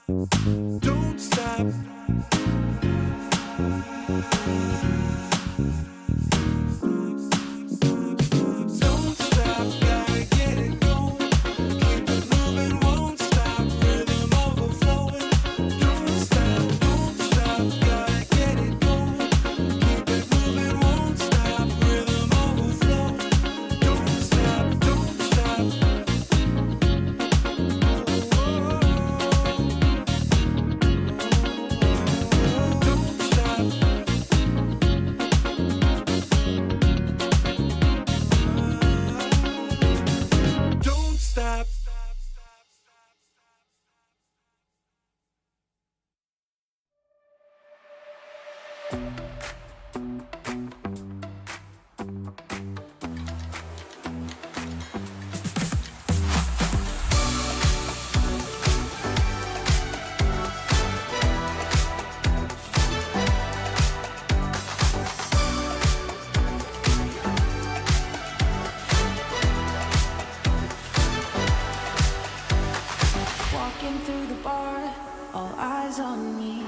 Don't stop. Don't stop, gotta get it going. Keep it moving, won't stop. Rhythm overflowing. Don't stop, gotta get it going. Keep it moving, won't stop. Rhythm overflowing. Don't stop, don't stop. Don't stop. Walking through the bar, all eyes on me.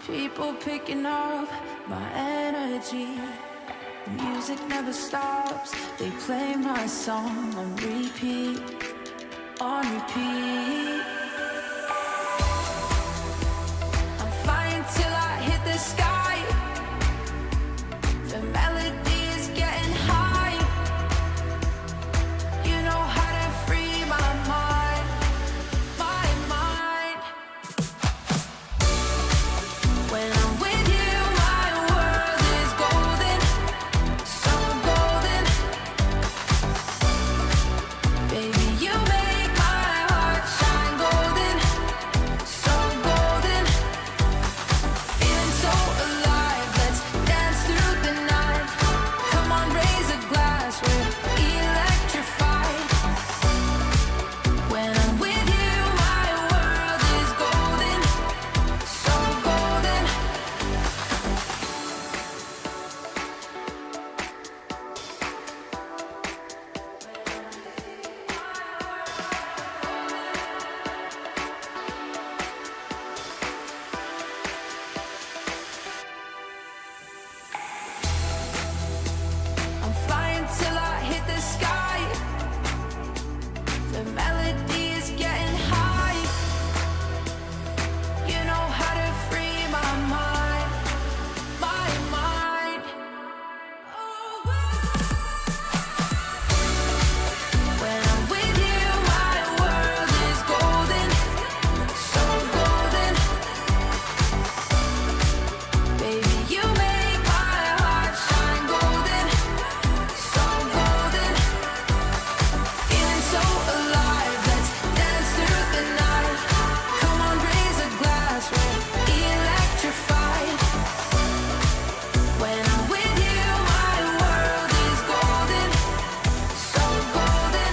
People picking up my energy. The music never stops. They play my song on repeat, on repeat. I'm flying till I hit the sky. The melody is getting high. You know how to free my mind, my mind. When I'm with you, my world is golden, so golden. Baby, you make my heart shine golden, so golden. Feeling so alive, let's dance through the night. Come on, raise a glass, we're electrified. When I'm with you, my world is golden, so golden. I'm flying till I hit the sky. The melody is getting high. You know how to free my mind, my mind. When I'm with you, my world is golden, so golden. Baby, you make my heart shine golden, so golden. Feeling so alive, let's dance through the night. Come on, raise a glass, we're electrified. When I'm with you, my world is golden, so golden.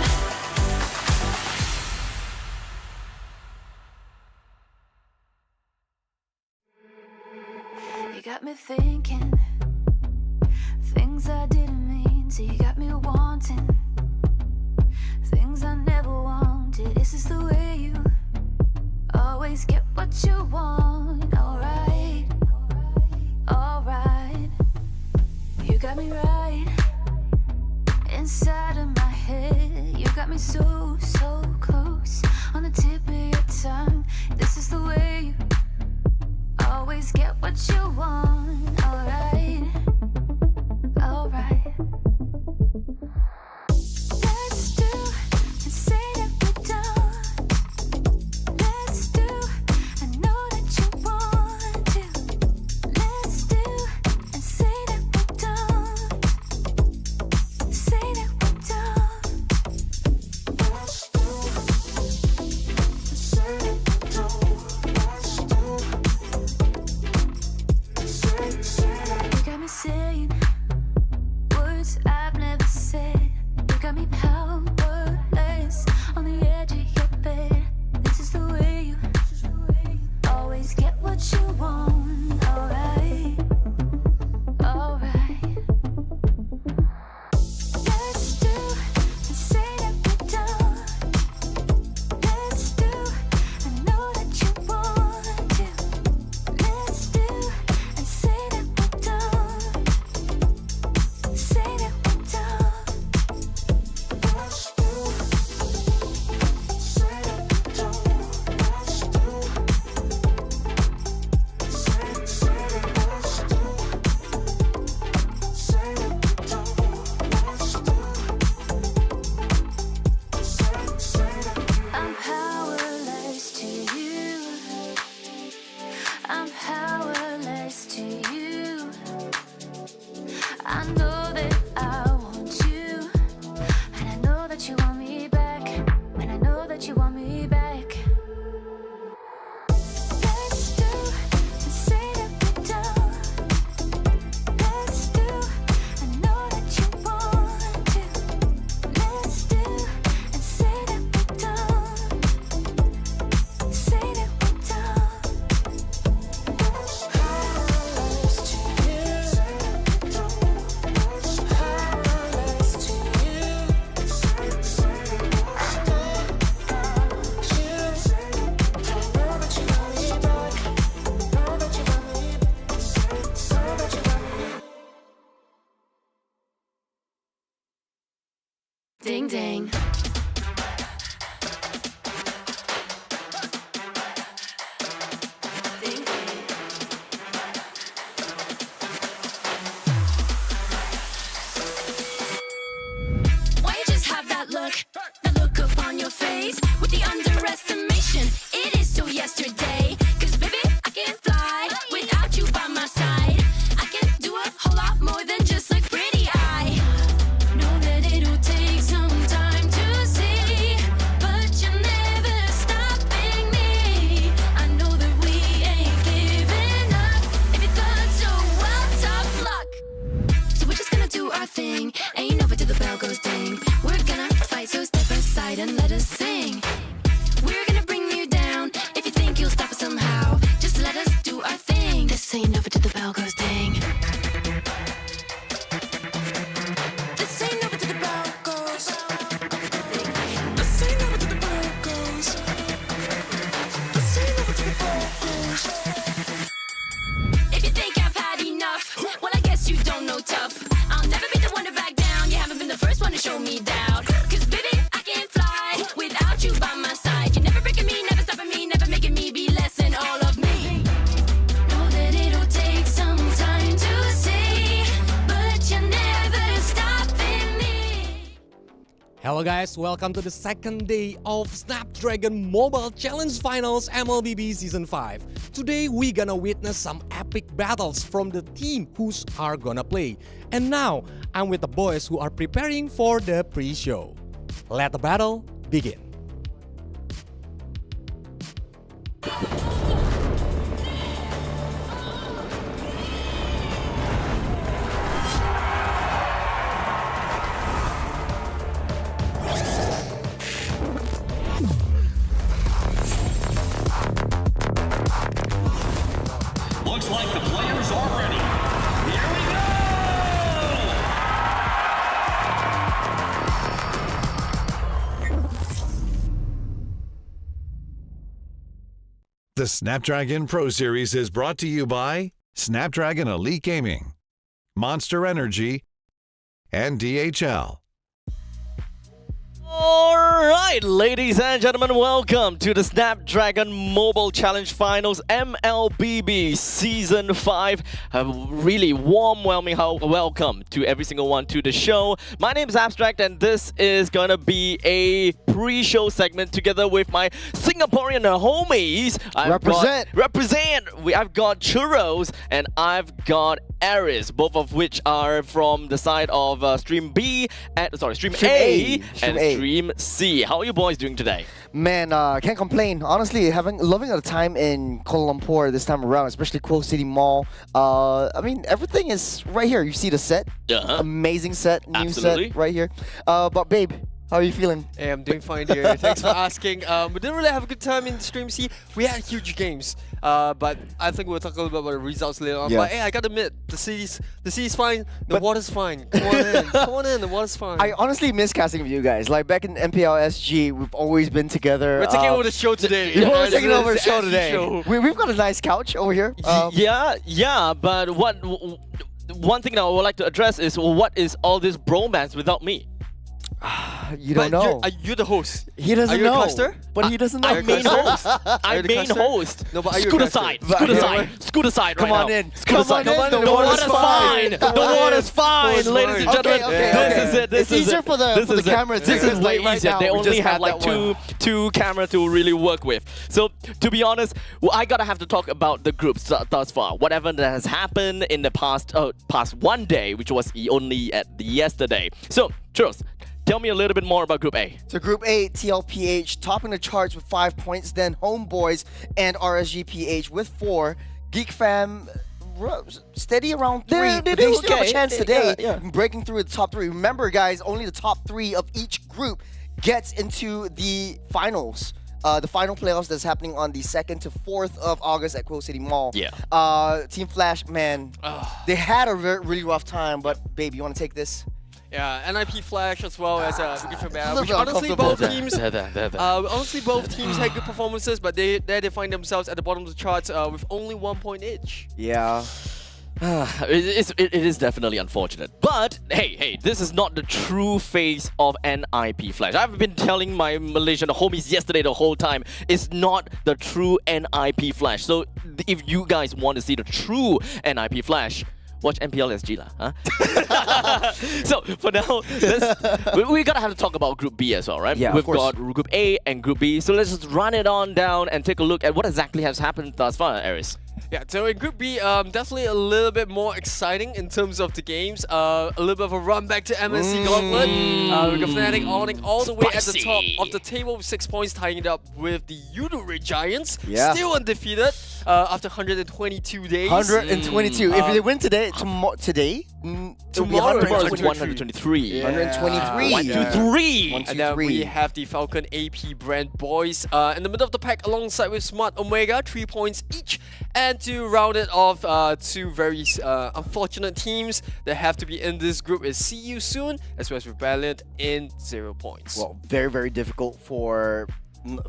You got me thinking things I didn't mean to. You got me wanting things I never wanted. Is this the way you always get what you want? Alright, alright. You got me right inside of my head. You got me so, so close on the tip of your tongue. This is the way you always get what you want. Alright, alright. Let's do and say that we're done. Let's do, I know that you want to. Let's do and say that we're done. Say that we're done. Let's do and say that we're done. Let's do and say I know that I want you, and I know that you want me back, and I know that you want me back. Let's do and say that we're done. Let's do, I know that you want to. Let's do and say that we're done. Say that we're done. Ding ding. Ding ding. Why you just have that look upon your face with the underestimation? It is so yesterday. 'Cause baby, I can fly without you by my side. I can do a whole lot more than just look pretty. I know that it'll take some time to see, but you're never stopping me. I know that we ain't giving up. If you thought so, well, tough luck. So we're just gonna do our thing. Ain't over till the bell goes ding. We're gonna fight, so step aside and let us sing. We're gonna bring you down. If you think you'll stop us somehow, just let us do our thing. This ain't over till the bell goes ding. This ain't over till the bell goes. This ain't over till the bell goes. This ain't over till the bell goes. If you think I've had enough, well, I guess you don't know tough. I'll never be the one to back down. You haven't been the first one to show me doubt. 'Cause baby, I can fly without you by my side. You're never breaking me, never stopping me, never making me be less than all of me. Know that it'll take some time to see, but you're never stopping me. Hello guys, welcome to the second day of Snapdragon Mobile Challenge Finals MLBB Season 5. Today we gonna witness some epic battles from the team who's are gonna play. And now, I'm with the boys who are preparing for the pre-show. Let the battle begin. Looks like the players are ready. Here we go! The Snapdragon Pro Series is brought to you by Snapdragon Elite Gaming, Monster Energy, and DHL. Alright, ladies and gentlemen, welcome to the Snapdragon Mobile Challenge Finals MLBB Season 5. A really warm, welcome to every single one to the show. My name is Abstract, and this is gonna be a pre-show segment together with my Singaporean homies. Represent! I've got Churros and I've got Aris, both of which are from the side of Stream B, Stream A and Stream C. How are you boys doing today? Man, can't complain. Honestly, loving the time in Kuala Lumpur this time around, especially Quill City Mall. I mean, everything is right here. You see the set? Amazing set, new Absolutely. set right here. But babe, how are you feeling? Hey, I'm doing fine, dear. Thanks for asking. We didn't really have a good time in Stream C. We had huge games, but I think we'll talk a little bit about the results later on. Yeah. But hey, I gotta admit, the city's fine, the water's fine. Come on in, come on in, the water's fine. I honestly miss casting with you guys. Like back in MPL SG, we've always been together. We're taking over the show today. We're taking over the It's show SG today. show. We've got a nice couch over here. Yeah, but one thing that I would like to address is what is all this bromance without me? You don't know. Are you the host? He doesn't Are you a know. caster? But he doesn't know. I'm main host. Are I'm you the main caster? host. No, but are you a Scoot caster? aside. But- Scoot yeah, aside. Scoot aside Come right on now. in. Scoot Come aside. on in. The water's fine. The water's fine, Water's ladies and fine. gentlemen. Okay, This okay. is it. This It's is easier it. for the- This for the is it. camera This too, is 'cause, way like, right easier. now, They we only just have had like that two camera to really work with. So to be honest, I gotta have to talk about the groups thus far. Whatever that has happened in the past one day, which was only at yesterday. So, Churros, tell me a little bit more about Group A. So Group A, TLPH topping the charts with 5 points, then Homeboys and RSGPH with 4. Geek Fam steady around 3. They They do still have a okay. chance today Yeah. breaking through the top 3. Remember, guys, only the top 3 of each group gets into the finals. The final playoffs that's happening on the 2nd to 4th of August at Quill City Mall. Yeah. Team Flash, man, they had a really rough time, but babe, you want to take this? Yeah, NIP Flash as well as Victor Bad. little Which bit honestly, uncomfortable. both teams, honestly, both teams had good performances, but they find themselves at the bottom of the charts with only 1 point each. Yeah. It is definitely unfortunate. But hey, this is not the true face of NIP Flash. I've been telling my Malaysian homies yesterday the whole time, it's not the true NIP Flash. So if you guys want to see the true NIP Flash, watch MPLSG lah, huh? So for now, we gotta have to talk about Group B as well, right? Yeah, of We've course. got Group A and Group B. So let's just run it on down and take a look at what exactly has happened thus far, Aris. Yeah, so in Group B, definitely a little bit more exciting in terms of the games. A little bit of a run back to MSC Gauntlet. We got Fnatic owning all the way at the top Spicy. of the table with 6 points, tying it up with the Udurate Giants. Yeah. Still undefeated after 122 days. 122. If they win today, it'll be Tomorrow, 123. 123. 123. 1, 2, 3. One, two, And then we three. have the Falcon AP brand boys in the middle of the pack alongside with Smart Omega, 3 points each. And to round it off, two very unfortunate teams that have to be in this group is See You Soon as well as Rebellion in 0 points. Well, very, very difficult for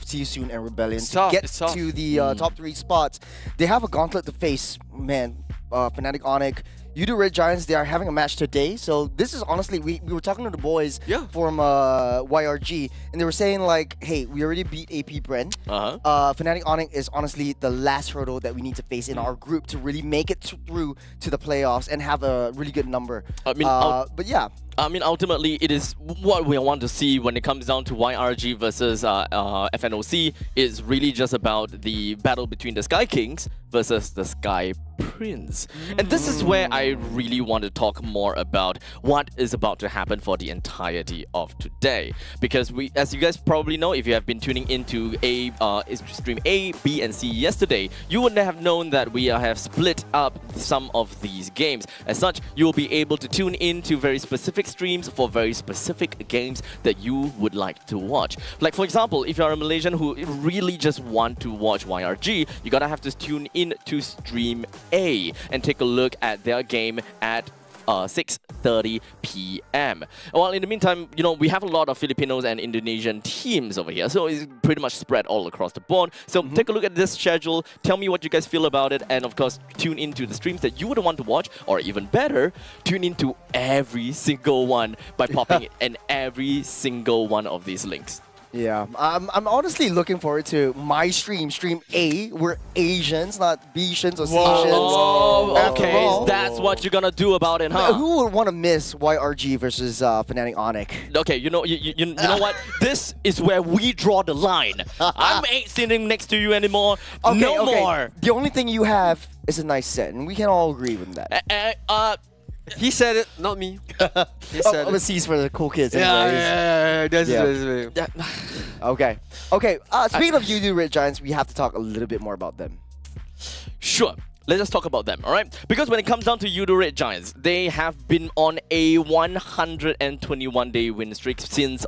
See You Soon and Rebellion It's to tough, get it's tough. to the top 3 spots. They have a gauntlet to face. Man, Fnatic Onyx, Udurate Giants, they are having a match today. So this is honestly, we were talking to the boys from YRG, and they were saying like, hey, we already beat AP Bren. Fnatic Onyx is honestly the last hurdle that we need to face in our group to really make it through to the playoffs and have a really good number. I mean, but yeah. I mean, ultimately, it is what we want to see when it comes down to YRG versus FNOC. Is really just about the battle between the Sky Kings versus the Sky Prince. And this is where I really want to talk more about what is about to happen for the entirety of today. Because we, as you guys probably know, if you have been tuning into stream A, B, and C yesterday, you would have known that we have split up some of these games. As such, you will be able to tune into very specific streams for very specific games that you would like to watch. Like for example, if you're a Malaysian who really just want to watch YRG, you gotta have to tune in to stream A and take a look at their game at 6:30 p.m. Well, in the meantime, you know, we have a lot of Filipinos and Indonesian teams over here, so it's pretty much spread all across the board. So take a look at this schedule, tell me what you guys feel about it, and of course, tune into the streams that you would want to watch, or even better, tune into every single one by popping in every single one of these links. Yeah, I'm honestly looking forward to my stream A. We're Asians, not Bishans or Asians. Oh, After okay, all, that's what you're gonna do about it, huh? who would want to miss YRG versus Fnatic Onyx? Okay, you know what? This is where we draw the line. I ain't sitting next to you anymore. No more. The only thing you have is a nice set, and we can all agree with that. He said it, not me. He said it. Overseas for the cool kids. Yeah, anyways. yeah, that's Yeah. it. Okay. Speaking of Udurate Giants, we have to talk a little bit more about them. Sure. Let's just talk about them, alright? Because when it comes down to Udurate Giants, they have been on a 121-day win streak since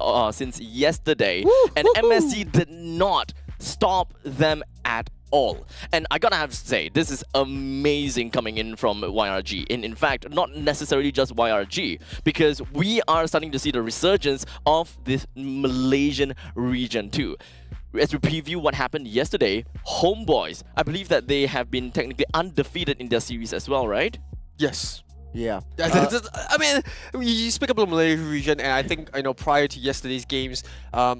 yesterday. And MSC did not stop them at all. And I gotta have to say, this is amazing coming in from YRG. In fact, not necessarily just YRG, because we are starting to see the resurgence of this Malaysian region too. As we preview what happened yesterday, Homeboys, I believe that they have been technically undefeated in their series as well, right? Yes. Yeah. I mean, you speak about the Malaysia region, and I think prior to yesterday's games, a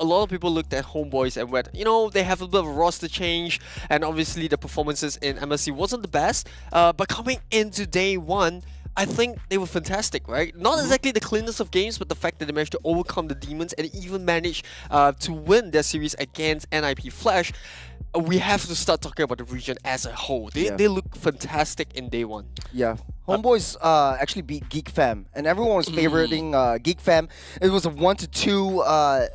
lot of people looked at Homeboys and went, they have a bit of a roster change, and obviously the performances in MSC wasn't the best. But coming into day one, I think they were fantastic, right? Not exactly the cleanest of games, but the fact that they managed to overcome the demons and even managed to win their series against NIP Flash. We have to start talking about the region as a whole. They look fantastic in day one. Yeah. Homeboys actually beat Geek Fam, and everyone was favoriting Geek Fam. It was a 1-2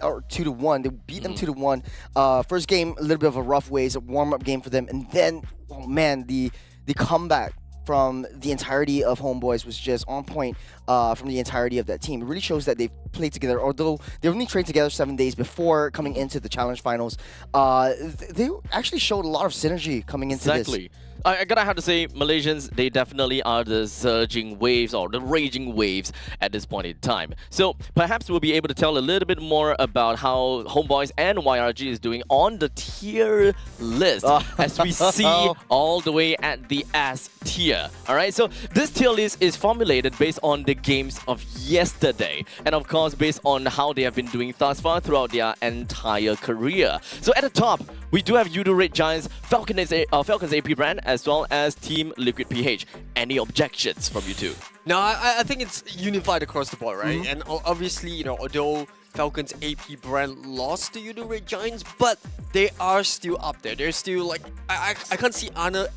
or 2-1. They beat them 2-1. First game, a little bit of a rough ways, a warm-up game for them, and then, oh man, the comeback from the entirety of Homeboys was just on point from the entirety of that team. It really shows that they've played together, although they only trained together 7 days before coming into the challenge finals. They actually showed a lot of synergy coming into this. I gotta have to say, Malaysians, they definitely are the surging waves or the raging waves at this point in time. So perhaps we'll be able to tell a little bit more about how Homeboys and YRG is doing on the tier list as we see all the way at the S tier. Alright, so this tier list is formulated based on the games of yesterday and of course based on how they have been doing thus far throughout their entire career. So at the top, we do have Yudu Red Giants, Falcons AP brand, as well as Team Liquid PH. Any objections from you two? No, I think it's unified across the board, right? And obviously, although Falcons AP brand lost to Yudu Red Giants, but they are still up there. They're still like, I can't see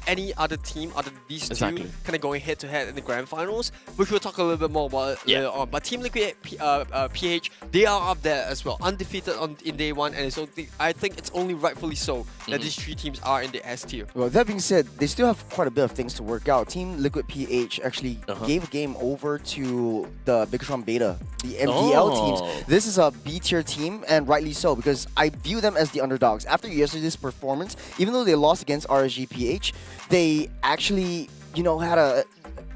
any other team other than these two kind of going head to head in the grand finals, which we'll talk a little bit more about later on. But Team Liquid PH, they are up there as well, undefeated in day one, and I think it's only rightfully so that these three teams are in the S tier. Well, that being said, they still have quite a bit of things to work out. Team Liquid PH actually gave a game over to the Bigatron Beta, the MDL teams. This is a B tier team, and rightly so, because I view them as the underdogs. After yesterday's performance, even though they lost against RSG PH, they actually,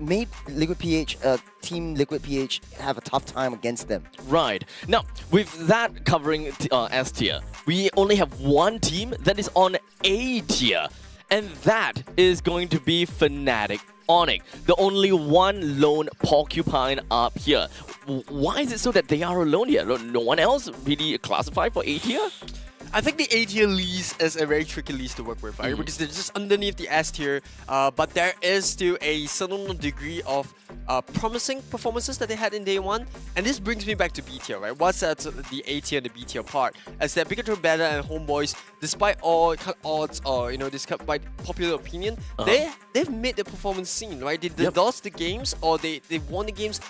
made Liquid PH, Team Liquid PH, have a tough time against them. Right. Now, with that covering S tier, we only have one team that is on A tier, and that is going to be Fnatic Onyx, the only one lone porcupine up here. Why is it so that they are alone here? No one else really classified for A tier? I think the A tier list is a very tricky list to work with, right? Because they're just underneath the S tier, but there is still a certain degree of promising performances that they had in day one. And this brings me back to B tier, right? What's that the A tier and the B tier part? As that Bigatron Beta and Homeboys, despite all kind of odds or this kind of by popular opinion, they've made the performance seen, right? They lost the games or they won the games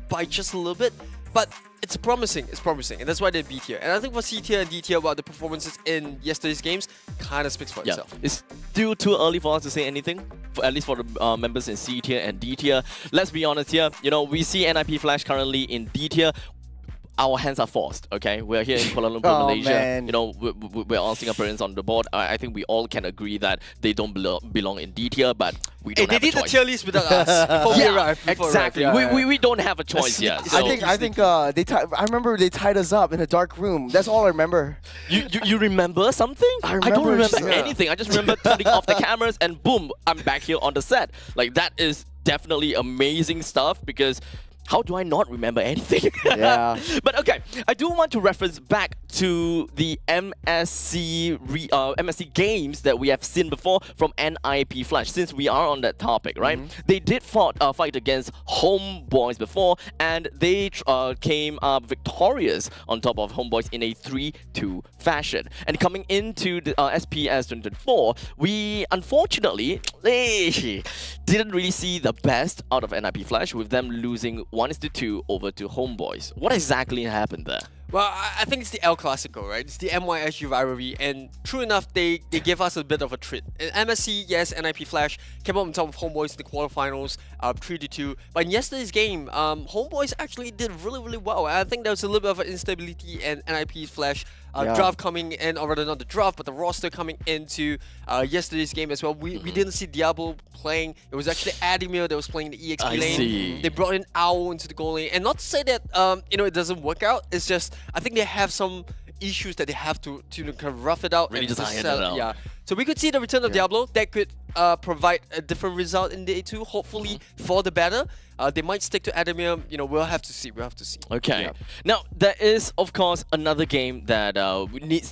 by just a little bit, but it's promising, and that's why they're B tier. And I think for C tier and D tier, about the performances in yesterday's games, kind of speaks for itself. It's still too early for us to say anything, at least for the members in C tier and D tier. Let's be honest here, we see NIP Flash currently in D tier. Our hands are forced, okay? We're here in Kuala Lumpur, Malaysia. Man. We're all Singaporeans on the board. I think we all can agree that they don't belong in D tier, but we don't have a choice. They did the tier list without us before we arrived. Exactly. We don't have a choice yet. So. I think I remember they tied us up in a dark room. That's all I remember. You remember something? I don't remember anything. I just remember turning off the cameras and boom, I'm back here on the set. Like, that is definitely amazing stuff, because how do I not remember anything? Yeah. But okay, I do want to reference back to the MSC games that we have seen before from NIP Flash, since we are on that topic, right? They did fight against Homeboys before, and they came up victorious on top of Homeboys in a 3-2 fashion. And coming into the SPS 2024, we unfortunately didn't really see the best out of NIP Flash, with them losing 1-2 over to Homeboys. What exactly happened there? Well, I think it's the El Clasico, right? It's the MYSG rivalry, and true enough, they gave us a bit of a treat. In MSC, yes, NIP Flash came up on top of Homeboys in the quarterfinals, 3-2. But in yesterday's game, Homeboys actually did really, really well. And I think there was a little bit of an instability in NIP Flash draft coming in, or rather not the draft, but the roster coming into yesterday's game as well. We didn't see Diablo playing. It was actually Adimir that was playing the EXP lane. See. They brought in Owl into the goal lane, and not to say that it doesn't work out. It's just I think they have some issues that they have to kind of rough it out Really and just iron it out. So we could see the return of Diablo. That could provide a different result in day 2, hopefully for the better. They might stick to Adamium. We'll have to see. We'll have to see. Okay. Now, there is, of course, another game that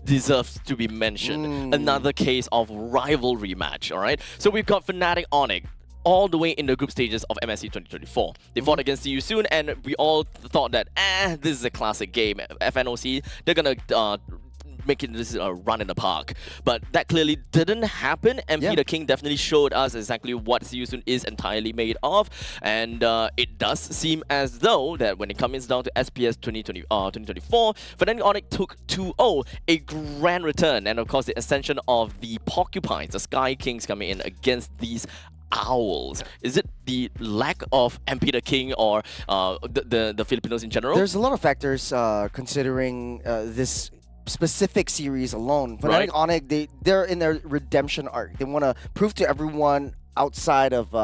deserves to be mentioned. Another case of rivalry match, all right? So we've got Fnatic Onyx all the way in the group stages of MSC 2024. They fought against See You Soon, and we all thought that, this is a classic game. FNOC, they're gonna making this a run in the park. But that clearly didn't happen, and Peter King definitely showed us exactly what See You Soon is entirely made of. And it does seem as though that when it comes down to SPS 2024, Fnatic Onyx took 2-0, a grand return, and of course the ascension of the Porcupines, the Sky Kings coming in against these Owls. Is it the lack of Peter King or the Filipinos in general? There's a lot of factors considering this specific series alone. Fnatic Onyx, they're in their redemption arc. They want to prove to everyone outside of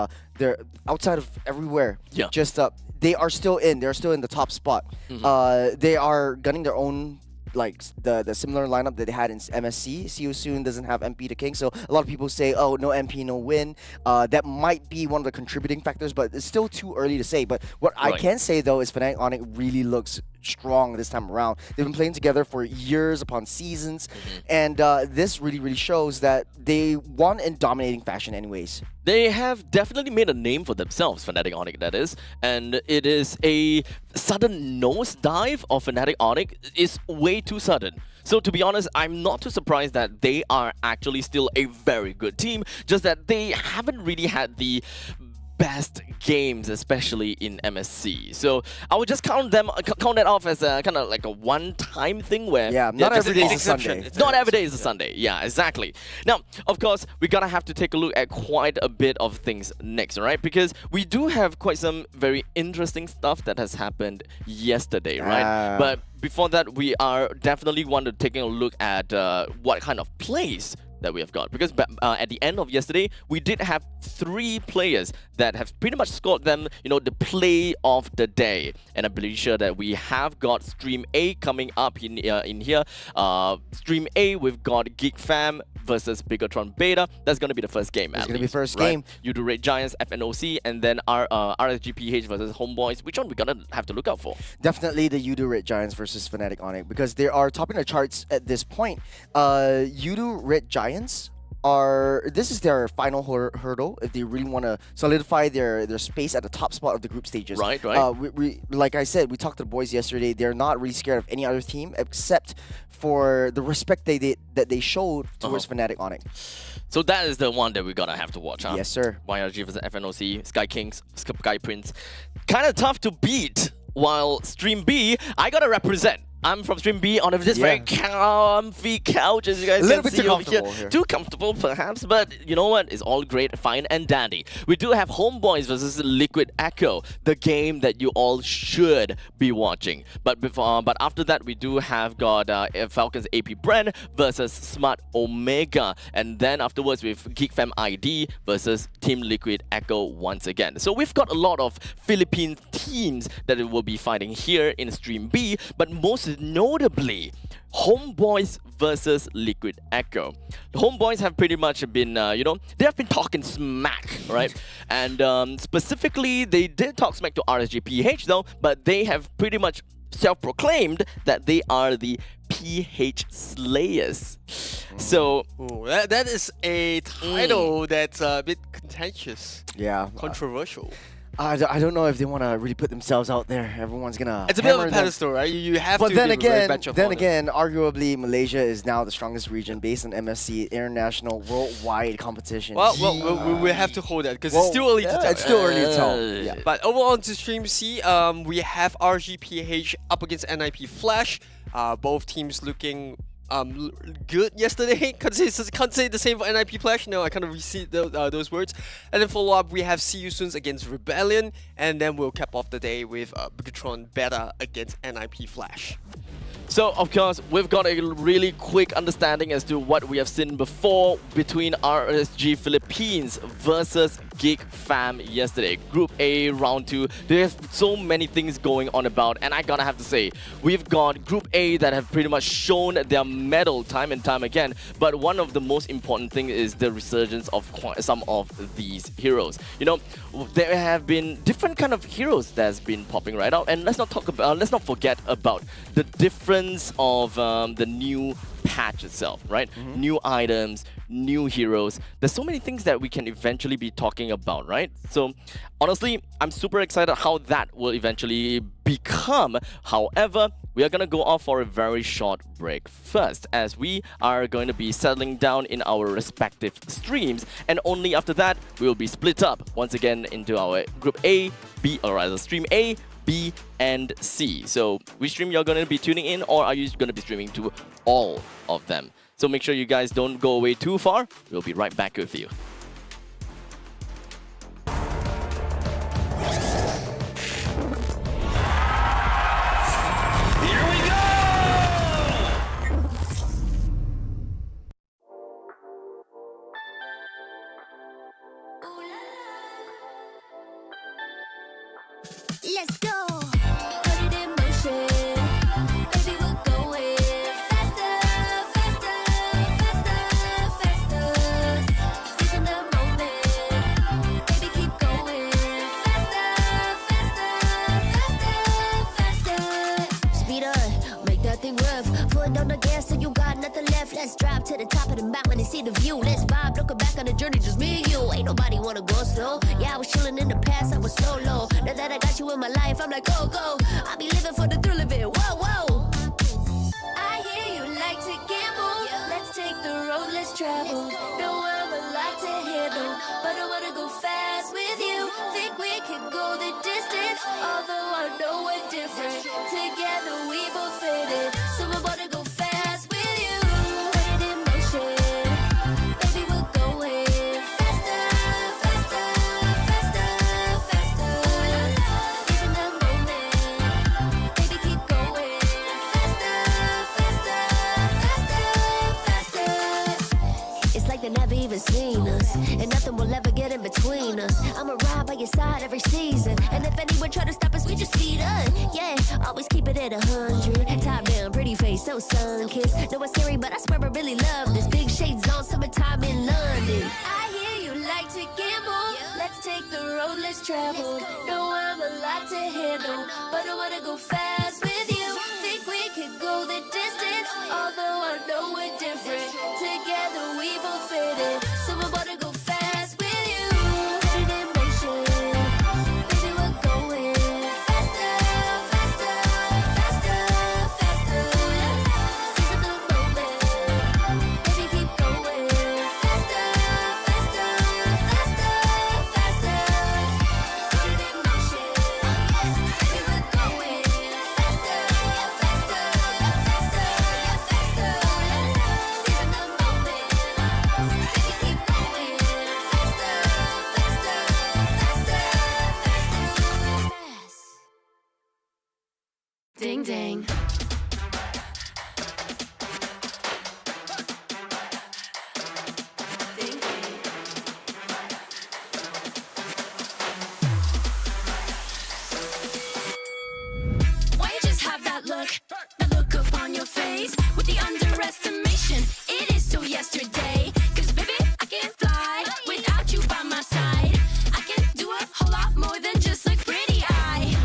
everywhere. Yeah. Just they're still in the top spot. They are gunning their own, like the similar lineup that they had in MSC. See You Soon doesn't have MP to King, so a lot of people say, oh, no MP, no win. That might be one of the contributing factors, but it's still too early to say. But what I can say though is Fnatic Onyx really looks strong this time around. They've been playing together for years upon seasons, and this really shows that they won in dominating fashion anyways. They have definitely made a name for themselves, Fnatic Onyx, that is. And it is a sudden nosedive of Fnatic Onyx is way too sudden. So to be honest, I'm not too surprised that they are actually still a very good team, just that they haven't really had the best games, especially in MSC. So I would just count that off as a kind of like a one-time thing where not every day is a Sunday. Not every day is a Sunday. Yeah, exactly. Now, of course, we're gonna have to take a look at quite a bit of things next, all right? Because we do have quite some very interesting stuff that has happened yesterday, right? But before that, we are definitely want to taking a look at what kind of plays that we have got, because at the end of yesterday we did have 3 players that have pretty much scored them, the play of the day, and I'm pretty sure that we have got Stream A coming up in here. Stream A, we've got Geek Fam versus Bigatron Beta. That's going to be the first game. It's going to be first game. You do Red Giants, FNOC, and then RSGPH versus Homeboys. Which one we're going to have to look out for? Definitely the Udo Red Giants versus Fnatic Onyx, because they are topping the charts at this point. Udo Red Giants this is their final hurdle if they really want to solidify their space at the top spot of the group stages. Right. We like I said, we talked to the boys yesterday. They're not really scared of any other team except for the respect that they showed towards Fnatic Onyx. So that is the one that we're gonna have to watch, huh? Yes, sir. YRG versus FNOC, Sky Kings, Sky Prince. Kind of tough to beat. While Stream B, I gotta represent. I'm from Stream B on this very comfy couch, as you guys can see over here. Too comfortable, perhaps, but you know what? It's all great, fine, and dandy. We do have Homeboys versus Liquid Echo, the game that you all should be watching. But after that, we do have got Falcons AP Brand versus Smart Omega, and then afterwards with GeekFam ID versus Team Liquid Echo once again. So we've got a lot of Philippine teams that will be fighting here in Stream B, but most notably, Homeboys versus Liquid Echo. The Homeboys have pretty much been, they have been talking smack, right? And specifically, they did talk smack to RSGPH though, but they have pretty much self-proclaimed that they are the PH Slayers. So that is a title that's a bit contentious. Yeah. Controversial. I don't know if they want to really put themselves out there. Everyone's gonna. It's a bit of a pedestal, right? You have but to. But then again, arguably Malaysia is now the strongest region based on MSC international worldwide competition. Well, we have to hold that because it's still early to tell. It's still early to tell. But over on to Stream C, we have RGPH up against NIP Flash. Both teams looking good yesterday. Can't say the same for NIP Flash. No, I kind of received those words. And then follow up, we have See You Soon against Rebellion, and then we'll cap off the day with Bigatron Beta against NIP Flash. So, of course, we've got a really quick understanding as to what we have seen before between RSG Philippines versus Geek Fam yesterday. Group A, round 2. There's so many things going on about, and I gotta have to say, we've got Group A that have pretty much shown their mettle time and time again, but one of the most important things is the resurgence of some of these heroes. You know, there have been different kind of heroes that's been popping right out, and let's not forget about the difference of the new patch itself, right? New items, new heroes. There's so many things that we can eventually be talking about, right? So honestly, I'm super excited how that will eventually become. However, we are going to go off for a very short break first, as we are going to be settling down in our respective streams, and only after that we will be split up once again into our group A, B, or rather stream A, B, and C. So which stream you're going to be tuning in, or are you going to be streaming to all of them? So make sure you guys don't go away too far. We'll be right back with you. Here we go! Let's go. Put it in motion. Baby, we're going faster, faster, faster, faster. Seizing the moment. Baby, keep going faster, faster, faster, faster. Speed on, make that thing rev. Foot on the gas till you got nothing left. Let's drive to the top of the mountain and see the view. Let's vibe, looking back on the journey, just me and you. Ain't nobody wanna go slow. Yeah, I was chilling in the past, I was solo. Now that I got you in my life, I'm like, go, go. I be living for the thrill of it. Whoa, whoa. I hear you like to gamble. Let's take the road, let's travel. No, I'm a lot to handle, but I wanna go fast with you. Think we can go the distance, although I know we're different. Together we both fit it, so I wanna go fast with you. Put it in motion, baby, we're going faster, faster, faster, faster. Seizing the moment, baby, keep going faster, faster, faster, faster. It's like they never even seen us, and nothing will ever get in between us. I'ma ride by your side every season, and if anyone try to stop us, we just speed up. Yeah, always keep it at 100. Top down, pretty face, so sun-kissed. Know it's scary, but I swear I really love this. Big shades on, summertime in London. I hear you like to gamble. Let's take the road, let's travel. No, I'm a lot to handle, but I wanna go fast with you. Think we could go the distance, although I know we're different. Together we both fit it, so I wanna go fast with you. Put it in motion, baby, we're going faster, faster, faster, faster. Seizing the moment, baby, keep going faster, faster, faster, faster. Put it in motion, baby, we're going faster, faster, faster, faster. Seizing the moment, baby, keep going faster, faster, faster, faster. Ding ding. Ding ding. Why you just have that look upon your face with the underestimation? It is so yesterday. 'Cause baby, I can't fly without you by my side. I can do a whole lot more than just look pretty. I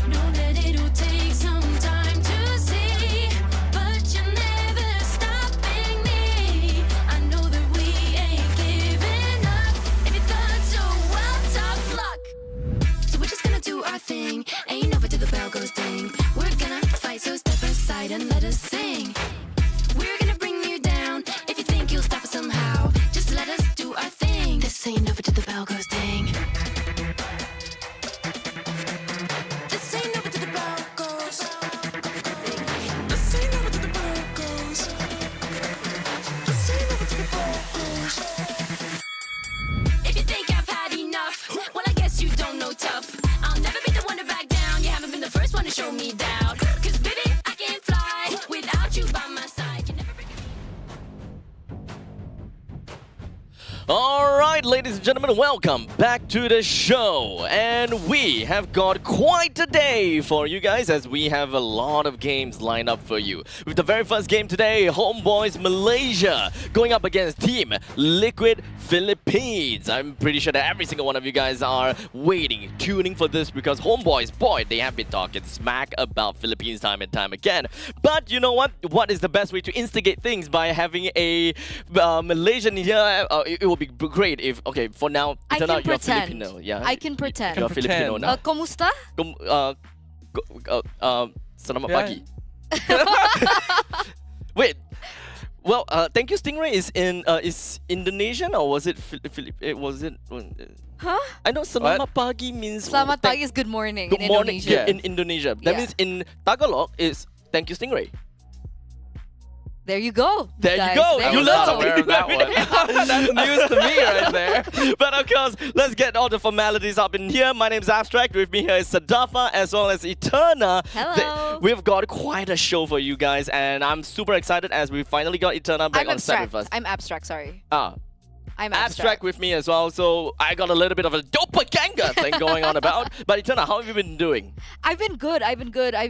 know that it'll take some time to see, but you're never stopping me. I know that we ain't giving up. If you thought so, well, tough luck. So we're just gonna do our thing. Ain't over till the bell goes ding. We're gonna fight, so step aside and let us sing. We're gonna bring you down. If you think you'll stop us somehow, just let us do our thing. This ain't over till the bell goes ding. This ain't over till the bell goes. This ain't over till the bell goes. This ain't over till the bell goes. If you think I've had enough, well, I guess you don't know tough. I'll never be the one to back down. You haven't been the first one to show me doubt. 'Cause baby, I can't fly All right, ladies and gentlemen, welcome back to the show. And we have got quite a day for you guys as we have a lot of games lined up for you. With the very first game today, Homeboys Malaysia going up against Team Liquid Philippines. I'm pretty sure that every single one of you guys are waiting, tuning for this because Homeboys, boy, they have been talking smack about Philippines time and time again. But you know what? What is the best way to instigate things by having a Malaysian here? It will be great if, okay, for now, I turn can out you're pretend. Filipino. Yeah, I can pretend. You're Filipino now. Komusta? Selamat pagi. Wait. Well, thank you, Stingray is Indonesian or was it Huh? I know selamat pagi means Selamat pagi is good morning good in morning. Indonesia. Yeah, in Indonesia. That Yeah. means in Tagalog is thank you, Stingray. There you go. There guys. you go. There You you learned go. something new every day. That's news to me right there. But of course, let's get all the formalities up in here. My name's Abstract. With me here is Sadafa as well as Eterna. Hello. We've got quite a show for you guys, and I'm super excited as we finally got Eterna back I'm on set abstract. with us. I'm abstract, sorry. I'm Abstract with me as well, so I got a little bit of a doppelganger thing going on about. But Eterna, how have you been doing? I've been good. I've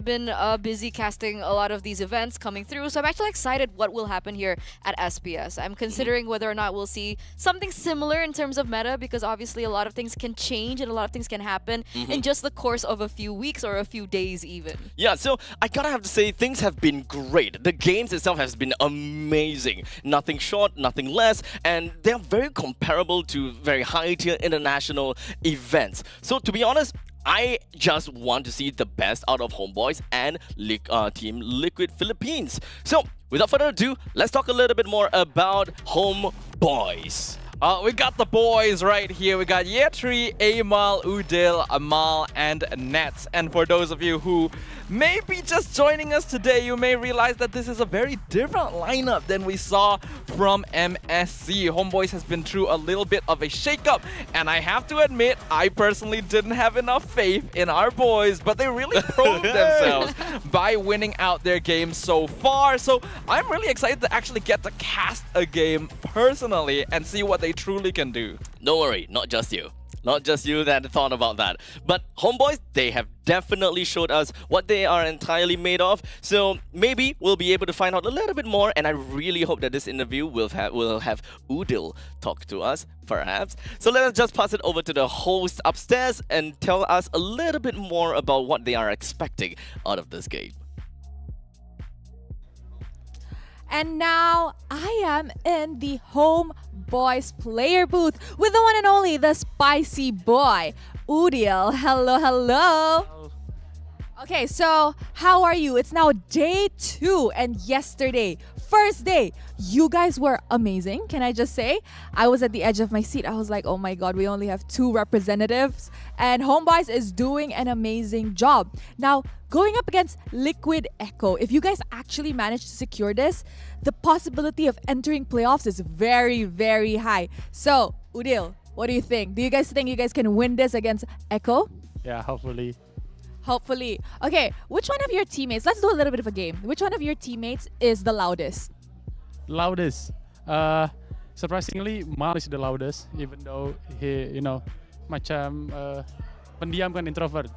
been busy casting a lot of these events coming through, so I'm actually excited what will happen here at SPS. I'm considering whether or not we'll see something similar in terms of meta, because obviously a lot of things can change and a lot of things can happen in just the course of a few weeks or a few days even. Yeah, so I gotta have to say things have been great. The games itself has been amazing. Nothing short, nothing less, and they're very comparable to very high-tier international events. So to be honest, I just want to see the best out of Homeboys and Team Liquid Philippines. So without further ado, let's talk a little bit more about Homeboys. We got the boys right here. We got Yetri, Amal, Udil, Amal, and Nets. And for those of you who may be just joining us today, you may realize that this is a very different lineup than we saw from MSC. Homeboys has been through a little bit of a shakeup, and I have to admit, I personally didn't have enough faith in our boys, but they really proved themselves by winning out their game so far. So I'm really excited to actually get to cast a game personally and see what they truly can do. Don't worry, not just you. Not just you that thought about that. But Homeboys, they have definitely showed us what they are entirely made of. So maybe we'll be able to find out a little bit more. And I really hope that this interview will have Udil talk to us, perhaps. So let us just pass it over to the host upstairs and tell us a little bit more about what they are expecting out of this game. And now I am in the Homeboys player booth with the one and only, the spicy boy, Udil. Hello, hello. Okay, so how are you? It's now day 2 and yesterday, first day, you guys were amazing. Can I just say? I was at the edge of my seat. I was like, oh my God, we only have 2 representatives and Homeboys is doing an amazing job. Now, going up against Liquid Echo, if you guys actually manage to secure this, the possibility of entering playoffs is very, very high. So, Udil, what do you think? Do you guys think you guys can win this against Echo? Yeah, hopefully. Hopefully. Okay, which one of your teammates, let's do a little bit of a game. Which one of your teammates is the loudest? Loudest. Surprisingly, Mal is the loudest, even though he, macam pendiam kan, introvert.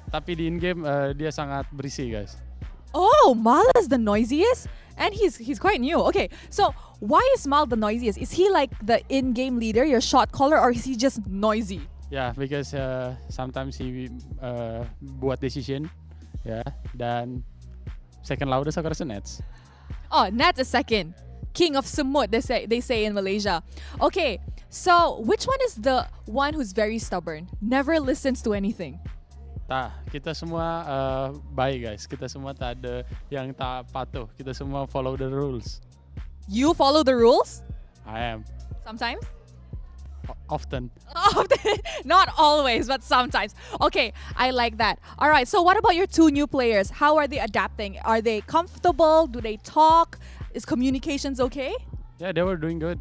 Tapi di in-game dia sangat berisik, guys. Oh, Mal is the noisiest? And he's quite new. Okay, so why is Mal the noisiest? Is he like the in-game leader, your shot caller, or is he just noisy? Yeah, because sometimes he buat decision, yeah. Dan second loudest aku rasa Nets. Oh, Nats is second. King of Semut, they say in Malaysia. Okay, so which one is the one who's very stubborn? Never listens to anything. Kita semua baik, guys. Kita semua tak ada yang tak patuh. Kita semua follow the rules. You follow the rules? I am. Sometimes? Often. Not always, but sometimes. Okay, I like that. All right, so what about your 2 new players? How are they adapting? Are they comfortable? Do they talk? Is communications okay? Yeah, they were doing good.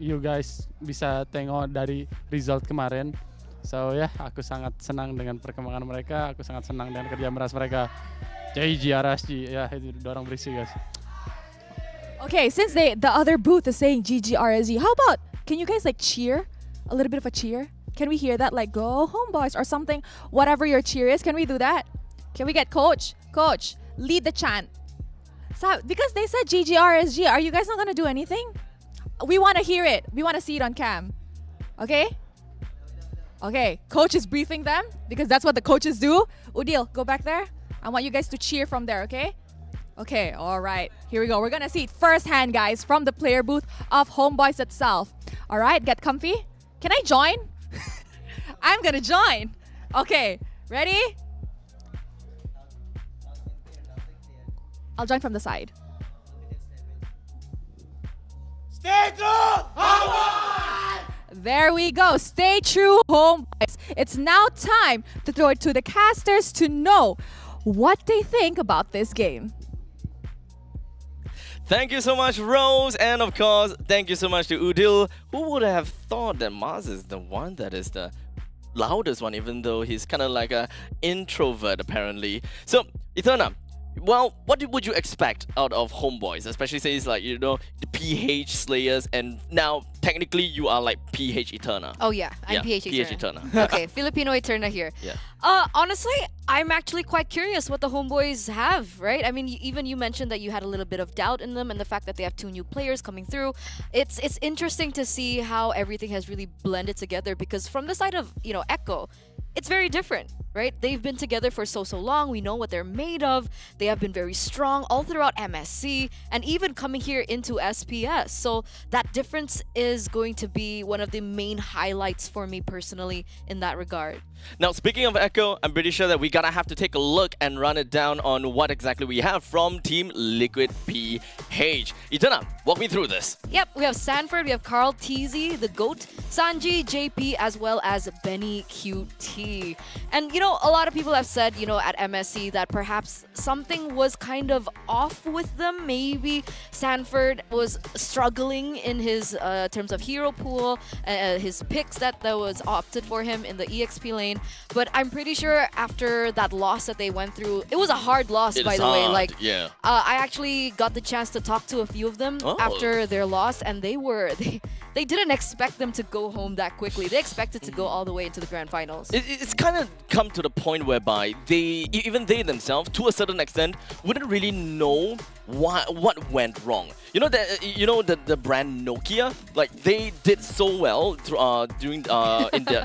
You guys bisa tengok dari result kemarin. So ya, aku sangat senang dengan perkembangan mereka. Aku sangat senang dengan kerja keras mereka. JG, RSG, ya itu dorang berisik, guys. Okay, since the other booth is saying GGRSG, how about can you guys like cheer? A little bit of a cheer? Can we hear that? Like go homeboys or something? Whatever your cheer is, can we do that? Can we get coach? Coach, lead the chant. So, because they said GGRSG, are you guys not gonna do anything? We wanna hear it. We wanna see it on cam. Okay? Okay, coach is briefing them because that's what the coaches do. Udil, go back there. I want you guys to cheer from there, okay? Okay, all right. Here we go. We're gonna see it firsthand, guys, from the player booth of Homeboys itself. All right, get comfy. Can I join? I'm gonna join. Okay, ready? I'll join from the side. There we go. Stay true, Homeboys. It's now time to throw it to the casters to know what they think about this game. Thank you so much, Rose, and of course, thank you so much to Udil. Who would have thought that Mars is the one that is the loudest one, even though he's kind of like a introvert apparently. So, Eterna, well, what would you expect out of Homeboys, especially since like, you know, the PH Slayers, and now technically you are like PH Eterna. Oh yeah, I'm PH PH Eterna. Eterna. Okay, Filipino Eterna here. Yeah. Honestly, I'm actually quite curious what the Homeboys have, right? I mean, even you mentioned that you had a little bit of doubt in them and the fact that they have 2 new players coming through. It's interesting to see how everything has really blended together because from the side of, you know, Echo, it's very different, right? They've been together for so long. We know what they're made of. They have been very strong all throughout MSC and even coming here into SPS. So that difference is going to be one of the main highlights for me personally in that regard. Now, speaking of Echo, I'm pretty sure that we gotta have to take a look and run it down on what exactly we have from Team Liquid PH. Eterna, walk me through this. Yep, we have Sanford, we have Carl TZ, the GOAT, Sanji, JP, as well as Benny QT. And, you know, a lot of people have said, you know, at MSC that perhaps something was kind of off with them. Maybe Sanford was struggling in his terms of hero pool, his picks that was opted for him in the EXP lane. But I'm pretty sure after that loss that they went through, it was a hard loss, by the way. Like, yeah. I actually got the chance to talk to a few of them after their loss, and they didn't expect them to go home that quickly. They expected to go all the way into the grand finals. It's kind of come to the point whereby even they themselves, to a certain extent, wouldn't really know what went wrong. You know that the brand Nokia, like they did so well during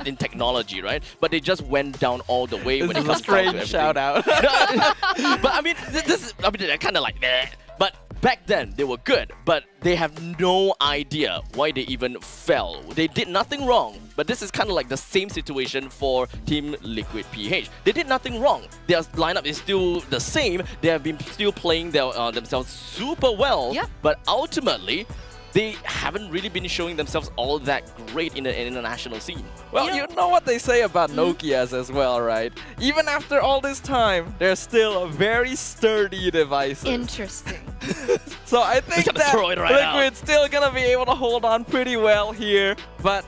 in technology, right? But they just went down all the way when it comes down to everything. Shout out. But I mean, they're kind of like that. But back then they were good, but they have no idea why they even fell. They did nothing wrong, but this is kind of like the same situation for Team Liquid PH. They did nothing wrong. Their lineup is still the same. They have been still playing themselves super well, Yep. but ultimately, they haven't really been showing themselves all that great in the international scene. Well, you know what they say about Nokias as well, right? Even after all this time, they're still very sturdy devices. Interesting. So I think gonna that throw it right out. Liquid's still gonna be able to hold on pretty well here, but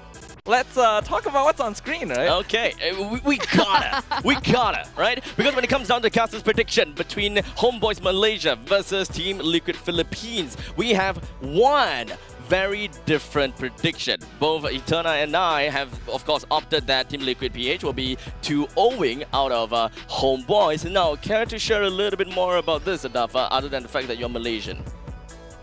let's talk about what's on screen, right? Okay, we gotta, right? Because when it comes down to casters' prediction between Homeboys Malaysia versus Team Liquid Philippines, we have one very different prediction. Both Eterna and I have, of course, opted that Team Liquid PH will be 2-0ing out of Homeboys. Now, care to share a little bit more about this, Adafa, other than the fact that you're Malaysian?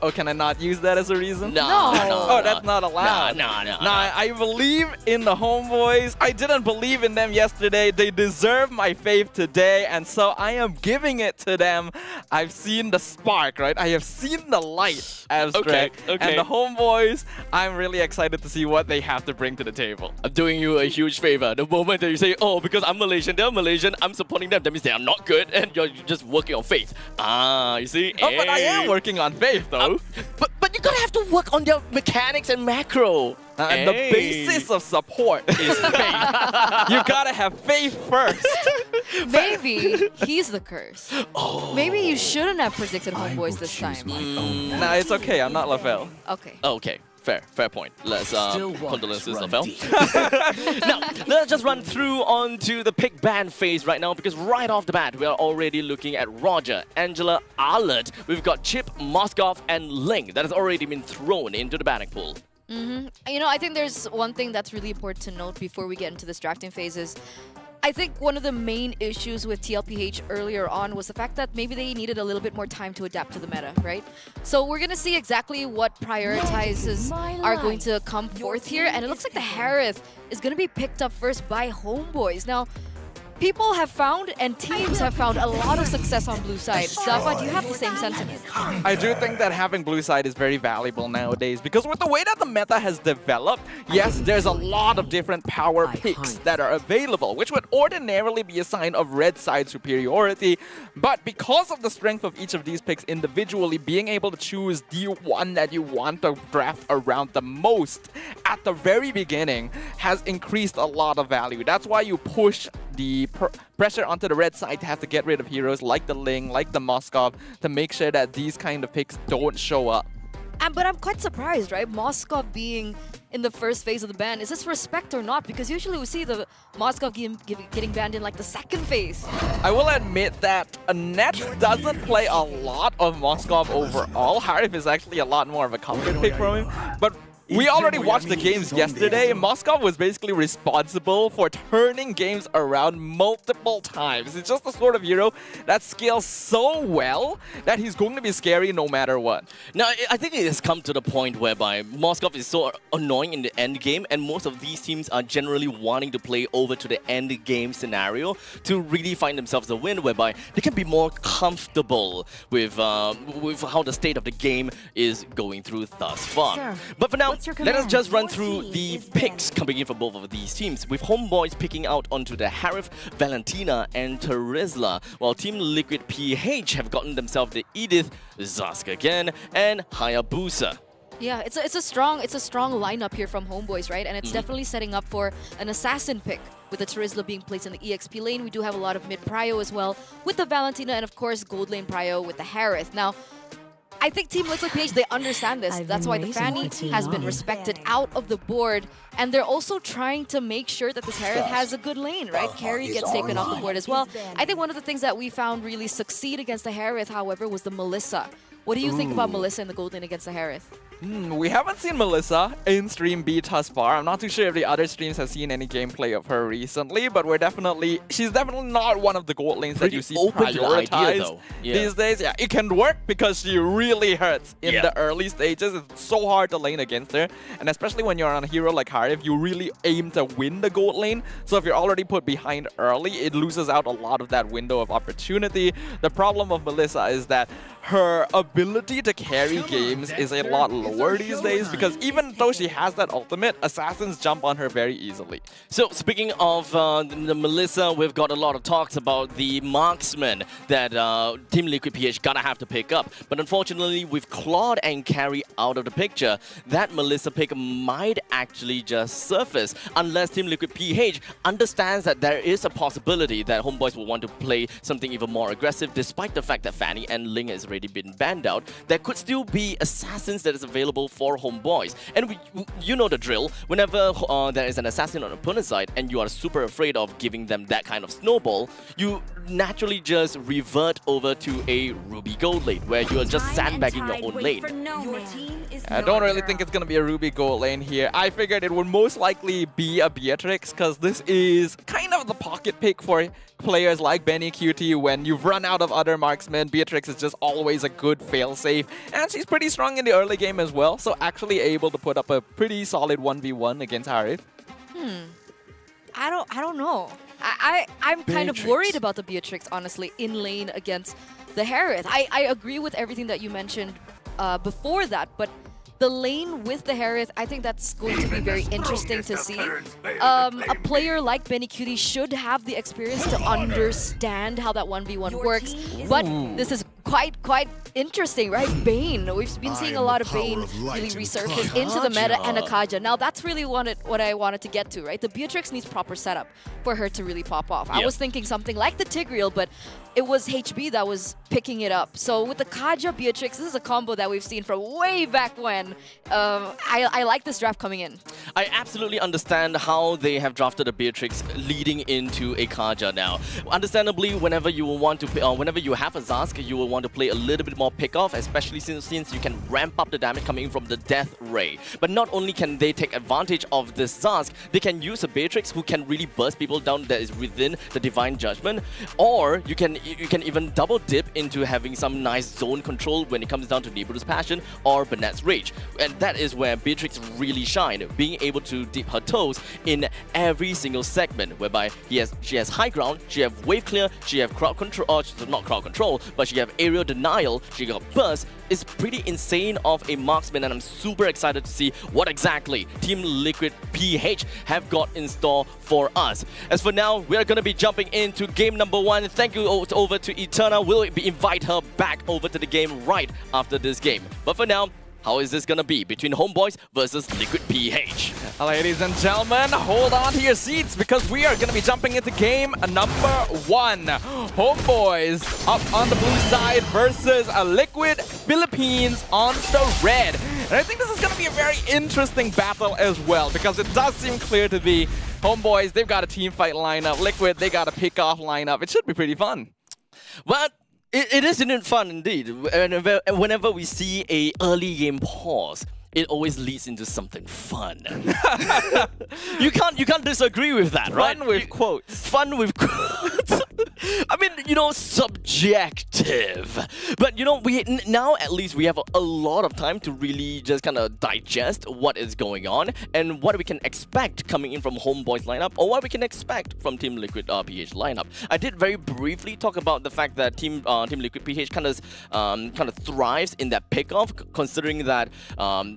Oh, can I not use that as a reason? No. Oh, that's not allowed. No. I believe in the Homeboys. I didn't believe in them yesterday. They deserve my faith today, and so I am giving it to them. I've seen the spark, right? I have seen the light, Abstract. Okay. And the Homeboys, I'm really excited to see what they have to bring to the table. I'm doing you a huge favor. The moment that you say, oh, because I'm Malaysian, they're Malaysian, I'm supporting them, that means they are not good, and you're just working on faith. You see? Oh, but I am working on faith, though. But you gotta have to work on their mechanics and macro. And the basis of support is faith. You gotta have faith first. Maybe he's the curse. Maybe you shouldn't have predicted Homeboys this time. Nah, it's okay. I'm not Lavelle. Okay. Okay. Fair point. Let's condolences of Fel. Now, let's just run through onto the pick ban phase right now, because right off the bat, we are already looking at Roger, Angela, Arlott. We've got Chip, Moskov, and Ling that has already been thrown into the banning pool. You know, I think there's one thing that's really important to note before we get into this drafting phases. I think one of the main issues with TLPH earlier on was the fact that maybe they needed a little bit more time to adapt to the meta, right? So we're going to see exactly what prioritizes are going to come forth here, and it looks like the Harith is going to be picked up first by Homeboys. Now, people have found and teams have found a lot of success on blue side. Dafa, do you have the same sentiment? I do think that having blue side is very valuable nowadays, because with the way that the meta has developed, yes, there's a lot of different power picks that are available, which would ordinarily be a sign of red side superiority. But because of the strength of each of these picks individually, being able to choose the one that you want to draft around the most at the very beginning has increased a lot of value. That's why you push the pressure onto the red side to have to get rid of heroes like the Ling, like the Moskov, to make sure that these kind of picks don't show up. But I'm quite surprised, right? Moskov being in the first phase of the ban. Is this respect or not? Because usually we see the Moskov getting banned in like the second phase. I will admit that Nets doesn't play a lot of Moskov overall. Harith is actually a lot more of a comfort pick from him. But we already watched the games yesterday. Moskov was basically responsible for turning games around multiple times. It's just the sort of hero that scales so well that he's going to be scary no matter what. Now, I think it has come to the point whereby Moskov is so annoying in the end game, and most of these teams are generally wanting to play over to the end game scenario to really find themselves a win, whereby they can be more comfortable with how the state of the game is going through thus far. Sir, but for now, let us command? just run Your through team the is picks coming in for both of these teams, with Homeboys picking out onto the Harith, Valentina, and Terizla, while Team Liquid PH have gotten themselves the Edith, Zask again, and Hayabusa. Yeah, it's a strong lineup here from Homeboys, right? And it's definitely setting up for an assassin pick, with the Terizla being placed in the EXP lane. We do have a lot of mid prio as well, with the Valentina, and of course gold lane prio with the Harith. Now, I think Team Liquid PH, they understand this. That's why the Fanny has been respected out of the board. And they're also trying to make sure that this Harith has a good lane, right? Carry gets taken off the board as well. I think one of the things that we found really succeed against the Harith, however, was the Melissa. What do you think about Melissa in the gold lane against the Harith? We haven't seen Melissa in Stream B thus far. I'm not too sure if the other streams have seen any gameplay of her recently, but she's definitely not one of the gold lanes that you see prioritized these days. Yeah, it can work because she really hurts in the early stages. It's so hard to lane against her, and especially when you're on a hero like Harith, you really aim to win the gold lane. So if you're already put behind early, it loses out a lot of that window of opportunity. The problem of Melissa is that her ability to carry games is a lot lower these days, because even though she has that ultimate, assassins jump on her very easily. So speaking of the Melissa, we've got a lot of talks about the marksman that Team Liquid PH gonna have to pick up. But unfortunately, with Claude and Carry out of the picture, that Melissa pick might actually just surface, unless Team Liquid PH understands that there is a possibility that Homeboys will want to play something even more aggressive, despite the fact that Fanny and Ling has already been banned out. There could still be assassins that is available for Homeboys. And you know the drill. Whenever there is an assassin on the opponent's side and you are super afraid of giving them that kind of snowball, you naturally just revert over to a Ruby gold lane, where you are just sandbagging your own lane. I don't really think it's going to be a Ruby gold lane here. I figured it would most likely be a Beatrix, because this is kind of the pocket pick for players like Benny QT. When you've run out of other marksmen, Beatrix is just always a good failsafe, and she's pretty strong in the early game as well, so actually able to put up a pretty solid 1v1 against Harith. I don't know. I'm kind of worried about the Beatrix, honestly, in lane against the Harith. I agree with everything that you mentioned before that, but the lane with the Harith, I think that's going to be very interesting to see. A player like Benny Cutie should have the experience to understand how that 1v1 works, but this is quite interesting, right? Bane. We've been seeing a lot of Bane really resurface into the meta and Akaja. Now that's really what I wanted to get to, right? The Beatrix needs proper setup for her to really pop off. I was thinking something like the Tigreal, but it was HB that was picking it up. So with the Kaja Beatrix, this is a combo that we've seen from way back when. I like this draft coming in. I absolutely understand how they have drafted a Beatrix leading into a Kaja now. Understandably, whenever you want to, whenever you have a Zask, you will want to play a little bit more pick-off, especially since you can ramp up the damage coming in from the Death Ray. But not only can they take advantage of this Zask, they can use a Beatrix who can really burst people down that is within the Divine Judgment, or you can even double dip into having some nice zone control when it comes down to Neighbor's Passion or Banet's Rage. And that is where Beatrix really shine, being able to dip her toes in every single segment, whereby she has high ground, she have wave clear, she have crowd control, or not crowd control, but she have aerial denial, she got burst. It's pretty insane of a marksman, and I'm super excited to see what exactly Team Liquid PH have got in store for us. As for now, we're going to be jumping into game number 1. Thank you over to Eterna. We'll invite her back over to the game right after this game. But for now, how is this gonna be between Homeboys versus Liquid PH? Ladies and gentlemen, hold on to your seats because we are gonna be jumping into game number 1. Homeboys up on the blue side versus a Liquid Philippines on the red. And I think this is gonna be a very interesting battle as well because it does seem clear to be Homeboys, they've got a team fight lineup. Liquid, they got a pick-off lineup. It should be pretty fun. But it isn't fun indeed. Whenever we see a early game pause, it always leads into something fun. You can't disagree with that, right? Fun with quotes. Fun with quotes. I mean, subjective. But now at least we have a lot of time to really just kind of digest what is going on and what we can expect coming in from Homeboys lineup or what we can expect from Team Liquid PH lineup. I did very briefly talk about the fact that Team Liquid PH kind of thrives in that pickoff, considering that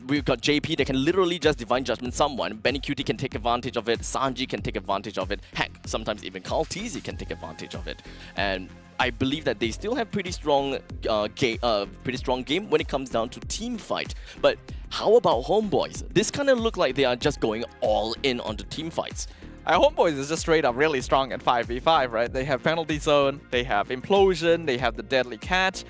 we've got JP that can literally just Divine Judgment someone. Benny Cutie can take advantage of it. Sanji can take advantage of it. Heck, sometimes even Carl Teasy can take advantage of it. And I believe that they still have pretty strong game when it comes down to team fight. But how about Homeboys? This kind of look like they are just going all in on the team fights. Homeboys is just straight up really strong at 5v5, right? They have Penalty Zone, they have Implosion, they have the Deadly Catch.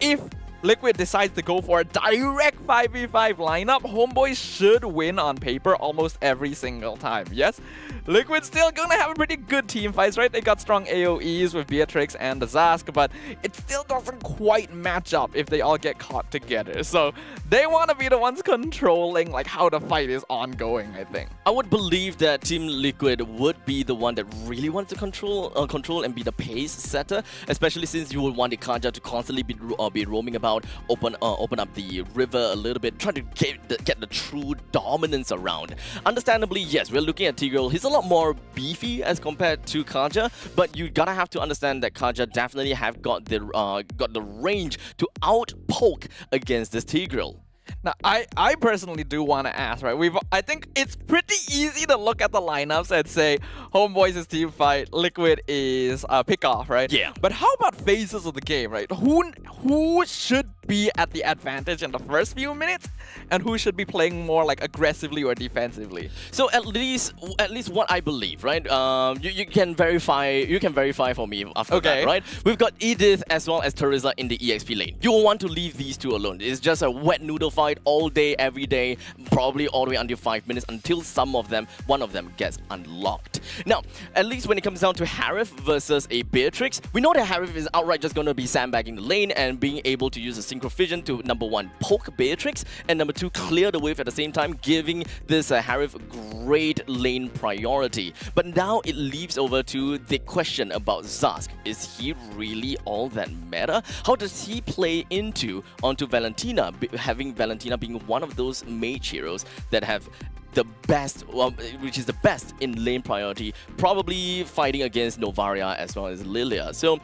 If Liquid decides to go for a direct 5v5 lineup, Homeboys should win on paper almost every single time. Yes, Liquid's still gonna have a pretty good team fights, right? They got strong AoEs with Beatrix and the Zask, but it still doesn't quite match up if they all get caught together. So they want to be the ones controlling like how the fight is ongoing, I think. I would believe that Team Liquid would be the one that really wants to control and be the pace setter, especially since you would want the Kaja to constantly be roaming about, open up the river a little bit, trying to get the true dominance around. Understandably, yes, we're looking at Tigreal. He's a lot more beefy as compared to Kaja, but you gotta have to understand that Kaja definitely have got the range to outpoke against this Tigreal. Now, I personally do want to ask, right? I think it's pretty easy to look at the lineups and say Homeboys is team fight, Liquid is pick off, right? Yeah. But how about phases of the game, right? Who should be at the advantage in the first few minutes, and who should be playing more like aggressively or defensively? So at least what I believe, right? You can verify for me after that, right? We've got Edith as well as Teresa in the EXP lane. You will want to leave these two alone. It's just a wet noodle fight all day, every day, probably all the way until 5 minutes until one of them gets unlocked. Now, at least when it comes down to Harith versus a Beatrix, we know that Harith is outright just going to be sandbagging the lane and being able to use a Synchro Fission to, number 1, poke Beatrix, and number 2, clear the wave at the same time, giving this Harith great lane priority. But now it leaves over to the question about Zask. Is he really all that meta? How does he play onto Valentina, having Valentina being one of those mage heroes that have the best, which is the best in lane priority, probably fighting against Novaria as well as Lilia. So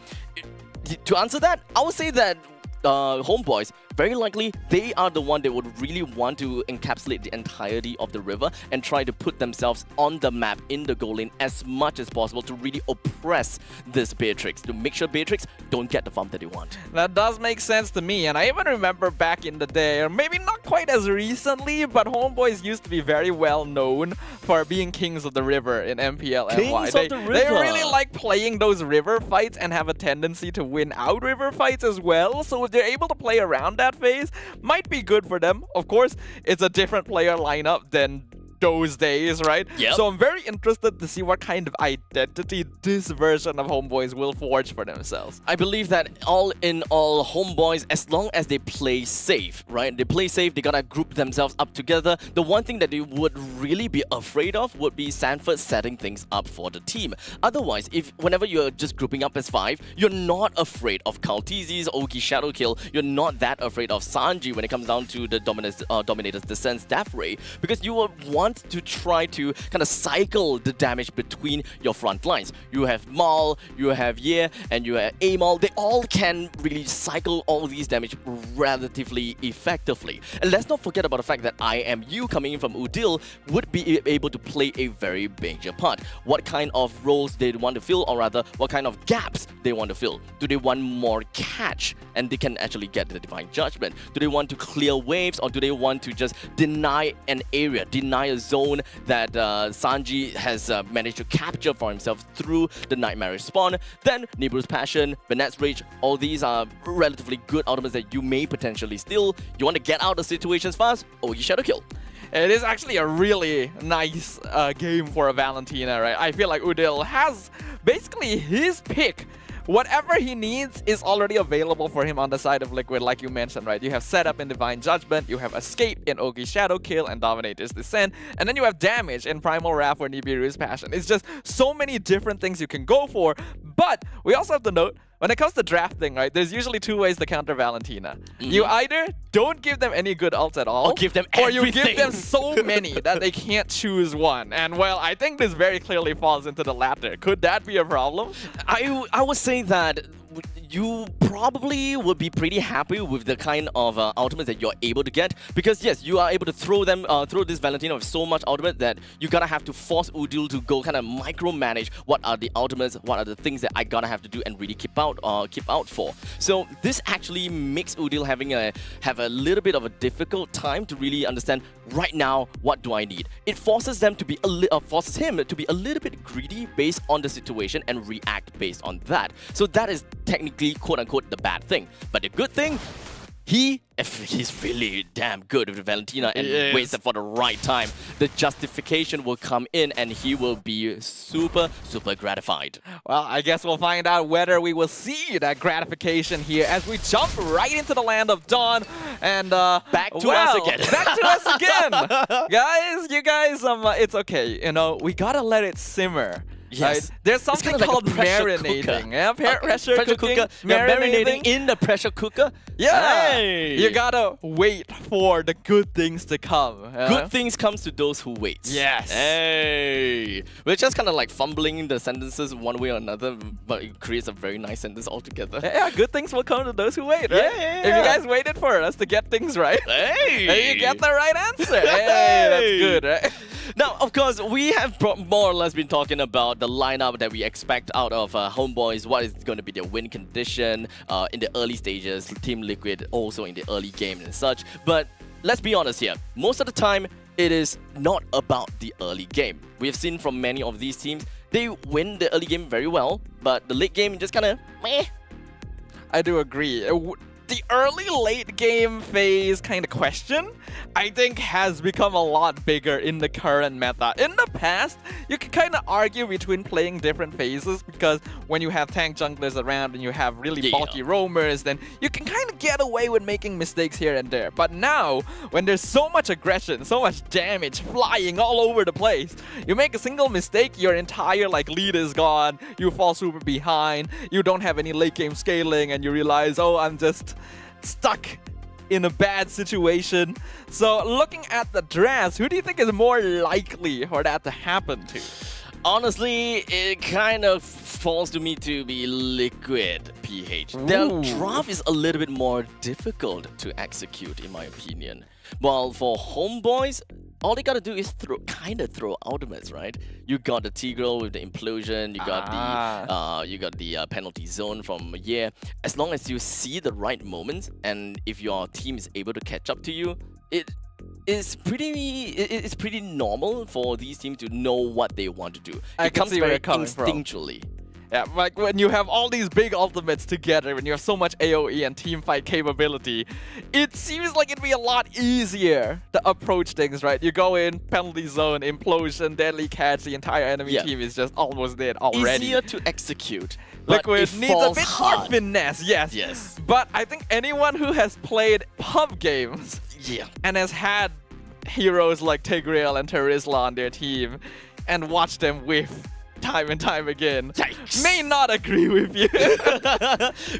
to answer that, I would say that Homeboys very likely they are the one that would really want to encapsulate the entirety of the river and try to put themselves on the map in the goal lane as much as possible to really oppress this Beatrix, to make sure Beatrix don't get the farm that they want. That does make sense to me, and I even remember back in the day, or maybe not quite as recently, but Homeboys used to be very well known for being kings of the river in MPL Kings NY. of They, the they river. really like playing those river fights and have a tendency to win out river fights as well, so if they're able to play around that phase, might be good for them. Of course, it's a different player lineup than those days, right? Yep. So I'm very interested to see what kind of identity this version of Homeboys will forge for themselves. I believe that all in all, Homeboys, as long as they play safe, right? They play safe, they gotta group themselves up together. The one thing that they would really be afraid of would be Sanford setting things up for the team. Otherwise, whenever you're just grouping up as 5, you're not afraid of Kaltizis, Ogi Shadowkill, you're not that afraid of Sanji when it comes down to the Dominator's Descent Staff Ray, because you would want to try to kind of cycle the damage between your front lines. You have Mal, you have Ye, and you have Amal. They all can really cycle all these damage relatively effectively. And let's not forget about the fact that IMU coming in from Udil would be able to play a very major part. What kind of roles they want to fill, or rather, what kind of gaps they want to fill. Do they want more catch and they can actually get the Divine Judgment? Do they want to clear waves, or do they want to just deny an area, deny a zone that Sanji has managed to capture for himself through the Nightmarish Spawn? Then Nibiru's Passion, Bennett's Rage, all these are relatively good ultimates that you may potentially steal. You want to get out of situations fast? Ogi Shadowkill. It is actually a really nice game for a Valentina, right? I feel like Udil has basically his pick. Whatever he needs is already available for him on the side of Liquid, like you mentioned, right? You have Setup in Divine Judgment, you have Escape in Ogi Shadowkill and Dominator's Descent, and then you have Damage in Primal Wrath or Nibiru's Passion. It's just so many different things you can go for, but we also have to note, when it comes to drafting, right, there's usually 2 ways to counter Valentina. You either don't give them any good ults at all, or give them or you everything. give them so many that they can't choose one. And well, I think this very clearly falls into the latter. Could that be a problem? I would say that you probably would be pretty happy with the kind of ultimates that you're able to get, because yes, you are able to throw this Valentina with so much ultimate that you gotta have to force Udil to go kind of micromanage what are the ultimates, what are the things that I gotta have to do and really keep out for. So this actually makes Udil have a little bit of a difficult time to really understand right now what do I need. It forces them to be forces him to be a little bit greedy based on the situation and react based on that. So that is technically quote-unquote the bad thing. But the good thing, if he's really damn good with Valentina and waits for the right time, the justification will come in and he will be super gratified. Well, I guess we'll find out whether we will see that gratification here as we jump right into the land of Dawn and back to us again. Back to us again. Guys, you guys, it's okay. You know, we gotta let it simmer. Yes. Right? There's something like called a pressure marinating. cooker. Yeah, pressure cooking, cooker. You're marinating in the pressure cooker. Yeah. Hey. You gotta wait for the good things to come. Good things comes to those who wait. Yes. Hey. We're just kind of like fumbling the sentences one way or another, but it creates a very nice sentence altogether. Yeah, good things will come to those who wait, right? Yeah. If you guys waited for us to get things right, hey, you get the right answer. Hey, that's good, right? Now, of course, we have more or less been talking about the lineup that we expect out of Homeboys, what is going to be their win condition in the early stages, Team Liquid also in the early game and such. But let's be honest here, most of the time, it is not about the early game. We have seen from many of these teams, they win the early game very well, but the late game just kind of meh. I do agree. The early late game phase kind of question, I think, has become a lot bigger in the current meta. In the past, you can kind of argue between playing different phases, because when you have tank junglers around and you have really bulky roamers, then you can kind of get away with making mistakes here and there. But now, when there's so much aggression, so much damage flying all over the place, you make a single mistake, your entire lead is gone, you fall super behind, you don't have any late game scaling, and you realize, oh, I'm just stuck in a bad situation. So looking at the drafts, who do you think is more likely for that to happen to? Honestly, it kind of falls to me to be Liquid PH. Their draft is a little bit more difficult to execute, in my opinion. While for Homeboys, all they gotta do is throw ultimates, right? You got the Tigreal with the implosion, you got the penalty zone from yeah. As long as you see the right moments, and if your team is able to catch up to you, it's pretty normal for these teams to know what they want to do. It comes very instinctually. Yeah, like when you have all these big ultimates together, when you have so much AoE and teamfight capability, it seems like it'd be a lot easier to approach things, right? You go in, penalty zone, implosion, deadly catch, the entire enemy team is just almost dead already. Easier to execute. But Liquid it needs a falls bit hard. more finesse, yes. But I think anyone who has played pub games and has had heroes like Tigreal and Terizla on their team and watched them whiff time and time again may not agree with you.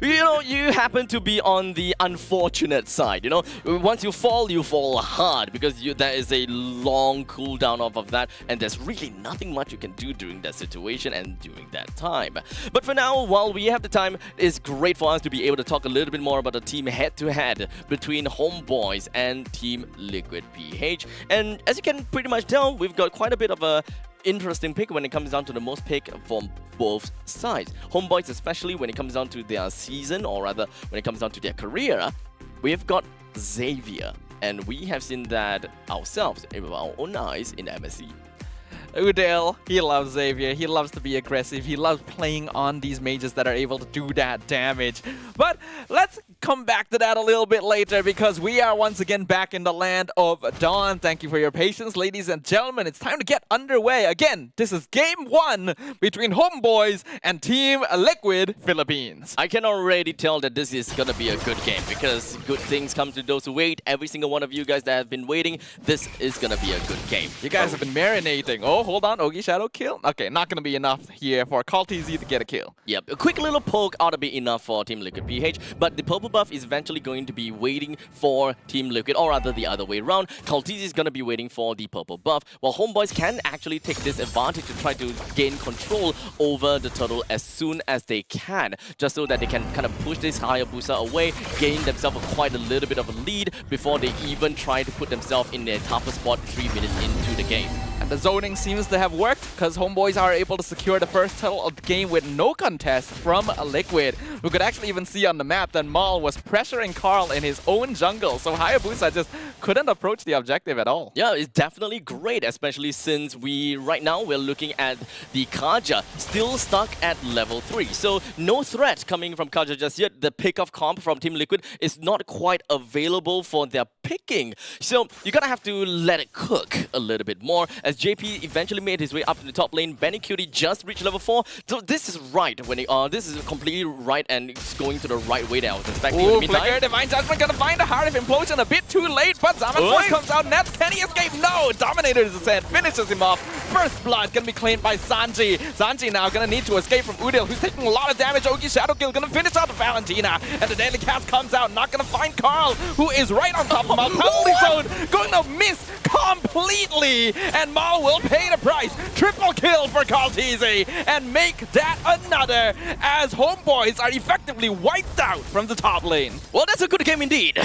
You know, you happen to be on the unfortunate side, you know. Once you fall hard because there is a long cooldown off of that, and there's really nothing much you can do during that situation and during that time. But for now, while we have the time, it's great for us to be able to talk a little bit more about the team head-to-head between Homeboys and Team Liquid PH. And as you can pretty much tell, we've got quite a bit of a interesting pick when it comes down to the most pick from both sides. Homeboys, especially when it comes down to their season, or rather when it comes down to their career, we've got Xavier, and we have seen that ourselves with our own eyes in MSC. Udale, he loves Xavier, he loves to be aggressive, he loves playing on these mages that are able to do that damage. But let's come back to that a little bit later, because we are once again back in the land of Dawn. Thank you for your patience, ladies and gentlemen. It's time to get underway. Again, this is Game 1 between Homeboys and Team Liquid Philippines. I can already tell that this is gonna be a good game, because good things come to those who wait. Every single one of you guys that have been waiting, this is gonna be a good game. You guys have been marinating. Oh, hold on, Ogi Shadow kill. Okay, not gonna be enough here for CallTZ to get a kill. Yep, a quick little poke ought to be enough for Team Liquid PH, but the purple buff is eventually going to be waiting for Team Liquid, or rather the other way around. CallTZ is going to be waiting for the purple buff, while Homeboys can actually take this advantage to try to gain control over the turtle as soon as they can, just so that they can kind of push this Hayabusa away, gain themselves quite a little bit of a lead before they even try to put themselves in their tougher spot 3 minutes into the game. And the zoning seems to have worked, because Homeboys are able to secure the first turtle of the game with no contest from Liquid. We could actually even see on the map that Maul was pressuring Carl in his own jungle, so Hayabusa just couldn't approach the objective at all. Yeah, it's definitely great, especially since right now we're looking at the Kaja still stuck at level 3. So no threat coming from Kaja just yet. The pick of comp from Team Liquid is not quite available for their picking. So you're gonna have to let it cook a little bit more, as JP eventually made his way up to the top lane. Benny Cutie just reached level 4. So this is right when this is completely right, and it's going to the right way that I was expecting. Ooh, Flicker, Divine Judgment gonna find a Heart of Implosion a bit too late, but Zaman Force comes out. Nets, can he escape? No! Dominator's Descent finishes him off. First blood gonna be claimed by Sanji. Sanji now gonna need to escape from Udil, who's taking a lot of damage. Ogi Shadowkill gonna finish out Valentina, and the Daily Cat comes out, not gonna find Carl, who is right on top of Maul. Penalty zone going to miss completely, and Maul will pay the price. Triple kill for CallTZ, and make that another, as Homeboys are effectively wiped out from the top lane. Well, that's a good game indeed.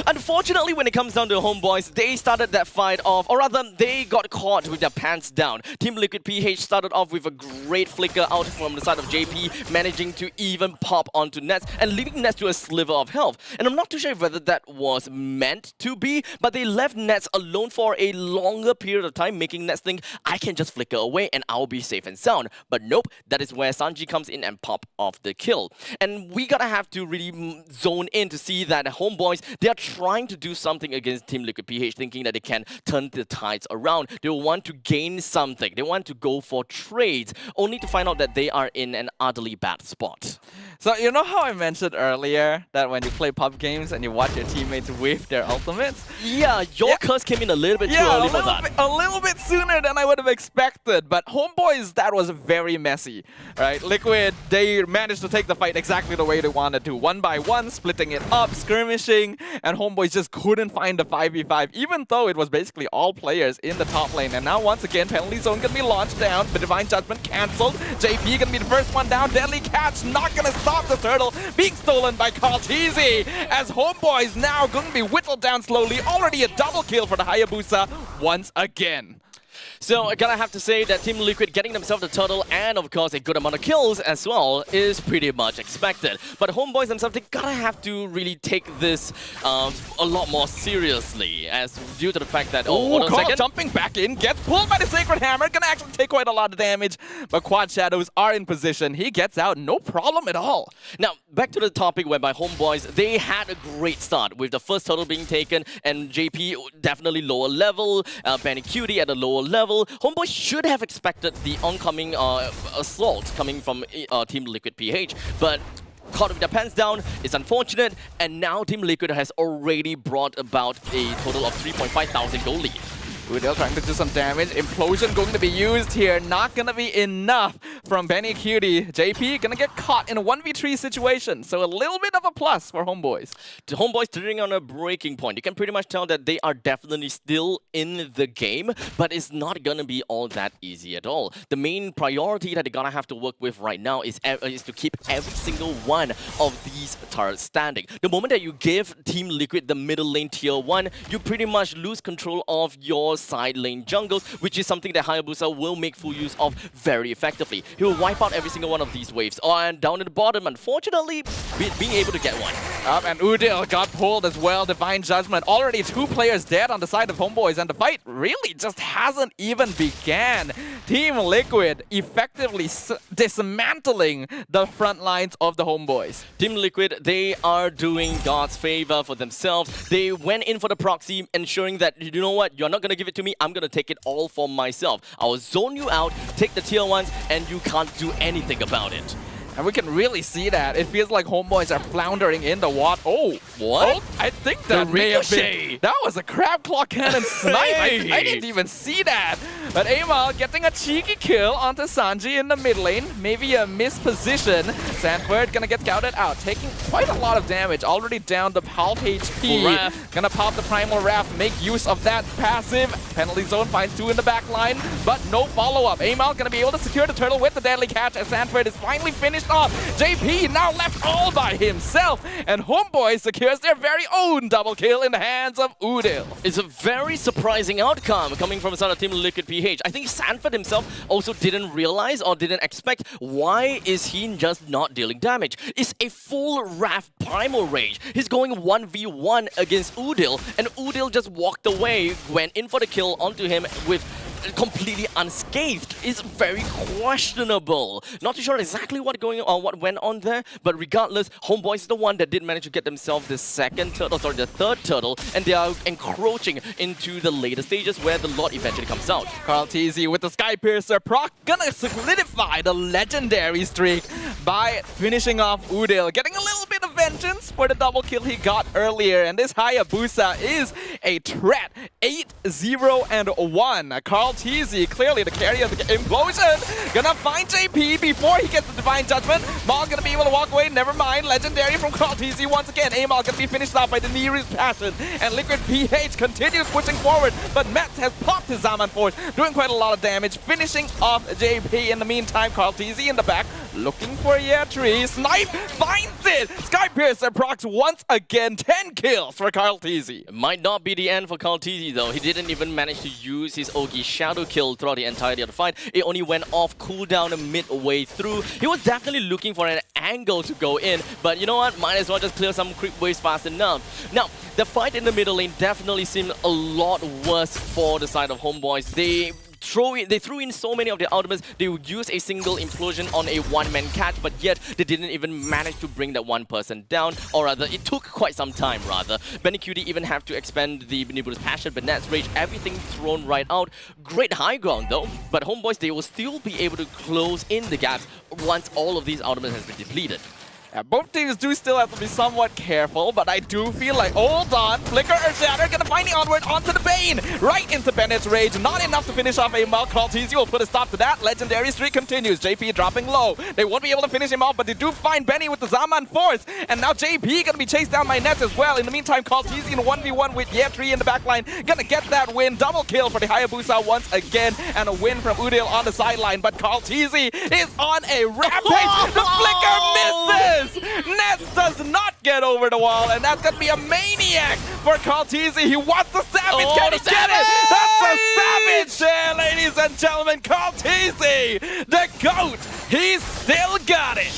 Unfortunately, when it comes down to Homeboys, they started that fight off, or rather, they got caught with their pants down. Team Liquid PH started off with a great flicker out from the side of JP, managing to even pop onto Nets and leaving Nets to a sliver of health. And I'm not too sure whether that was meant to be, but they left Nets alone for a longer period of time, making Nets think, I can just flicker away and I'll be safe and sound. But nope, that is where Sanji comes in and pop off the kill. And we gotta have to really zone in to see that Homeboys, they are trying to do something against Team Liquid PH, thinking that they can turn the tides around. They want to gain something. They want to go for trades, only to find out that they are in an utterly bad spot. So you know how I mentioned earlier that when you play pub games and you watch your teammates whiff their ultimates? Yeah, your curse came in a little bit too early for that. A little little bit sooner than I would have expected, but Homeboys, that was very messy, right? Liquid, they managed to take the fight exactly the way they wanted to. One by one, splitting it up, skirmishing, and Homeboys just couldn't find the 5v5, even though it was basically all players in the top lane. And now once again, penalty zone gonna be launched down, but Divine Judgment cancelled. JP gonna be the first one down. Deadly Catch not gonna stop the turtle being stolen by Karlteezy, as Homeboys now gonna be whittled down slowly. Already a double kill for the Hayabusa once again. So I gotta have to say that Team Liquid getting themselves the turtle and of course a good amount of kills as well is pretty much expected. But Homeboys themselves, they gotta have to really take this a lot more seriously, as due to the fact that hold on a second. Jumping back in, gets pulled by the Sacred Hammer, gonna actually take quite a lot of damage, but Quad Shadows are in position. He gets out, no problem at all. Now back to the topic whereby Homeboys, they had a great start with the first turtle being taken and JP definitely lower level, Benny Cutie at a lower level. Homeboys should have expected the oncoming assault coming from Team Liquid PH, but caught with their pants down is unfortunate, and now Team Liquid has already brought about a total of 3,500 gold lead. Udil trying to do some damage. Implosion going to be used here. Not going to be enough from Benny Cutie. JP going to get caught in a 1v3 situation. So a little bit of a plus for Homeboys. The Homeboys sitting on a breaking point. You can pretty much tell that they are definitely still in the game, but it's not going to be all that easy at all. The main priority that they're going to have to work with right now is to keep every single one of these turrets standing. The moment that you give Team Liquid the middle lane tier 1, you pretty much lose control of your side lane jungles, which is something that Hayabusa will make full use of very effectively. He will wipe out every single one of these waves. And down at the bottom, unfortunately, being able to get one. Up, and Udil got pulled as well. Divine Judgment. Already 2 players dead on the side of Homeboys, and the fight really just hasn't even began. Team Liquid effectively dismantling the front lines of the Homeboys. Team Liquid, they are doing God's favor for themselves. They went in for the proxy, ensuring that, you know what, you're not going to give it to me, I'm going to take it all for myself. I'll zone you out, take the tier 1s, and you can't do anything about it. And we can really see that. It feels like Homeboys are floundering in the water. Oh, what? Oh, I think that may have been... That was a crab claw cannon snipe. I didn't even see that. But Amal getting a cheeky kill onto Sanji in the mid lane. Maybe a misposition. Sanford gonna get scouted out, taking quite a lot of damage. Already down to half HP. Gonna pop the Primal Wrath, make use of that passive. Penalty zone finds 2 in the back line, but no follow-up. Amal gonna be able to secure the turtle with the Deadly Catch as Sanford is finally finished off. JP now left all by himself, and Homeboy secures their very own double kill in the hands of Udil. It's a very surprising outcome coming from the side of Team Liquid PH. I think Sanford himself also didn't realize or didn't expect why is he just not dealing damage. It's a full Wrath Primal Rage. He's going 1v1 against Udil, and Udil just walked away, went in for the kill onto him with completely unscathed. It's very questionable. Not too sure exactly what went on there, but regardless, Homeboy is the one that did manage to get themselves the third turtle, and they are encroaching into the later stages where the Lord eventually comes out. Karlteezy with the Sky Piercer proc gonna solidify the legendary streak by finishing off Udil, getting a little bit of vengeance for the double kill he got earlier, and this Hayabusa is a threat. 8-0-1. Karlteezy, clearly the carry of the implosion, gonna find JP before he gets the Divine Judgment. Maul gonna be able to walk away, never mind. Legendary from Karlteezy once again. Amal gonna be finished off by the nearest passion, and Liquid PH continues pushing forward, but Metz has popped his Zaman Force, doing quite a lot of damage, finishing off JP. In the meantime, Karlteezy in the back, looking for a Yetri. Snipe finds it! Sky Piercer procs once again, 10 kills for Karlteezy. It might not be the end for Karlteezy though. He didn't even manage to use his Ogi Shadow kill throughout the entirety of the fight. It only went off cooldown midway through. He was definitely looking for an angle to go in, but you know what? Might as well just clear some creep waves fast enough. Now, the fight in the middle lane definitely seemed a lot worse for the side of Homeboys. They threw in so many of their ultimates. They would use a single implosion on a one-man catch, but yet they didn't even manage to bring that one person down, or rather, it took quite some time, rather. Benny Cutie even have to expend the Nibu's Passion, but Nat's Rage, everything thrown right out. Great high ground, though, but Homeboys, they will still be able to close in the gaps once all of these ultimates has been depleted. Yeah, both teams do still have to be somewhat careful, but I do feel like, hold on, Flicker or Shatter gonna find the onward onto the Bane, right into Bennett's Rage, not enough to finish off Amal. Crawlteasy will put a stop to that. Legendary streak continues. JP dropping low. They won't be able to finish him off, but they do find Benny with the Zaman Force, and now JP gonna be chased down by Nets as well. In the meantime, Crawlteasy in 1v1 with Yetri in the backline, gonna get that win. Double kill for the Hayabusa once again, and a win from Udil on the sideline, but Crawlteasy is on a rampage. The Flicker misses! Nets does not get over the wall, and that's gonna be a maniac for Crawlteasy. He wants the Savage. Can he get it? That's a Savage there, ladies and gentlemen. Crawlteasy, the GOAT, he's still got it.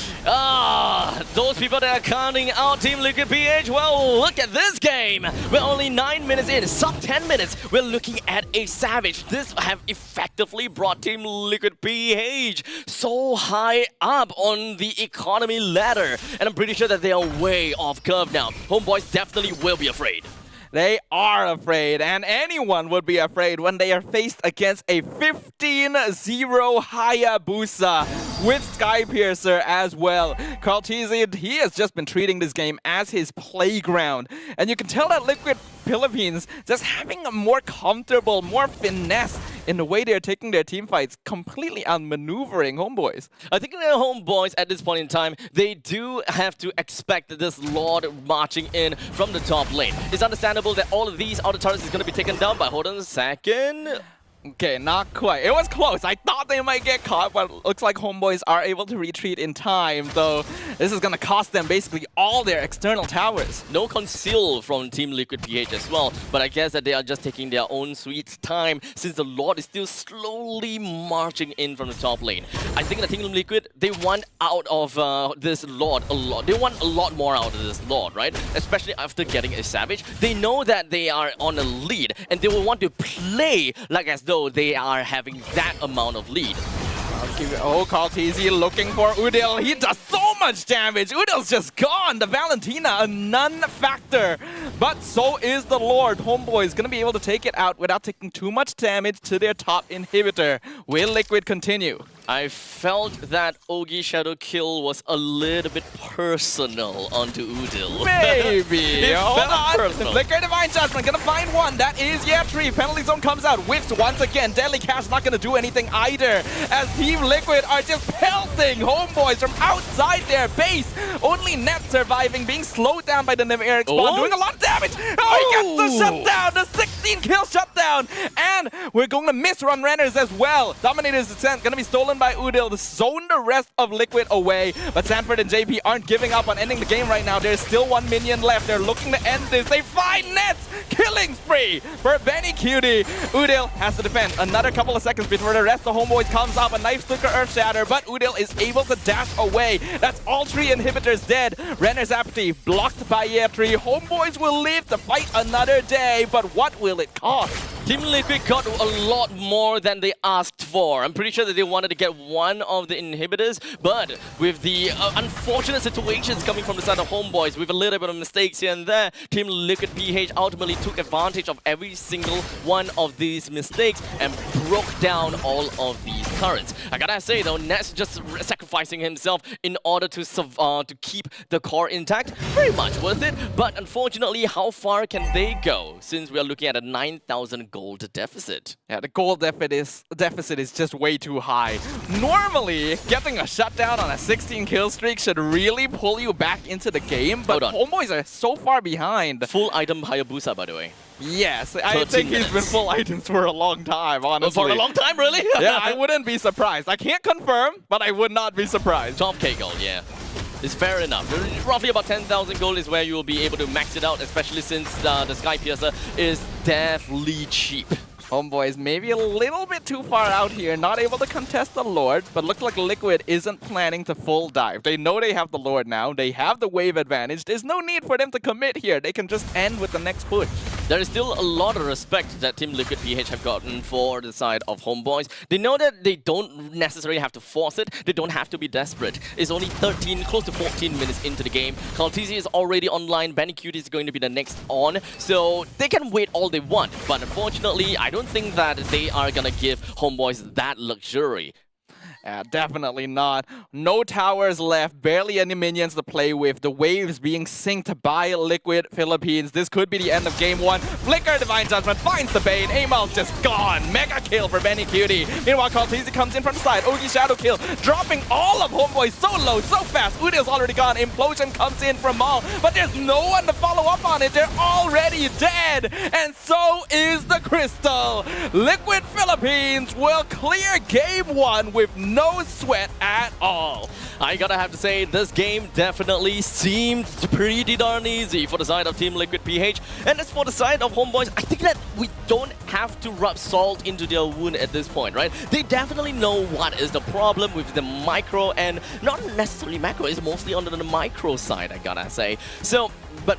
Those people that are counting out Team Liquid PH, well, look at this game. We're only 9 minutes in, sub 10 minutes. We're looking at a Savage. This have effectively brought Team Liquid PH so high up on the economy ladder. And I'm pretty sure that they are way off curve now. Homeboys definitely will be afraid. They are afraid, and anyone would be afraid when they are faced against a 15-0 Hayabusa with Skypiercer as well. Crawlteasy, he has just been treating this game as his playground, and you can tell that Liquid Philippines just having a more comfortable, more finesse in the way they're taking their team fights, completely outmaneuvering Homeboys. I think their Homeboys at this point in time, they do have to expect this Lord marching in from the top lane. It's understandable that all of these outer turrets is going to be taken down by, hold on a second. Okay, not quite. It was close. I thought they might get caught, but it looks like Homeboys are able to retreat in time, though this is going to cost them basically all their external towers. No conceal from Team Liquid PH as well, but I guess that they are just taking their own sweet time since the Lord is still slowly marching in from the top lane. I think that Team Liquid, they want out of this Lord a lot. They want a lot more out of this Lord, right? Especially after getting a Savage. They know that they are on a lead, and they will want to play like as though they are having that amount of lead. Oh, Crawlteasy looking for Udil. He does so much damage. Udil's just gone. The Valentina, a non-factor. But so is the Lord. Homeboy is going to be able to take it out without taking too much damage to their top inhibitor. Will Liquid continue? I felt that Ogi Shadow kill was a little bit personal onto Udil. Maybe. Hold on. Personal. Flicker Divine Judgment gonna find one. That is Yetri. Penalty zone comes out. Whiffs once again. Deadly Cash not gonna do anything either. As Team Liquid are just pelting Homeboys from outside their base. Only Net surviving, being slowed down by the Nemeric spawn, doing a lot of damage. Oh, he gets the shutdown. The 16 kill shutdown. And we're going to miss run runners as well. Dominator's Descent gonna be stolen by Udil to zone the rest of Liquid away. But Sanford and JP aren't giving up on ending the game right now. There's still one minion left. They're looking to end this. They find Nets. Killing spree for Benny Cutie. Udil has to defend another couple of seconds before the rest of Homeboys comes up. A knife flicker Earth Shatter, but Udil is able to dash away. That's all three inhibitors dead. Renner's Apathy blocked by Yetri. Homeboys will live to fight another day, but what will it cost? Team Liquid got a lot more than they asked for. I'm pretty sure that they wanted to get one of the inhibitors, but with the unfortunate situations coming from the side of Homeboys, with a little bit of mistakes here and there, Team Liquid PH ultimately took advantage of every single one of these mistakes and broke down all of these turrets. I gotta say though, Ness just sacrificing himself in order to keep the core intact. Very much worth it, but unfortunately, how far can they go since we are looking at a 9,000 gold deficit? Yeah, the gold deficit is just way too high. Normally, getting a shutdown on a 16 kill streak should really pull you back into the game, but Homeboys are so far behind. Full item Hayabusa, by the way. Yes, I think he's been full items for a long time, honestly. For a long time, really? Yeah, I wouldn't be surprised. I can't confirm, but I would not be surprised. 12k gold, yeah. It's fair enough. Roughly about 10,000 gold is where you will be able to max it out, especially since the Skypiercer is deathly cheap. Homeboys maybe a little bit too far out here, not able to contest the Lord, but looks like Liquid isn't planning to full dive. They know they have the Lord now, they have the wave advantage, there's no need for them to commit here, they can just end with the next push. There is still a lot of respect that Team Liquid PH have gotten for the side of Homeboys. They know that they don't necessarily have to force it, they don't have to be desperate. It's only 13, close to 14 minutes into the game. Crawlteasy is already online, Benny Cutie is going to be the next on, so they can wait all they want, but unfortunately, I don't think that they are gonna give Homeboys that luxury. Definitely not. No towers left, barely any minions to play with. The waves being synced by Liquid Philippines. This could be the end of game 1. Flicker Divine Judgment finds the bait. Amal's just gone. Mega kill for Benny Cutie. Meanwhile, Cortese comes in from the side. Ogi Shadow kill, dropping all of Homeboy so low, so fast. Udil's already gone. Implosion comes in from Maul, but there's no one to follow up on it. They're already dead. And so is the Crystal. Liquid Philippines will clear game 1 with no sweat at all. I gotta have to say, this game definitely seemed pretty darn easy for the side of Team Liquid PH. And as for the side of Homeboys, I think that we don't have to rub salt into their wound at this point, right? They definitely know what is the problem with the micro, and not necessarily macro, it's mostly on the micro side, I gotta say. So, but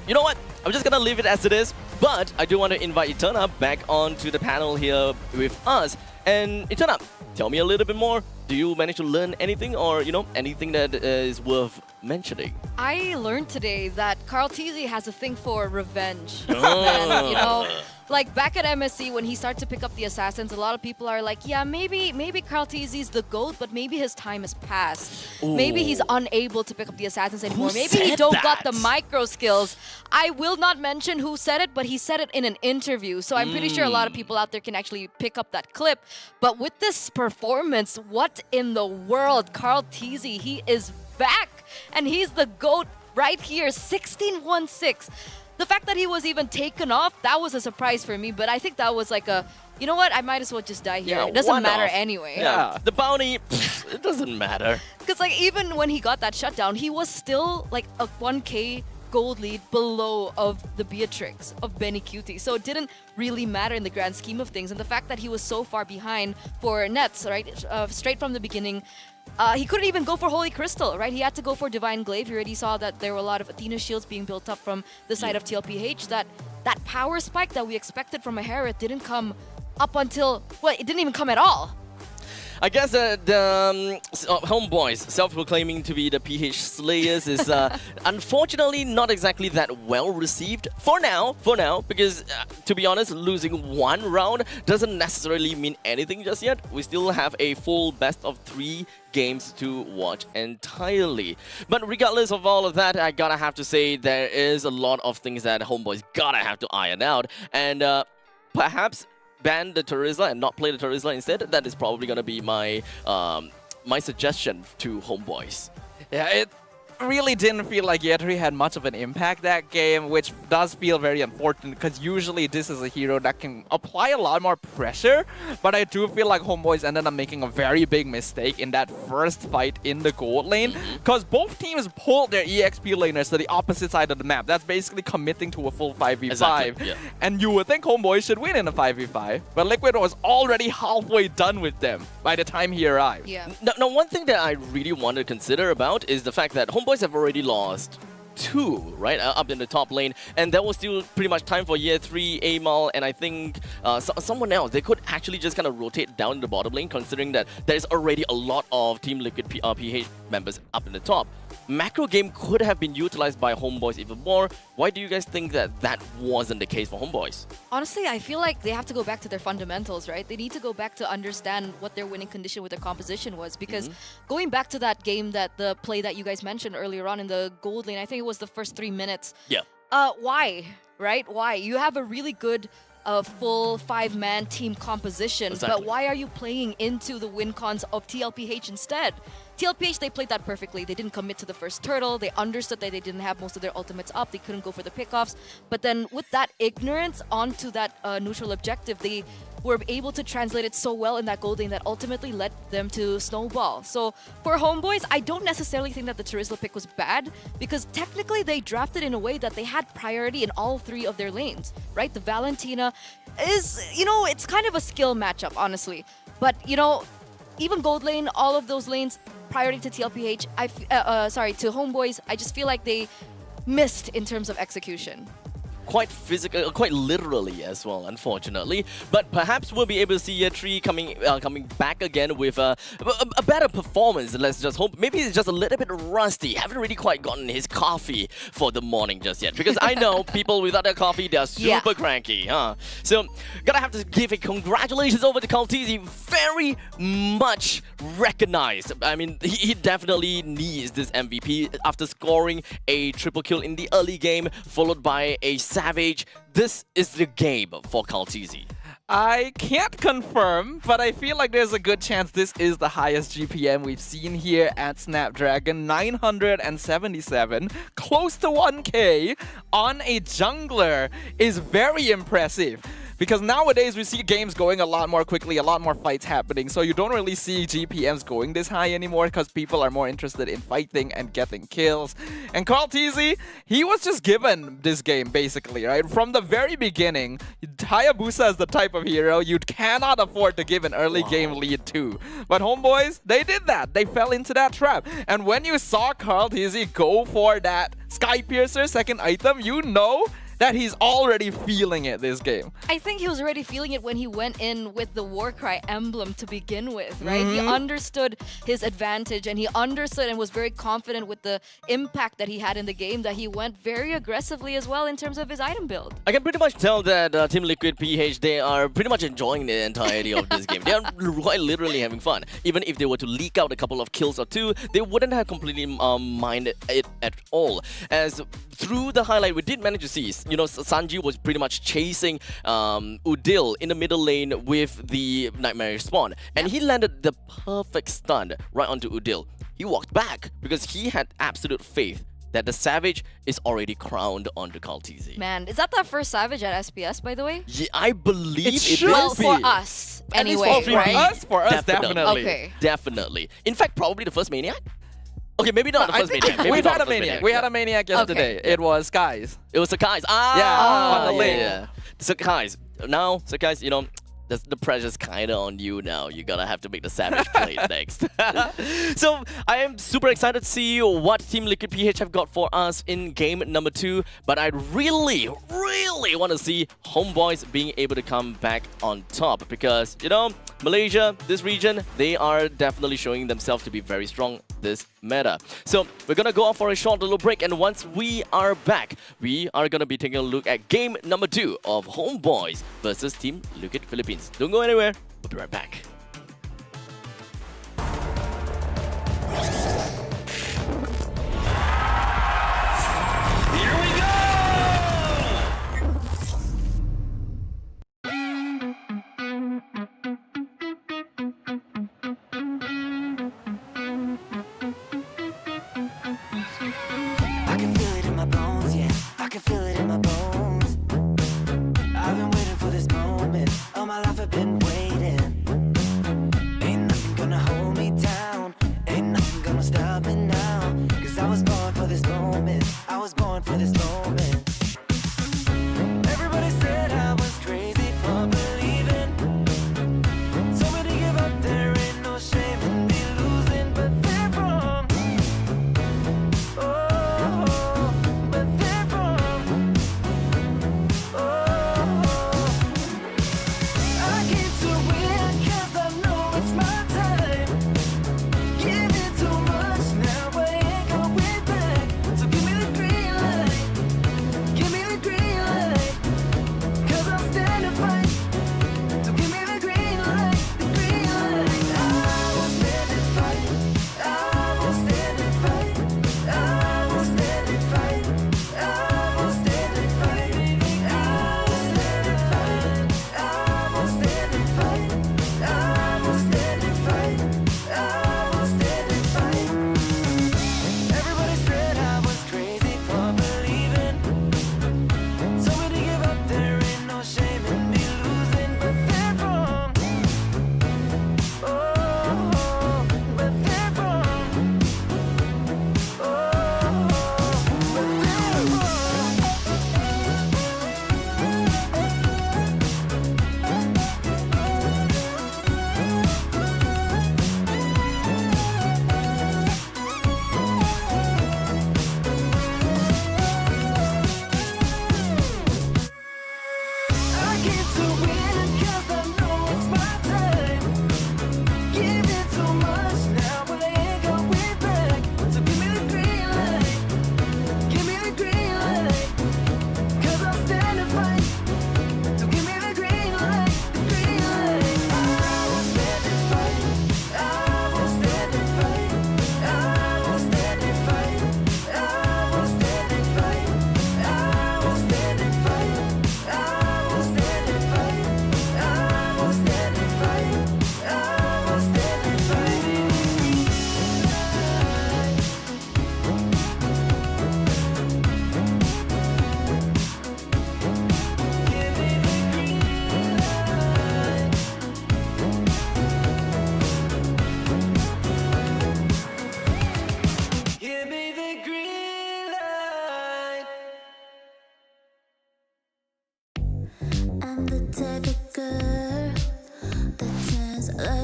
you know what? I'm just gonna leave it as it is. But I do want to invite Eterna back onto the panel here with us. And Eterna, tell me a little bit more. Do you manage to learn anything, or anything that is worth mentioning? I learned today that Carl Teasy has a thing for revenge. Oh. And, like back at MSC when he started to pick up the assassins, a lot of people are like, yeah, maybe Carl Teasy's the GOAT, but maybe his time has passed. Ooh. Maybe he's unable to pick up the assassins anymore. Who Maybe he said don't that? got the micro skills. I will not mention who said it, but he said it in an interview. So I'm pretty sure a lot of people out there can actually pick up that clip. But with this performance, what in the world? Carl Teasy, he is back. And he's the GOAT right here, 16-1-6. The fact that he was even taken off, that was a surprise for me. But I think that was like a, you know what? I might as well just die here. Yeah, It doesn't matter one-off. anyway. Yeah, the bounty, it doesn't matter. Because like even when he got that shutdown, he was still like a 1K gold lead below of the Beatrix of Benny Cutie. So it didn't really matter in the grand scheme of things. And the fact that he was so far behind for Nets, right, straight from the beginning, he couldn't even go for Holy Crystal, right? He had to go for Divine Glaive. You already saw that there were a lot of Athena shields being built up from the side of TLPH. That power spike that we expected from Ahara didn't come up until, well, it didn't even come at all. I guess the Homeboys, self-proclaiming to be the PH Slayers, is unfortunately not exactly that well received for now, because to be honest, losing one round doesn't necessarily mean anything just yet. We still have a full best of 3 games to watch entirely. But regardless of all of that, I gotta have to say there is a lot of things that Homeboys gotta have to iron out, and perhaps ban the Terizla and not play the Terizla instead. That is probably gonna be my my suggestion to Homeboys. Yeah, it really didn't feel like Yetri had much of an impact that game, which does feel very unfortunate because usually this is a hero that can apply a lot more pressure, but I do feel like Homeboys ended up making a very big mistake in that first fight in the gold lane because both teams pulled their EXP laners to the opposite side of the map. That's basically committing to a full 5v5. Exactly, yeah. And you would think Homeboys should win in a 5v5, but Liquid was already halfway done with them by the time he arrived. Yeah. Now, one thing that I really want to consider about is the fact that Homeboys have already lost 2, right, up in the top lane, and there was still pretty much time for Year 3, Amal, and I think someone else. They could actually just kind of rotate down in the bottom lane, considering that there's already a lot of Team Liquid PH members up in the top. Macro game could have been utilized by Homeboys even more. Why do you guys think that that wasn't the case for Homeboys? Honestly, I feel like they have to go back to their fundamentals, right? They need to go back to understand what their winning condition with their composition was. Because going back to that game, the play that you guys mentioned earlier on in the gold lane, I think it was the first 3 minutes. Yeah. Why, right? Why? You have a really good full 5-man team composition, Exactly. but why are you playing into the win cons of TLPH instead? TLPH, they played that perfectly. They didn't commit to the first turtle. They understood that they didn't have most of their ultimates up. They couldn't go for the pickoffs. But then with that ignorance onto that neutral objective, they were able to translate it so well in that gold lane that ultimately led them to snowball. So for Homeboys, I don't necessarily think that the Terizla pick was bad because technically they drafted in a way that they had priority in all 3 of their lanes, right? The Valentina is, it's kind of a skill matchup, honestly. But, even gold lane, all of those lanes, priority to TLPH, to Homeboys, I just feel like they missed in terms of execution. quite physical, quite literally as well, unfortunately. But perhaps we'll be able to see Year 3 coming back again with a better performance. Let's just hope. Maybe he's just a little bit rusty. Haven't really quite gotten his coffee for the morning just yet. Because I know people without their coffee, they're super cranky. Huh? So, gotta have to give a congratulations over to Kaltizi. Very much recognized. I mean, he definitely needs this MVP after scoring a triple kill in the early game, followed by a Savage. This is the game for Kaltizi. I can't confirm, but I feel like there's a good chance this is the highest GPM we've seen here at Snapdragon. 977, close to 1K on a jungler is very impressive. Because nowadays we see games going a lot more quickly, a lot more fights happening, so you don't really see GPMs going this high anymore because people are more interested in fighting and getting kills. And Kaltizi, he was just given this game basically, right? From the very beginning, Hayabusa is the type of hero you cannot afford to give an early game lead to. But homeboys, they did that. They fell into that trap. And when you saw Kaltizi go for that Sky Piercer second item, you know that he's already feeling it this game. I think he was already feeling it when he went in with the Warcry emblem to begin with, right? He understood his advantage and he understood and was very confident with the impact that he had in the game that he went very aggressively as well in terms of his item build. I can pretty much tell that Team Liquid PH, they are pretty much enjoying the entirety of this game. They are quite literally having fun. Even if they were to leak out a couple of kills or two, they wouldn't have completely minded it at all. As through the highlight, we did manage to see, you know, Sanji was pretty much chasing Udil in the middle lane with the Nightmare spawn. And he landed the perfect stun right onto Udil. He walked back because he had absolute faith that the Savage is already crowned onto Kaltizi. Man, is that the first Savage at SPS, by the way? Yeah, I believe it should Well, be. for us, At least anyway, for right? For us, definitely. Okay. Definitely. In fact, probably the first Maniac? Okay, maybe not the I first think Maniac. Maybe we've not had the a first Maniac. We had a Maniac yesterday. Yeah. It was Skies. It was Sakai's. Ah! Yeah, on the lane. Yeah. Sakai's. Now, Sakai's, you know, the pressure's kind of on you now. You're gonna have to make the Savage play next. So, I am super excited to see what Team Liquid PH have got for us in game number 2. But I really want to see Homeboys being able to come back on top. Because, you know, Malaysia, this region, they are definitely showing themselves to be very strong this meta. So, we're gonna go off for a short little break. And once we are back, we are gonna be taking a look at game number 2 of Homeboys versus Team Liquid Philippines. Don't go anywhere. We'll be right back. Here we go! I can feel it in my bones, yeah. I can feel it in my bones. I've been waiting for this moment. All my life I've been waiting.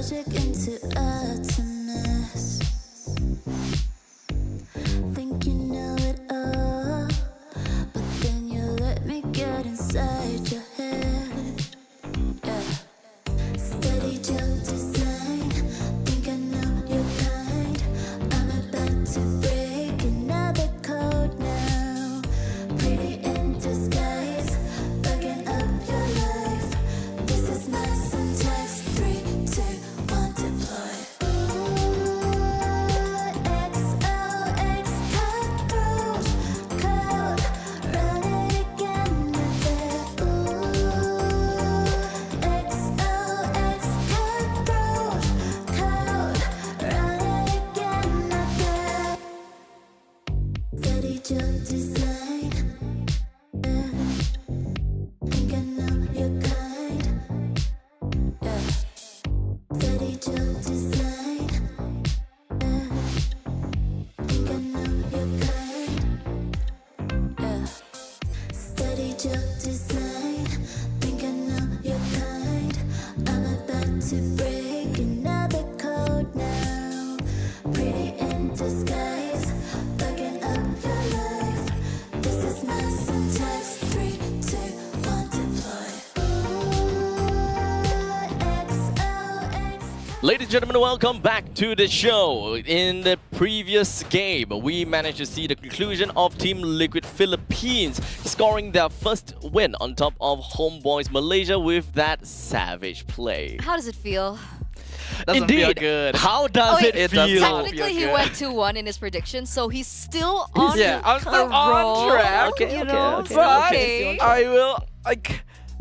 logic into atoms. Think you know it all, but then you let me get inside your head. Yeah. Steady jump design. Think I know your kind. I'm about to break another code now. Pretty in disguise, bugging up your life. This is my syntax. 3, 2, 1, deploy. XOX cutthroat code. Run it again with it. XOX cutthroat code. Run it again with it. Steady jump design. Think I know your kind. Yeah. Steady jump design. Think I know your kind. Yeah. Steady jump design. Think I know your kind. I'm about to break another code now. Pretty in disguise, bugging up your life. This is my syntax. 3, 2, 1, deploy. XOX. Ladies and gentlemen, welcome back to the show. In the previous game, we managed to see the conclusion of Team Liquid Philippines scoring their first win on top of Homeboys Malaysia with that savage play. How does it feel? Doesn't feel Indeed. good. How does wait, it does feel? not Technically, he good. went 2-1 in his prediction, so he's still on Yeah, I'm the still on roll, track. Okay, you okay, know, okay, still But okay. I will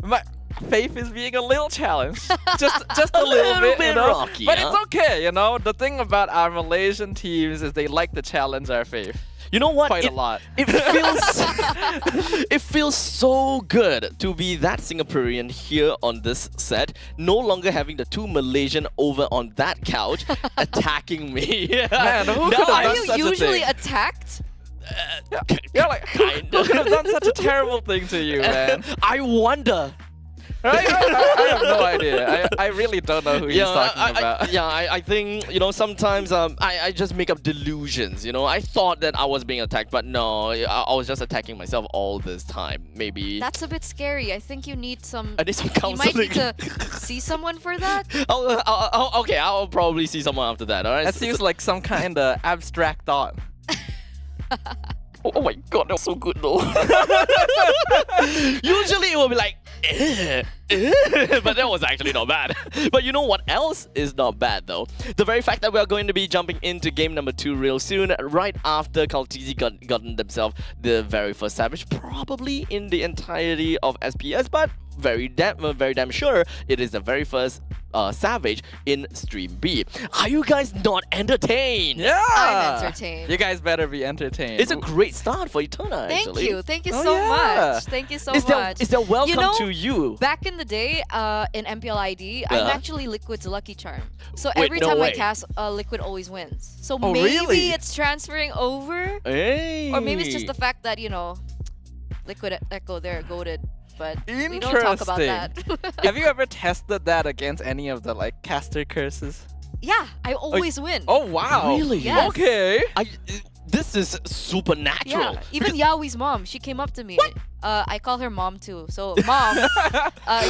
my faith is being a little challenged. just a little bit, bit you know. rocky, But huh? it's okay, you know. The thing about our Malaysian teams is they like to challenge our faith You know what? quite a lot. It feels it feels so good to be that Singaporean here on this set, no longer having the two Malaysian over on that couch attacking me. Man, who could have Are done you such a usually thing? attacked? Yeah, like who could have done such a terrible thing to you, man? I wonder. Right? I have no idea. I really don't know who he's talking about. I think, you know, sometimes I just make up delusions, you know. I thought that I was being attacked, but no, I was just attacking myself all this time. Maybe That's a bit scary. I think you need some. I need some You might counseling. need to see someone for that. Okay, I'll probably see someone after that, alright? That seems like some kind of abstract thought. Oh my god, that was so good though. Usually it will be like, but that was actually not bad. But you know what else is not bad though? The very fact that we are going to be jumping into game number 2 real soon, right after Kaltizi gotten themselves the very first savage, probably in the entirety of SPS, but very damn sure it is the very first savage in Stream B. Are you guys not entertained? Yeah! I'm entertained. You guys better be entertained. It's a great start for Etona, Thank actually. you. Thank you Oh, so yeah. much. Thank you so Is much. there welcome You know, to you? Back in the day, in MPLID, I'm Yeah. actually Liquid's lucky charm. So Wait, every no time way. I cast, Liquid always wins. So Oh, maybe really? it's transferring over, Hey. or maybe it's just the fact that, you know, Liquid Echo, they're goated. But we don't talk about that. Have you ever tested that against any of the like caster curses? Yeah, I always win. Oh wow! Really? Yes. Okay. This is supernatural. Yeah, even Yawi's mom, she came up to me. I call her mom too. So mom,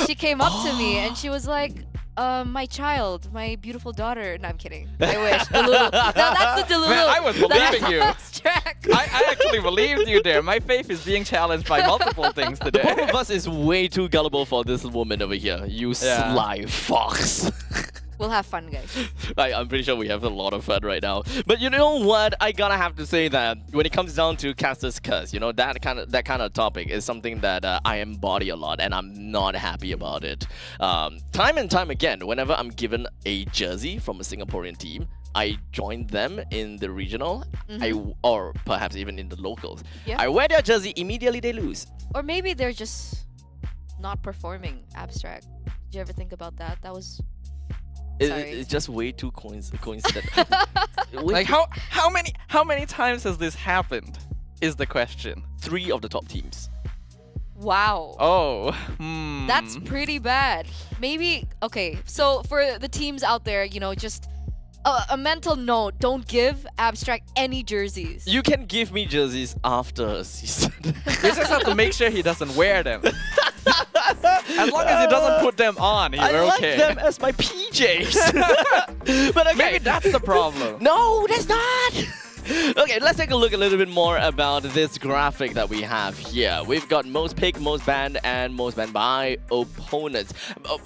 she came up to me and she was like, my child, my beautiful daughter. No, I'm kidding. I wish. Delulu. No, that's the Delulu. Man, I was That's believing you. lost track. I actually believed you there. My faith is being challenged by multiple things Both today. of us is way too gullible for this woman over here. You Yeah. sly fox. We'll have fun, guys. I'm pretty sure we have a lot of fun right now. But you know what? I gotta have to say that when it comes down to Caster's Curse, you know, that kind of topic is something that I embody a lot, and I'm not happy about it. Time and time again, whenever I'm given a jersey from a Singaporean team, I join them in the regional, or perhaps even in the locals. Yeah. I wear their jersey, immediately they lose. Or maybe they're just not performing abstract. Did you ever think about that? That was. Sorry. It's just way too coincident. Like how many times has this happened? Is the question. 3 of the top teams. Wow. Oh. That's pretty bad. Maybe, okay, so for the teams out there, you know, just a mental note, don't give Abstract any jerseys. You can give me jerseys after a season. You just have to make sure he doesn't wear them. As long as he doesn't put them on, I you're like okay. them as my PJs. But okay. Maybe that's the problem. No, that's not. Okay, let's take a look a little bit more about this graphic that we have here. We've got most picked, most banned, and most banned by opponents.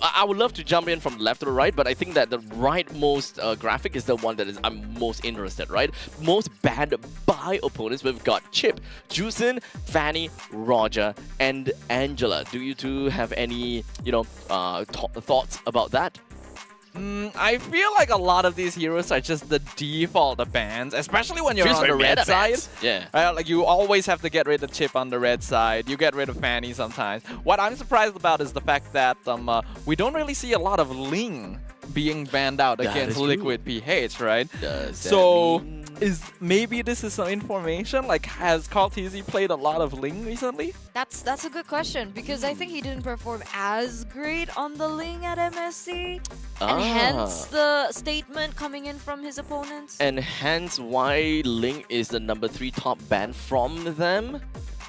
I would love to jump in from left to the right, but I think that the rightmost graphic is the one that I'm most interested, right? Most banned by opponents. We've got Chip, Juicin, Fanny, Roger, and Angela. Do you two have any, you know, thoughts about that? I feel like a lot of these heroes are just the default bans, especially when you're Feels on the very red meta side. bans. Yeah. Right? Like you always have to get rid of Chip on the red side. You get rid of Fanny sometimes. What I'm surprised about is the fact that we don't really see a lot of Ling being banned out That against is true. Liquid PH, right? Does that So mean- maybe this is some information? Like, has Cartesi played a lot of Ling recently? That's a good question because I think he didn't perform as great on the Ling at MSC, and hence the statement coming in from his opponents. And hence why Ling is the number 3 top ban from them?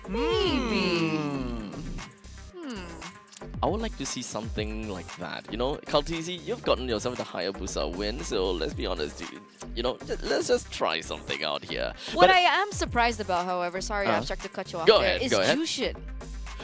Maybe. I would like to see something like that. You know, Kaltizi, you've gotten yourself the Hayabusa win, so let's be honest, you know, let's just try something out here. What But- I am surprised about, however, sorry, Abstract, to cut you off Go there, ahead, is go ahead. Jushin.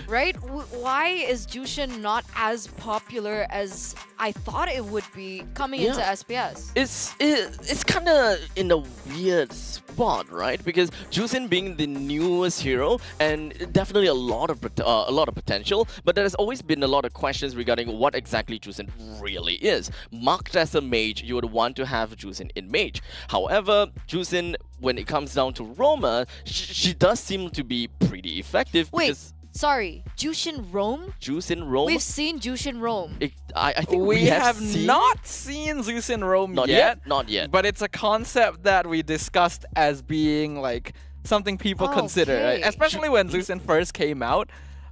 Right? Why is Jushin not as popular as I thought it would be coming into Yeah. SPS? It's kind of in a weird spot, right? Because Juicin being the newest hero and definitely a lot of potential, but there has always been a lot of questions regarding what exactly Juicin really is. Marked as a mage, you would want to have Juicin in mage. However, Juicin, when it comes down to Roma, she does seem to be pretty effective. Wait, because sorry, Jushin roam? Juicin Rome. We've seen Jushin roam. I think We have seen... not seen Zeus in Rome Not yet. yet, not yet. But it's a concept that we discussed as being like something people consider, right? Okay. Especially when Zeusyn first came out.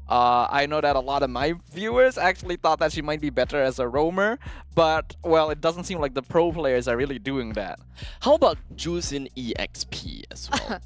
I know that a lot of my viewers actually thought that she might be better as a roamer, but well, it doesn't seem like the pro players are really doing that. How about Juicin EXP as well?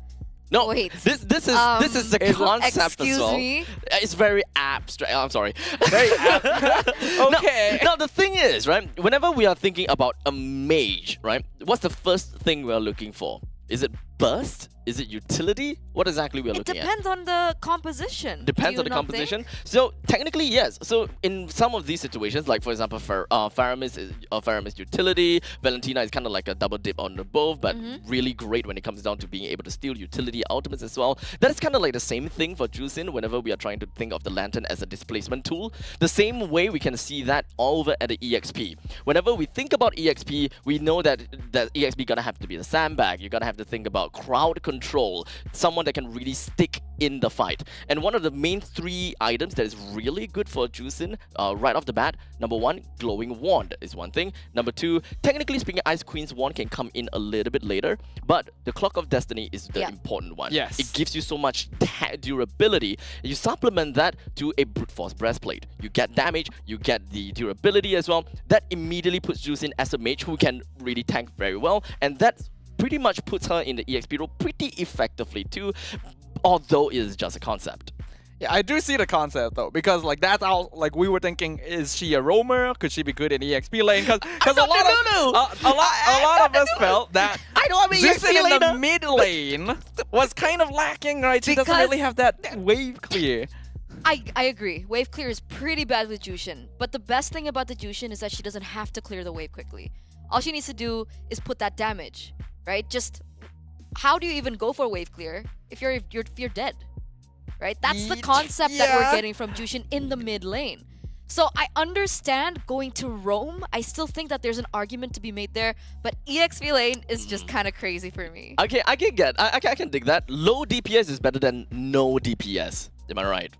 No, Wait. This is the concept excuse as well. me? It's very abstract. I'm sorry. Very okay. Now the thing is, right? Whenever we are thinking about a mage, right? What's the first thing we are looking for? Is it burst? Is it utility? What exactly we are It looking at? depends on the composition. Depends Do on the you not composition. think? So technically, yes. So in some of these situations, like for example, Faramis utility, Valentina is kind of like a double dip on the both, but really great when it comes down to being able to steal utility ultimates as well. That is kind of like the same thing for Juicin whenever we are trying to think of the Lantern as a displacement tool. The same way we can see that over at the EXP. Whenever we think about EXP, we know that EXP gonna have to be the sandbag. You're gonna have to think about crowd control, someone that can really stick in the fight. And one of the main 3 items that is really good for Juicin right off the bat, number 1, Glowing Wand is one thing. Number 2, technically speaking, Ice Queen's Wand can come in a little bit later, but the Clock of Destiny is the important one. Yes. It gives you so much durability. You supplement that to a Brute Force Breastplate. You get damage, you get the durability as well. That immediately puts Juicin as a mage who can really tank very well, and that pretty much puts her in the EXP role pretty effectively too, although it is just a concept. Yeah, I do see the concept though, because like that's how like we were thinking: is she a roamer? Could she be good in EXP lane? Because a lot of us felt that Zeusyn in the mid lane was kind of lacking, right? She doesn't really have that wave clear. I agree. Wave clear is pretty bad with Jushin, but the best thing about the Jushin is that she doesn't have to clear the wave quickly. All she needs to do is put that damage, right? Just how do you even go for wave clear if you're dead, right? That's the concept that we're getting from Jushin in the mid lane. So I understand going to roam. I still think that there's an argument to be made there, but EXP lane is just kind of crazy for me. I can dig that. Low DPS is better than no DPS. Am I right?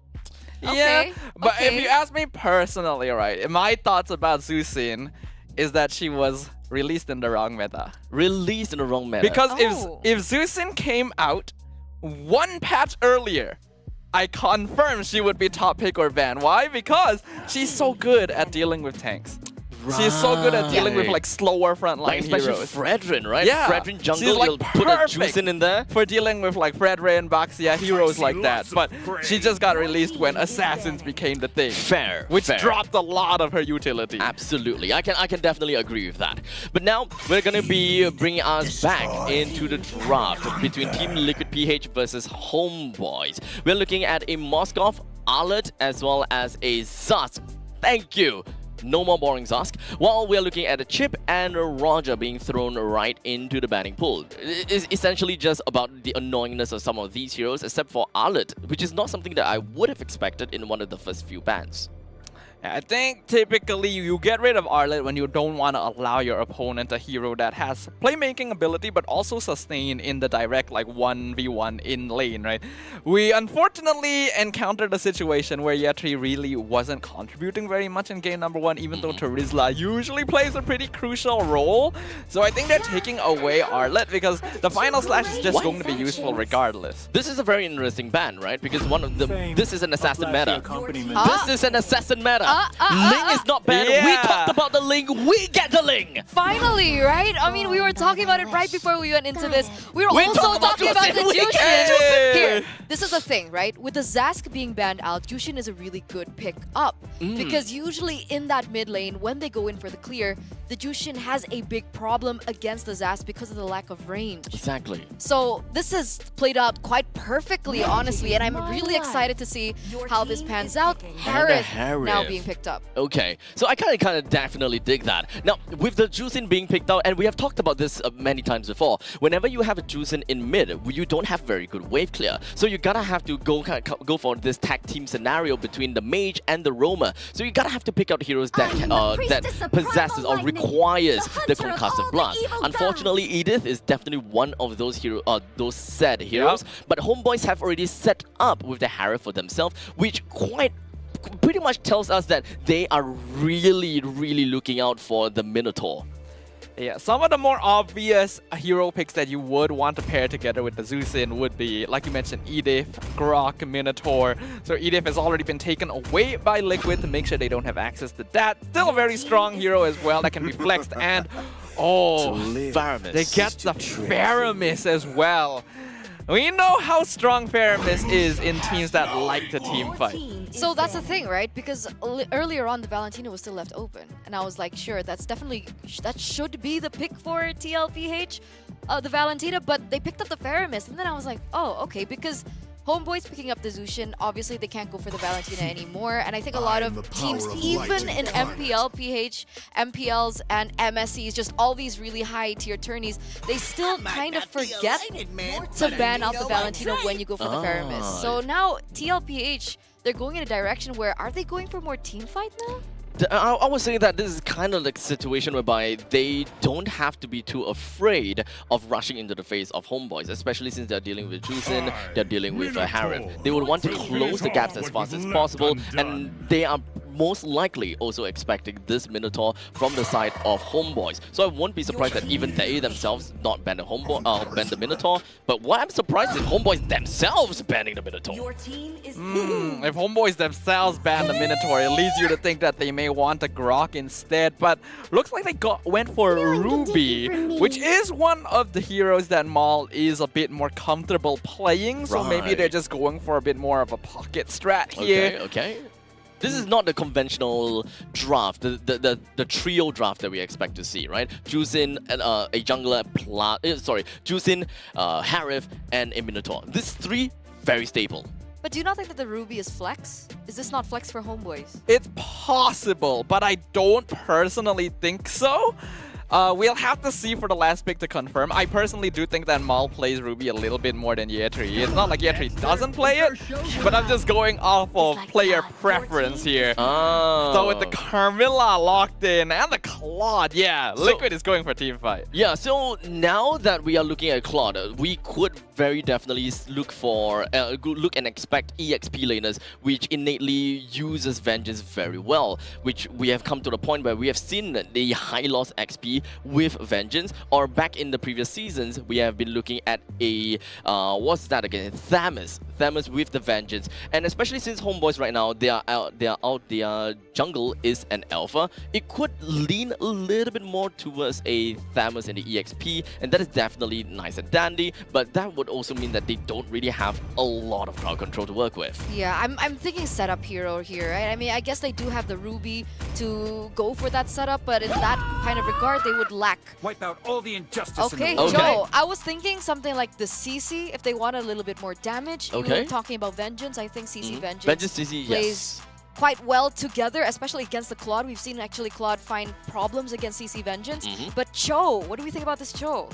Yeah, but if you ask me personally, right, my thoughts about Zeusyn is that she was released in the wrong meta. Released in the wrong meta. Because if Zeusyn came out one patch earlier, I confirm she would be top pick or ban. Why? Because she's so good at dealing with tanks. She's so good at dealing with like slower frontline Like especially heroes. Fredrin, right? Yeah. Fredrin jungle, She's, like, you'll put a perfect Juicin in there. for dealing with like Fredrin, Baxia, heroes like that. But she just got released when Assassins became the thing. Fair. Which fair. dropped a lot of her utility. Absolutely, I can definitely agree with that. But now we're gonna be bringing us back into the draft between Team Liquid PH versus Homeboys. We're looking at a Moskov, Arlet, as well as a Zusk. Thank you. No more boring Zusk. While we're looking at a Chip and a Roger being thrown right into the banning pool. It's essentially just about the annoyingness of some of these heroes, except for Arlet, which is not something that I would have expected in one of the first few bans. I think typically you get rid of Arlet when you don't want to allow your opponent a hero that has playmaking ability but also sustain in the direct like 1v1 in lane, right? We unfortunately encountered a situation where Yetri really wasn't contributing very much in game number 1, even though Terizla usually plays a pretty crucial role. So I think they're taking away Arlet because the final slash is just going to be useful regardless. This is a very interesting ban, right? Because one of the this is an assassin meta. This is an assassin meta. Ling is not banned. Yeah. We talked about the Ling. We get the Ling. Finally, right? I mean, we were talking about it right before we went into this. We were We also talked about talking about the Jushin. We Jushin. get Here, this is the thing, right? With the Zask being banned out, Jushin is a really good pick up. Because usually in that mid lane, when they go in for the clear, the Jushin has a big problem against the Zask because of the lack of range. Exactly. So this has played out quite perfectly, honestly, and I'm really excited to see how this pans out. Harith now being picked up. Okay, so I kind of definitely dig that. Now, with the Juicin being picked out, and we have talked about this many times before, whenever you have a Juicin in mid, you don't have very good wave clear. So you gotta have to go for this tag team scenario between the mage and the roamer. So you gotta have to pick out heroes that that possesses or requires the concussive blast. Unfortunately, Edith is definitely one of those those said heroes. But Homeboys have already set up with the Harith for themselves, which pretty much tells us that they are really looking out for the Minotaur. Yeah, some of the more obvious hero picks that you would want to pair together with the Zeusin would be, like you mentioned, Edith, Grok, Minotaur. So Edith has already been taken away by Liquid to make sure they don't have access to that. Still a very strong hero as well that can be flexed, and Faramis. they get the Faramis as well. We know how strong Faramis is in teams that like to team fight. So that's the thing, right? Because earlier on, the Valentina was still left open. And I was like, sure, that should be the pick for TLPH, the Valentina. But they picked up the Faramis. And then I was like, oh, okay. Because Homeboys picking up the Zushin, obviously they can't go for the Valentina anymore. And I think a lot of teams, even in MPL, PH, MPLs, and MSCs, just all these really high tier tourneys, they still kind of forget to ban out the Valentina when you go for the Faramis. So now TLPH, they're going in a direction where, are they going for more team fight now? I was saying that this is kind of like a situation whereby they don't have to be too afraid of rushing into the face of Homeboys, especially since they're dealing with Juicin, they're dealing with Harith. They would want to close the gaps as fast as possible, and they are most likely also expecting this Minotaur from the side of Homeboys. So I won't be surprised that even they themselves not ban the Minotaur. But what I'm surprised is Homeboys themselves banning the Minotaur. If Homeboys themselves ban the Minotaur, it leads you to think that they may want a Grok instead. But looks like they went for Ruby, which is one of the heroes that Maul is a bit more comfortable playing. So maybe they're just going for a bit more of a pocket strat here. Okay. This is not the conventional draft, the trio draft that we expect to see, right? Juicin, a jungler, Juicin, Harith, and a Minotaur. These three, very stable. But do you not think that the Ruby is flex? Is this not flex for Homeboys? It's possible, but I don't personally think so. We'll have to see for the last pick to confirm. I personally do think that Maul plays Ruby a little bit more than Yetri. It's not like Yetri doesn't play it, but I'm just going off of player preference here. So with the Carmilla locked in and the Claude, Liquid is going for team fight. Yeah, so now that we are looking at Claude, we could very definitely look and expect EXP laners, which innately uses Vengeance very well, which we have come to the point where we have seen the high loss XP with Vengeance, or back in the previous seasons, we have been looking at a, what's that again? Thamus. Thamus with the vengeance, and especially since Homeboys right now their jungle is an alpha, it could lean a little bit more towards a Thamus and the EXP, and that is definitely nice and dandy. But that would also mean that they don't really have a lot of crowd control to work with. Yeah, I'm thinking setup hero here, right? I mean, I guess they do have the Ruby to go for that setup, but in that kind of regard, they would lack. Wipe out all the injustice Okay, in the world. Joe, I was thinking something like the CC, if they want a little bit more damage. You Okay. were talking about Vengeance, I think CC Vengeance, Vengeance CC, plays yes. quite well together, especially against the Claude. We've seen actually Claude find problems against CC Vengeance. But Cho, what do we think about this Cho?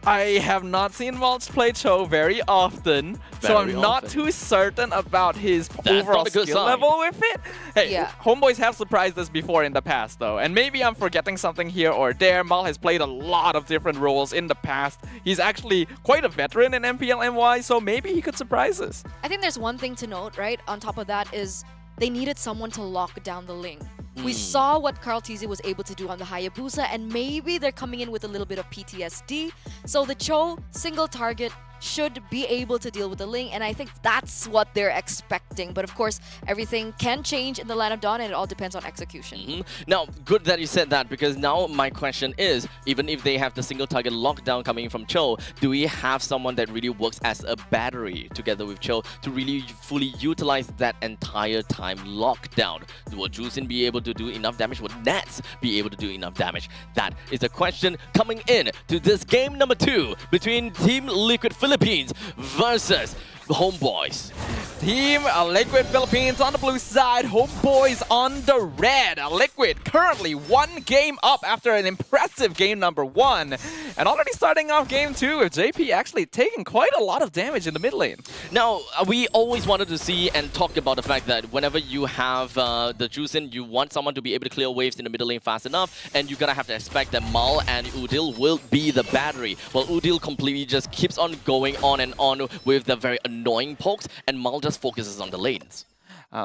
I have not seen Mulch play Cho very often, so Very I'm not often. too certain about his That's overall not a good skill sign. level with it. Hey, Yeah. Homeboys have surprised us before in the past, though, and maybe I'm forgetting something here or there. Mal has played a lot of different roles in the past. He's actually quite a veteran in MPL NY, so maybe he could surprise us. I think there's one thing to note, right? On top of that is they needed someone to lock down the lane. We saw what Carl Tizzy was able to do on the Hayabusa, and maybe they're coming in with a little bit of PTSD. So the Cho single target should be able to deal with the Ling, and I think that's what they're expecting. But of course, everything can change in the Land of Dawn, and it all depends on execution. Now, good that you said that, because now my question is, even if they have the single target lockdown coming from Cho, do we have someone that really works as a battery together with Cho to really fully utilize that entire time lockdown? Will Juicin be able to do enough damage? Will Nats be able to do enough damage? That is the question coming in to this game number 2 between Team Liquid Philippines versus the Homeboys. Team Liquid Philippines on the blue side, Homeboys on the red. Liquid currently 1 game up after an impressive game number 1. And already starting off game 2 with JP actually taking quite a lot of damage in the mid lane. Now, we always wanted to see and talk about the fact that whenever you have the Juicin, you want someone to be able to clear waves in the middle lane fast enough, and you're gonna have to expect that Mal and Udil will be the battery. While Udil completely just keeps on going on and on with the very annoying pokes, and Mal just focuses on the lanes.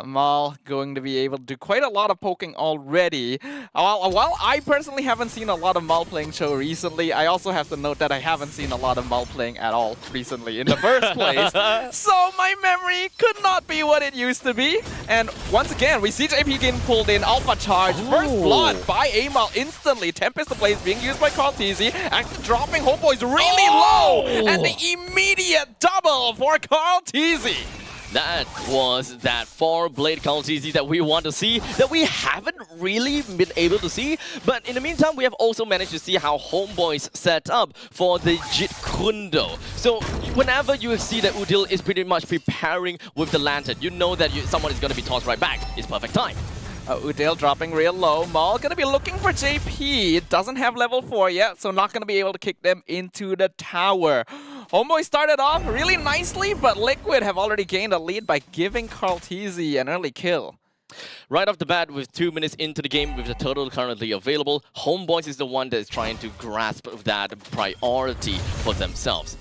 Mal going to be able to do quite a lot of poking already. While I personally haven't seen a lot of Mal playing Cho recently, I also have to note that I haven't seen a lot of Mal playing at all recently in the first place. So my memory could not be what it used to be. And once again, we see JP getting pulled in. Alpha charge. First blood by Amal instantly. Tempest the Blaze being used by Carl Tizzy. Actually dropping Homeboys really low. And the immediate double for Carl Tizzy. That was that 4-blade Carl Tizzy that we want to see, that we haven't really been able to see. But in the meantime, we have also managed to see how Homeboys set up for the Jit Kundo. So whenever you see that Udil is pretty much preparing with the lantern, you know that someone is going to be tossed right back. It's perfect time. Udil dropping real low. Mal gonna be looking for JP. It doesn't have level 4 yet, so not gonna be able to kick them into the tower. Homeboy started off really nicely, but Liquid have already gained a lead by giving Carl Tizzy an early kill. Right off the bat, with 2 minutes into the game, with the turtle currently available, Homeboys is the one that is trying to grasp that priority for themselves.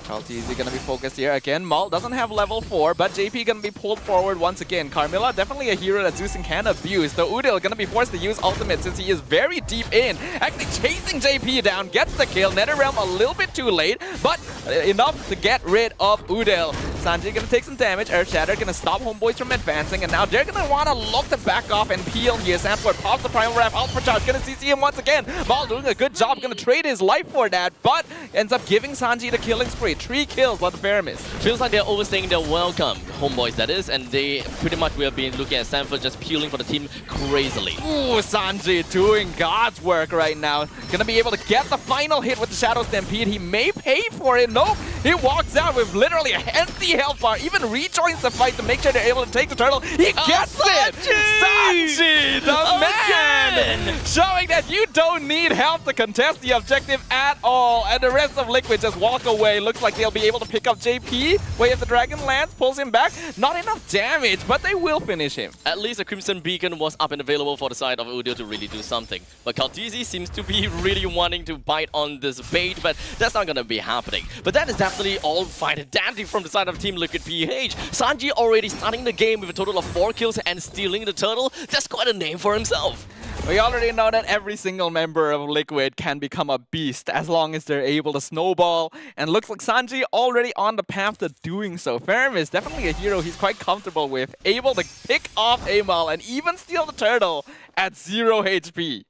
Carl Tizzy gonna be focused here again. Mal doesn't have level 4, but JP gonna be pulled forward once again. Carmilla, definitely a hero that Zeus can abuse. Though Udil gonna be forced to use ultimate since he is very deep in. Actually chasing JP down, gets the kill. NetherRealm a little bit too late, but enough to get rid of Udil. Sanji gonna take some damage. Earth Shatter gonna stop Homeboys from advancing, and now they're gonna wanna look to back off and peel here. Sanford pops the Primal Wrap out for charge. Gonna CC him once again. Mal doing a good job, gonna trade his life for that, but ends up giving Sanji the killing spree. 3 kills on the Pyramis. Feels like they're overstaying their welcome, Homeboys that is, and they pretty much will be looking at Sanford just peeling for the team crazily. Ooh, Sanji doing God's work right now. Gonna be able to get the final hit with the Shadow Stampede. He may pay for it. Nope. He walks out with literally an empty health bar. Even rejoins the fight to make sure they're able to take the turtle. He gets it! Sanji, the man! Showing that you don't need help to contest the objective at all. And the rest of Liquid just walk away. Looks like they'll be able to pick up JP. Way of the Dragon lands, pulls him back. Not enough damage, but they will finish him. At least a Crimson Beacon was up and available for the side of Udil to really do something. But Carl Tizzy seems to be really wanting to bite on this bait, but that's not gonna be happening. But that is definitely all fine and dandy from the side of Team Liquid PH. Sanji already starting the game with a total of 4 kills and stealing the turtle. That's quite a name for himself. We already know that every single member of Liquid can become a beast as long as they're able to snowball. And looks like Sanji already on the path to doing so. Ferm is definitely a hero he's quite comfortable with, able to pick off Amal and even steal the turtle at 0 HP.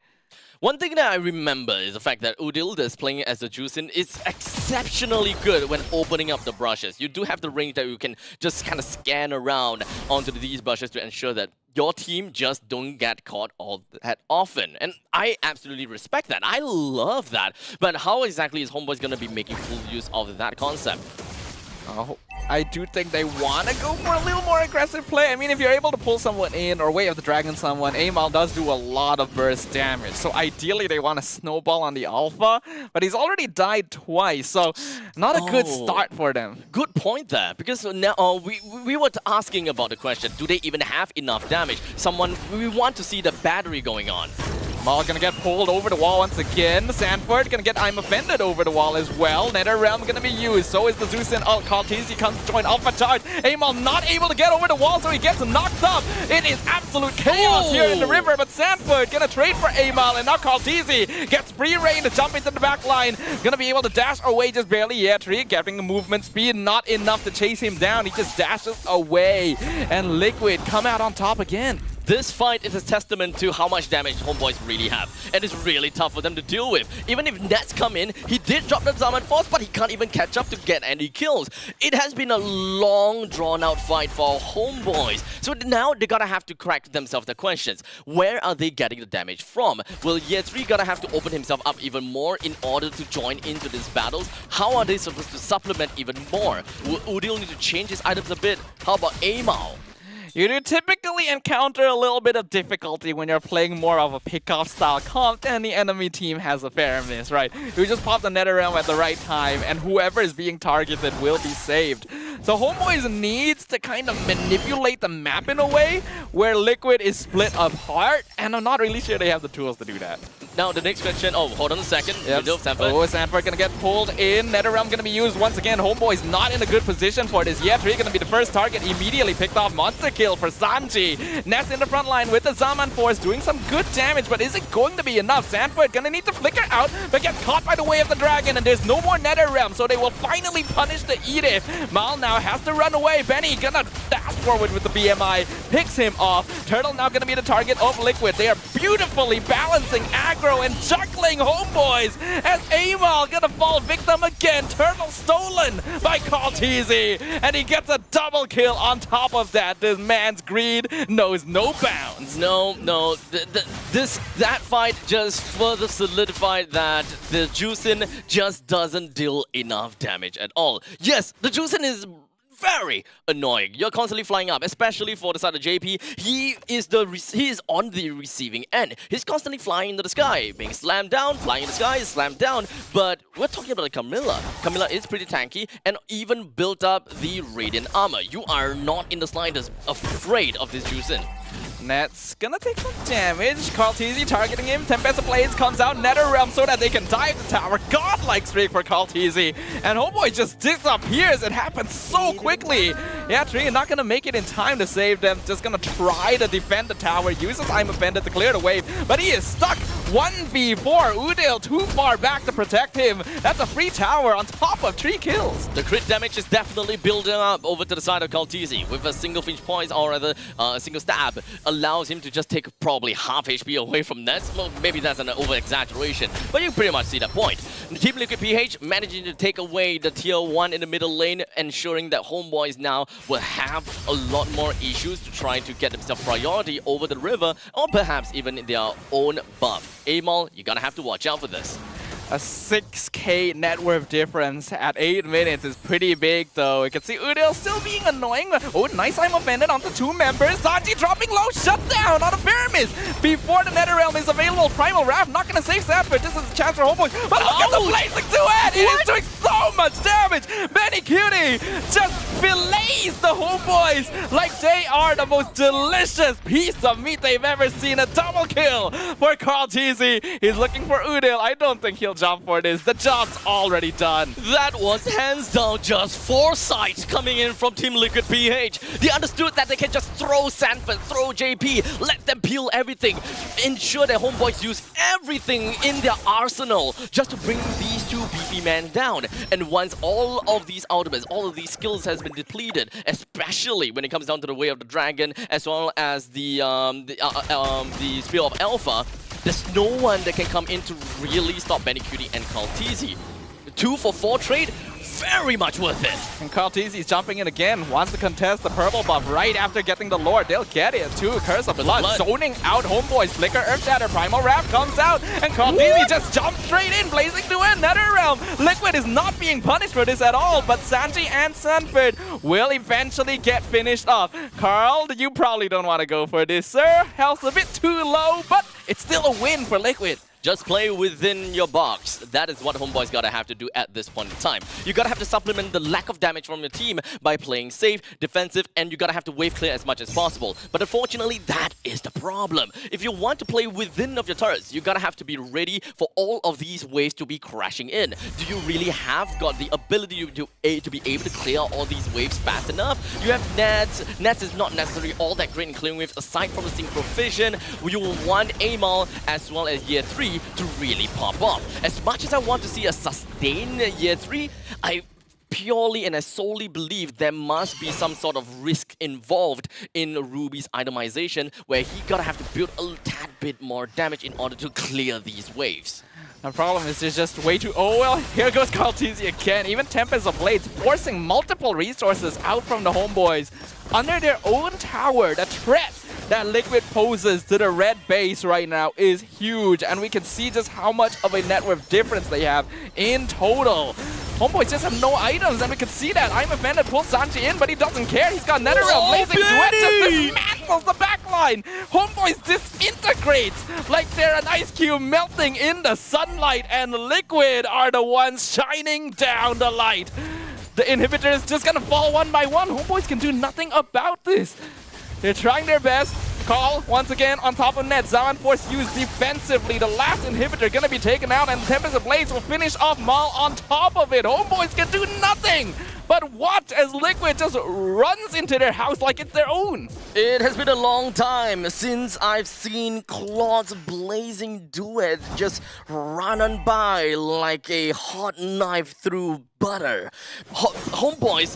One thing that I remember is the fact that Udil that's playing as the Juicin is exceptionally good when opening up the brushes. You do have the range that you can just kind of scan around onto these brushes to ensure that your team just don't get caught all that often. And I absolutely respect that. I love that. But how exactly is Homeboys going to be making full use of that concept? Oh, I do think they want to go for a little more aggressive play. I mean, if you're able to pull someone in or Way of the Dragon someone, Amal does do a lot of burst damage. So ideally, they want to snowball on the Alpha, but he's already died twice, so not a good start for them. Good point there, because now we were asking about the question, do they even have enough damage? We want to see the battery going on. Maul gonna get pulled over the wall once again. Sanford gonna get I'm Offended over the wall as well. Nether Realm gonna be used. So is the Zeus and Kaltizi comes to join Alpha Charge. Amal not able to get over the wall, so he gets knocked up. It is absolute chaos here in the river, but Sanford gonna trade for Amal, and now Kaltizi gets free reign to jump into the back line. Gonna be able to dash away just barely. Yeah, Tree getting the movement speed, not enough to chase him down. He just dashes away, and Liquid come out on top again. This fight is a testament to how much damage Homeboys really have, and it's really tough for them to deal with. Even if Nets come in, he did drop the Zaman Force, but he can't even catch up to get any kills. It has been a long, drawn-out fight for Homeboys. So now they gotta have to crack themselves the questions. Where are they getting the damage from? Will Yetri gotta have to open himself up even more in order to join into these battles? How are they supposed to supplement even more? Will Udil need to change his items a bit? How about Amal? You do typically encounter a little bit of difficulty when you're playing more of a pick-off style comp and the enemy team has a fair miss, right? You just pop the Nether Realm at the right time and whoever is being targeted will be saved. So Homeboys needs to kind of manipulate the map in a way where Liquid is split apart, and I'm not really sure they have the tools to do that. Now the next question, hold on a second. Yep. Sanford gonna get pulled in. Netherrealm gonna be used once again. Homeboy's not in a good position for this yet. Tree gonna be the first target, immediately picked off. Monster kill for Sanji. Ness in the front line with the Zaman Force doing some good damage, but is it going to be enough? Sanford gonna need to flicker out, but gets caught by the Way of the Dragon, and there's no more Netherrealm, so they will finally punish the Edith. Mal now has to run away. Benny gonna dash forward with the BMI, picks him off. Turtle now gonna be the target of Liquid. They are beautifully balancing aggro and juggling Homeboys as Amal gonna fall victim again. Turtle stolen by Kaltizi, and he gets a double kill on top of that. This man's greed knows no bounds. No. That fight just further solidified that the Juicin just doesn't deal enough damage at all. Yes, the Juicin is very annoying. You're constantly flying up, especially for the side of JP. He is on the receiving end. He's constantly flying into the sky, being slammed down, flying in the sky, slammed down. But we're talking about Camilla. Camilla is pretty tanky and even built up the Radiant armor. You are not in the slightest afraid of this Juicin. Nets gonna take some damage. Kaltizi targeting him. Tempest of Blades comes out. Netherrealm so that they can dive the tower. Godlike streak for Kaltizi. And Homeboy just disappears. It happens so quickly. Yeah, Tree not gonna make it in time to save them. Just gonna try to defend the tower. Uses I'm Offended to clear the wave. But he is stuck 1v4. Udil too far back to protect him. That's a free tower on top of 3 kills. The crit damage is definitely building up over to the side of Kaltizi with a single Finch Poise, or rather a single stab. Allows him to just take probably half HP away from Nets. Well, maybe that's an over-exaggeration, but you pretty much see that point. Team Liquid PH managing to take away the tier 1 in the middle lane, ensuring that Homeboys now will have a lot more issues to try to get themselves priority over the river, or perhaps even in their own buff. Amal, you're gonna have to watch out for this. A 6k net worth difference at 8 minutes is pretty big though. You can see Udil still being annoying. Oh, nice I'm Offended onto 2 members. Sanji dropping low, shut down on a Pyramis before the Netherrealm is available. Primal Wrath not gonna save Sanford. This is a chance for Homeboy. But look at the blazing to it! It is too so much damage. Benny Cutie just fillets the homeboys like they are the most delicious piece of meat they've ever seen. A double kill for Carl Teasy. He's looking for Udil. I don't think he'll jump for this. The job's already done. That was hands down just foresight coming in from Team Liquid PH. They understood that they can just throw Sanford, throw JP, let them peel everything, ensure their homeboys use everything in their arsenal just to bring these two BP men down. And once all of these ultimates, all of these skills has been depleted, especially when it comes down to the Way of the Dragon, as well as the Spear of Alpha, there's no one that can come in to really stop Benny Cutie and Kaltizi. 2 for 4 trade, very much worth it. And Kaltizi is jumping in again, wants to contest the purple buff right after getting the Lord. They'll get it too. Curse of Blood, zoning out homeboys. Flicker, Earth Shatter, Primal Wrath comes out, and Kaltizi just jumps straight in, blazing to a Nether Realm. Liquid is not being punished for this at all, but Sanji and Sanford will eventually get finished off. Carl, you probably don't want to go for this, sir. Health's a bit too low, but it's still a win for Liquid. Just play within your box. That is what homeboys gotta have to do at this point in time. You gotta have to supplement the lack of damage from your team by playing safe, defensive, and you gotta have to wave clear as much as possible. But unfortunately, that is the problem. If you want to play within of your turrets, you gotta have to be ready for all of these waves to be crashing in. Do you really have got the ability to be able to clear all these waves fast enough? You have Nats. Nats is not necessarily all that great in clearing waves aside from the Synchro Vision. You will want Amal as well as Year 3 to really pop off. As much as I want to see a sustained Year 3, I purely and I solely believe there must be some sort of risk involved in Ruby's itemization where he gotta have to build a tad bit more damage in order to clear these waves. The problem is there's just way too... Oh well, here goes Kaltizi again. Even Tempest of Blades forcing multiple resources out from the homeboys. Under their own tower, the threat that Liquid poses to the red base right now is huge. And we can see just how much of a net worth difference they have in total. Homeboys just have no items, and we can see that. I'm offended, pulls Sanji in, but he doesn't care. He's got NetherRealm, Blazing Duet, just dismantles the backline. Homeboys disintegrates like they're an ice cube melting in the sunlight, and Liquid are the ones shining down the light. The inhibitor is just gonna fall one by one. Homeboys can do nothing about this. They're trying their best. Call once again on top of net. Zaman Force used defensively. The last inhibitor gonna be taken out, and Tempest of Blades will finish off Maul on top of it. Homeboys can do nothing but watch as Liquid just runs into their house like it's their own. It has been a long time since I've seen Claude's Blazing Duet just run on by like a hot knife through butter. Homeboys,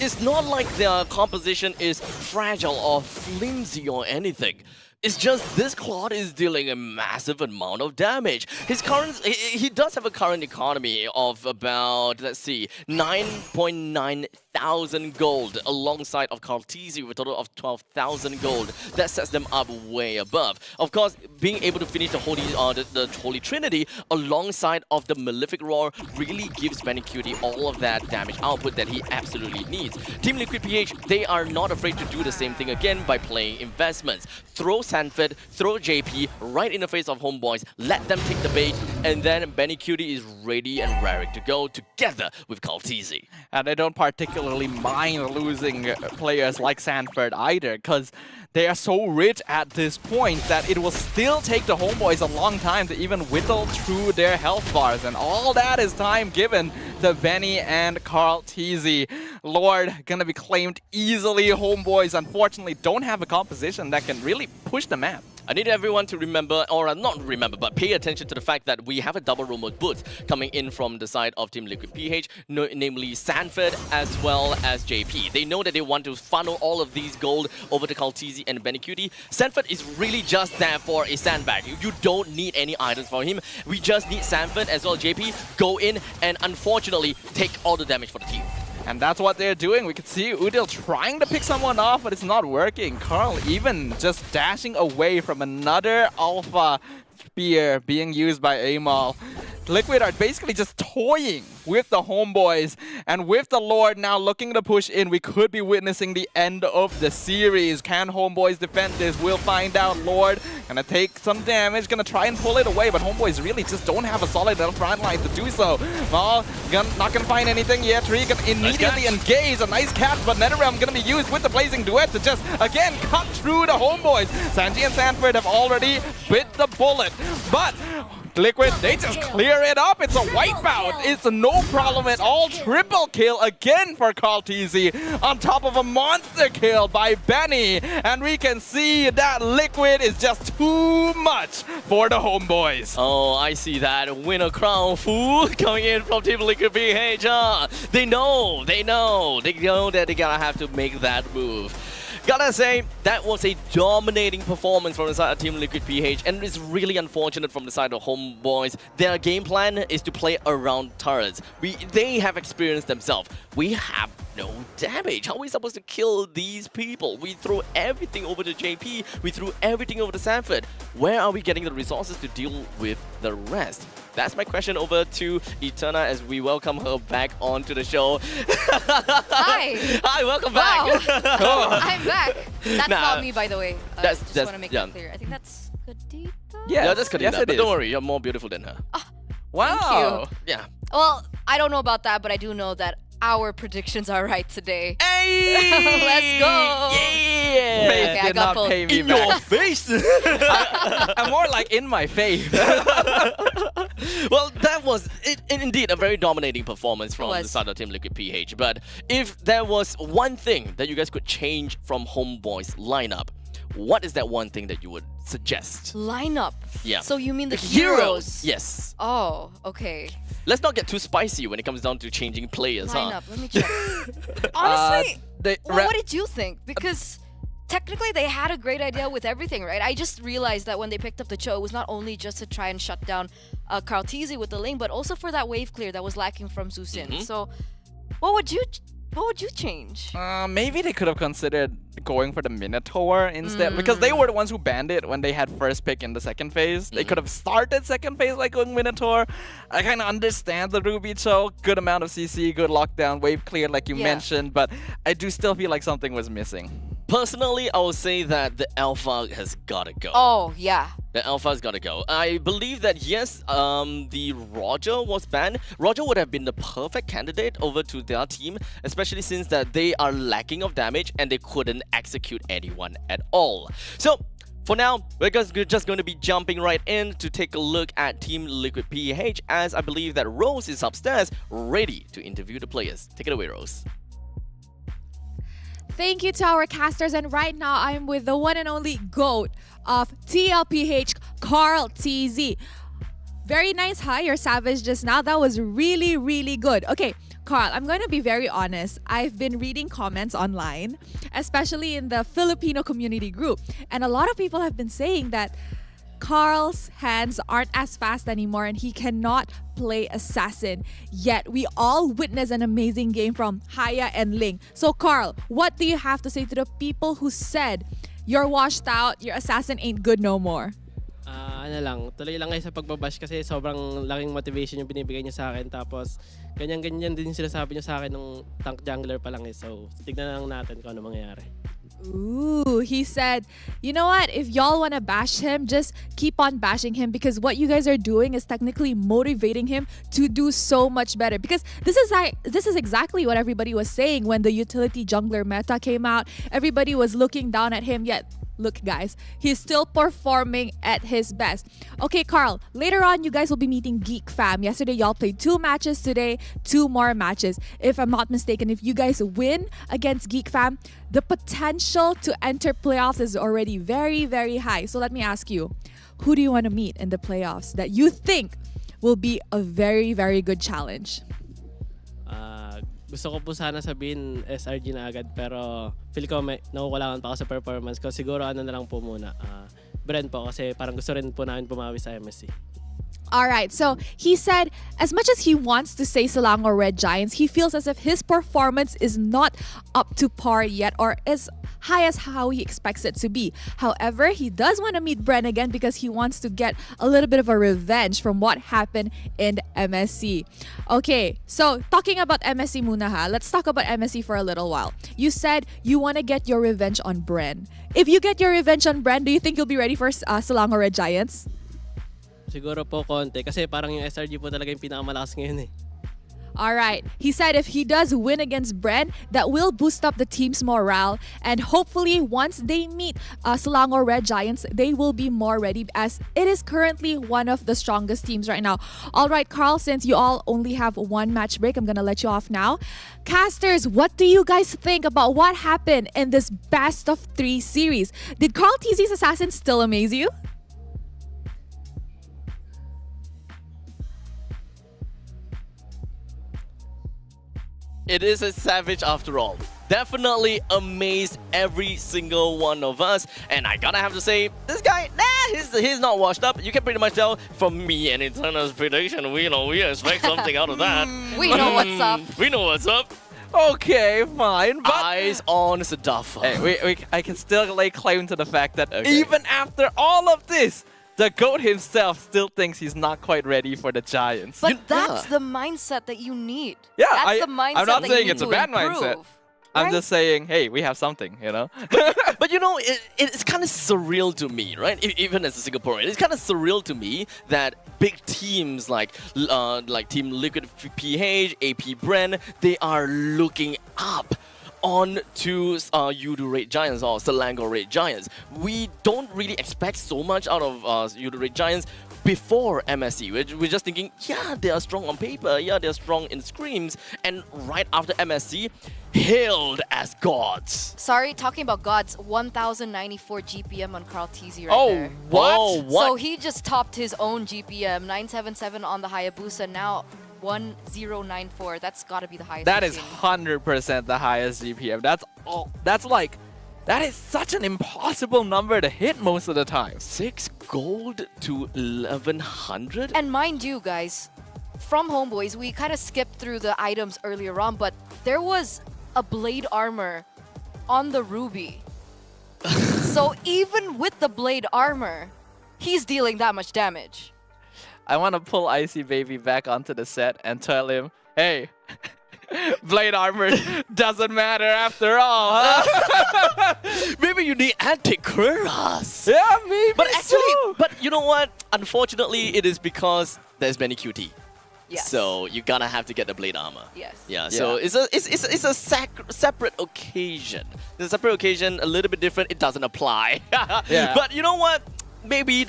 it's not like their composition is fragile or flimsy or anything. It's just this Claude is dealing a massive amount of damage. His current, he does have a current economy of about, let's see, 9.9 thousand gold alongside of Kaltizi with a total of 12,000 gold. That sets them up way above. Of course, being able to finish the Holy Trinity alongside of the Malefic Roar really gives Benny Cutie all of that damage output that he absolutely needs. Team Liquid PH, they are not afraid to do the same thing again by playing investments. Throw Sanford, throw JP right in the face of homeboys, let them take the bait, and then Benny Cutie is ready and raring to go together with Kaltizi. And they don't particularly mind losing players like Sanford either, because they are so rich at this point that it will still take the homeboys a long time to even whittle through their health bars, and all that is time given to Benny and Carl Teasy. Lord gonna be claimed easily. Homeboys unfortunately don't have a composition that can really push the map. I need everyone to remember, or not remember, but pay attention to the fact that we have a double remote boots coming in from the side of Team Liquid PH, namely Sanford as well as JP. They know that they want to funnel all of these gold over to Kaltizi and Benny Cutie. Sanford is really just there for a sandbag. You don't need any items from him. We just need Sanford as well as JP go in and unfortunately take all the damage for the team. And that's what they're doing. We can see Udil trying to pick someone off, but it's not working. Carl even just dashing away from another Alpha Spear being used by Amal. Liquid are basically just toying with the homeboys, and with the Lord now looking to push in, we could be witnessing the end of the series. Can homeboys defend this? We'll find out. Lord gonna take some damage, gonna try and pull it away, but homeboys really just don't have a solid enough front line to do so. Well, not gonna find anything yet. Tree gonna immediately engage. A nice catch, but NetherRealm gonna be used with the Blazing Duet to just again cut through the homeboys. Sanji and Sanford have already bit the bullet, but Liquid, they just clear it up. It's a wipeout. It's no problem at all. Triple kill again for Carl TZ on top of a monster kill by Benny. And we can see that Liquid is just too much for the homeboys. Oh, I see that. Winner crown fool coming in from Team Liquid PH. They know that they gotta have to make that move. Gotta say, that was a dominating performance from the side of Team Liquid PH, and it's really unfortunate from the side of homeboys. Their game plan is to play around turrets. They have experienced themselves. We have no damage. How are we supposed to kill these people? We throw everything over to JP. We threw everything over to Sanford. Where are we getting the resources to deal with the rest? That's my question over to Eterna as we welcome her back onto the show. Hi. Hi, welcome Wow. back. I'm back. That's Nah, not me, by the way. Just want to make yeah. that clear. I think that's Kadita. Yeah, that's Kadina. Yes, it But is. don't worry, you're more beautiful than her. Wow. Yeah. Well, I don't know about that, but I do know that our predictions are right today. Hey! Let's go. Yeah! Faith Okay, I did got not pulled. pay me In back. your face! I'm more like in my face. Well, that was indeed a very dominating performance from the was. side of Team Liquid PH. But if there was one thing that you guys could change from Homeboy's lineup, what is that one thing that you would suggest? Lineup. Yeah. So you mean the heroes? Yes. Oh, okay. Let's not get too spicy when it comes down to changing players, huh? Lineup. Let me check. Honestly, They what did you think? Because technically they had a great idea with everything, right? I just realized that when they picked up the Cho, it was not only just to try and shut down Carl TZ with the link, but also for that wave clear that was lacking from Zusin. So, what would you change? Maybe they could have considered going for the Minotaur instead, because they were the ones who banned it when they had first pick in the second phase. They could have started second phase like going Minotaur. I kind of understand the Ruby Cho, good amount of CC, good lockdown, wave clear like you mentioned, but I do still feel like something was missing. Personally, I would say that the Alpha has gotta go. Oh, yeah. The Alpha's gotta go. I believe that yes, the Roger was banned. Roger would have been the perfect candidate over to their team, especially since that they are lacking of damage and they couldn't execute anyone at all. So, for now, we're just going to be jumping right in to take a look at Team Liquid PH, as I believe that Rose is upstairs ready to interview the players. Take it away, Rose. Thank you to our casters, and right now I'm with the one and only GOAT of TLPH, Carl TZ. Very nice hire, Savage, just now. That was really, really good. Okay, Carl, I'm going to be very honest. I've been reading comments online, especially in the Filipino community group, and a lot of people have been saying that Carl's hands aren't as fast anymore and he cannot play Assassin. Yet we all witnessed an amazing game from Haya and Ling. So Carl, what do you have to say to the people who said you're washed out, your Assassin ain't good no more? Ano lang, tuloy lang kayo sa pagbabash kasi sobrang laking motivation yung binibigay niya sa akin. Tapos ganyan-ganyan din yung sinasabi niya sa akin nung tank jungler pa lang eh. So tignan lang natin kung ano mangyayari. Ooh, he said, you know what? If y'all want to bash him, just keep on bashing him, because what you guys are doing is technically motivating him to do so much better. Because this is exactly what everybody was saying when the utility jungler meta came out. Everybody was looking down at him, yet look guys, he's still performing at his best. Okay, Carl, later on you guys will be meeting Geek Fam. Yesterday y'all played 2 matches, today 2 more matches. If I'm not mistaken, if you guys win against Geek Fam, the potential to enter playoffs is already very, very high. So let me ask you, who do you want to meet in the playoffs that you think will be a very, very good challenge? Gusto ko po sana sabihin SRG na agad, pero feel ko may nakukulangan pa ako sa performance ko. Siguro ano na lang po muna, Bren po, kasi parang gusto rin po namin pumawi sa MSC. All right, so he said, as much as he wants to say Selangor Red Giants, he feels as if his performance is not up to par yet or as high as how he expects it to be. However, he does want to meet Bren again because he wants to get a little bit of a revenge from what happened in MSC. Okay, so talking about MSC muna ha, let's talk about MSC for a little while. You said you want to get your revenge on Bren. If you get your revenge on Bren, do you think you'll be ready for Selangor Red Giants? Siguro po konti kasi parang yung SRG po talaga yung pinakamalakas ngayon eh. Alright, he said if he does win against Bren, that will boost up the team's morale, and hopefully once they meet Selangor Red Giants, they will be more ready as it is currently one of the strongest teams right now. Alright, Carl, since you all only have one match break, I'm gonna let you off now. Casters, what do you guys think about what happened in this best of 3 series? Did Carl TZ's Assassin still amaze you? It is a savage after all. Definitely amazed every single one of us. And I gotta have to say, this guy, he's not washed up. You can pretty much tell from me and Eternal's prediction, we expect something out of that. We know what's up. We know what's up. Okay, fine, but Eyes on Sadafa. hey, I can still lay claim to the fact that even after all of this, the GOAT himself still thinks he's not quite ready for the Giants. But that's the mindset that you need. Yeah, that's the mindset I'm not that saying you it's a need bad to improve, mindset. I'm right? just saying, hey, we have something, you know? But you know, it's kind of surreal to me, right? Even as a Singaporean, it's kind of surreal to me that big teams like Team Liquid PH, AP Bren, they are looking up on to Udu Red Giants or Selangor Red Giants. We don't really expect so much out of Udu Red Giants before MSC. We're just thinking, yeah, they are strong on paper, yeah, they're strong in scrims, and right after MSC, hailed as gods. Sorry, talking about gods, 1,094 GPM on Carl TZ right Oh, there. what? Whoa, what? So he just topped his own GPM, 977 on the Hayabusa, now 1094. That's got to be the highest. That we've is seen. 100% the highest GPM. That is such an impossible number to hit most of the time. 6 gold to 1100? And mind you, guys, from Homeboys, we kind of skipped through the items earlier on, but there was a blade armor on the Ruby. So even with the blade armor, he's dealing that much damage. I want to pull Icy Baby back onto the set and tell him, hey, blade armor doesn't matter after all, huh? Maybe you need anti-cuirass. Yeah, maybe But actually, so. but you know what? Unfortunately, it is because there's many QT. Yes. So you're gonna have to get the blade armor. Yes. Yeah. So it's a separate occasion. It's a separate occasion, a little bit different. It doesn't apply. Yeah. But you know what? Maybe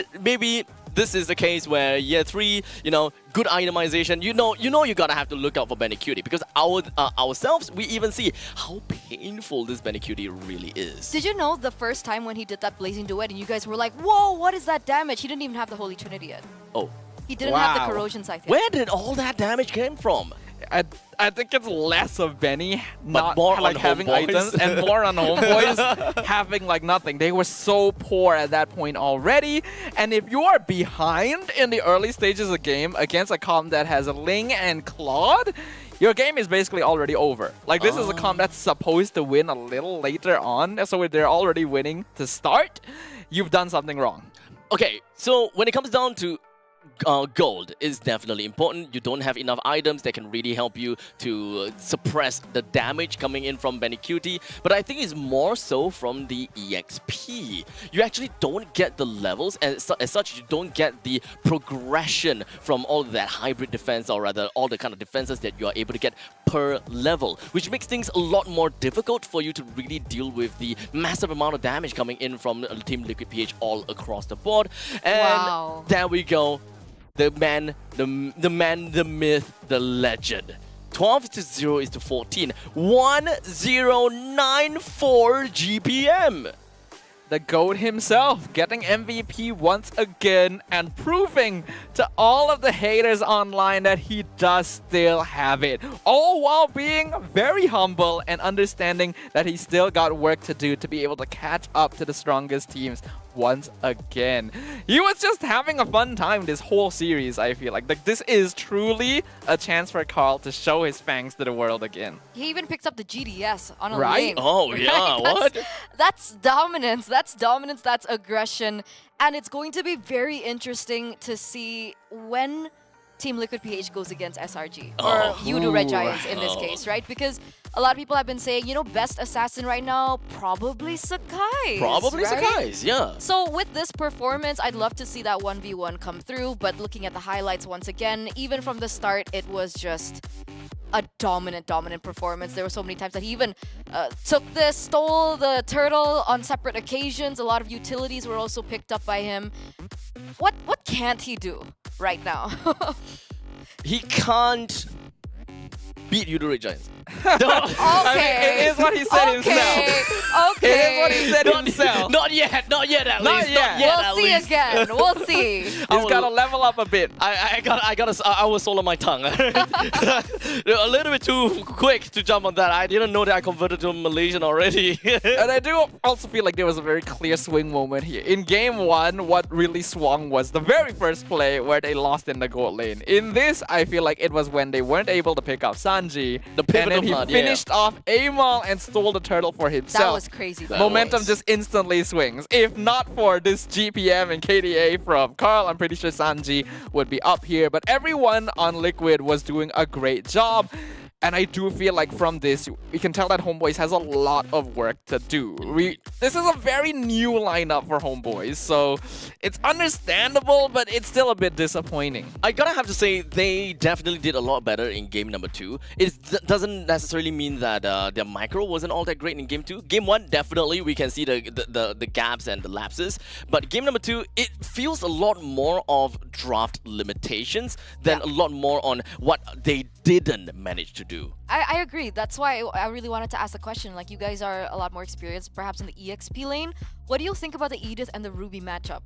this is the case where year 3, good itemization. You know you gotta have to look out for Benny Cutie because ourselves we even see how painful this Benny Cutie really is. Did you know the first time when he did that Blazing Duet and you guys were like, whoa, what is that damage? He didn't even have the Holy Trinity yet. Oh. He didn't have the Wow. corrosion scythe yet. Where did all that damage came from? I think it's less of Benny But not more like on having Homeboys. items and more on Homeboys having like nothing. They were so poor at that point already. And if you are behind in the early stages of the game against a comp that has a Ling and Claude, your game is basically already over. Like this is a comp that's supposed to win a little later on. So if they're already winning to start, you've done something wrong. Okay, so when it comes down to gold is definitely important. You don't have enough items that can really help you to suppress the damage coming in from Benny Cutie. But I think it's more so from the EXP. You actually don't get the levels, and as such, you don't get the progression from all that hybrid defense, or rather all the kind of defenses that you are able to get per level, which makes things a lot more difficult for you to really deal with the massive amount of damage coming in from Team Liquid PH all across the board. And Wow. there we go. The man, the myth, the legend. 12 to 0 is to 14. 1094 GPM. The GOAT himself getting MVP once again and proving to all of the haters online that he does still have it. All while being very humble and understanding that he still got work to do to be able to catch up to the strongest teams once again. He was just having a fun time this whole series, I feel like. This is truly a chance for Carl to show his fangs to the world again. He even picked up the GDS on a Right? lane. Oh, yeah, what? That's dominance. That's dominance. That's aggression. And it's going to be very interesting to see when Team Liquid PH goes against SRG. Or you do Red Giants in this case, right? Because a lot of people have been saying, you know, best assassin right now, probably Sakai. Probably right? Sakai's, yeah. So with this performance, I'd love to see that 1v1 come through. But looking at the highlights once again, even from the start, it was just a dominant performance. There were so many times that he even stole the turtle on separate occasions. A lot of utilities were also picked up by him. What can't he do right now? He can't beat Red Giants. I mean, it is what he said himself. Okay. It is what he said himself. Not yet at Not least. yet. Not yet We'll at see least. again. We'll see. He's got to level up a bit. I was swallow my tongue. A little bit too quick to jump on that. I didn't know that I converted to Malaysian already. And I do also feel like there was a very clear swing moment here. In game 1, what really swung was the very first play where they lost in the gold lane. In this, I feel like it was when they weren't able to pick up Sanji. The and pivotal then he part, finished off Amal and stole the turtle for himself. That was crazy. That Momentum was. just instantly swings. If not for this GPM and KDA from Carl, I'm pretty sure Sanji would be up here. But everyone on Liquid was doing a great job. And I do feel like from this, we can tell that Homeboys has a lot of work to do. This is a very new lineup for Homeboys, so it's understandable, but it's still a bit disappointing. I gotta have to say, they definitely did a lot better in game number 2. It doesn't necessarily mean that their micro wasn't all that great in game 2. Game 1, definitely, we can see the gaps and the lapses. But game number 2, it feels a lot more of draft limitations than a lot more on what they didn't manage to do. I agree. That's why I really wanted to ask the question. Like, you guys are a lot more experienced, perhaps in the EXP lane. What do you think about the Edith and the Ruby matchup?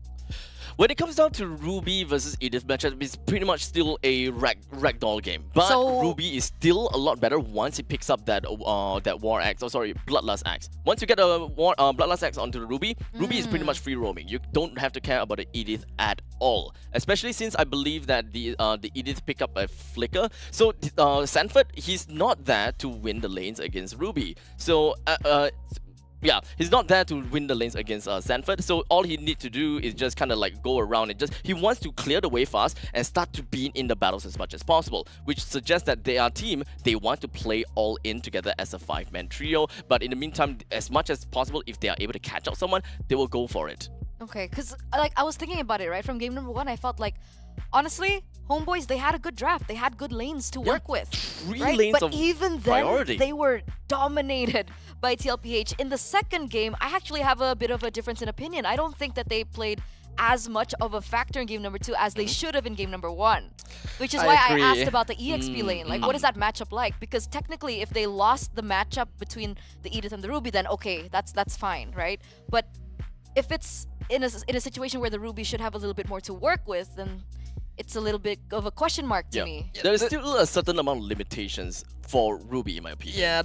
When it comes down to Ruby versus Edith matchup, it's pretty much still a ragdoll game. But So- Ruby is still a lot better once he picks up that War Axe, Bloodlust Axe. Once you get a Bloodlust Axe onto the Ruby, Ruby is pretty much free roaming. You don't have to care about the Edith at all. Especially since I believe that the Edith pick up a flicker. So Sanford, he's not there to win the lanes against Ruby. So yeah, he's not there to win the lanes against Sanford, so all he needs to do is just kind of like go around and he wants to clear the way fast and start to be in the battles as much as possible, which suggests that they are a team, they want to play all in together as a 5-man trio, but in the meantime, as much as possible, if they are able to catch out someone, they will go for it. Okay, because like I was thinking about it, right? From game number 1, I felt like, honestly, Homeboys, they had a good draft. They had good lanes to work with. Three right? lanes but of even priority. then, they were dominated by TLPH. In the second game, I actually have a bit of a difference in opinion. I don't think that they played as much of a factor in game number 2 as they should have in game number 1. Which is why I agree. asked about the EXP lane. Like, what is that matchup like? Because technically, if they lost the matchup between the Edith and the Ruby, then okay, that's fine, right? But if it's in a situation where the Ruby should have a little bit more to work with, then it's a little bit of a question mark to me. There is still a certain amount of limitations for Ruby, in my opinion. Yeah,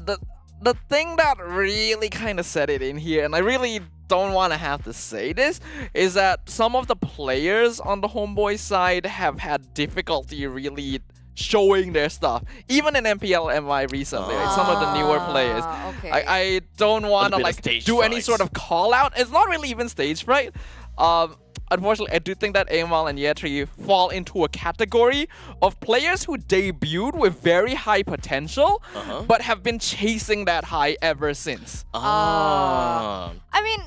the thing that really kind of set it in here, and I really don't want to have to say this, is that some of the players on the Homeboy side have had difficulty really showing their stuff. Even in MPL MI recently, like some of the newer players. Okay. I don't want to bit of like stage do any fright. sort of call out. It's not really even stage fright. Unfortunately, I do think that Amal and Yetri fall into a category of players who debuted with very high potential, but have been chasing that high ever since. Ah. I mean,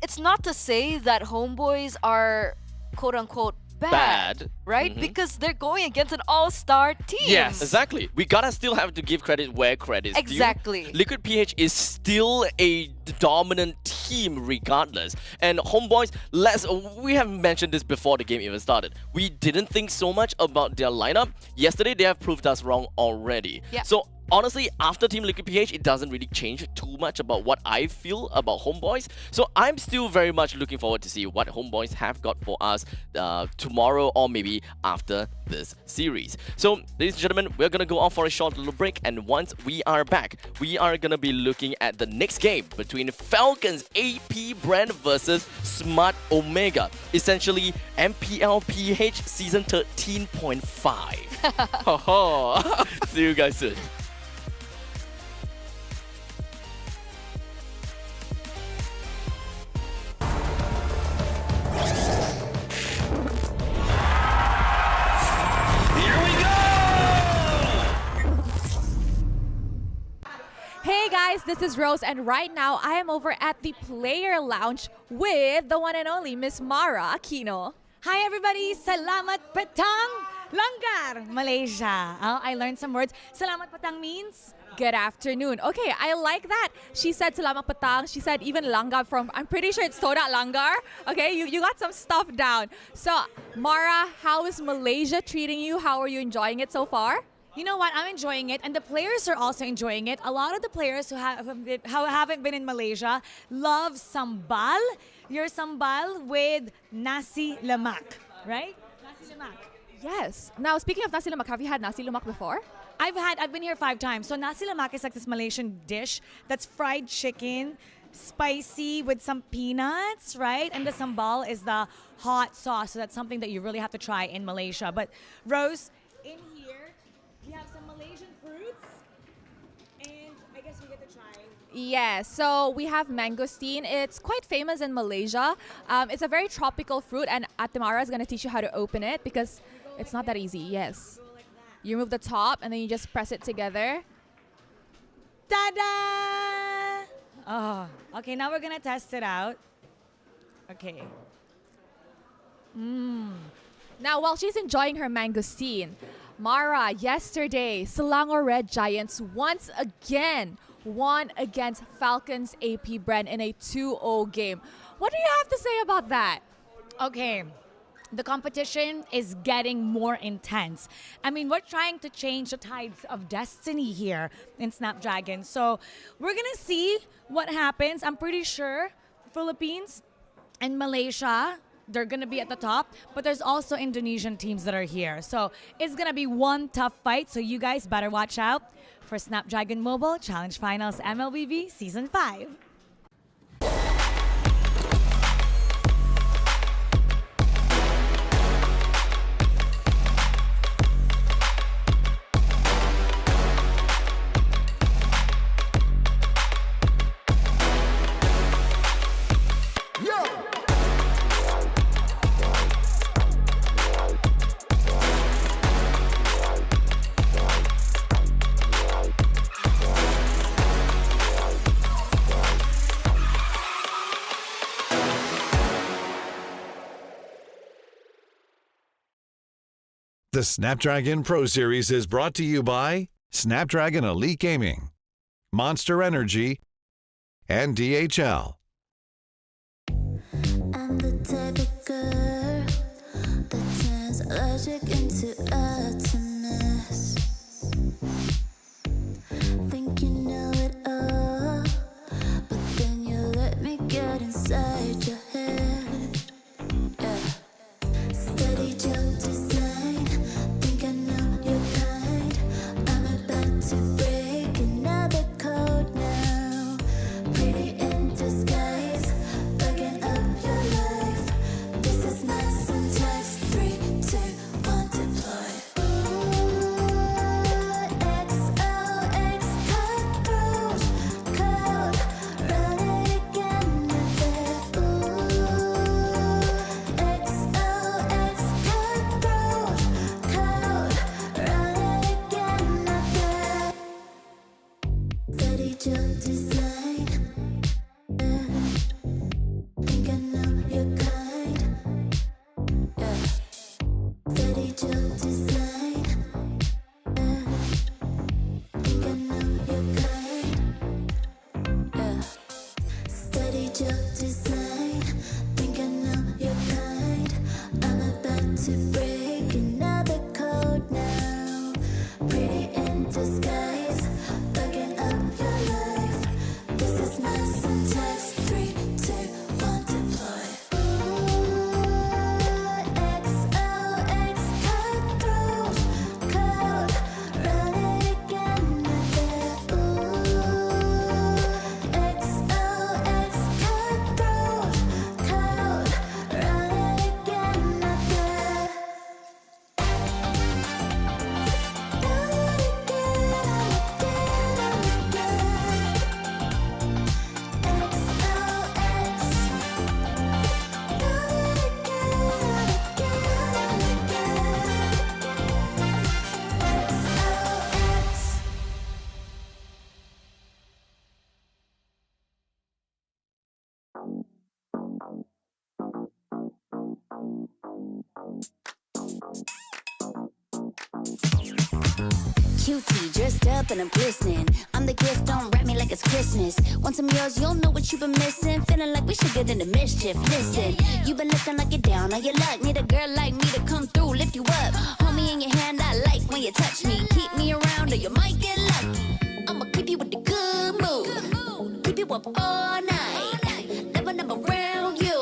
it's not to say that Homeboys are quote unquote bad, right? Because they're going against an all-star team. Yes. Exactly. We gotta still have to give credit where credit is due. Exactly. Liquid PH is still a dominant team regardless. And Homeboys, we have mentioned this before the game even started. We didn't think so much about their lineup. Yesterday, they have proved us wrong already. Yeah. So honestly, after Team Liquid PH, it doesn't really change too much about what I feel about Homeboys. So I'm still very much looking forward to see what Homeboys have got for us tomorrow or maybe after this series. So, ladies and gentlemen, we're gonna go off for a short little break, and once we are back, we are gonna be looking at the next game between Falcons AP brand versus Smart Omega. Essentially, MPLPH Season 13.5. See you guys soon. Hey guys, this is Rose, and right now I am over at the player lounge with the one and only Miss Mara Aquino. Hi everybody, salamat patang langgar, Malaysia. Oh, I learned some words. Salamat patang means good afternoon. Okay, I like that. She said salamat patang. She said even langgar from, I'm pretty sure it's Toda Langgar. Okay, you got some stuff down. So, Mara, how is Malaysia treating you? How are you enjoying it so far? You know what? I'm enjoying it, and the players are also enjoying it. A lot of the players who haven't been in Malaysia love sambal. Your sambal with nasi lemak, right? Nasi lemak. Yes. Now, speaking of nasi lemak, have you had nasi lemak before? I've been here 5 times. So nasi lemak is like this Malaysian dish that's fried chicken, spicy with some peanuts, right? And the sambal is the hot sauce. So that's something that you really have to try in Malaysia. But Rose, in here, we have some Malaysian fruits, and I guess we get to try. Yes, so we have mangosteen. It's quite famous in Malaysia. It's a very tropical fruit, and Atimara is going to teach you how to open it because it's not that easy. Yes. You remove the top, and then you just press it together. Ta-da! Oh, okay, now we're going to test it out. Okay. Now, while she's enjoying her mangosteen, Mara, yesterday, Selangor Red Giants once again won against Falcons AP brand in a 2-0 game. What do you have to say about that? Okay. The competition is getting more intense. I mean, we're trying to change the tides of destiny here in Snapdragon. So we're going to see what happens. I'm pretty sure Philippines and Malaysia, they're going to be at the top, but there's also Indonesian teams that are here. So it's going to be one tough fight. So you guys better watch out for Snapdragon Mobile Challenge Finals MLBB Season 5. The Snapdragon Pro Series is brought to you by Snapdragon Elite Gaming, Monster Energy, and DHL. I'm the type of girl that turns logic into atoms. Think you know it all, but then you let me get inside your head. Yeah. Steady jump design, think I know your kind. I'm about to break another code now. Pretty in disguise, bugging up your life. This is my syntax. 3, 2, 1, deploy. XOX cockroach code. Run it again, I bet. XOX cockroach code. Run it again, I bet. Steady jump design. Think I know your kind. Yeah. Steady jump design. Think I know your kind. Yeah. Steady jump design. Think I know your kind. I'm about to break another code now. Pretty in disguise, cutie, dressed up and I'm glistening. I'm the gift, don't wrap me like it's Christmas. Once I'm yours, you'll know what you've been missing. Feeling like we should get into mischief. Listen, you've been looking like you're down on your luck. Need a girl like me to come through, lift you up. Hold me in your hand, I like when you touch me. Keep me around or you might get lucky. I'ma keep you with the good mood. Keep you up all night. Never, never around you.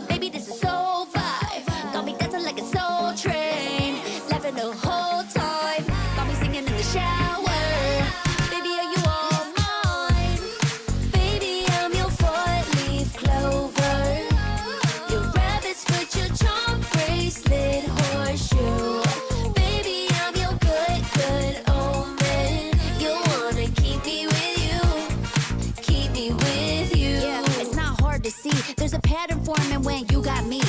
Baby, this is so vibe. Got me dancing like a soul train. Laughing the whole time. Got me singing in the shower. Baby, are you all mine? Baby, I'm your four-leaf clover. Your rabbit's foot, your charm bracelet, horseshoe. Baby, I'm your good, good omen. You wanna keep me with you. Keep me with you. Yeah, it's not hard to see. There's a pattern forming when you got me.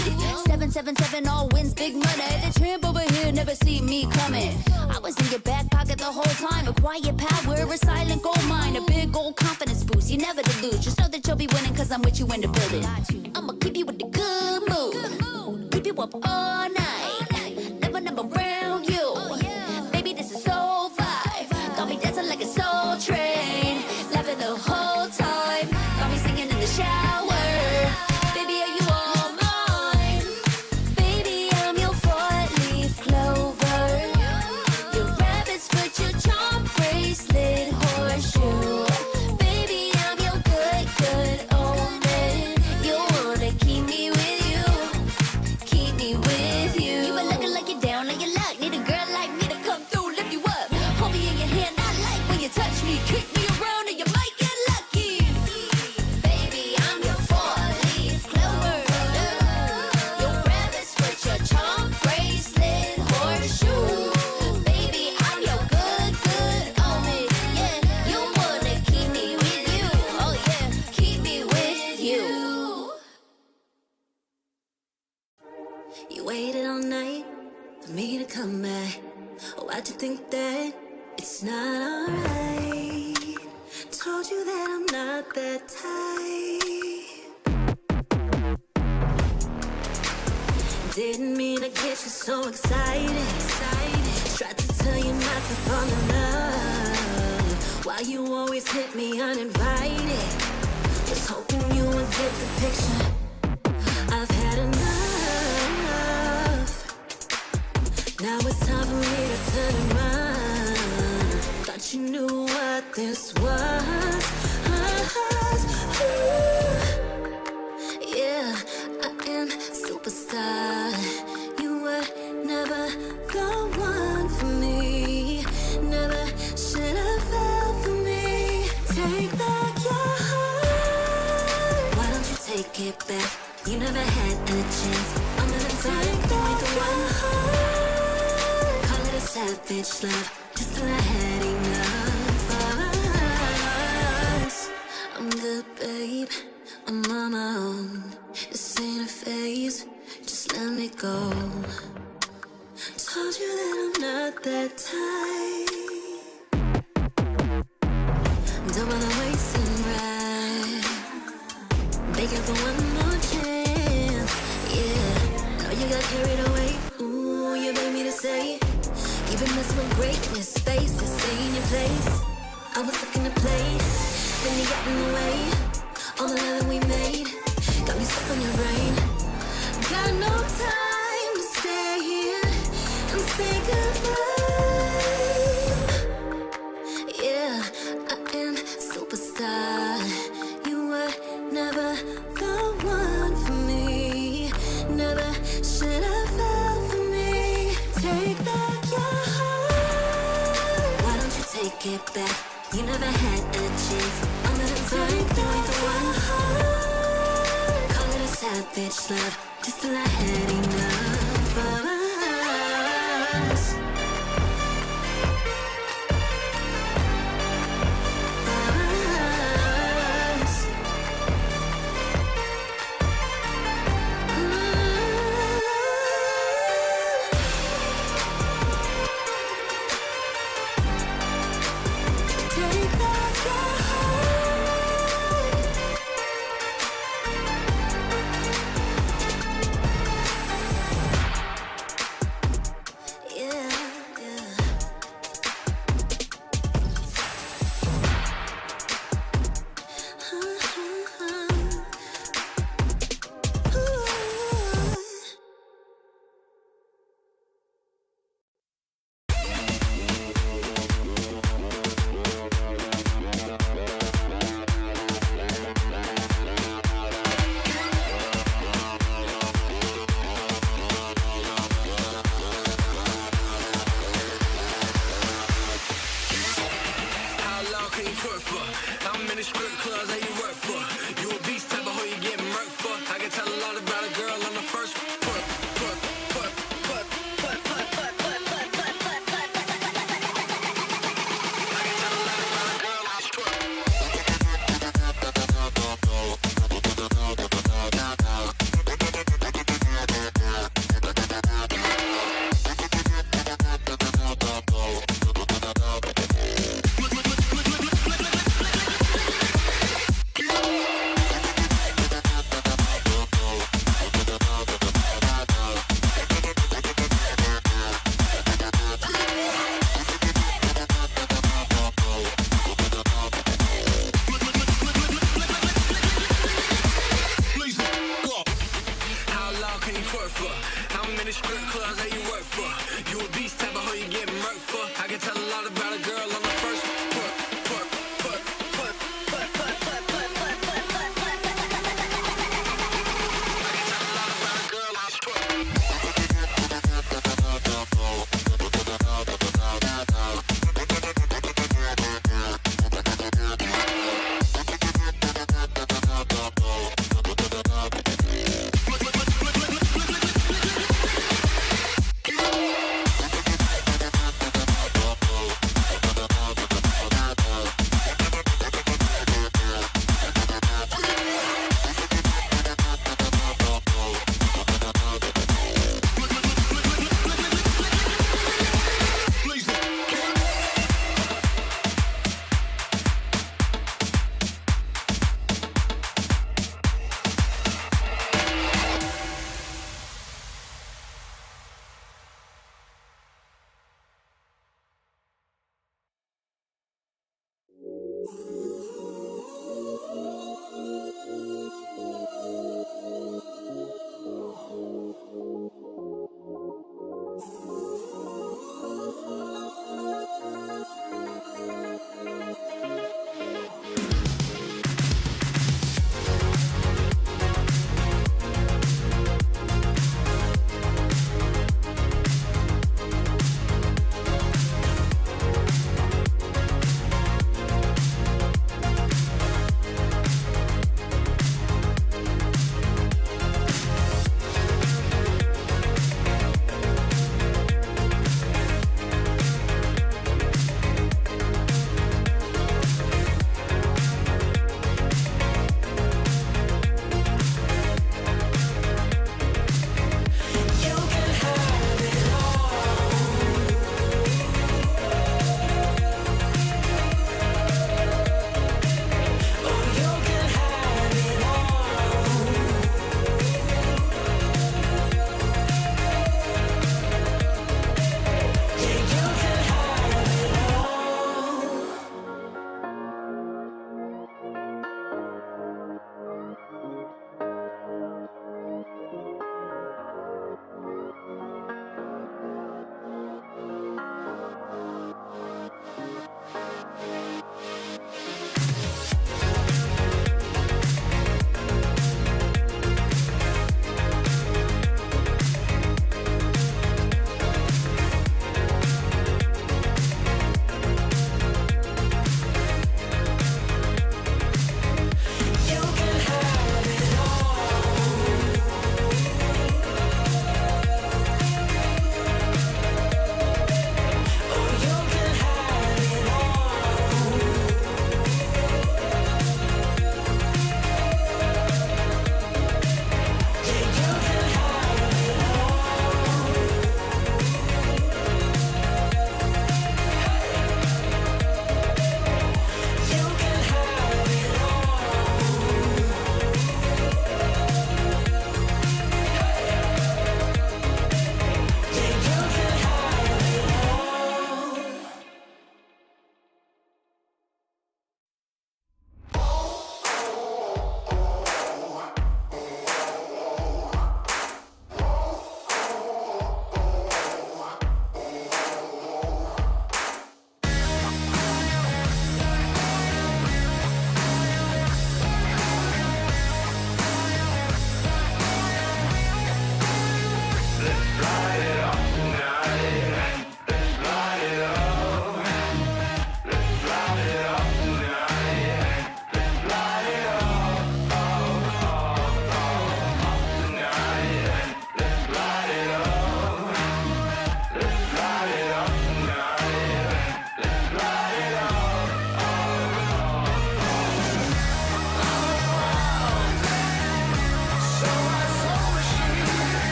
777 all wins, big money. The tramp over here never see me coming. I was in your back pocket the whole time. A quiet power, a silent gold mine, a big old confidence boost. You never delude. Just know that you'll be winning cause I'm with you in the building. I'ma keep you with the good mood. Keep you up all night. Never, never around you. Baby, this is so vibe. Got me dancing like a soul train. Laughing the whole time. Got me singing in the shower. Baby, are you all mine? Baby, I'm your four-leaf clover. Your rabbit's foot, your charm bracelet, horseshoe. Baby, I'm your good, good omen. You wanna keep me with you. Keep me with you. You been looking like you're down on your luck. Need a girl like me to come through, lift you up. Hold me in your hand, I like when you touch me. Kick me around and you might get lucky. Baby, I'm your four-leaf clover. Your rabbit's foot, your charm bracelet, horseshoe. Baby, I'm your good, good omen. Yeah, you wanna keep me with you. Oh yeah, keep me with you. You waited all night for me to come back. Why'd you think that it's not alright? Told you that I'm not that type. Didn't mean to get you so excited. Tried to tell you not to fall in love. Why you always hit me uninvited? Was hoping you would get the picture. I've had enough. Now it's time for me to turn around. Thought you knew what this was. Yeah, I am superstar. You were never the one for me. Never should have fell for me. Take back your heart. Why don't you take it back? You never had a chance. I'm gonna take back the one heart. Call it a savage love. Just till I had enough of us. I'm good, babe. I'm on my own. This ain't a phase. Just let me go. Told you that I'm not that type. Don't bother wasting breath. Begging for one more chance. Yeah, know you got carried away. Ooh, you made me to say. You've been messing with greatness, space to stay in your place. I was looking to play, then you got in the way. All the love that we made got me stuck on your brain. Got no time to stay here and say goodbye. Yeah, I am superstar. You were never the one for me. Never should have fell for me. Take back your heart. Why don't you take it back? You never had a chance. I'm gonna take back the one heart. Call it a savage love. Just till I had enough of us. in the strip clubs that you work for. You a beast type of hoe you get murked for. I can tell a lot about a girl on the first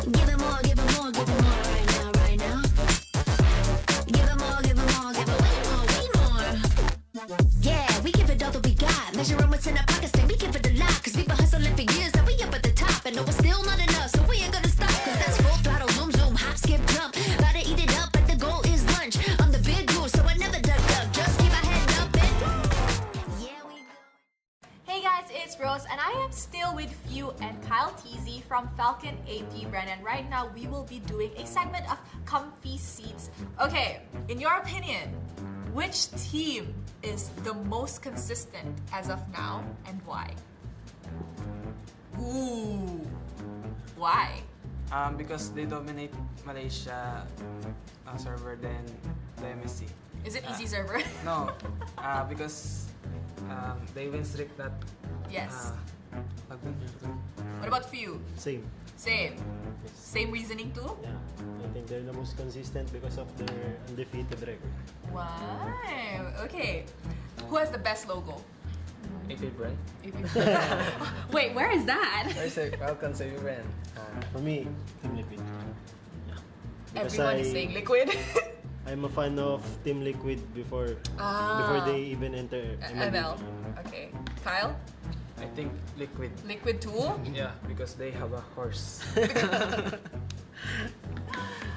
Give it more, give it more, give it more right now, right now. Give it more, give it more, give it way more, way more. Yeah, we give it all that we got. Measuring what's in our pockets, then we give it a lot. Cause we've been hustling for years, now we up at the top. And no, it's still not enough, so we ain't gonna stop. Cause that's full throttle, zoom, zoom, hop, skip, jump. Gotta eat it up, but the goal is lunch. I'm the big dude, so I never duck, duck. Just keep my head up and yeah, we go. Hey guys, it's Rose and I am still with Few and Kyle TZ from Falcon AP brand, and right now we will be doing a segment of comfy seats. Okay, in your opinion, which team is the most consistent as of now and why? Ooh, why? Because they dominate Malaysia server than the MSC. Is it easy server? No, because they win streak that. Yes. What about Few? Same. Same. Same reasoning too? Yeah, I think they're the most consistent because of their undefeated record. Wow. Okay. Who has the best logo? AP brand. Wait, where is that? I say Falcon say brand. For me, Team Liquid. Everyone is saying Liquid. I'm a fan of Team Liquid before they even enter ML. Okay. Kyle? I think Liquid. Liquid too? Yeah, because they have a horse.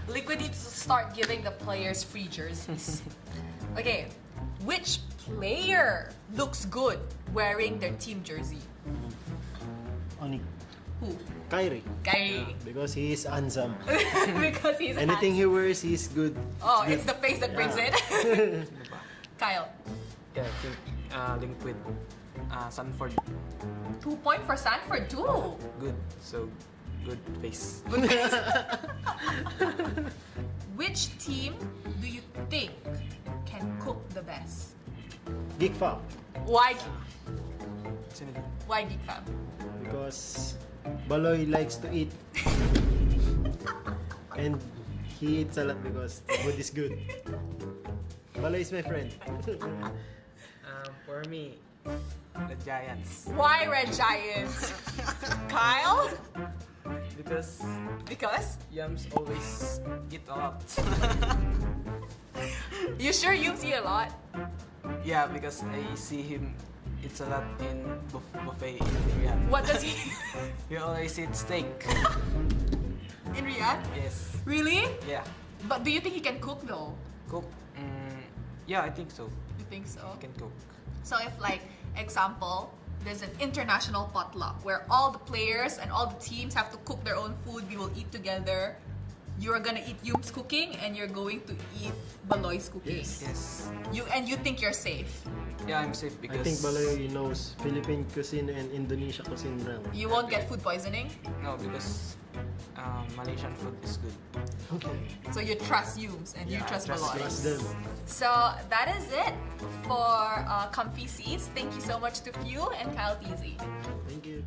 Liquid needs to start giving the players free jerseys. Okay, which player looks good wearing their team jersey? Oni. Who? Kyrie. Kyrie. Because he is handsome. Because he's Anything he wears, he's good. Oh, it's the face that brings it. Kyle. Yeah, I think Liquid. Sanford. 2 point for Sanford too. Good. So, good face. Good face. Which team do you think can cook the best? Geek Fam. Why? Why Geek Fam? Because Baloy likes to eat. And he eats a lot because the food is good. Baloy is my friend. For me, the Giants. Why Red Giants? Kyle? Because Because? Yums always eat a lot. You sure Yums eat a lot? Yeah, because I see him eats a lot in buffet in Riyadh. What does he He always eat steak. in Riyadh? Yes. Really? Yeah. But do you think he can cook though? Cook? Yeah, I think so. You think so? He can cook. So if like example, there's an international potluck where all the players and all the teams have to cook their own food. We will eat together. You're gonna eat Yum's cooking and you're going to eat Baloy's cooking. Yes. You think you're safe. Yeah, I'm safe because I think Baloy knows Philippine cuisine and Indonesia cuisine well. You won't get food poisoning. No, because Malaysian food is good. Okay. So you trust Yums and you trust Baloy. Trust them. So that is it for comfy seats. Thank you so much to Fuel and Kyle TZ. Thank you.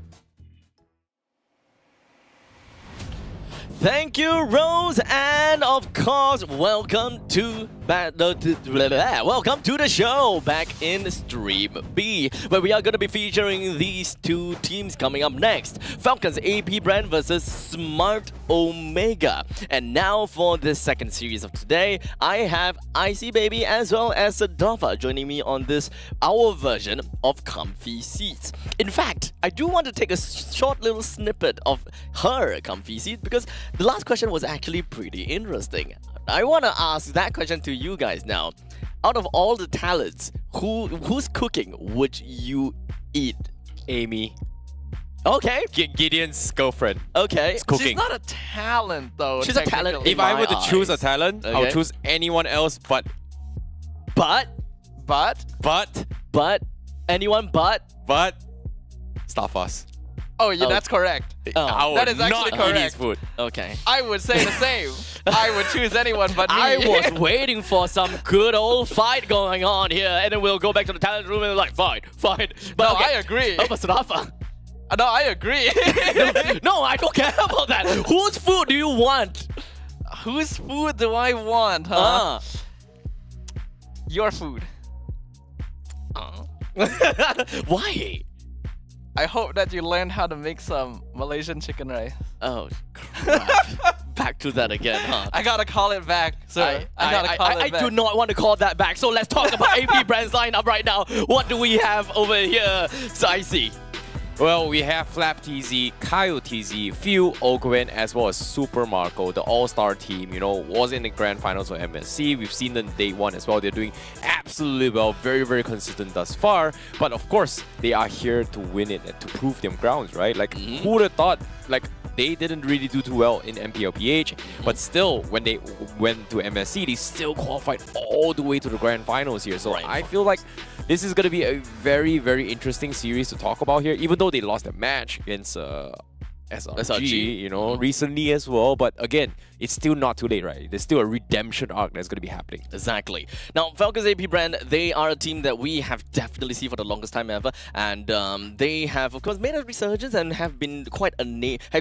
Thank you, Rose, and of course, welcome to welcome to the show back in Stream B, where we are going to be featuring these two teams coming up next: Falcons AP brand versus Smart Omega. And now for the second series of today, I have Icy Baby as well as Adolpha joining me on this our version of Comfy Seats. In fact, I do want to take a short little snippet of her Comfy Seat because the last question was actually pretty interesting. I want to ask that question to you guys now. Out of all the talents, whose cooking would you eat? Amy. Okay. Gideon's girlfriend. Okay. It's cooking. She's not a talent though. She's a talent technically. If I were to my choose a eyes. talent, I'll Okay. choose anyone else but But anyone but Starfast. Oh, yeah, Oh. that's correct. I would That is actually not eat his correct. food. Okay. I would say the same. I would choose anyone but me. I was waiting for some good old fight going on here, and then we'll go back to the talent room and like fight. But No, okay. I agree. Oh, but Rafa. No, I agree. No, I don't care about that. Whose food do you want? Whose food do I want, huh? Ah. Your food. Why? I hope that you learn how to make some Malaysian chicken rice. Oh, crap. Back to that again, huh? I gotta call it back, sir. I gotta call I it back. do not want to call that back. So let's talk about AP Brand's lineup right now. What do we have over here? So I see. Well, we have Flap TZ, Kyle TZ, Phil, Ogwen, as well as Super Marco, the all-star team, was in the grand finals of MSC. We've seen them day one as well. They're doing absolutely well, very, very consistent thus far. But of course, they are here to win it and to prove them grounds, right? Like, who would have thought, like, they didn't really do too well in MPLPH, but still, when they went to MSC, they still qualified all the way to the grand finals here. So I feel like this is going to be a very, very interesting series to talk about here, even though they lost the match against SRG, recently as well. But again, it's still not too late, right? There's still a redemption arc that's going to be happening. Exactly. Now, Falcons AP brand, they are a team that we have definitely seen for the longest time ever, and they have, of course, made a resurgence and have been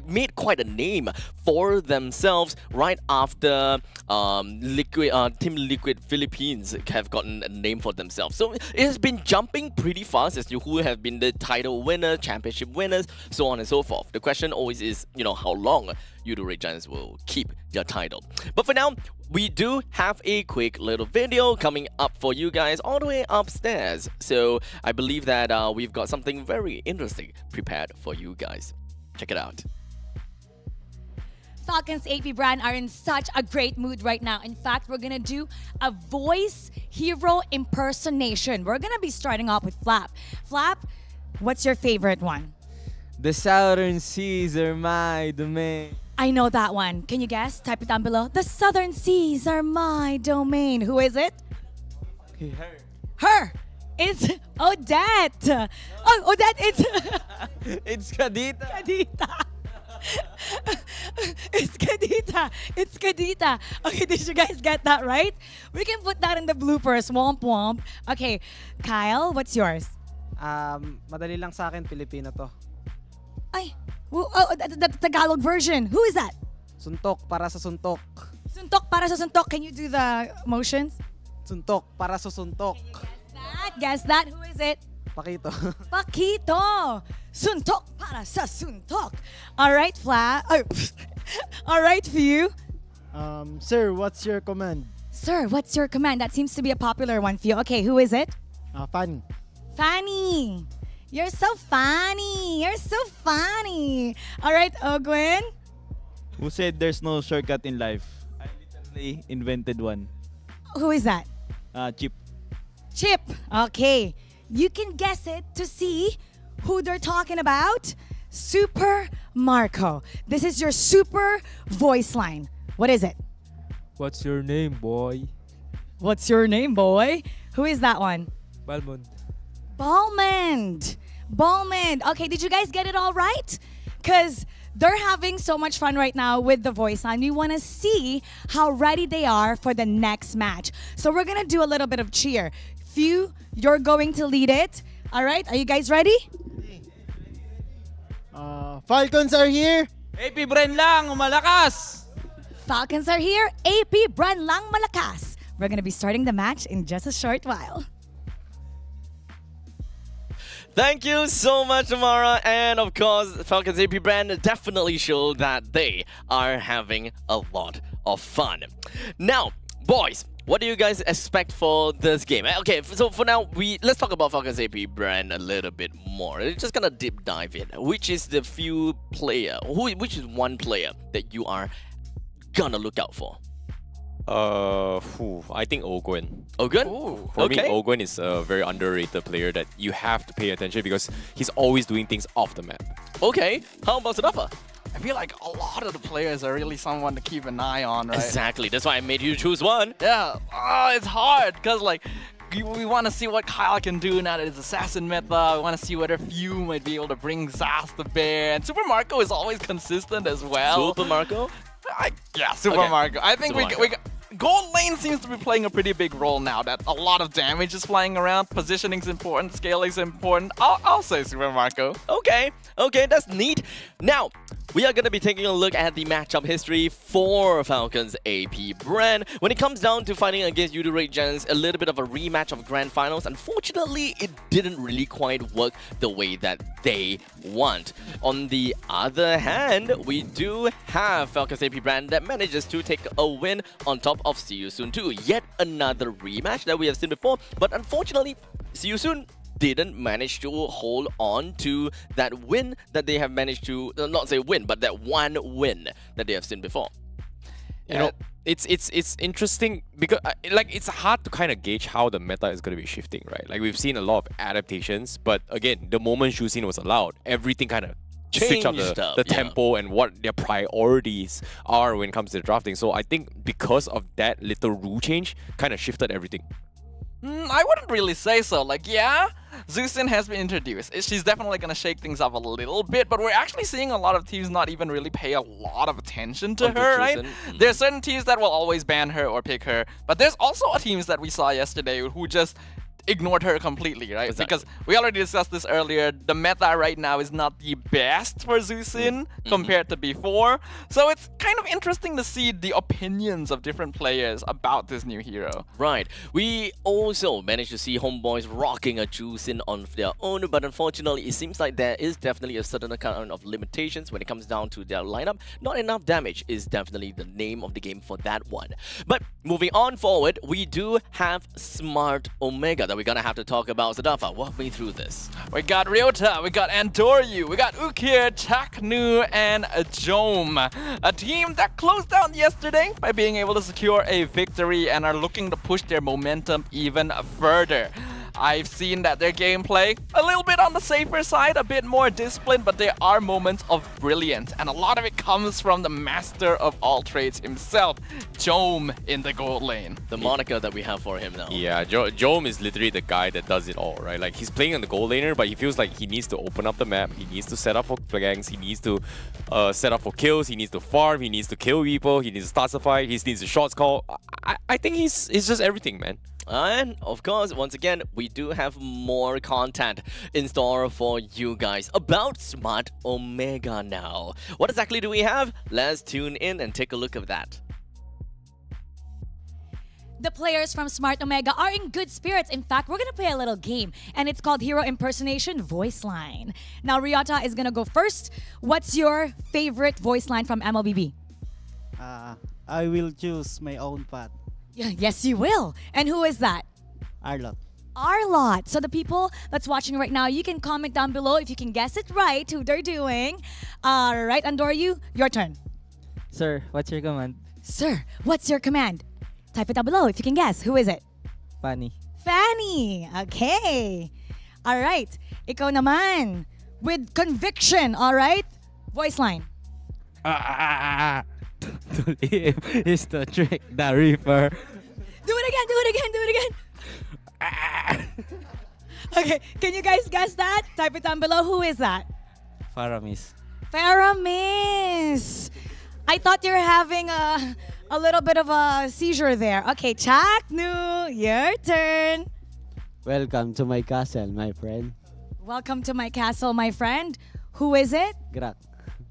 made quite a name for themselves right after Team Liquid Philippines have gotten a name for themselves. So it has been jumping pretty fast as to who have been the title winners, championship winners, so on and so forth. The question always is, how long Udo Red Giants will keep their title. But for now, we do have a quick little video coming up for you guys all the way upstairs. So I believe that we've got something very interesting prepared for you guys. Check it out. Falcons AP brand are in such a great mood right now. In fact, we're gonna do a voice hero impersonation. We're gonna be starting off with Flap. Flap, what's your favorite one? The southern seas are my domain. I know that one. Can you guess? Type it down below. The southern seas are my domain. Who is it? Her. It's Odette. Oh, Odette, it's... It's Kadita. Kadita. It's Kadita. It's Kadita. Okay, did you guys get that right? We can put that in the bloopers. Womp womp. Okay, Kyle, what's yours? Madali lang sa akin, Pilipino to. Ay, that's the Tagalog version. Who is that? Suntok para sa suntok. Suntok para sa suntok. Can you do the motions? Suntok para sa suntok. Guess that. Who is it? Pakito. Pakito. Suntok para sa suntok. All right, Fla. Oh, all right, Few. Sir, what's your command? Sir, what's your command? That seems to be a popular one, Few. Okay, who is it? Fanny. Fanny. You're so funny. You're so funny. All right, Ogwen. Who said there's no shortcut in life? I literally invented one. Who is that? Chip. Chip. Okay. You can guess it to see who they're talking about. Super Marco. This is your super voice line. What is it? What's your name, boy? What's your name, boy? Who is that one? Balmond. Balmond. Balmond. Okay, did you guys get it all right? Because they're having so much fun right now with the voice line. We want to see how ready they are for the next match. So we're going to do a little bit of cheer. Few, you're going to lead it. All right, are you guys ready? Falcons are here. AP Bren lang, umalakas! Falcons are here. AP Bran lang malakas. We're going to be starting the match in just a short while. Thank you so much, Amara. And of course, Falcons AP brand definitely showed that they are having a lot of fun. Now, boys, what do you guys expect for this game? Okay, so for now, let's talk about Falcons AP brand a little bit more. We're just gonna deep dive in. Which is the few player, which is one player that you are gonna look out for? I think Ogwen. Ogwen? For me, Ogwen is a very underrated player that you have to pay attention because he's always doing things off the map. Okay, how about Sadafa? I feel like a lot of the players are really someone to keep an eye on, right? Exactly, that's why I made you choose one. Yeah, it's hard because like we want to see what Kyle can do now that it's assassin meta. We want to see whether Few might be able to bring Zaz to bear, and Super Marco is always consistent as well. Super Marco? Yeah, Super Marco. I think we Gold lane seems to be playing a pretty big role now that a lot of damage is flying around. Positioning's important, scaling's important. I'll say Super Marco. Okay, that's neat. Now, we are going to be taking a look at the matchup history for Falcons AP brand. When it comes down to fighting against Udurate Giants, a little bit of a rematch of Grand Finals. Unfortunately, it didn't really quite work the way that they want. On the other hand, we do have Falcons AP brand that manages to take a win on top of See You Soon 2. Yet another rematch that we have seen before, but unfortunately, See You Soon didn't manage to hold on to that win that they have managed to, not say win, but that one win that they have seen before. You know, it's interesting because like it's hard to kind of gauge how the meta is going to be shifting, right? Like we've seen a lot of adaptations, but again, the moment Shusin was allowed, everything kind of switch up the tempo and what their priorities are when it comes to the drafting. So I think because of that little rule change, kind of shifted everything. I wouldn't really say so. Like, yeah, Zusin has been introduced. She's definitely going to shake things up a little bit, but we're actually seeing a lot of teams not even really pay a lot of attention to her, right? There are certain teams that will always ban her or pick her, but there's also teams that we saw yesterday who just ignored her completely, right? Exactly. Because we already discussed this earlier, the meta right now is not the best for Zusin compared to before. So it's kind of interesting to see the opinions of different players about this new hero. Right. We also managed to see Homeboys rocking a Juicin on their own, but unfortunately, it seems like there is definitely a certain kind of limitations when it comes down to their lineup. Not enough damage is definitely the name of the game for that one. But moving on forward, we do have Smart Omega that we're gonna have to talk about. Sadafa, walk me through this. We got Ryota, we got Andoryu, we got Ukir, Taknu, and Jome. A team that closed down yesterday by being able to secure a victory and are looking to push their momentum even further. I've seen that their gameplay, a little bit on the safer side, a bit more disciplined, but there are moments of brilliance, and a lot of it comes from the master of all trades himself, Jome in the gold lane. The moniker that we have for him now. Yeah, Jome is literally the guy that does it all, right? Like, he's playing on the gold laner, but he feels like he needs to open up the map, he needs to set up for ganks, he needs to set up for kills, he needs to farm, he needs to kill people, he needs to start a fight, he needs to shots call. I think he's just everything, man. And of course, once again, we do have more content in store for you guys about Smart Omega now. What exactly do we have? Let's tune in and take a look at that. The players from Smart Omega are in good spirits. In fact, we're gonna play a little game, and it's called Hero Impersonation Voice Line. Now, Ryota is gonna go first. What's your favorite voice line from MLBB? I will choose my own path. Yeah, yes, you will. And who is that? Arlot. Arlot. So the people that's watching right now, you can comment down below if you can guess it right, who they're doing. All right, Andoryu, your turn. Sir, what's your command? Sir, what's your command? Type it down below if you can guess. Who is it? Fanny. Fanny. Okay. All right. Ikaw naman. With conviction, all right? Voice line. To live is to trick the reaper. Do it again, do it again, do it again. Okay, can you guys guess that? Type it down below. Who is that? Faramis. Faramis. I thought you were having a little bit of a seizure there. Okay, Chaknu, your turn. Welcome to my castle, my friend. Welcome to my castle, my friend. Who is it? Grak.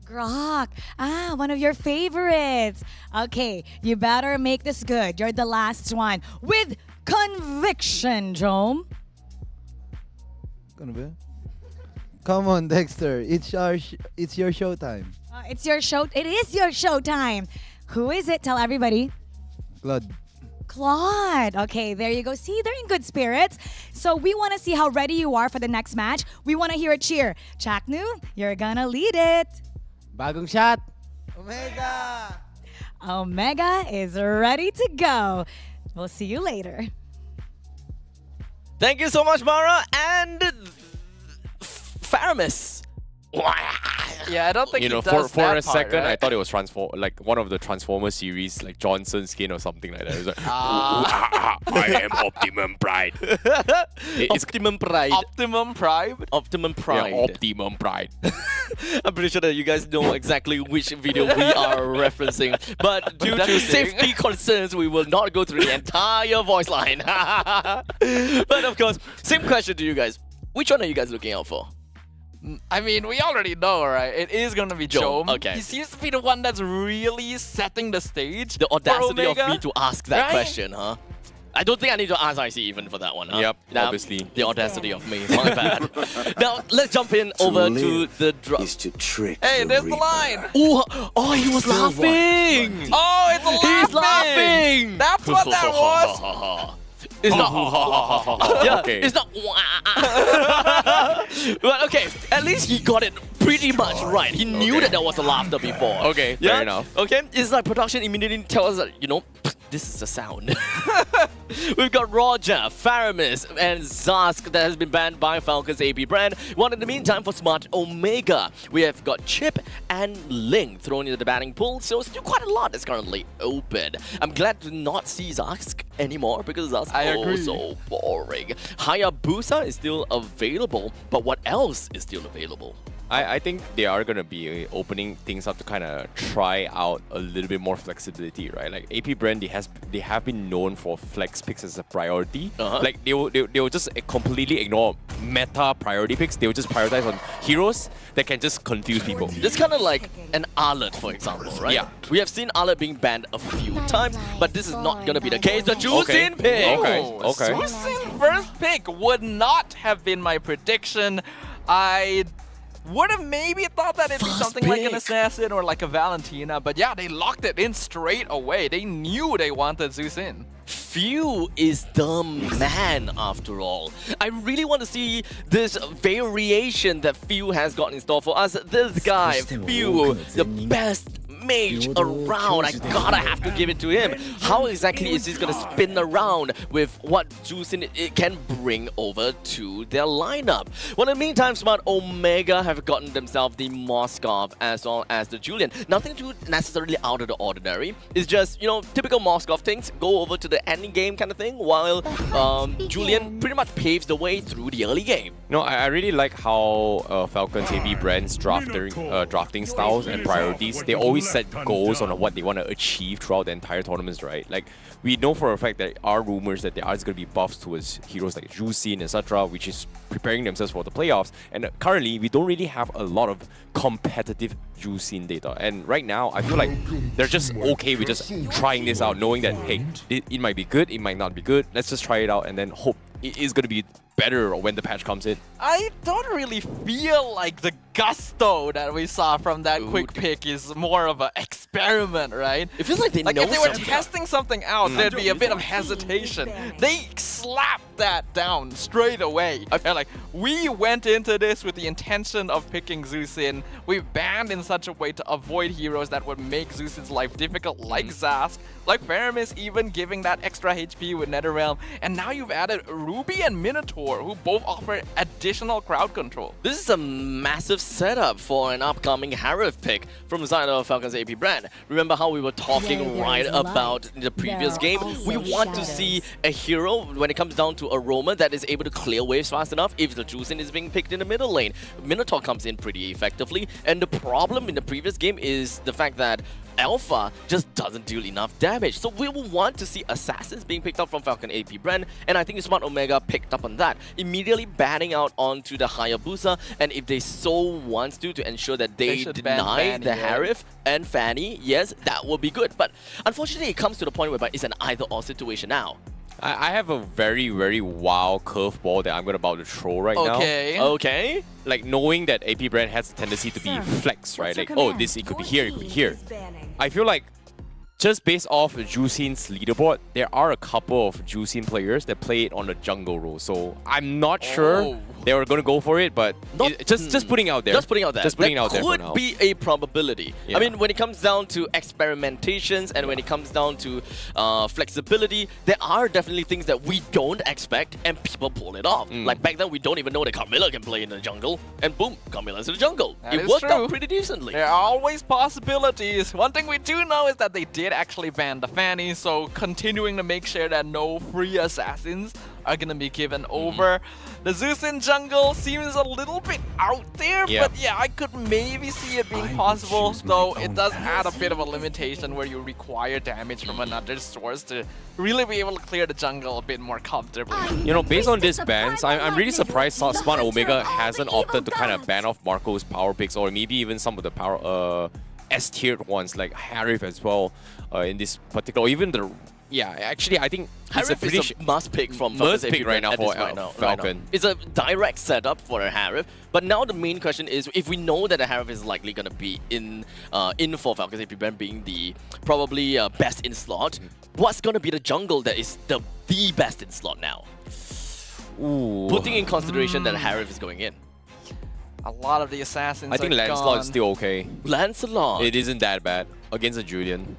Grok. Ah, one of your favorites. Okay, you better make this good. You're the last one. With conviction, Jome. Come on, Dexter. It's your showtime. It's your show. It is your show time. Who is it? Tell everybody. Claude. Claude. Okay, there you go. See, they're in good spirits. So we want to see how ready you are for the next match. We want to hear a cheer. Chaknu, you're gonna lead it. Bagong shot. Omega. Omega is ready to go. We'll see you later. Thank you so much, Mara and Faramis. Yeah, I don't think You know, he does for that a part, second, right? I thought it was like one of the Transformer series, like Johnson skin or something like that. It was like, Ah. I am Optimum Pride. Optimum Pride. Optimum Pride? Optimum Pride. Yeah, Optimum Pride. I'm pretty sure that you guys know exactly which video we are referencing. But due to safety concerns, we will not go through the entire voice line. But of course, same question to you guys. Which one are you guys looking out for? I mean, we already know, right? It is gonna be Jome, Jome. okay. He seems to be the one that's really setting the stage. The audacity for of Omega, me to ask that right? question, huh? I don't think I need to ask IC even for that one, huh? Yep, Now, obviously. The audacity of me, my bad. Now, let's jump in over to the drop. Is to trick Hey, there's the line. Ooh, oh, he was laughing! Oh, it's laughing. He's laughing! That's what that was. It's not. Yeah, Okay. it's not. But okay, at least he got it pretty much right. He knew that there was a laughter before. Okay, fair enough. Okay, it's like production immediately tells us that, you know, this is the sound. We've got Roger, Faramis, and Zask that has been banned by Falcon's AP brand. While in the meantime, for Smart Omega, we have got Chip and Ling thrown into the batting pool, so still quite a lot that's currently open. I'm glad to not see Zask anymore because Zask is so boring. Hayabusa is still available, but what else is still available? I think they are going to be opening things up to kind of try out a little bit more flexibility, right? Like AP brand, they have been known for flex picks as a priority. Like they will just completely ignore meta priority picks. They will just prioritize on heroes that can just confuse people. It's kind of like an Arlet, for example, right? Yeah. We have seen Arlet being banned a few times, but this is not going to be the case. The Juicin pick! Okay. Juicin first pick would not have been my prediction. I would have maybe thought that it'd be something like an Assassin or like a Valentina, but yeah, they locked it in straight away. They knew they wanted Zeus in. Few is the man after all. I really want to see this variation that Few has got in store for us. This guy, Few, the best mage around. I gotta have to give it to him. How exactly is this gonna spin around with what Juicin it can bring over to their lineup? Well, in the meantime, Smart Omega have gotten themselves the Moskov as well as the Julian. Nothing too necessarily out of the ordinary. It's just, you know, typical Moskov things. Go over to the ending game kind of thing, while Julian pretty much paves the way through the early game. No, I really like how Falcon's AB brand's drafting styles and priorities. They always set goals on what they want to achieve throughout the entire tournaments, right? Like, we know for a fact that there are rumors that there are going to be buffs towards heroes like Jusin, etc., which is preparing themselves for the playoffs. And currently, we don't really have a lot of competitive Jusin data. And right now, I feel like they're just okay with just trying this out, knowing that, hey, it might be good, it might not be good. Let's just try it out and then hope it is going to be better when the patch comes in. I don't really feel like the gusto that we saw from that quick pick is more of an experiment, right? It feels like they know if they were something. testing something out, there'd be a bit of hesitation. They slapped that down straight away. I feel like we went into this with the intention of picking Zusin. We banned in such a way to avoid heroes that would make Zusin's life difficult, like Zask, like Faramis, even giving that extra HP with Netherrealm. And now you've added Ruby and Minotaur, who both offer additional crowd control. This is a massive setup for an upcoming Harif pick from the side of Falcon's AP brand. Remember how we were talking right about the previous game? We want to see a hero when it comes down to Aroma that is able to clear waves fast enough if the Jusin is being picked in the middle lane. Minotaur comes in pretty effectively, and the problem in the previous game is the fact that Alpha just doesn't deal enough damage. So we will want to see Assassins being picked up from Falcon AP brand, and I think Smart Omega picked up on that, immediately banning out onto the Hayabusa, and if they so want to ensure that they should deny ban the Fanny, right? Harif and Fanny, yes, that will be good. But unfortunately, it comes to the point whereby it's an either-or situation now. I have a very, very wild curveball that I'm about to throw right now. Okay. Like, knowing that AP brand has a tendency to be flex, right? Like, oh, this, it could be here, it could be here. I feel like just based off Jusin's leaderboard, there are a couple of Jusin players that play it on the jungle role. So I'm not sure they were going to go for it, but just putting out there. Just putting out there. Just putting That out there for could now. be a probability. Yeah. I mean, when it comes down to experimentations and when it comes down to flexibility, there are definitely things that we don't expect and people pull it off. Like back then, we don't even know that Carmilla can play in the jungle, and boom, Carmilla's in the jungle. That It is worked true. out pretty decently. There are always possibilities. One thing we do know is that they did actually ban the Fanny, so continuing to make sure that no free assassins are gonna be given over. The Zeus in jungle seems a little bit out there, Yeah. but yeah, I could maybe see it being possible, though it does add a bit of a limitation where you require damage from another source to really be able to clear the jungle a bit more comfortably. You know, based on this bans, I'm really surprised Smart Omega hasn't opted to kind of ban off Marco's power picks, or maybe even some of the power S-tiered ones like Harif as well in this particular, or even the... Yeah, actually, I think it's a Harif pretty is a must pick from must Falcon's pick AP right now at for this right now. Falcon. It's a direct setup for a Harif, but now the main question is, if we know that a Harif is likely going to be in for Falcon's AP brand being the probably best in slot, what's going to be the jungle that is the best in slot now? Ooh. Putting in consideration that Harif is going in. A lot of the assassins I think are Lancelot gone. is still okay. Lancelot? It isn't that bad against a Julian.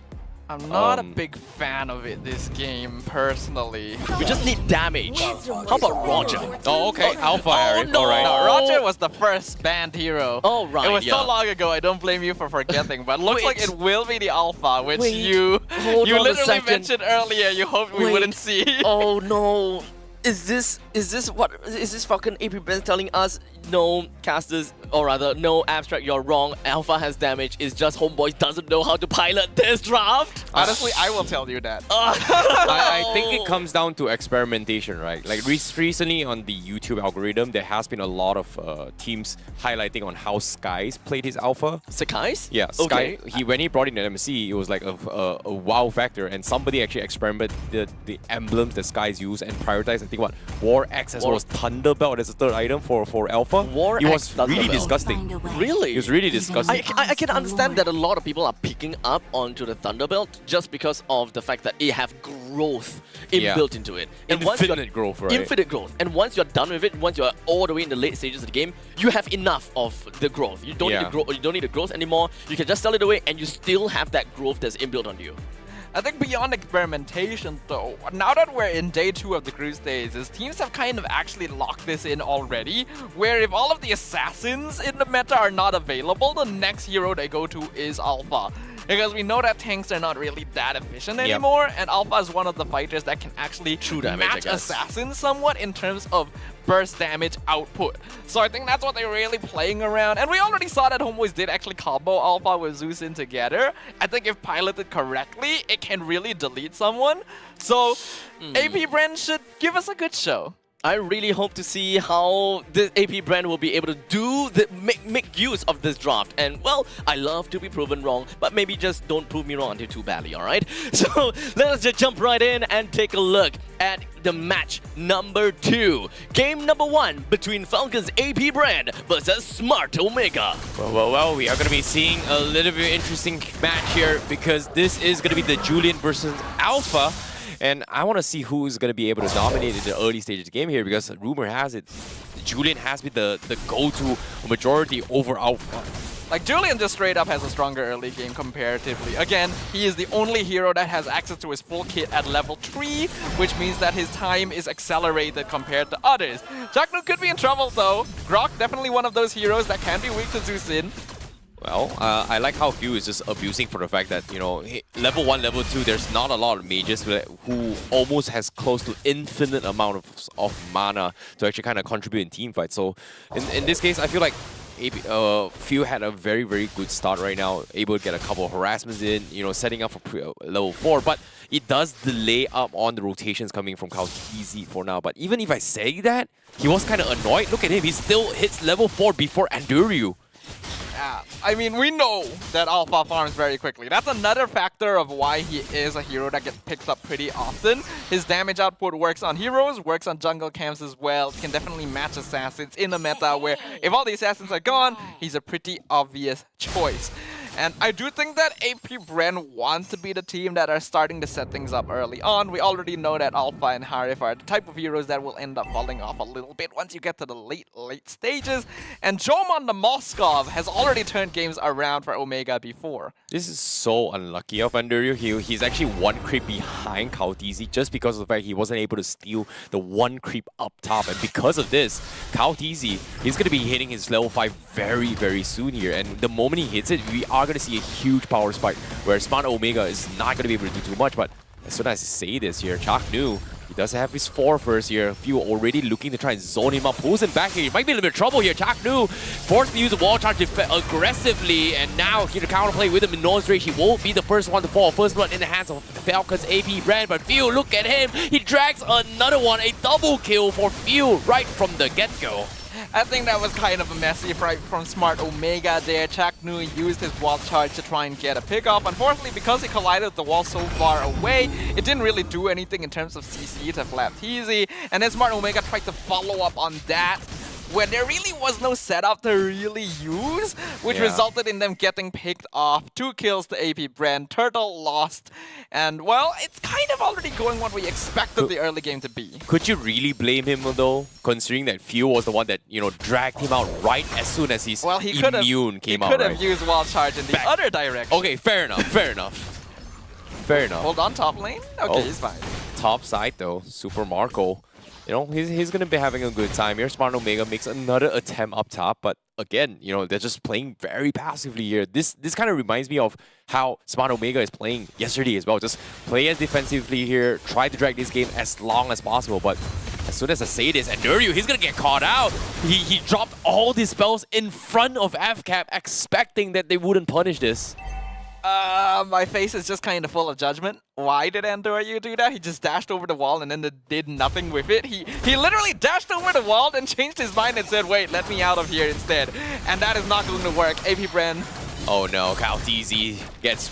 I'm not a big fan of it this game, personally. We just need damage. How about Roger? Oh, okay. Alpha Harif. no. Alright. No, Roger was the first banned hero. Oh, right, It was yeah. so long ago, I don't blame you for forgetting, but looks like Wait. it will be the Alpha, which Wait. you Hold on a literally second. mentioned earlier you hoped we Wait. wouldn't see. Oh no. Is this Falcon AP brand telling us no casters, or rather no abstract, you're wrong, Alpha has damage, it's just Homeboy doesn't know how to pilot this draft? Honestly, I will tell you that. I think it comes down to experimentation, right? Like recently on the YouTube algorithm, there has been a lot of teams highlighting on how Skies played his alpha. Skies? Yeah, Okay. Sky. When he brought in the MC, it was like a wow factor, and somebody actually experimented the emblems that Skies use and prioritized. I think what War X as well as Thunderbelt as a third item for Alpha. War it X was really Thunderbelt. disgusting. Really? It was really disgusting. I can understand that a lot of people are picking up onto the Thunderbelt just because of the fact that it have growth inbuilt into it. Infinite growth, right? Infinite growth. And once you're done with it, once you're all the way in the late stages of the game, you have enough of the growth. You don't need Yeah. to grow. You don't need the growth anymore. You can just sell it away, and you still have that growth that's inbuilt onto you. I think beyond experimentation though, now that we're in day 2 of the cruise stages, teams have kind of actually locked this in already, where if all of the assassins in the meta are not available, the next hero they go to is Alpha. because we know that tanks are not really that efficient Yep. anymore, and Alpha is one of the fighters that can actually True damage, I match guess. Assassin somewhat in terms of burst damage output. So I think that's what they're really playing around. And we already saw that Homeboys did actually combo Alpha with Zeus in together. I think if piloted correctly, it can really delete someone. So AP Brand should give us a good show. I really hope to see how the AP brand will be able to do make use of this draft. And well, I love to be proven wrong, but maybe just don't prove me wrong until too badly, alright? So let us just jump right in and take a look at the match number 2. Game number 1 between Falcon's AP brand versus Smart Omega. Well, we are going to be seeing a little bit interesting match here because this is going to be the Julian versus Alpha. And I want to see who is going to be able to dominate in the early stage of the game here because rumor has it Julian has been the go-to majority over Alpha. Like, Julian just straight up has a stronger early game comparatively. Again, he is the only hero that has access to his full kit at level 3, which means that his time is accelerated compared to others. Chaknu could be in trouble though. Grok, definitely one of those heroes that can be weak to Zeusin. Well, I like how Few is just abusing for the fact that, you know, level 1, level 2, there's not a lot of mages who almost has close to infinite amount of mana to actually kind of contribute in team fights. So in this case, I feel like Few had a very, very good start right now, able to get a couple of harassments in, you know, setting up for level 4, but it does delay up on the rotations coming from Kaltizi for now. But even if I say that, he was kind of annoyed. Look at him, he still hits level 4 before Anduryu. Yeah, I mean, we know that Alpha farms very quickly. That's another factor of why he is a hero that gets picked up pretty often. His damage output works on heroes, works on jungle camps as well. He can definitely match assassins in a meta where if all the assassins are gone, he's a pretty obvious choice. And I do think that AP Brand want to be the team that are starting to set things up early on. We already know that Alpha and Harif are the type of heroes that will end up falling off a little bit once you get to the late stages. And Jomon the Moskov has already turned games around for Omega before. This is so unlucky of Anduryu. He's actually 1 creep behind Kaltizi just because of the fact he wasn't able to steal the 1 creep up top. And because of this, Kaltizi is going to be hitting his level 5 very, very soon here. And the moment he hits it, we are going to see a huge power spike where Smart Omega is not going to be able to do too much. But as soon as I say this here, Chaknu, he does have his 4 first here. Few already looking to try and zone him up. Pulls him back here. He might be a little bit of trouble here. Chaknu forced to use the wall charge aggressively. And now here to counterplay with him in Nose Rage. He won't be the first one to fall. First blood in the hands of Falcon's AP Brand. But Few, look at him. He drags another one. A double kill for Few right from the get-go. I think that was kind of a messy fright from Smart Omega there. Chaknu used his wall charge to try and get a pick off. Unfortunately, because he collided with the wall so far away, it didn't really do anything in terms of CC to Flapteasy. And then Smart Omega tried to follow up on that when there really was no setup to really use, which resulted in them getting picked off. 2 kills to AP Brand. Turtle lost. And, well, it's kind of already going what we expected the early game to be. Could you really blame him though, considering that Few was the one that, you know, dragged him out right as soon as his immune came out, He could right? have used wall charge in the other direction. Okay, fair enough, fair enough. Fair enough. Hold on, top lane? Okay, he's fine. Top side though, Super Marco. You know, he's going to be having a good time here. Smart Omega makes another attempt up top, but again, you know, they're just playing very passively here. This kind of reminds me of how Smart Omega is playing yesterday as well. Just play as defensively here, try to drag this game as long as possible, but as soon as I say this, Anduryu, he's going to get caught out. He dropped all these spells in front of FCAP, expecting that they wouldn't punish this. My face is just kind of full of judgment. Why did Anduryu do that? He just dashed over the wall and then did nothing with it. He literally dashed over the wall and changed his mind and said, wait, let me out of here instead. And that is not going to work. AP Brand. Oh no, Kaltizi gets...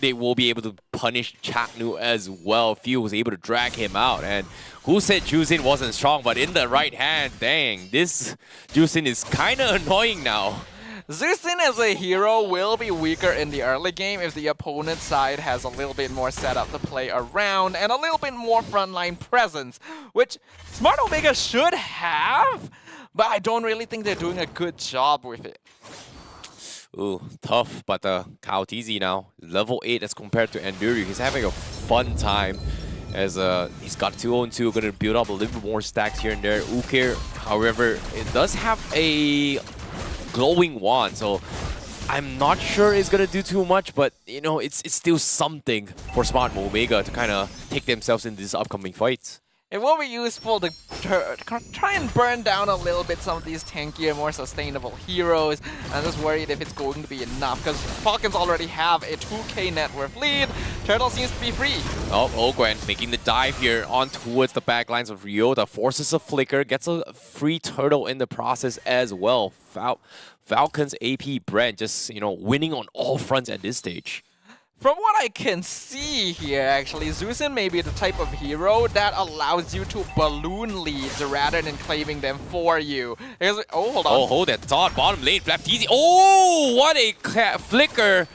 They will be able to punish Chaknu as well. Few was able to drag him out. And who said Jusin wasn't strong? But in the right hand, dang, this Jusin is kind of annoying now. Zeusin as a hero will be weaker in the early game if the opponent's side has a little bit more setup to play around and a little bit more frontline presence, which Smart Omega should have, but I don't really think they're doing a good job with it. Ooh, tough, but Kaltizi now, level 8 as compared to Anduryu. He's having a fun time as he's got 2-on-2, going to build up a little bit more stacks here and there. Ukir, however, it does have a glowing wand, so I'm not sure it's gonna do too much, but you know, it's still something for Smart Omega to kind of take themselves in these upcoming fights. It will be useful to try and burn down a little bit some of these tankier, more sustainable heroes. I'm just worried if it's going to be enough, because Falcons already have a 2k net worth lead. Turtle seems to be free. Oh, Ogwen making the dive here on towards the back lines of Ryota, forces a flicker, gets a free turtle in the process as well. Falcons AP Brent just, you know, winning on all fronts at this stage. From what I can see here, actually, Zuzin may be the type of hero that allows you to balloon leads rather than claiming them for you. Oh, hold on. Oh, hold that thought. Bottom lane, Flapteezy. Oh, what a flicker.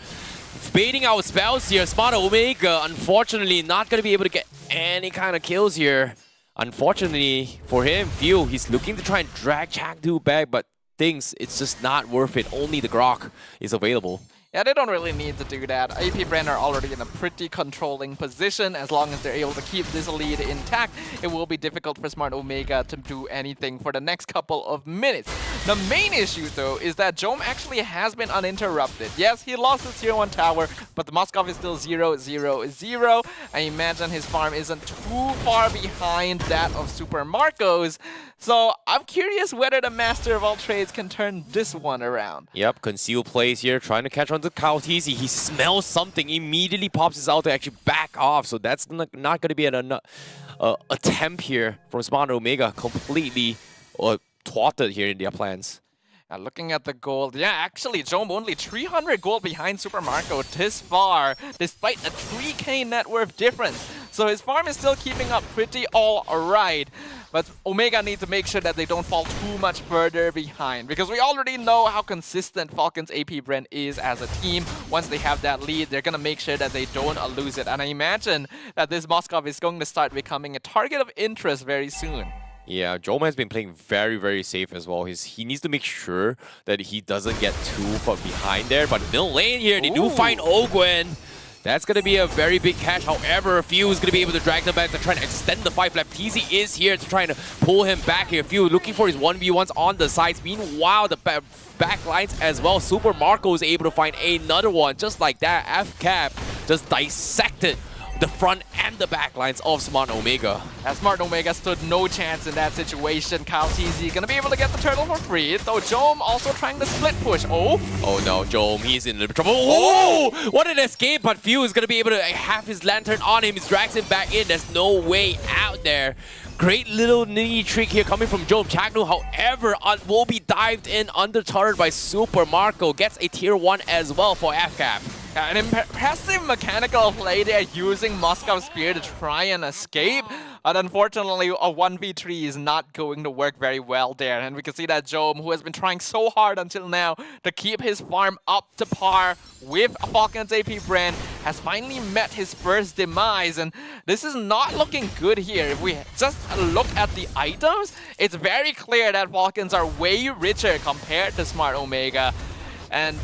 Baiting out spells here. Smart Omega, unfortunately, not going to be able to get any kind of kills here. Unfortunately for him, Few, he's looking to try and drag Chengdu back, but thinks it's just not worth it. Only the Grok is available. Yeah, they don't really need to do that. AP Brand are already in a pretty controlling position. As long as they're able to keep this lead intact, it will be difficult for Smart Omega to do anything for the next couple of minutes. The main issue, though, is that Jome actually has been uninterrupted. Yes, he lost his tier 1 tower, but the Moskov is still 0-0-0. I imagine his farm isn't too far behind that of Super Marco's. So I'm curious whether the Master of all trades can turn this one around. Yep, Conceal plays here, trying to catch on to Kaotizi. He smells something, immediately pops his out to actually back off. So that's not going to be an attempt here from Smart Omega. Completely thwarted here in their plans. Looking at the gold, yeah, actually, Jome only 300 gold behind Super Marco this far, despite a 3k net worth difference. So his farm is still keeping up pretty alright. But Omega need to make sure that they don't fall too much further behind, because we already know how consistent Falcons AP Brand is as a team. Once they have that lead, they're going to make sure that they don't lose it. And I imagine that this Moskov is going to start becoming a target of interest very soon. Yeah, Jome has been playing very, very safe as well. He needs to make sure that he doesn't get too far behind there. But middle lane here, they do find Ogwen. That's going to be a very big catch. However, Few is going to be able to drag them back to try and extend the fight. Flapteezy is here to try and pull him back here. Few looking for his 1v1s on the sides. Meanwhile, the back lines as well. Super Marco is able to find another one. Just like that, F-Cap just dissected the front and the back lines of Smart Omega. Smart Omega stood no chance in that situation. Kaotizi gonna be able to get the turtle for free, though Jome also trying to split push. Oh no, Jome, he's in trouble. Oh, what an escape, but Few is gonna be able to have his lantern on him. He drags him back in. There's no way out there. Great little nitty trick here coming from Jome. Chagnu, however, will be dived in under turret by Super Marco. Gets a tier 1 as well for FCAP. An impressive mechanical play there, using Moskov Spear to try and escape. But unfortunately, a 1v3 is not going to work very well there. And we can see that Jome, who has been trying so hard until now to keep his farm up to par with Falcon's AP Brand, has finally met his first demise. And this is not looking good here. If we just look at the items, it's very clear that Falcons are way richer compared to Smart Omega. And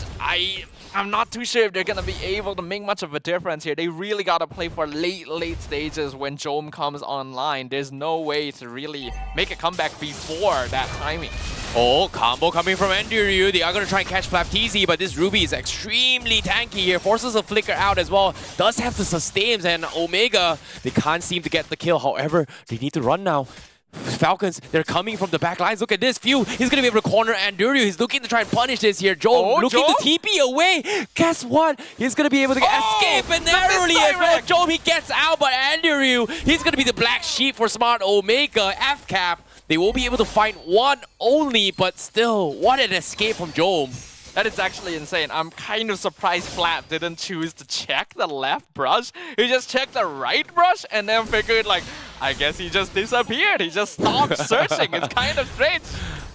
I'm not too sure if they're going to be able to make much of a difference here. They really got to play for late stages when Jome comes online. There's no way to really make a comeback before that timing. Oh, combo coming from Endiryu. They are going to try and catch Flapteezy, but this Ruby is extremely tanky here. Forces a flicker out as well. Does have the sustains, and Omega, they can't seem to get the kill. However, they need to run now. Falcons, they're coming from the back lines. Look at this. Few, he's going to be able to corner Endiryu. He's looking to try and punish this here. Jome looking to TP away. Guess what? He's going to be able to escape and narrowly as well. Jome, he gets out, but Endiryu, he's going to be the black sheep for Smart Omega. FCAP, they will be able to find one only, but still, what an escape from Jome. That is actually insane. I'm kind of surprised Flap didn't choose to check the left brush. He just checked the right brush and then figured, like, I guess he just disappeared. He just stopped searching. It's kind of strange.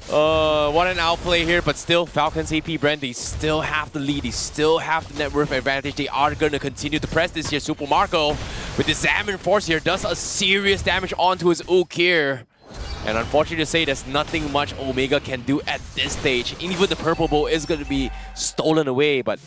What an outplay here, but still, Falcons AP Brand, they still have the lead. They still have the net worth advantage. They are going to continue to press this here. Super Marco, with the Salmon Force here, does a serious damage onto his Ook here. And unfortunately to say, there's nothing much Omega can do at this stage. Even the Purple Bow is going to be stolen away, but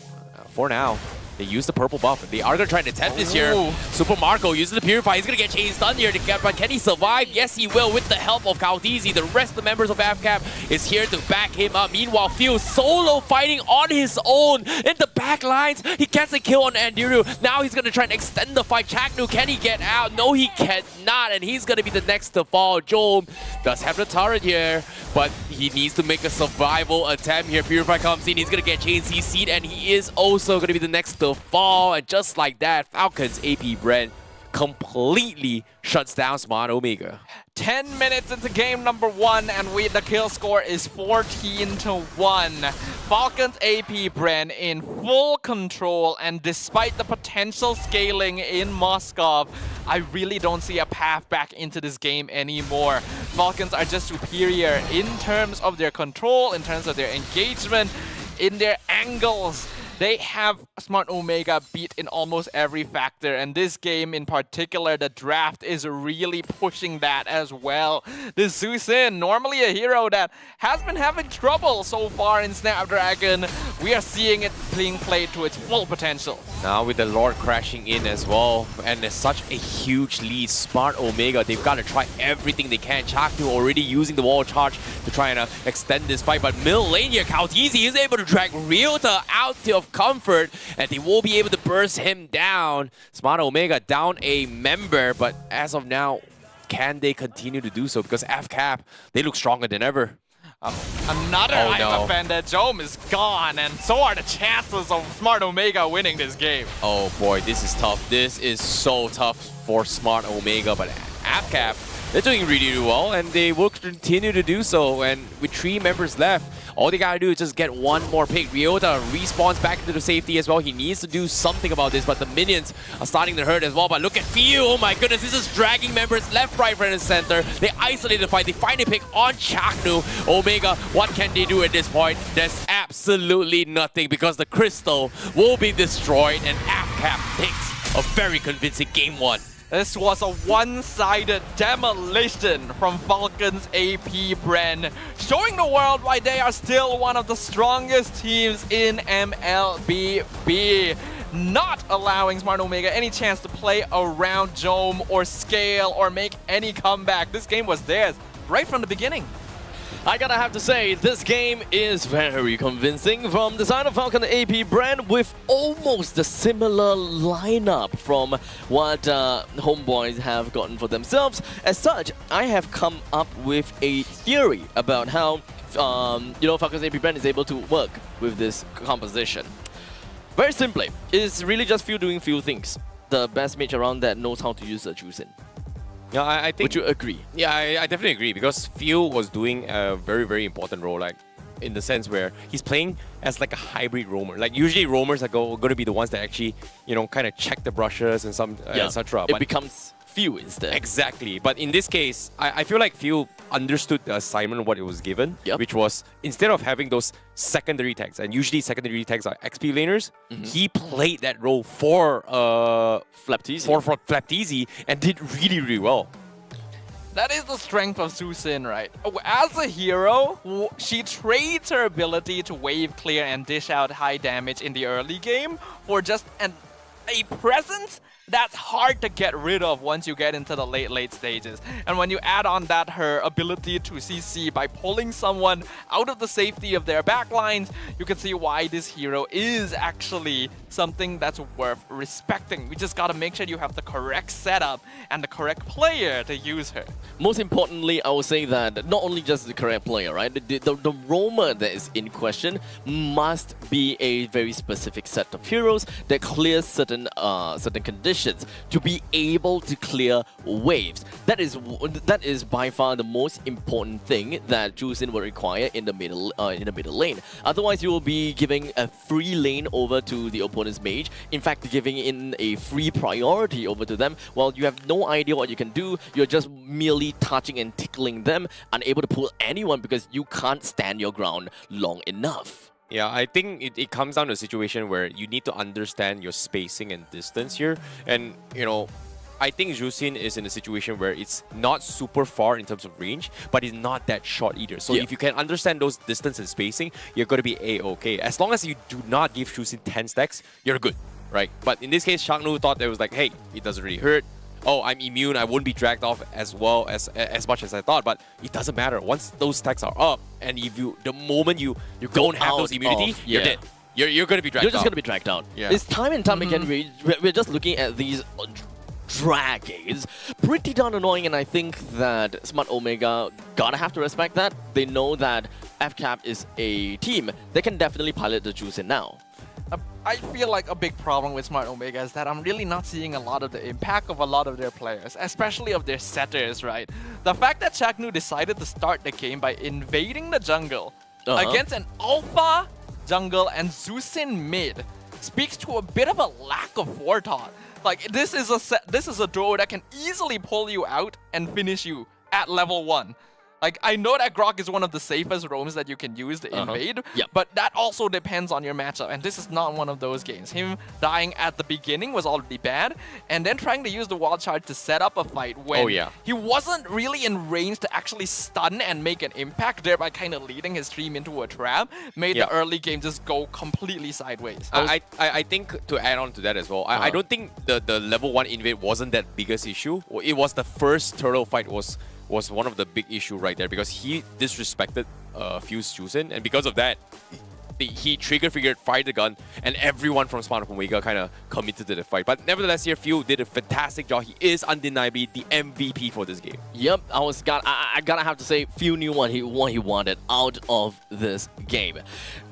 for now, They use the purple buff. They are going to try and attempt this here. Ooh. Super Marco uses the Purify. He's going to get chain stunned here. But can he survive? Yes, he will with the help of Kautizi. The rest of the members of AFCAP is here to back him up. Meanwhile, Phil solo fighting on his own in the back lines. He gets a kill on Andiru. Now he's going to try and extend the fight. Chaknu, can he get out? No, he cannot. And he's going to be the next to fall. Jom does have the turret here, but he needs to make a survival attempt here. Purify comes in. He's going to get chain CC'd, and he is also going to be the next to fall. And just like that, Falcons AP Brand completely shuts down Smart Omega. 10 minutes into game number 1, and the kill score is 14-1. Falcons AP Brand in full control, and despite the potential scaling in Moscow, I really don't see a path back into this game anymore. Falcons are just superior in terms of their control, in terms of their engagement, in their angles. They have Smart Omega beat in almost every factor, and this game in particular, the draft is really pushing that as well. This Susin, normally a hero that has been having trouble so far in Snapdragon, we are seeing it being played to its full potential. Now with the Lord crashing in as well, and there's such a huge lead. Smart Omega, they've got to try everything they can. Chaknu already using the wall charge to try and extend this fight, but middle lane here, Kautizi is able to drag Ryota out of comfort, and they will be able to burst him down. Smart Omega down a member, but as of now, can they continue to do so? Because AFCAP, they look stronger than ever. Another item offender, Jom is gone, and so are the chances of Smart Omega winning this game. Oh boy, this is tough. This is so tough for Smart Omega, but AFCAP, they're doing really well, and they will continue to do so. And with 3 members left, all they gotta do is just get one more pick. Ryota respawns back into the safety as well. He needs to do something about this, but the minions are starting to hurt as well. But look at Fiu, oh my goodness, this is dragging members left, right, front, and center. They isolate the fight. They find a pick on Chaknu. Omega, what can they do at this point? There's absolutely nothing, because the crystal will be destroyed, and AFCAP takes a very convincing game 1. This was a one-sided demolition from Falcons AP Brand, showing the world why they are still one of the strongest teams in MLBB. Not allowing Smart Omega any chance to play around Jom or scale or make any comeback. This game was theirs right from the beginning. I gotta have to say, this game is very convincing from the side of Falcon AP Brand, with almost the similar lineup from what Homeboys have gotten for themselves. As such, I have come up with a theory about how Falcon's AP Brand is able to work with this composition. Very simply, it's really just Phil doing few things. The best mage around that knows how to use a Juicin. Yeah, I think. Would you agree? Yeah, I definitely agree, because Phil was doing a very, very important role, like in the sense where he's playing as like a hybrid roamer. Like usually roamers are going to be the ones that actually, kind of check the brushes and some etc. It becomes Phil instead. Exactly. But in this case, I feel like Phil understood the assignment, what it was given, which was instead of having those secondary tags, and usually secondary tags are XP laners, he played that role for Flapteasy. For Flapteasy, and did really, really well. That is the strength of Susin, right? As a hero, she trades her ability to wave clear and dish out high damage in the early game for just a presence that's hard to get rid of once you get into the late stages. And when you add on that her ability to CC by pulling someone out of the safety of their backlines, you can see why this hero is actually something that's worth respecting. We just gotta make sure you have the correct setup and the correct player to use her. Most importantly, I would say that not only just the correct player, right? The roamer that is in question must be a very specific set of heroes that clears certain conditions to be able to clear waves. That is by far the most important thing that Juicin will require in the middle lane. Otherwise, you will be giving a free lane over to the opponent's mage. In fact, giving in a free priority over to them, while you have no idea what you can do. You're just merely touching and tickling them, unable to pull anyone because you can't stand your ground long enough. Yeah, I think it comes down to a situation where you need to understand your spacing and distance here. And, I think Jusin is in a situation where it's not super far in terms of range, but it's not that short either. So if you can understand those distance and spacing, you're going to be A-okay. As long as you do not give Jusin 10 stacks, you're good, right? But in this case, Shangnu thought it was like, hey, it doesn't really hurt. Oh, I'm immune, I won't be dragged off as well as much as I thought, but it doesn't matter. Once those stacks are up, and if the moment you don't have those immunity, you're dead. You're going to be dragged out. You're just going to be dragged out. Yeah. It's time and time again, we're just looking at these dragons. Pretty darn annoying, and I think that Smart Omega gotta have to respect that. They know that FCAP is a team. They can definitely pilot the juice in now. I feel like a big problem with Smart Omega is that I'm really not seeing a lot of the impact of a lot of their players, especially of their setters, right? The fact that Chaknu decided to start the game by invading the jungle against an alpha jungle and Zusin mid speaks to a bit of a lack of forethought. Like, this is a duo that can easily pull you out and finish you at level 1. Like, I know that Grok is one of the safest roams that you can use to invade, but that also depends on your matchup, and this is not one of those games. Him dying at the beginning was already bad, and then trying to use the wild charge to set up a fight when he wasn't really in range to actually stun and make an impact, thereby kind of leading his team into a trap, made the early game just go completely sideways. I think to add on to that as well, I don't think the level 1 invade wasn't that biggest issue. It was the first turtle fight was one of the big issue right there, because he disrespected Fuse Jusin, and because of that, he trigger-figured, fired the gun, and everyone from Smart Omega kind of committed to the fight. But nevertheless, here, Fuse did a fantastic job. He is undeniably the MVP for this game. Yep, I gotta have to say, Fuse knew what he wanted out of this game.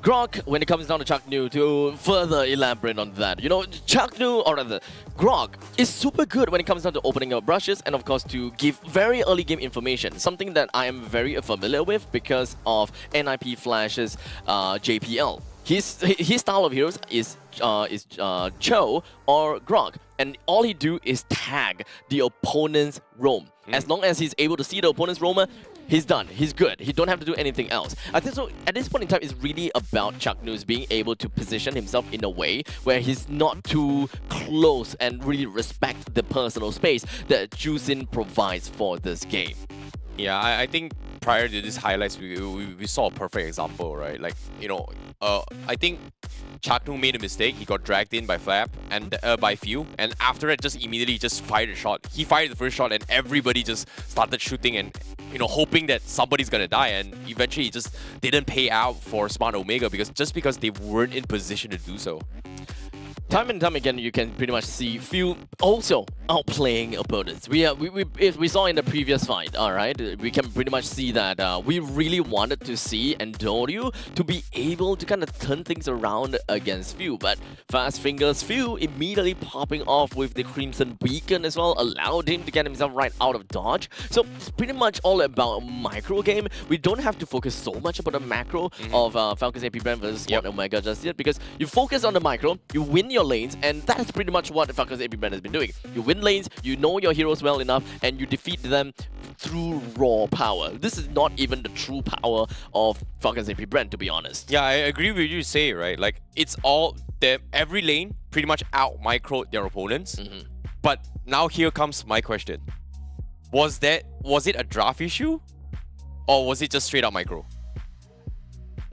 Grok, when it comes down to Chaknu, to further elaborate on that, you know, Chaknu, or rather, Grok is super good when it comes down to opening up brushes and, of course, to give very early game information, something that I am very familiar with because of NIP Flash's JPL. His style of heroes is Cho or Grok, and all he do is tag the opponent's roam. As long as he's able to see the opponent's roamer, he's done. He's good. He don't have to do anything else. I think so. At this point in time, it's really about Chaknu's being able to position himself in a way where he's not too close and really respect the personal space that Jusin provides for this game. Yeah, I think prior to these highlights, we saw a perfect example, right? Like, you know, I think Chaknu made a mistake. He got dragged in by Flap and by Few, and after that, just immediately just fired a shot. He fired the first shot, and everybody just started shooting and, you know, hoping that somebody's gonna die. And eventually, it just didn't pay out for Smart Omega because they weren't in position to do so. Time and time again, you can pretty much see Few also outplaying opponents. We saw in the previous fight, alright? We can pretty much see that we really wanted to see Endoryu to be able to kind of turn things around against Few, but fast fingers Few immediately popping off with the Crimson Beacon as well, allowed him to get himself right out of dodge. So it's pretty much all about micro game. We don't have to focus so much about the macro of Falcon's AP Brand versus Smart Omega just yet, because you focus on the micro, you win your lanes, and that's pretty much what Falcon's AP Brand has been doing. You win lanes, you know your heroes well enough, and you defeat them through raw power. This is not even the true power of Falcon's AP Brand, to be honest. Yeah, I agree with you say, right? Like, it's all them, every lane pretty much out micro their opponents. But now here comes my question. Was it a draft issue? Or was it just straight out micro?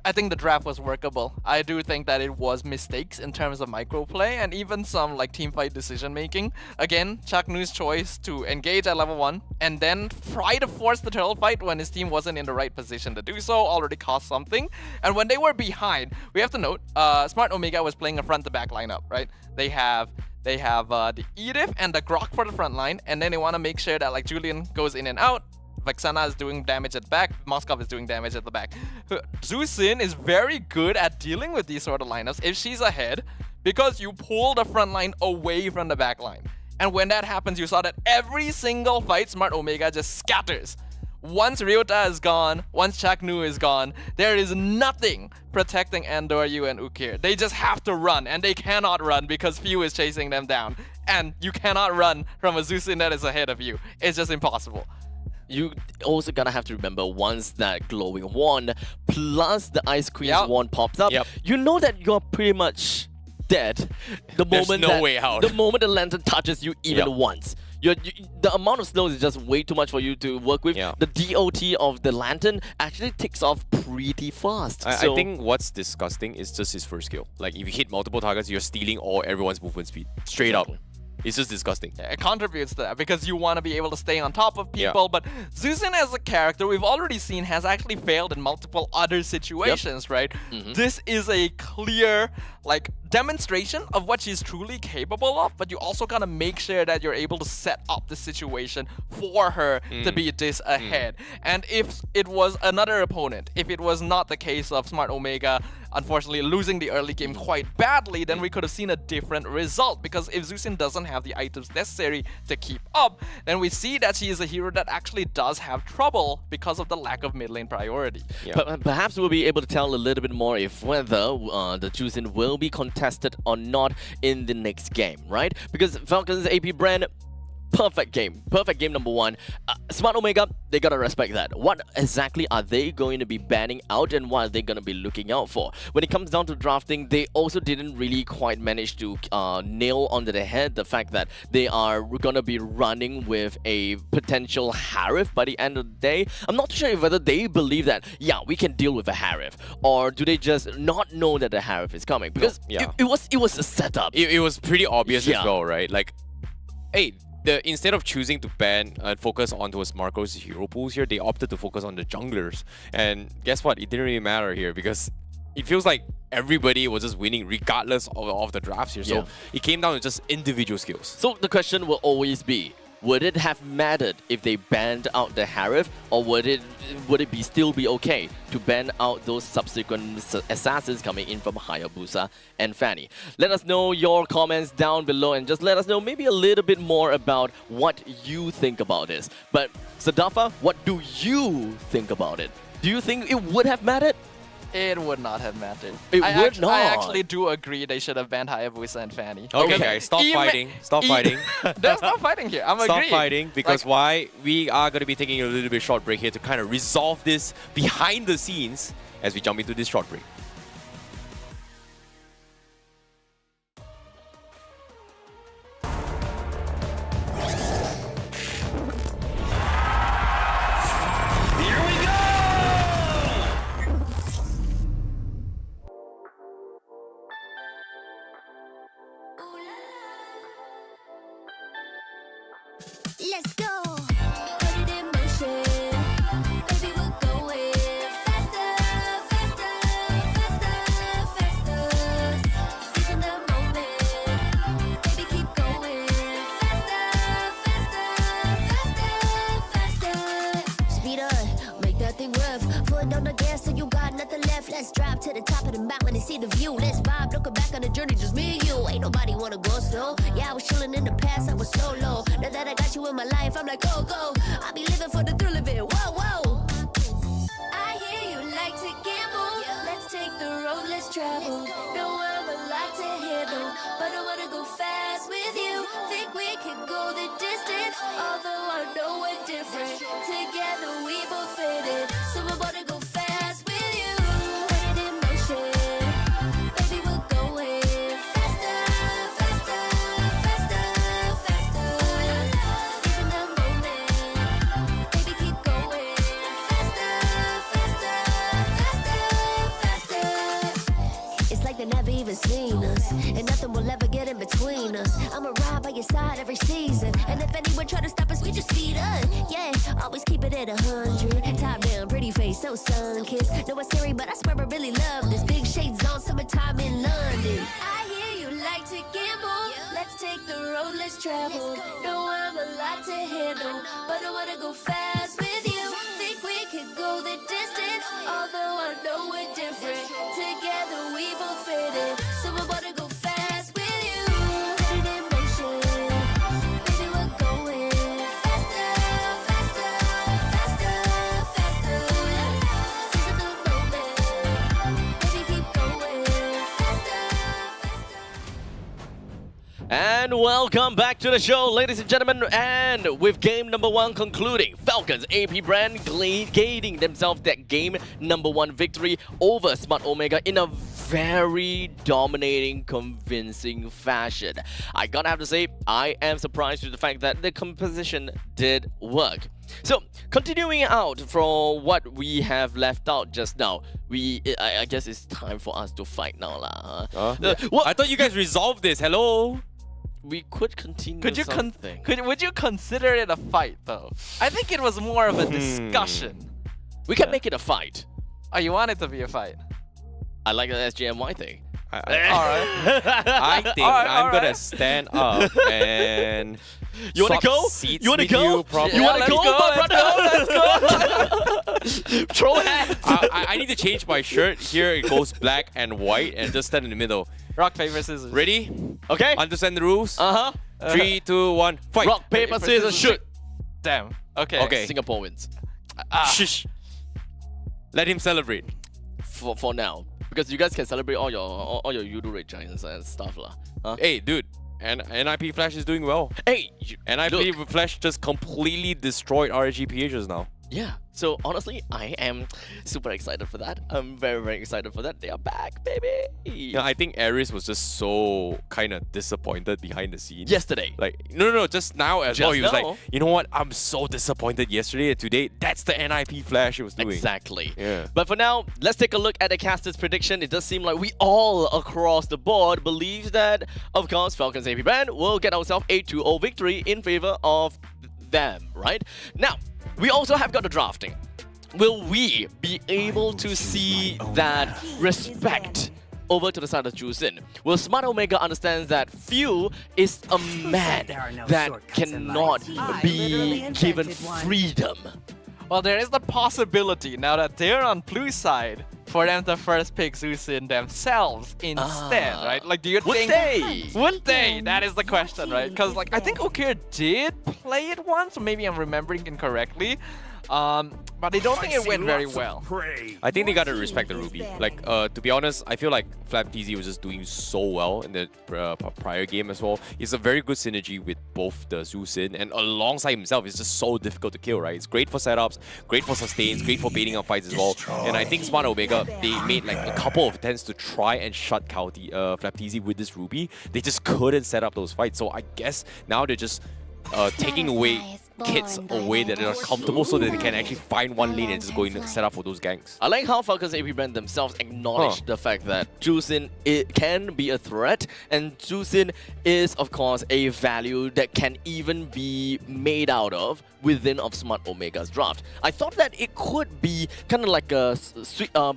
I think the draft was workable. I do think that it was mistakes in terms of microplay and even some like teamfight decision making. Again, Chaknu's choice to engage at level 1 and then try to force the turtle fight when his team wasn't in the right position to do so already cost something. And when they were behind, we have to note, Smart Omega was playing a front to back lineup, right? They have the Edith and the Grok for the front line, and then they want to make sure that like Julian goes in and out. Vexana is doing damage at the back, Moskov is doing damage at the back. Zusin is very good at dealing with these sort of lineups if she's ahead, because you pull the front line away from the back line. And when that happens, you saw that every single fight, Smart Omega just scatters. Once Ryota is gone, once Chaknu is gone, there is nothing protecting Endoryu and Ukir. They just have to run, and they cannot run because Few is chasing them down. And you cannot run from a Zusin that is ahead of you. It's just impossible. You also gotta have to remember, once that glowing wand plus the Ice Queen's wand pops up, you know that you're pretty much dead the There's moment no way out. The moment the lantern touches you even once. The amount of snow is just way too much for you to work with. Yeah. The DOT of the lantern actually ticks off pretty fast. I So think what's disgusting is just his first skill. Like if you hit multiple targets, you're stealing all everyone's movement speed. Straight up. It's just disgusting. It contributes to that because you want to be able to stay on top of Yeah. people. But Zusin as a character, we've already seen, has actually failed in multiple other situations, right? This is a clear like demonstration of what she's truly capable of, but you also gotta make sure that you're able to set up the situation for her to be this ahead. And if it was another opponent, if it was not the case of Smart Omega unfortunately losing the early game quite badly, then we could have seen a different result. Because if Zusin doesn't have the items necessary to keep up, then we see that she is a hero that actually does have trouble because of the lack of mid lane priority. But perhaps we'll be able to tell a little bit more if whether the Juicin will be contested or not in the next game, right? Because Falcons AP brand, perfect game number one. Smart Omega, they gotta respect that. What exactly are they going to be banning out, and what are they gonna be looking out for? When it comes down to drafting, they also didn't really quite manage to nail onto the head the fact that they are gonna be running with a potential Harif by the end of the day. I'm not sure whether they believe that, yeah, we can deal with a Harif, or do they just not know that the Harif is coming? Because it was a setup. It was pretty obvious Yeah. as well, right? Like, hey, instead of choosing to ban and focus on towards Marco's hero pools here, they opted to focus on the junglers. And guess what? It didn't really matter here because it feels like everybody was just winning regardless of the drafts here. So Yeah. it came down to just individual skills. So the question will always be, would it have mattered if they banned out the Harif, or would it still be okay to ban out those subsequent assassins coming in from Hayabusa and Fanny? Let us know your comments down below, and just let us know maybe a little bit more about what you think about this. But Sadafa, what do you think about it? Do you think it would have mattered? It would not have mattered. It I would not. I actually do agree they should have banned Hayabusa and Fanny. Okay, guys, stop fighting. Stop fighting. There's no fighting here. I'm Stop agreeing. fighting, because Like, why? We are going to be taking a little bit short break here to kind of resolve this behind the scenes as we jump into this short break. Let's go. Put it in motion. Baby, we're going faster, faster, faster, faster. Seizing the moment. Baby, keep going faster, faster, faster, faster. Speed up, make that thing rough. Foot on the gas till you got nothing left. Let's drive to the top of the mountain and see the view. Let's vibe, looking back on the journey, just me and you. Ain't nobody wanna go slow. Yeah, I was chilling in the past, I was solo. Now that I got you in my life, I'm like, go, go. I be living for the thrill of it, whoa, whoa. I hear you like to gamble. Let's take the road, let's travel. Know I'm a lot to handle, but I wanna go fast with you. Think we can go the distance, although I know we're different. Together we both fit it, so I wanna go fast with you. Put it in motion. Baby, we're going faster, faster, faster, faster. Seizing the moment. Baby, keep going faster, faster, faster, faster. It's like they never even seen us, and nothing will ever get in between us. I'ma ride by your side every season, and if anyone try to stop us, we just speed up. Yeah, always keep it at 100. Top down, pretty face, so sun-kissed. Know it's scary, but I swear I really love this. Big shades on, summertime in London. I hear you like to gamble. Let's take the road, let's travel. Know I'm a lot to handle, but I wanna go fast with you. Think we can go the distance, although I know we're different. Together we both fit it, so I wanna go fast with you. Put it in motion. Baby, we're going faster, faster, faster, faster. Seizing the moment. Baby, keep going faster. And welcome back to the show, ladies and gentlemen. And with game number one concluding, Falcons AP brand gaining themselves that game number one victory over Smart Omega in a very dominating, convincing fashion. I gotta have to say, I am surprised with the fact that the composition did work. So, continuing out from what we have left out just now, I guess it's time for us to fight now, lah. I thought you guys resolved this. Hello. We could continue. Would you consider it a fight though? I think it was more of a discussion. We can make it a fight. Oh, you want it to be a fight? I like the SGMY thing. Alright. I think I'm gonna stand up and You wanna swap go? seats You wanna with go? You, probably. You wanna go, my brother? Let's go. Throw hands. I need to change my shirt. Here it goes black and white and just stand in the middle. Rock, paper, scissors. Ready? Okay. Understand the rules? 3, 2, 1, fight. Rock, paper, scissors, shoot. Damn. Okay. Okay. Singapore wins. Shush. Let him celebrate. For now. Because you guys can celebrate all your Yudu Red Giants and stuff lah. Huh? Hey, dude. And NIP Flash is doing well. Hey, NIP Flash just completely destroyed RGPH just now. Yeah. So honestly, I am super excited for that. I'm very, very excited for that. They are back, baby. Yeah, I think Aries was just so kind of disappointed behind the scenes. Yesterday. Like, no, just now as well. Just He was now? like, you know what? I'm so disappointed yesterday and today. That's the NIP Flash he was doing. Exactly. Yeah. But for now, let's take a look at the caster's prediction. It does seem like we all across the board believe that, of course, Falcons AP Brand will get ourselves a 2-0 victory in favor of them, right? Now, we also have got the drafting. Will we be able to see that respect over to the side of Jusin? Will Smart Omega understand that Few is a man that cannot be given freedom? Well, there is the possibility, now that they're on blue side, for them to first pick Zusin themselves instead, right? Like, do you Would think... they? Would they? That is the question, right? Because, like, I think Okir did play it once, or maybe I'm remembering incorrectly. But I don't think it went very well. I think they gotta respect the Ruby. Like, to be honest, I feel like Flap TZ was just doing so well in the prior game as well. It's a very good synergy with both the Zusin, and alongside himself, it's just so difficult to kill, right? It's great for setups, great for sustains, great for baiting up fights as well. And I think Smart Omega, they made like a couple of attempts to try and shut Flap TZ with this Ruby. They just couldn't set up those fights. So I guess now they're just taking away kits away that are comfortable so that they can actually find one lane and just go in and set up for those ganks. I like how Falcons AP Brand themselves acknowledge the fact that Jusin can be a threat, and Jusin is, of course, a value that can even be made out of within of Smart Omega's draft. I thought that it could be kind of like a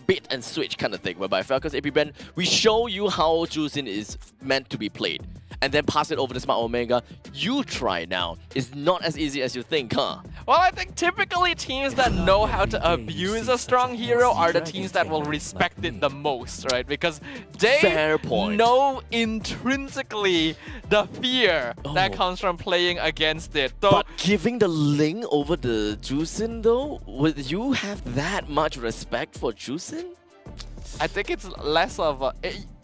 bait and switch kind of thing, whereby Falcons AP Brand, we show you how Jusin is meant to be played, and then pass it over to Smart Omega. You try now. It's not as easy as you think, huh? Well, I think typically teams that know how to abuse a strong hero are the teams that will respect it the most, right? Because they Fair point. know intrinsically the fear that comes from playing against it. But giving the link over the Jusin though, would you have that much respect for Jusin? I think it's less of a...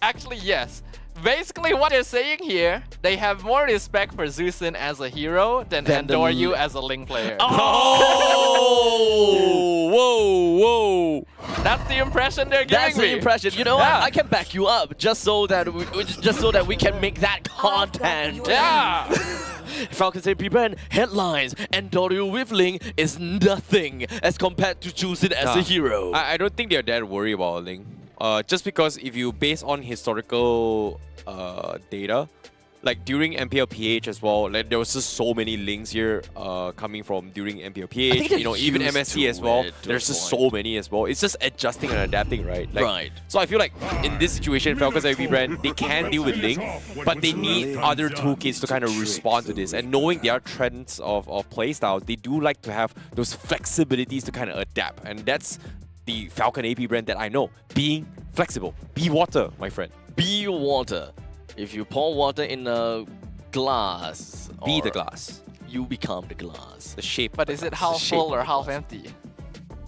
Actually, yes. Basically, what they're saying here, they have more respect for Zusin as a hero than Andoryu as a Link player. Oh! Whoa! That's the impression they're giving That's me. the impression. You know what? I can back you up just so that we can make that content. Yeah. Falcons AP Brand headlines, Andoryu with Ling is nothing as compared to Jusin as a hero. I don't think they're that worried about Ling. Just because if you base on historical data, like during MPLPH as well, like there was just so many links here coming from during MPLPH, you know, even MSC as well. There's just so many as well. It's just adjusting and adapting, right? Like, Right. So I feel like in this situation, Falcons IP Brand, they can deal with Link, but they need other toolkits to kind of respond to this. And knowing their trends of playstyles, they do like to have those flexibilities to kind of adapt. And that's the Falcon AP Brand that I know. Being flexible. Be water, my friend. Be water. If you pour water in a glass, Be the glass. you become the glass. The shape. But is it half full or half empty?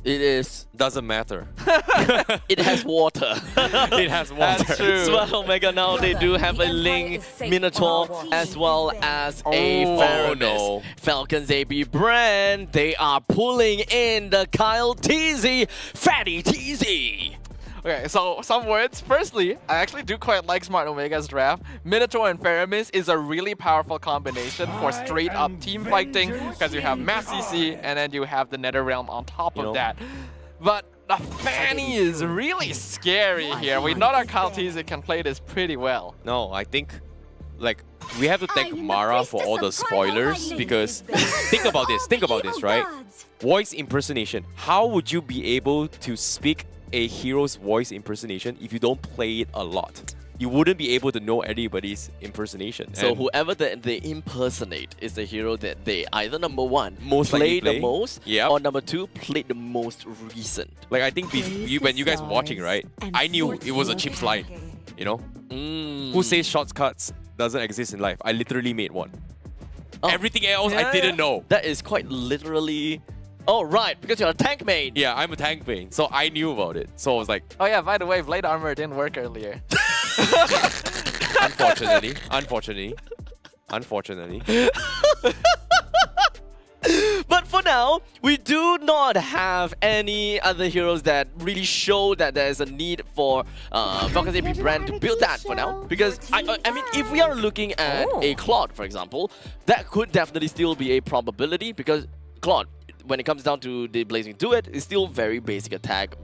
It is. Doesn't matter. It has water. It has water. That's true. Smart Omega now, they do have a Ling Minotaur as well as a Pharaoh. no. Falcons AP Brand, they are pulling in the Kyle TZ, Fatty TZ. Okay, so some words. Firstly, I actually do quite like Smart Omega's draft. Minotaur and Faramis is a really powerful combination for straight up team fighting because you have Mass CC and then you have the Netherrealm on top of that. But the Fanny is really scary here. We know that Kyle Teasy can play this pretty well. No, I think like we have to thank Mara for all the spoilers because think about this, right? Voice impersonation. How would you be able to speak a hero's voice impersonation if you don't play it a lot? You wouldn't be able to know anybody's impersonation. So And whoever they impersonate is the hero that they either number one Most likely played the play. most, Yep. or number two played the most recent. like I think when you guys were watching, right? I knew it was a chip's line. You know? Who says shortcuts doesn't exist in life? I literally made one. Everything else I didn't know. That is quite literally. Oh right, because you're a tank main. Yeah, I'm a tank main, so I knew about it. So I was like, Oh yeah, by the way, Blade Armor didn't work earlier. unfortunately. But for now, we do not have any other heroes that really show that there is a need for Falcon's AP brand to build that for now. Because, I mean, if we are looking at a Claude, for example, that could definitely still be a probability because Claude, when it comes down to the Blazing Duet, it's still very basic attack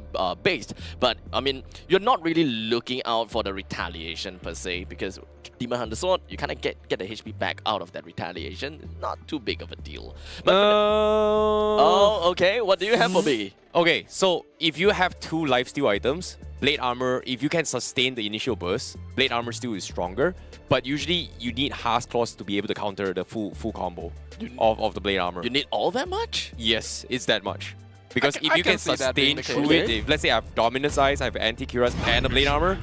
based. But, I mean, you're not really looking out for the retaliation per se because Demon Hunter Sword, you kind of get the HP back out of that retaliation. Not too big of a deal. But oh, okay. What do you have for me? Okay, so if you have 2 lifesteal items, Blade Armor, if you can sustain the initial burst, Blade Armor still is stronger. But usually you need Heart's Claws to be able to counter the full combo of the Blade Armor. You need all that much? Yes, it's that much. Because I if you can see that being sustain the through case. it, if let's say I have Dominance Eyes, I have Anti-Cuirass and a Blade Armor,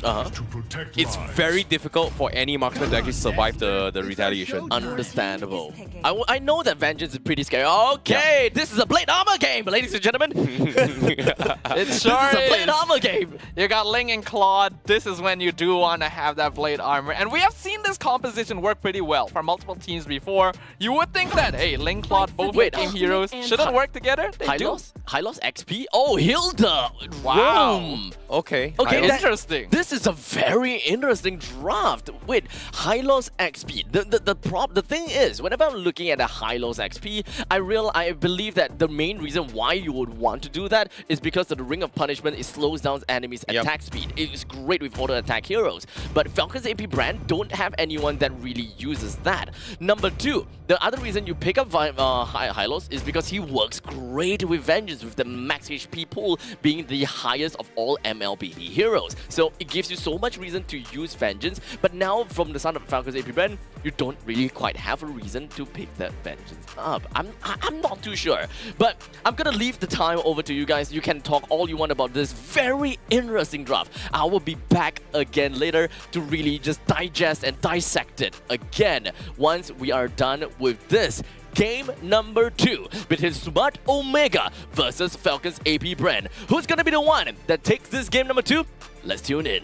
it's very difficult for any marksman to actually survive the retaliation. Understandable. I know that Vengeance is pretty scary. Okay, this is a Blade Armor game, ladies and gentlemen. It sure This is a Blade Armor game. You got Ling and Claude. This is when you do want to have that Blade Armor. And we have seen this composition work pretty well for multiple teams before. You would think that, hey, Ling, Claude, both game heroes shouldn't work together. They do. Hylos XP? Oh, Hilda! Wow. Rome. Okay. Okay, Interesting. This is a very interesting draft. Wait, Hylos XP. The thing is, whenever I'm looking at a Hylos XP, I believe that the main reason why you would want to do that is because the Ring of Punishment, it slows down enemies' attack speed. It's great with auto attack heroes, but Falcon's AP brand don't have anyone that really uses that. Number 2, the other reason you pick up Hylos is because he works great with Vengeance, with the max HP pool being the highest of all MLBB heroes. So it gives you so much reason to use Vengeance, but now from the sound of Falcon's AP brand, you don't really quite have a reason to pick that Vengeance up. I'm not too sure, but I'm gonna leave the time over to you guys. You can talk all you want about this very interesting draft. I will be back again later to really just digest and dissect it again once we are done with this. Game number 2 between Smart Omega versus Falcon's AP brand. Who's gonna be the one that takes this game number 2? Let's tune in.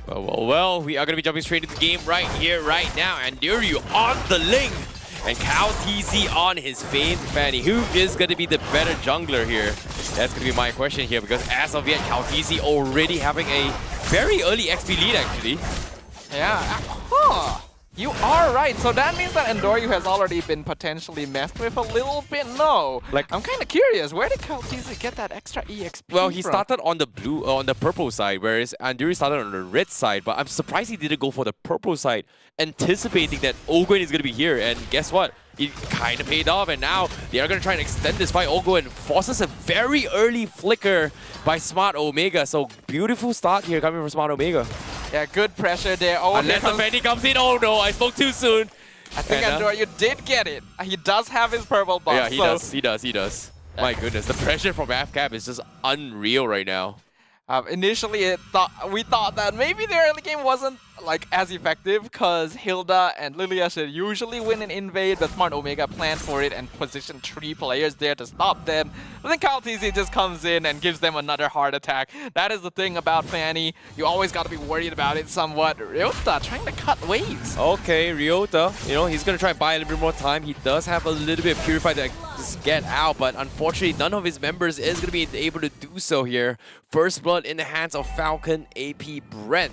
Well, we are going to be jumping straight into the game right here, right now. And Nuryu on the link. And Cal TZ on his Fanny. Who is going to be the better jungler here? That's going to be my question here, because as of yet, Cal TZ already having a very early XP lead, actually. Yeah. You are right. So that means that Endoryu has already been potentially messed with a little bit. No. Like, I'm kind of curious. Where did Kaltiza get that extra EXP Well, he from? started on the on the purple side, whereas Anduri started on the red side. But I'm surprised he didn't go for the purple side, anticipating that Ogwen is going to be here. And guess what? It kind of paid off, and now they are going to try and extend this fight. Ogwen forces a very early flicker by Smart Omega. So beautiful start here coming from Smart Omega. Yeah, good pressure there. Oh, unless the Fanny comes in. Oh no, I spoke too soon. I think Endoryu did get it. He does have his purple buff. Yeah, he does. My goodness, the pressure from AFCAP is just unreal right now. Initially, we thought that maybe the early game wasn't like as effective because Hilda and Lilia should usually win an invade, but Smart Omega planned for it and positioned 3 players there to stop them. But then Kyle TZ just comes in and gives them another heart attack. That is the thing about Fanny. You always got to be worried about it somewhat. Ryota trying to cut waves. Okay, Ryota, you know, he's going to try and buy a little bit more time. He does have a little bit of Purify to just get out, but unfortunately, none of his members is going to be able to do so here. First blood in the hands of Falcon, AP, Brent.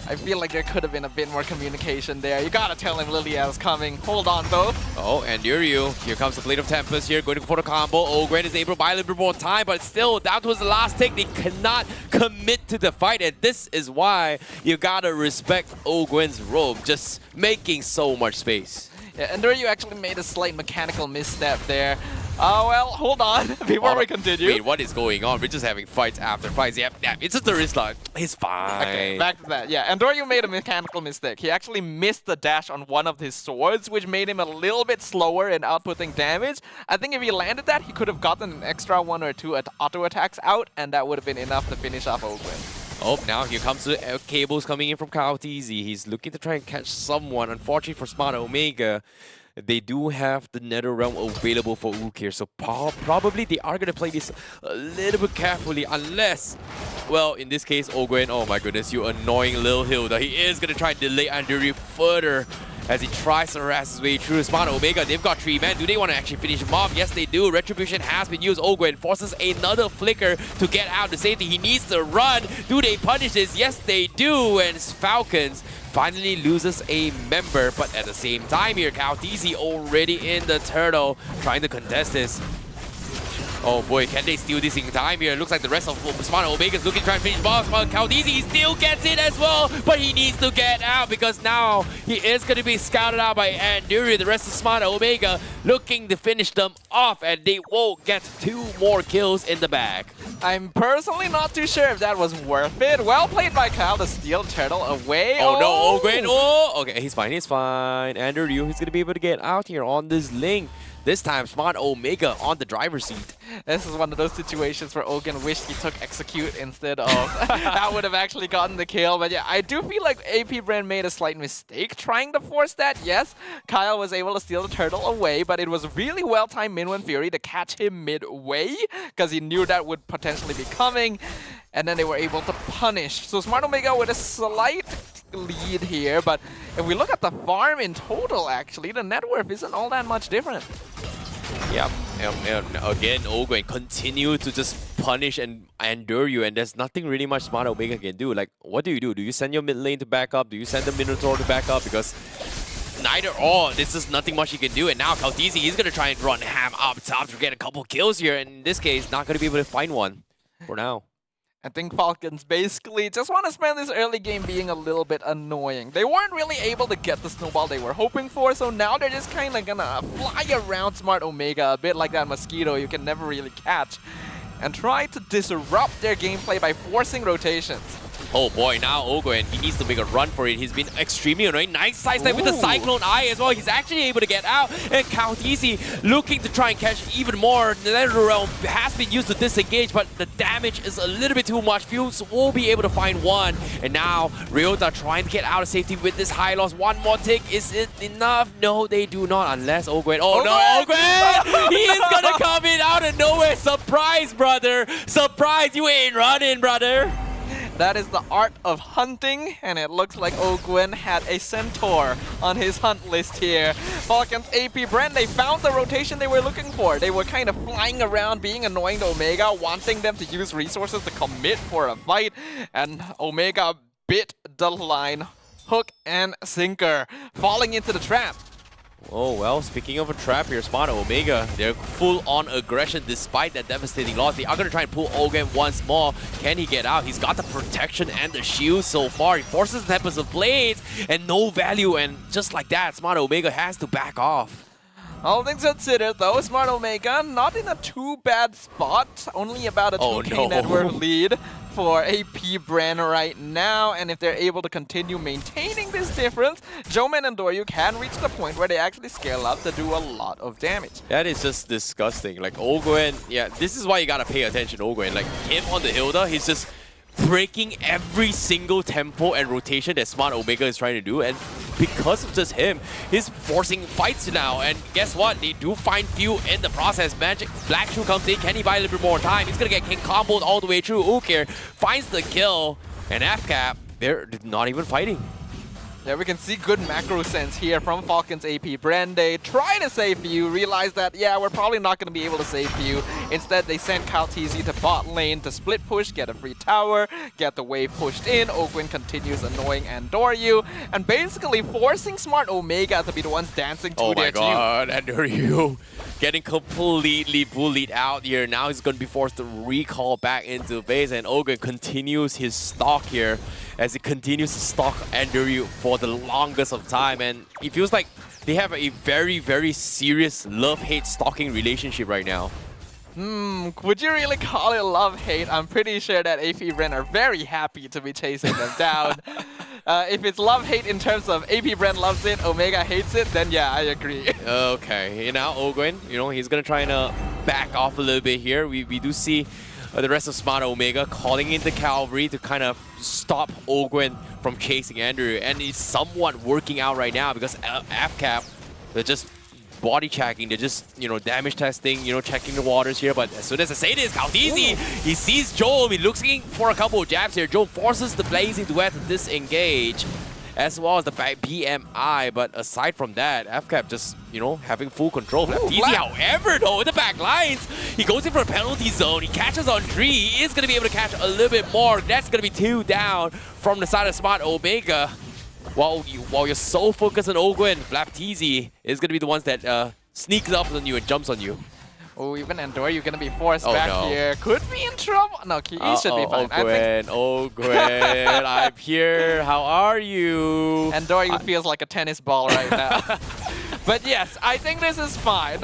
I feel like there could have been a bit more communication there. You gotta tell him Lilia's coming. Hold on though. Oh, and Yuryu. Here comes the Blade of Tempest here, going for the combo. Ogren is able to buy a little bit more time, but still, that was the last tick. They cannot commit to the fight, and this is why you gotta respect Ogwen's robe, just making so much space. Yeah, and Ryu actually made a slight mechanical misstep there. Oh, well, hold on before we continue. Wait, what is going on? We're just having fights after fights. Yep, it's just the wrist lock. He's fine. Okay, back to that. Yeah, and Ryu made a mechanical mistake. He actually missed the dash on one of his swords, which made him a little bit slower in outputting damage. I think if he landed that, he could have gotten an extra 1 or 2 auto attacks out, and that would have been enough to finish off Ogwen. Oh, now here comes the cables coming in from Kyle TZ. He's looking to try and catch someone. Unfortunately for Smart Omega, they do have the Nether Realm available for Ook here, so probably they are going to play this a little bit carefully unless, well, in this case, Ogwen, oh my goodness, you annoying Lil Hilda. He is going to try and delay Anduri further as he tries to harass his way through. Smart Omega, they've got 3 men. Do they want to actually finish him off? Yes, they do. Retribution has been used. Ogwen forces another flicker to get out to safety. He needs to run. Do they punish this? Yes, they do. And Falcons finally loses a member, but at the same time here, Kyle TZ already in the turtle, trying to contest this. Oh boy, can they steal this in time here? It looks like the rest of Smart Omega's looking to try and finish boss, but Kyle TZ still gets it as well, but he needs to get out because now he is going to be scouted out by Anduri. The rest of Smart Omega looking to finish them off, and they will get 2 more kills in the bag. I'm personally not too sure if that was worth it. Well played by Kyle to steal Turtle away. Oh no, Ogwen, oh! Okay, he's fine, he's fine. Andrew, he's going to be able to get out here on this link. This time, Smart Omega on the driver's seat. This is one of those situations where Ogun wished he took Execute instead of. That would have actually gotten the kill. But yeah, I do feel like AP Brand made a slight mistake trying to force that. Yes, Kyle was able to steal the turtle away, but it was really well-timed Minwen Fury to catch him midway because he knew that would potentially be coming. And then they were able to punish. So Smart Omega with a slight lead here, but if we look at the farm in total, actually, the net worth isn't all that much different. Yep, and again, Ogwen continue to just punish and endure you, and there's nothing really much Smart Omega can do. Like, what do? Do you send your mid lane to back up? Do you send the Minotaur to back up? Because neither or, this is nothing much he can do. And now Kaltizi, he's going to try and run ham up top to get a couple kills here, and in this case, not going to be able to find one for now. I think Falcons basically just want to spend this early game being a little bit annoying. They weren't really able to get the snowball they were hoping for, so now they're just kind of gonna fly around Smart Omega, a bit like that mosquito you can never really catch, and try to disrupt their gameplay by forcing rotations. Oh boy, now Ogwen, he needs to make a run for it. He's been extremely annoying. Nice sidestep with the Cyclone Eye as well. He's actually able to get out. And Kautisi looking to try and catch even more. The Nether Realm has been used to disengage, but the damage is a little bit too much. Fuse will be able to find one. And now Ryota trying to get out of safety with this high loss. One more tick. Is it enough? No, they do not, unless Ogwen. Oh no, Ogwen! He is gonna come in out of nowhere. Surprise, brother. Surprise, you ain't running, brother. That is the art of hunting, and it looks like Ogwen had a centaur on his hunt list here. Falcons AP Brand, they found the rotation they were looking for. They were kind of flying around, being annoying to Omega, wanting them to use resources to commit for a fight, and Omega bit the line, hook and sinker, falling into the trap. Oh, well, speaking of a trap here, Smart Omega, they're full-on aggression despite that devastating loss. They are going to try and pull Ogwen once more. Can he get out? He's got the protection and the shield so far. He forces the Tempest of Blades and no value. And just like that, Smart Omega has to back off. All things considered, though, Smart Omega not in a too bad spot. Only about a 2K net worth lead for AP Brand right now. And if they're able to continue maintaining this difference, Joman and Doryu can reach the point where they actually scale up to do a lot of damage. That is just disgusting. Like Ogwen, yeah, this is why you gotta pay attention to Ogwen. Like him on the Hilda, he's just breaking every single tempo and rotation that Smart Omega is trying to do, and because of just him, he's forcing fights now. And guess what? They do find few in the process. Magic Black Shoe comes in. Can he buy a little bit more time? He's gonna get King comboed all the way through. Ukir finds the kill, and FCAP, they're not even fighting. Yeah, we can see good macro sense here from Falcon's AP. Brande try to save Few, realize that, yeah, we're probably not going to be able to save Few. Instead, they send Kaltizi to bot lane to split push, get a free tower, get the wave pushed in. Ogwin continues annoying Andoryu, and basically forcing Smart Omega to be the ones dancing to their tune. Oh my god, Andoryu getting completely bullied out here. Now he's going to be forced to recall back into base, and Ogwin continues his stalk here as he continues to stalk Andoryu for the longest of time, and it feels like they have a very, very serious love-hate stalking relationship right now. Would you really call it love-hate? I'm pretty sure that AP Bren are very happy to be chasing them down. If it's love-hate in terms of AP Bren loves it, Omega hates it, then yeah, I agree. Okay, now Ogwin, he's gonna try and back off a little bit here. We do see the rest of Smart Omega calling in the cavalry to kind of stop Ogwin from chasing Andrew, and it's somewhat working out right now because FCAP, they're just body checking, they're just, damage testing, checking the waters here. But as soon as I say this, Kaltizi, he sees Joel, he's looking for a couple of jabs here. Joel forces the Blazing Duet to disengage, as well as the BMI. But aside from that, FCAP just, having full control. Kaltizi, however, though, in the back lines, he goes in for a penalty zone. He catches on 3. He is going to be able to catch a little bit more. That's going to be 2 down from the side of Smart Omega. While you're so focused on Ogwin, Flapteezy is going to be the ones that sneaks up on you and jumps on you. Oh, even Andoryu going to be forced back here. Could be in trouble. No, he should be fine. Ogwin, I'm here. How are you? Andoryu feels like a tennis ball right now. But yes, I think this is fine.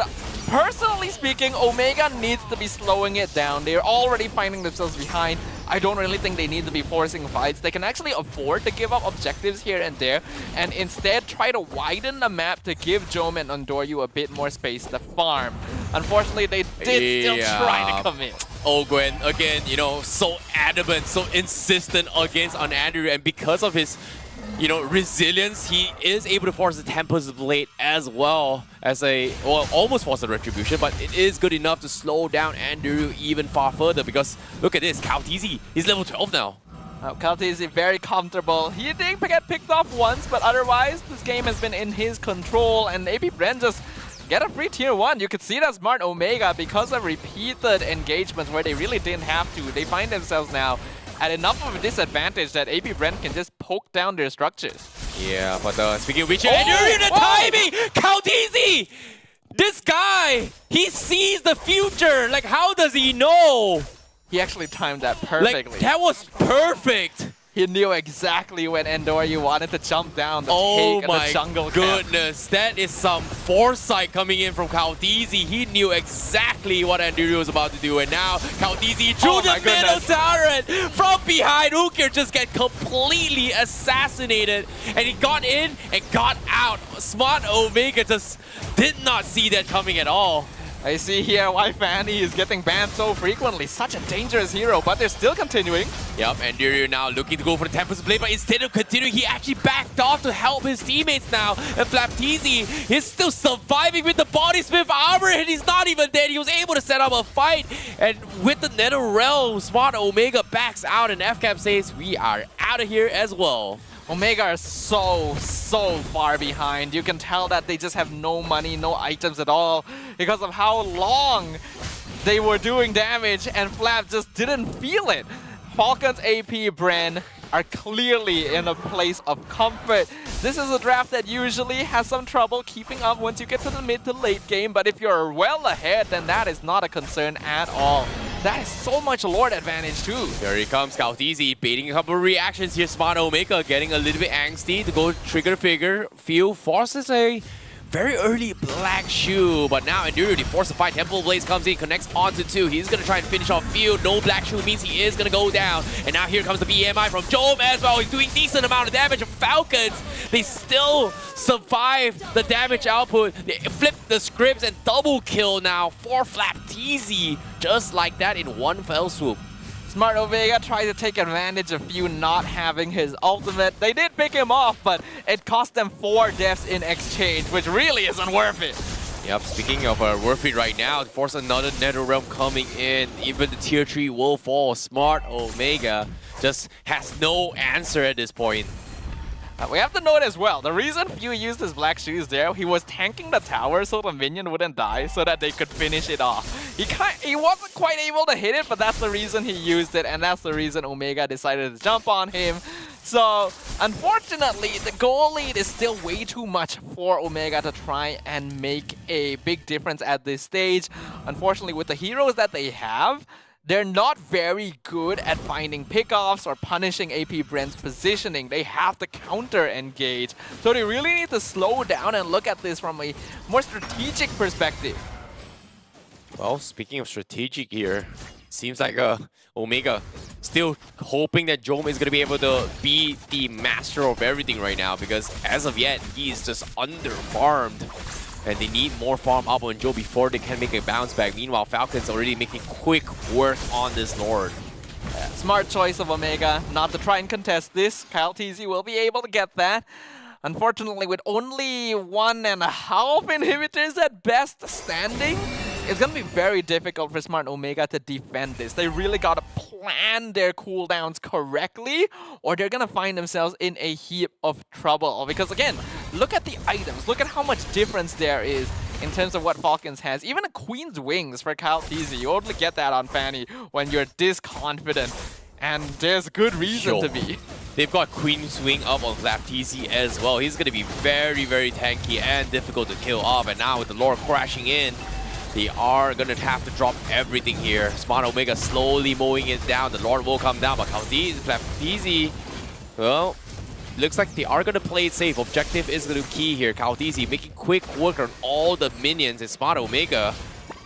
Personally speaking, Omega needs to be slowing it down. They're already finding themselves behind. I don't really think they need to be forcing fights. They can actually afford to give up objectives here and there, and instead try to widen the map to give Jome and Andoryu a bit more space to farm. Unfortunately, they did still try to commit. Ogwin, again, so adamant, so insistent against on Andrew, and because of his resilience, he is able to force the Tempest Blade as well as almost force a Retribution, but it is good enough to slow down Andrew even far further because look at this, Kaltizi, he's level 12 now. Kaltizi very comfortable. He did get picked off once, but otherwise this game has been in his control, and AP Bren just get a free tier 1. You could see that Smart Omega, because of repeated engagements where they really didn't have to, they find themselves now at enough of a disadvantage that AP Bren can just poke down their structures. Yeah, but speaking of which, the timing! Kaltizi! This guy, he sees the future! Like, how does he know? He actually timed that perfectly. Like, that was perfect! He knew exactly when Andoryu wanted to jump down to take the jungle camp. Goodness, that is some foresight coming in from Kaltizi. He knew exactly what Andoryu was about to do, and now Kaltizi through the middle turret from behind. Ukir just get completely assassinated, and he got in and got out. Smart Omega just did not see that coming at all. I see here why Fanny is getting banned so frequently. Such a dangerous hero, but they're still continuing. Yep, Andoryu now looking to go for the Tempest Blade, but instead of continuing, he actually backed off to help his teammates now. And Flapteezy is still surviving with the Body Smith armor, and he's not even dead. He was able to set up a fight, and with the Nether Realm, Smart Omega backs out, and FCAP says, we are out of here as well. Omega are so far behind. You can tell that they just have no money, no items at all because of how long they were doing damage, and Flap just didn't feel it. Falcon's AP Bren are clearly in a place of comfort. This is a draft that usually has some trouble keeping up once you get to the mid to late game, but if you're well ahead, then that is not a concern at all. That is so much Lord advantage too. Here he comes, Kaltizi baiting a couple of reactions here. Smart Omega getting a little bit angsty to go trigger figure. Few forces a very early Black Shoe, but now Andoryu, they force the fight. Temple Blaze comes in, connects onto 2. He's going to try and finish off Few. No Black Shoe means he is going to go down. And now here comes the BMI from Jome as well. He's doing decent amount of damage. Falcons, they still survive the damage output. They flip the scripts and double kill now for Flapteezy. Just like that in one fell swoop. Smart Omega tried to take advantage of Few not having his ultimate. They did pick him off, but it cost them 4 deaths in exchange, which really isn't worth it. Yep, speaking of worth it right now, to force another Nether Realm coming in, even the tier 3 will fall. Smart Omega just has no answer at this point. We have to note as well, the reason Few used his black shoes there, he was tanking the tower so the minion wouldn't die so that they could finish it off. He wasn't quite able to hit it, but that's the reason he used it, and that's the reason Omega decided to jump on him. So, unfortunately, the goal lead is still way too much for Omega to try and make a big difference at this stage. Unfortunately, with the heroes that they have, they're not very good at finding pickoffs or punishing AP Brent's positioning. They have to counter-engage. So they really need to slow down and look at this from a more strategic perspective. Well, speaking of strategic here, seems like Omega still hoping that Jome is going to be able to be the master of everything right now, because as of yet, he is just under-farmed. And they need more farm up on Joe before they can make a bounce back. Meanwhile, Falcon's already making quick work on this Lord. Smart choice of Omega not to try and contest this. Kyle TZ will be able to get that. Unfortunately, with only 1.5 inhibitors at best standing, it's going to be very difficult for Smart Omega to defend this. They really got to plan their cooldowns correctly, or they're going to find themselves in a heap of trouble. Because again, look at the items. Look at how much difference there is in terms of what Falcons has. Even a Queen's Wings for Kyle TZ. You only get that on Fanny when you're this confident. And there's good reason to be. They've got Queen's Wing up on Flap TZ as well. He's going to be very, very tanky and difficult to kill off. And now with the Lord crashing in, they are going to have to drop everything here. Smart Omega slowly mowing it down. The Lord will come down, but Flap TZ, well, looks like they are going to play it safe. Objective is going to be key here. Kautizi making quick work on all the minions. And Smart Omega,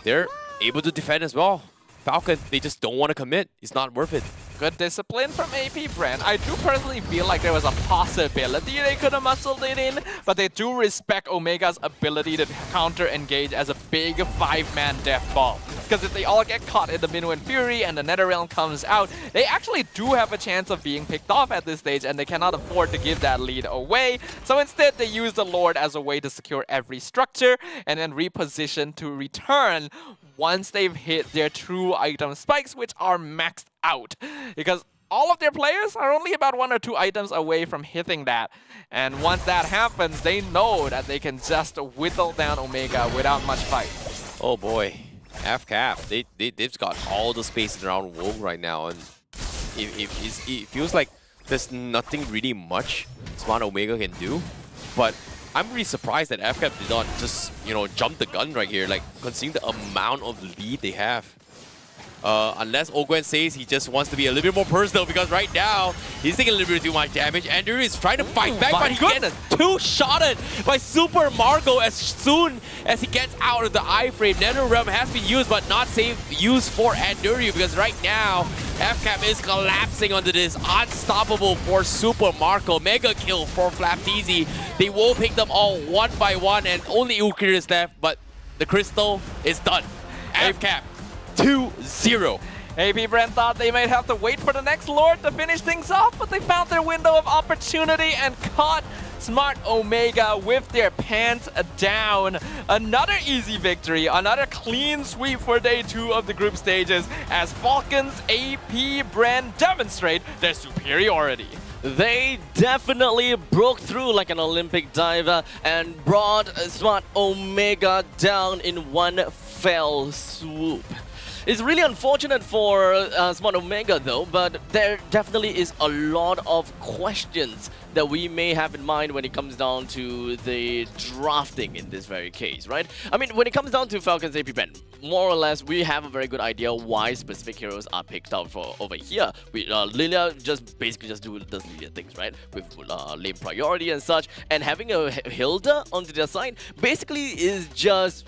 they're able to defend as well. Falcon, they just don't want to commit. It's not worth it. Good discipline from AP Brand. I do personally feel like there was a possibility they could have muscled it in, but they do respect Omega's ability to counter-engage as a big 5-man death ball. Because if they all get caught in the Minuan Fury and the Netherrealm comes out, they actually do have a chance of being picked off at this stage, and they cannot afford to give that lead away. So instead, they use the Lord as a way to secure every structure and then reposition to return once they've hit their true item spikes, which are maxed out. Because all of their players are only about 1 or 2 items away from hitting that. And once that happens, they know that they can just whittle down Omega without much fight. Oh boy. FCAP, they've got all the space around Wogue right now. And it feels like there's nothing really much Smart Omega can do. But I'm really surprised that FCAP did not just, jump the gun right here, like, considering the amount of lead they have. Unless Ogwen says he just wants to be a little bit more personal, because right now, he's taking a little bit too much damage. Andrew is trying to fight back, but he gets two-shotted by Super Marco as soon as he gets out of the iframe. NetherRealm has been used, but not used for Andrew, because right now, FCAP is collapsing onto this. Unstoppable for Super Marco. Mega kill for Flap TZ. They will pick them all one by one, and only Ukir is left, but the crystal is done. FCAP 2-0. AP Brand thought they might have to wait for the next Lord to finish things off, but they found their window of opportunity and caught Smart Omega with their pants down. Another easy victory, another clean sweep for day 2 of the group stages as Falcons AP Brand demonstrate their superiority. They definitely broke through like an Olympic diver and brought Smart Omega down in one fell swoop. It's really unfortunate for Smart Omega though, but there definitely is a lot of questions that we may have in mind when it comes down to the drafting in this very case, right? I mean, when it comes down to Falcons AP Brand, more or less, we have a very good idea why specific heroes are picked up for over here. Lilia basically does Lilia things, right? With lane priority and such, and having a Hilda onto their side basically is just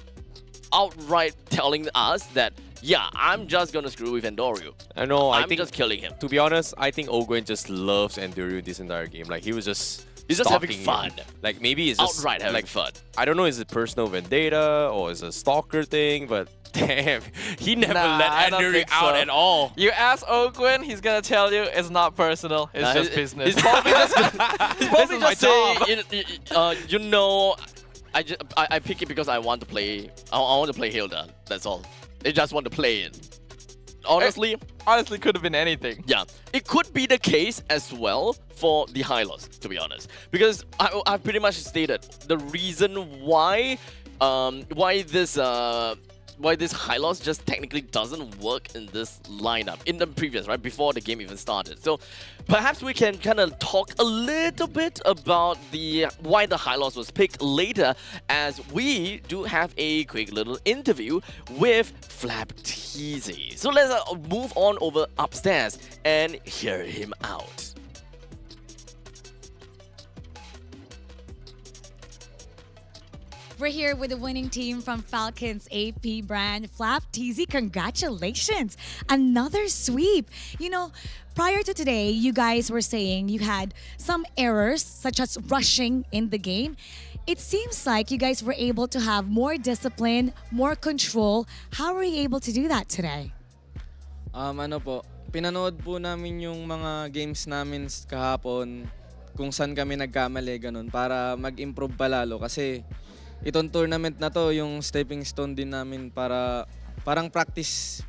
outright telling us that, yeah, I'm just gonna screw with Endorio. I know, I'm just killing him. To be honest, I think Ogwen just loves Endorio this entire game. Like, he was just He's just having stalking fun. you. Like maybe it's just Outright having like fun. I don't know, is it personal vendetta or is it a stalker thing? But damn, he never let I don't Andrew think out so. at all. You ask Oakwen, he's gonna tell you it's not personal, it's Nah, just he- business. He's probably just, he's probably This is my just saying, job. you know, I pick it because I want to play. I want to play Hilda. That's all. They just want to play it. Honestly, honestly, could have been anything. Yeah, it could be the case as well for the Hylos, to be honest, because I've pretty much stated the reason why this Hylos just technically doesn't work in this lineup in the previous, right, before the game even started. So perhaps we can kind of talk a little bit about why the Hylos was picked later, as we do have a quick little interview with Flapteasy. So let's move on over upstairs and hear him out. We're here with the winning team from Falcons AP brand, Flapteasy. Congratulations! Another sweep. You know, prior to today, you guys were saying you had some errors, such as rushing in the game. It seems like you guys were able to have more discipline, more control. How were you able to do that today? Ano po, pinanood po namin yung mga games namin kahapon, kung saan kami nagkamali, ganun, para mag-improve palalo kasi itong tournament na to, yung stepping stone din namin para parang practice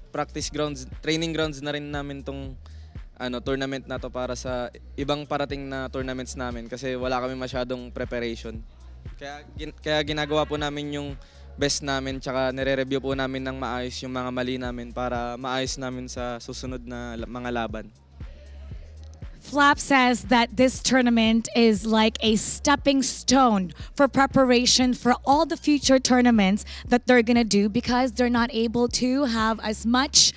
grounds, training grounds na rin namin tong tournament na to para sa ibang parating na tournaments namin kasi wala kami masyadong preparation. Kaya ginagawa po namin yung best namin tsaka nire-review po namin ng maayos yung mga mali namin para maayos namin sa susunod na mga laban. Flap says that this tournament is like a stepping stone for preparation for all the future tournaments that they're gonna do because they're not able to have as much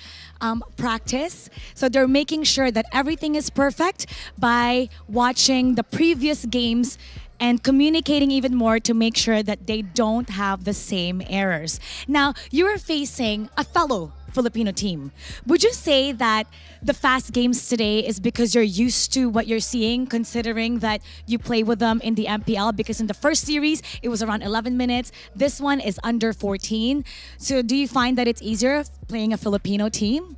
practice. So they're making sure that everything is perfect by watching the previous games and communicating even more to make sure that they don't have the same errors. Now, you're facing a fellow Filipino team. Would you say that the fast games today is because you're used to what you're seeing, considering that you play with them in the MPL? Because in the first series, it was around 11 minutes. This one is under 14. So do you find that it's easier playing a Filipino team?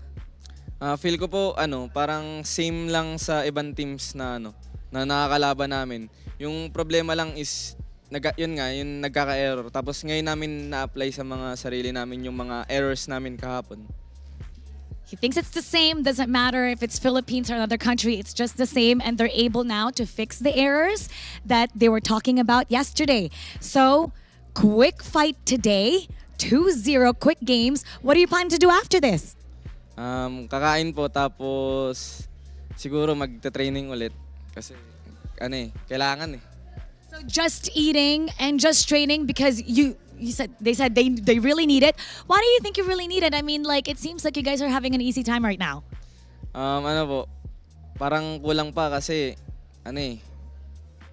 Feel ko po parang same lang sa ibang teams na na nakakalaban namin. Yung problema lang is yung nagkaka-error. Tapos ngayon namin na-apply sa mga sarili namin yung mga errors namin kahapon. He thinks it's the same, doesn't matter if it's Philippines or another country, it's just the same, and they're able now to fix the errors that they were talking about yesterday. So, quick fight today, 2-0 quick games. What are you planning to do after this? Kakain po tapos siguro magte-training ulit kasi kailangan eh. So just eating and just training because they said they really need it. Why do you think you really need it? I mean, like, it seems like you guys are having an easy time right now. Parang kulang pa kasi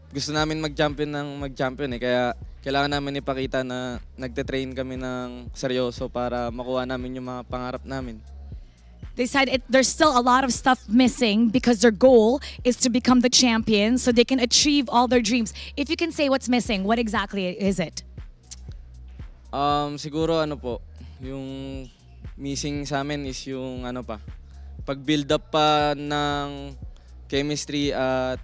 gusto namin mag-champion eh, kaya kailangan namin ipakita na nagte-train kami ng seryoso para makuha namin yung mga pangarap namin. They said there's still a lot of stuff missing because their goal is to become the champion so they can achieve all their dreams. If you can say what's missing, what exactly is it? Siguro yung missing sa amin is yung pag-build up pa ng chemistry at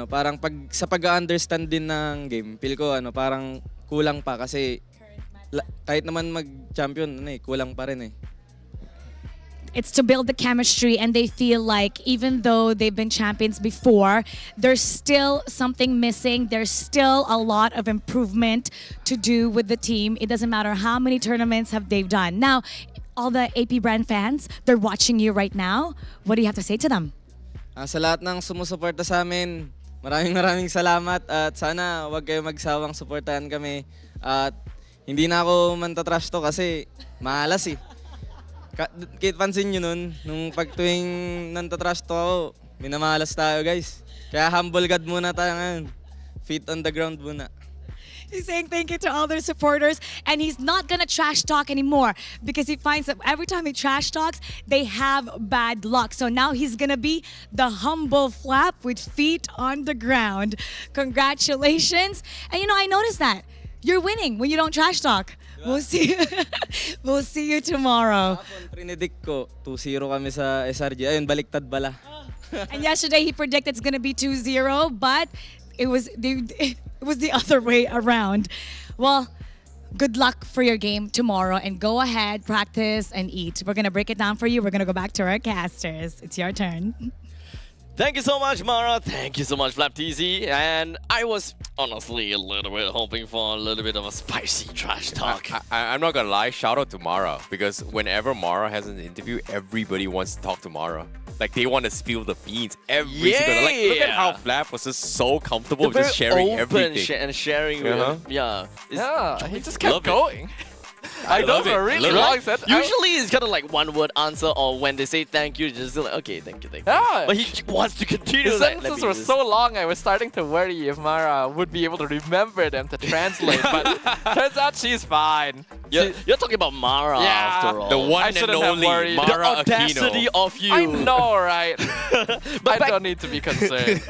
parang sa pag-understand din ng game. Feel ko parang kulang pa kasi kahit naman mag-champion, kulang pa rin eh. It's to build the chemistry, and they feel like even though they've been champions before, there's still something missing. There's still a lot of improvement to do with the team. It doesn't matter how many tournaments have they've done. Now, all the AP brand fans, they're watching you right now. What do you have to say to them? Sa lahat ng sumusuporta sa amin, maraming salamat at sana wag kayo magsawang suportahan kami at hindi na ako mantatrash to kasi malas eh. Kahit pansin nyo nung pagtuwing nantatrash to ako, minamalas tayo guys. Kaya humble God muna tayo ngayon. Feet on the ground muna. He's saying thank you to all their supporters, and he's not gonna trash talk anymore because he finds that every time he trash talks, they have bad luck. So now he's gonna be the humble flap with feet on the ground. Congratulations! And I noticed that you're winning when you don't trash talk. We'll see. We'll see you tomorrow. Predict ko 2-0 kami sa SRG. Ayun, baliktad bala. And yesterday he predicted it's gonna be 2-0, but it was the other way around. Well, good luck for your game tomorrow, and go ahead, practice, and eat. We're gonna break it down for you. We're gonna go back to our casters. It's your turn. Thank you so much, Mara. Thank you so much, FlapTZ. And I was honestly a little bit hoping for a little bit of a spicy trash talk. I'm not gonna lie, shout out to Mara, because whenever Mara has an interview, everybody wants to talk to Mara. Like, they want to spill the beans every single. Like, look at how Flap was just so comfortable They're just very sharing open everything. and sharing Uh-huh. with, yeah. He just kept Love it. going. I know for a really long set. Usually it's kind of like one word answer, or when they say thank you, just like, okay, thank you. Yeah. But he wants to continue. The like, let sentences me were just- so long, I was starting to worry if Mara would be able to remember them to translate, but turns out she's fine. You're talking about Mara Yeah. after all. The one I and shouldn't have only worried. The Mara audacity Aquino. of you. I know, right? I don't need to be concerned.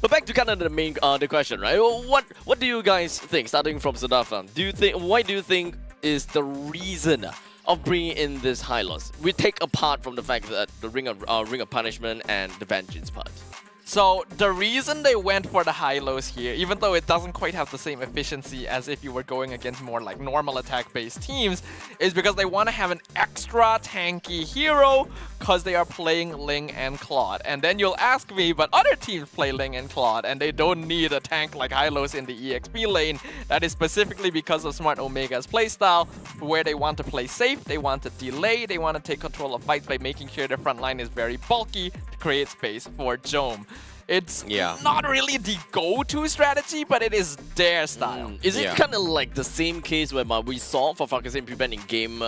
But back to kind of the main the question, right? What do you guys think? Starting from Sadafa, why do you think is the reason of bringing in this high loss? We take apart from the fact that the ring of punishment and the vengeance part. So the reason they went for the high-lows here, even though it doesn't quite have the same efficiency as if you were going against more like normal attack-based teams, is because they want to have an extra tanky hero because they are playing Ling and Claude. And then you'll ask me, but other teams play Ling and Claude and they don't need a tank like high-lows in the EXP lane. That is specifically because of Smart Omega's playstyle, where they want to play safe, they want to delay, they want to take control of fights by making sure their front line is very bulky to create space for Jome. It's not really the go-to strategy, but it is their style. Is it kind of like the same case where we saw for Falcons and Prevent in game?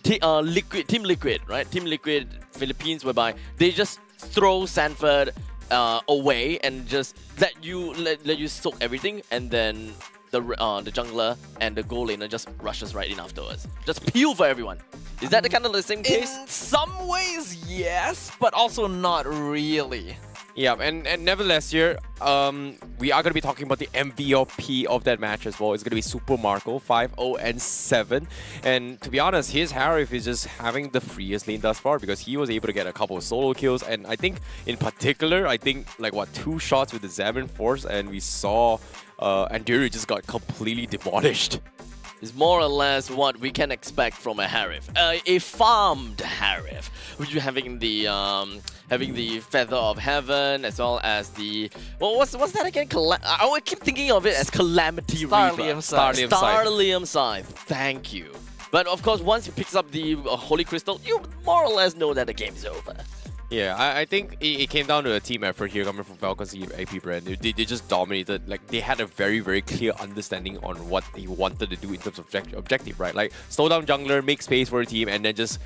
Team Liquid, right? Team Liquid Philippines, whereby they just throw Sanford away and just let you soak everything, and then the jungler and the goal laner just rushes right in afterwards. Just peel for everyone. Is that the kind of the same case? In some ways, yes, but also not really. Yeah, and nevertheless here, we are going to be talking about the MVP of that match as well. It's going to be Super Marco, 5-0-7. And to be honest, his Harif is just having the freest lane thus far because he was able to get a couple of solo kills. And I think, in particular, like, 2 shots with the Xamarin Force, and we saw Andiri just got completely demolished. Is more or less what we can expect from a Harif. A farmed Harif, which you having the Feather of Heaven, as well as the what's that again? I would keep thinking of it as Calamity Reaper. Starlium Scythe. Thank you. But of course, once he picks up the Holy Crystal, you more or less know that the game is over. Yeah, I think it came down to a team effort here coming from Falcons AP brand. They just dominated. Like, they had a very, very clear understanding on what they wanted to do in terms of objective, right? Like, slow down jungler, make space for a team, and then just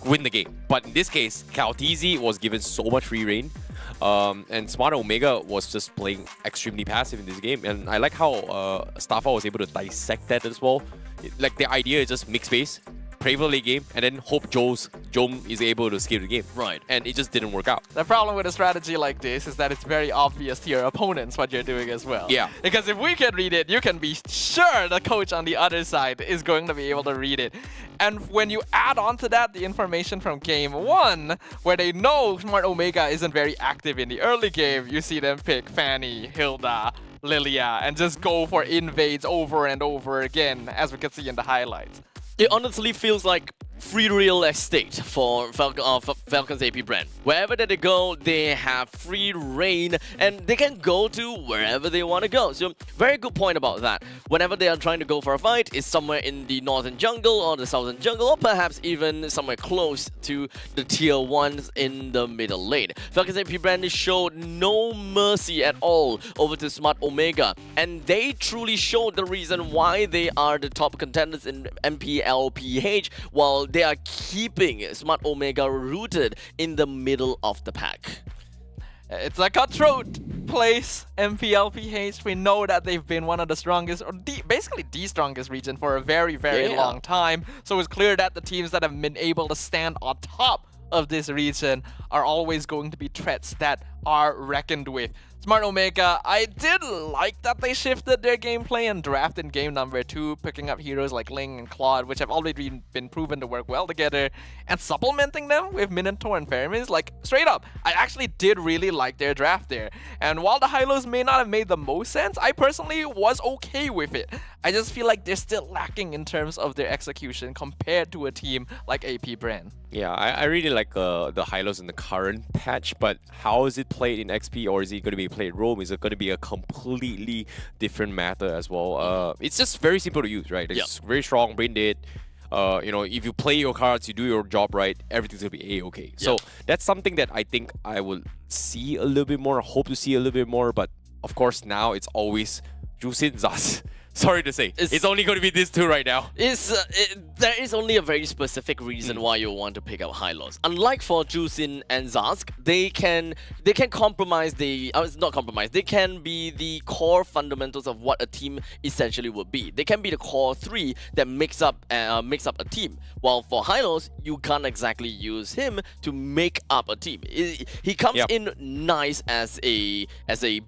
win the game. But in this case, Calteezy was given so much free reign. And Smart Omega was just playing extremely passive in this game. And I like how Staffa was able to dissect that as well. Like, the idea is just make space, pray for the late game, and then hope Jome is able to scale the game. Right. And it just didn't work out. The problem with a strategy like this is that it's very obvious to your opponents what you're doing as well. Yeah. Because if we can read it, you can be sure the coach on the other side is going to be able to read it. And when you add on to that the information from game 1, where they know Smart Omega isn't very active in the early game, you see them pick Fanny, Hilda, Lilia, and just go for invades over and over again, as we can see in the highlights. It honestly feels like free real estate for Falcons AP brand. Wherever that they go, they have free reign and they can go to wherever they want to go. So very good point about that. Whenever they are trying to go for a fight, it's somewhere in the northern jungle or the southern jungle, or perhaps even somewhere close to the tier 1s in the middle lane. Falcons AP brand showed no mercy at all over to Smart Omega, and they truly showed the reason why they are the top contenders in MPLPH, while they are keeping Smart Omega rooted in the middle of the pack. It's a cutthroat. place, MPLPH, we know that they've been one of the strongest, or basically the strongest region for a very, very long time. So it's clear that the teams that have been able to stand on top of this region are always going to be threats that are reckoned with. Smart Omega, I did like that they shifted their gameplay and drafted game number 2, picking up heroes like Ling and Claude, which have already been proven to work well together, and supplementing them with Minotaur and Fermis. Like, straight up, I actually did really like their draft there. And while the high-lows may not have made the most sense, I personally was okay with it. I just feel like they're still lacking in terms of their execution compared to a team like AP Brand. Yeah, I really like the high-lows in the current patch, but how is it played in XP, or is it going to be played Roam? Is it going to be a completely different meta as well? It's just very simple to use, right? It's very strong, brain dead. You know, if you play your cards, you do your job right, everything's going to be A-okay. So that's something that I think I will see a little bit more, hope to see a little bit more, but of course now it's always Jusin, Zaz. Sorry to say, it's only going to be these two right now. There is only a very specific reason why you want to pick up high-lows. Unlike for Jusin and Zask, they can compromise the not compromise. They can be the core fundamentals of what a team essentially would be. They can be the core 3 that makes up a team. While for high-lows, you can't exactly use him to make up a team. He comes in nice as a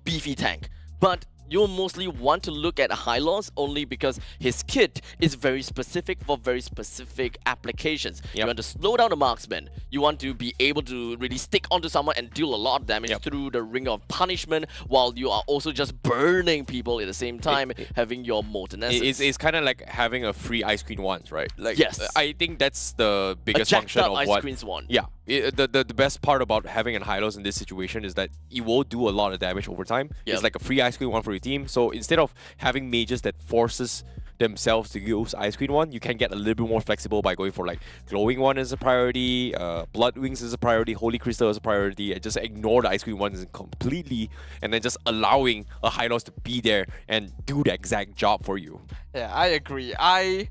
beefy tank, but you'll mostly want to look at high-lows only because his kit is very specific for very specific applications. You want to slow down the marksman. You want to be able to really stick onto someone and deal a lot of damage through the ring of punishment, while you are also just burning people at the same time, having your molten essence. It's kind of like having a free ice queen once, right? Like, yes. I think that's the biggest function of ice what. queen's wand. Yeah. The best part about having a high-lows in this situation is that it will do a lot of damage over time. It's like a free ice queen one for your team. So instead of having mages that forces themselves to use Ice Queen one, you can get a little bit more flexible by going for like Glowing one as a priority, Blood Wings as a priority, Holy Crystal as a priority, and just ignore the Ice Queen ones completely, and then just allowing a high-lows to be there and do the exact job for you. Yeah, I agree. I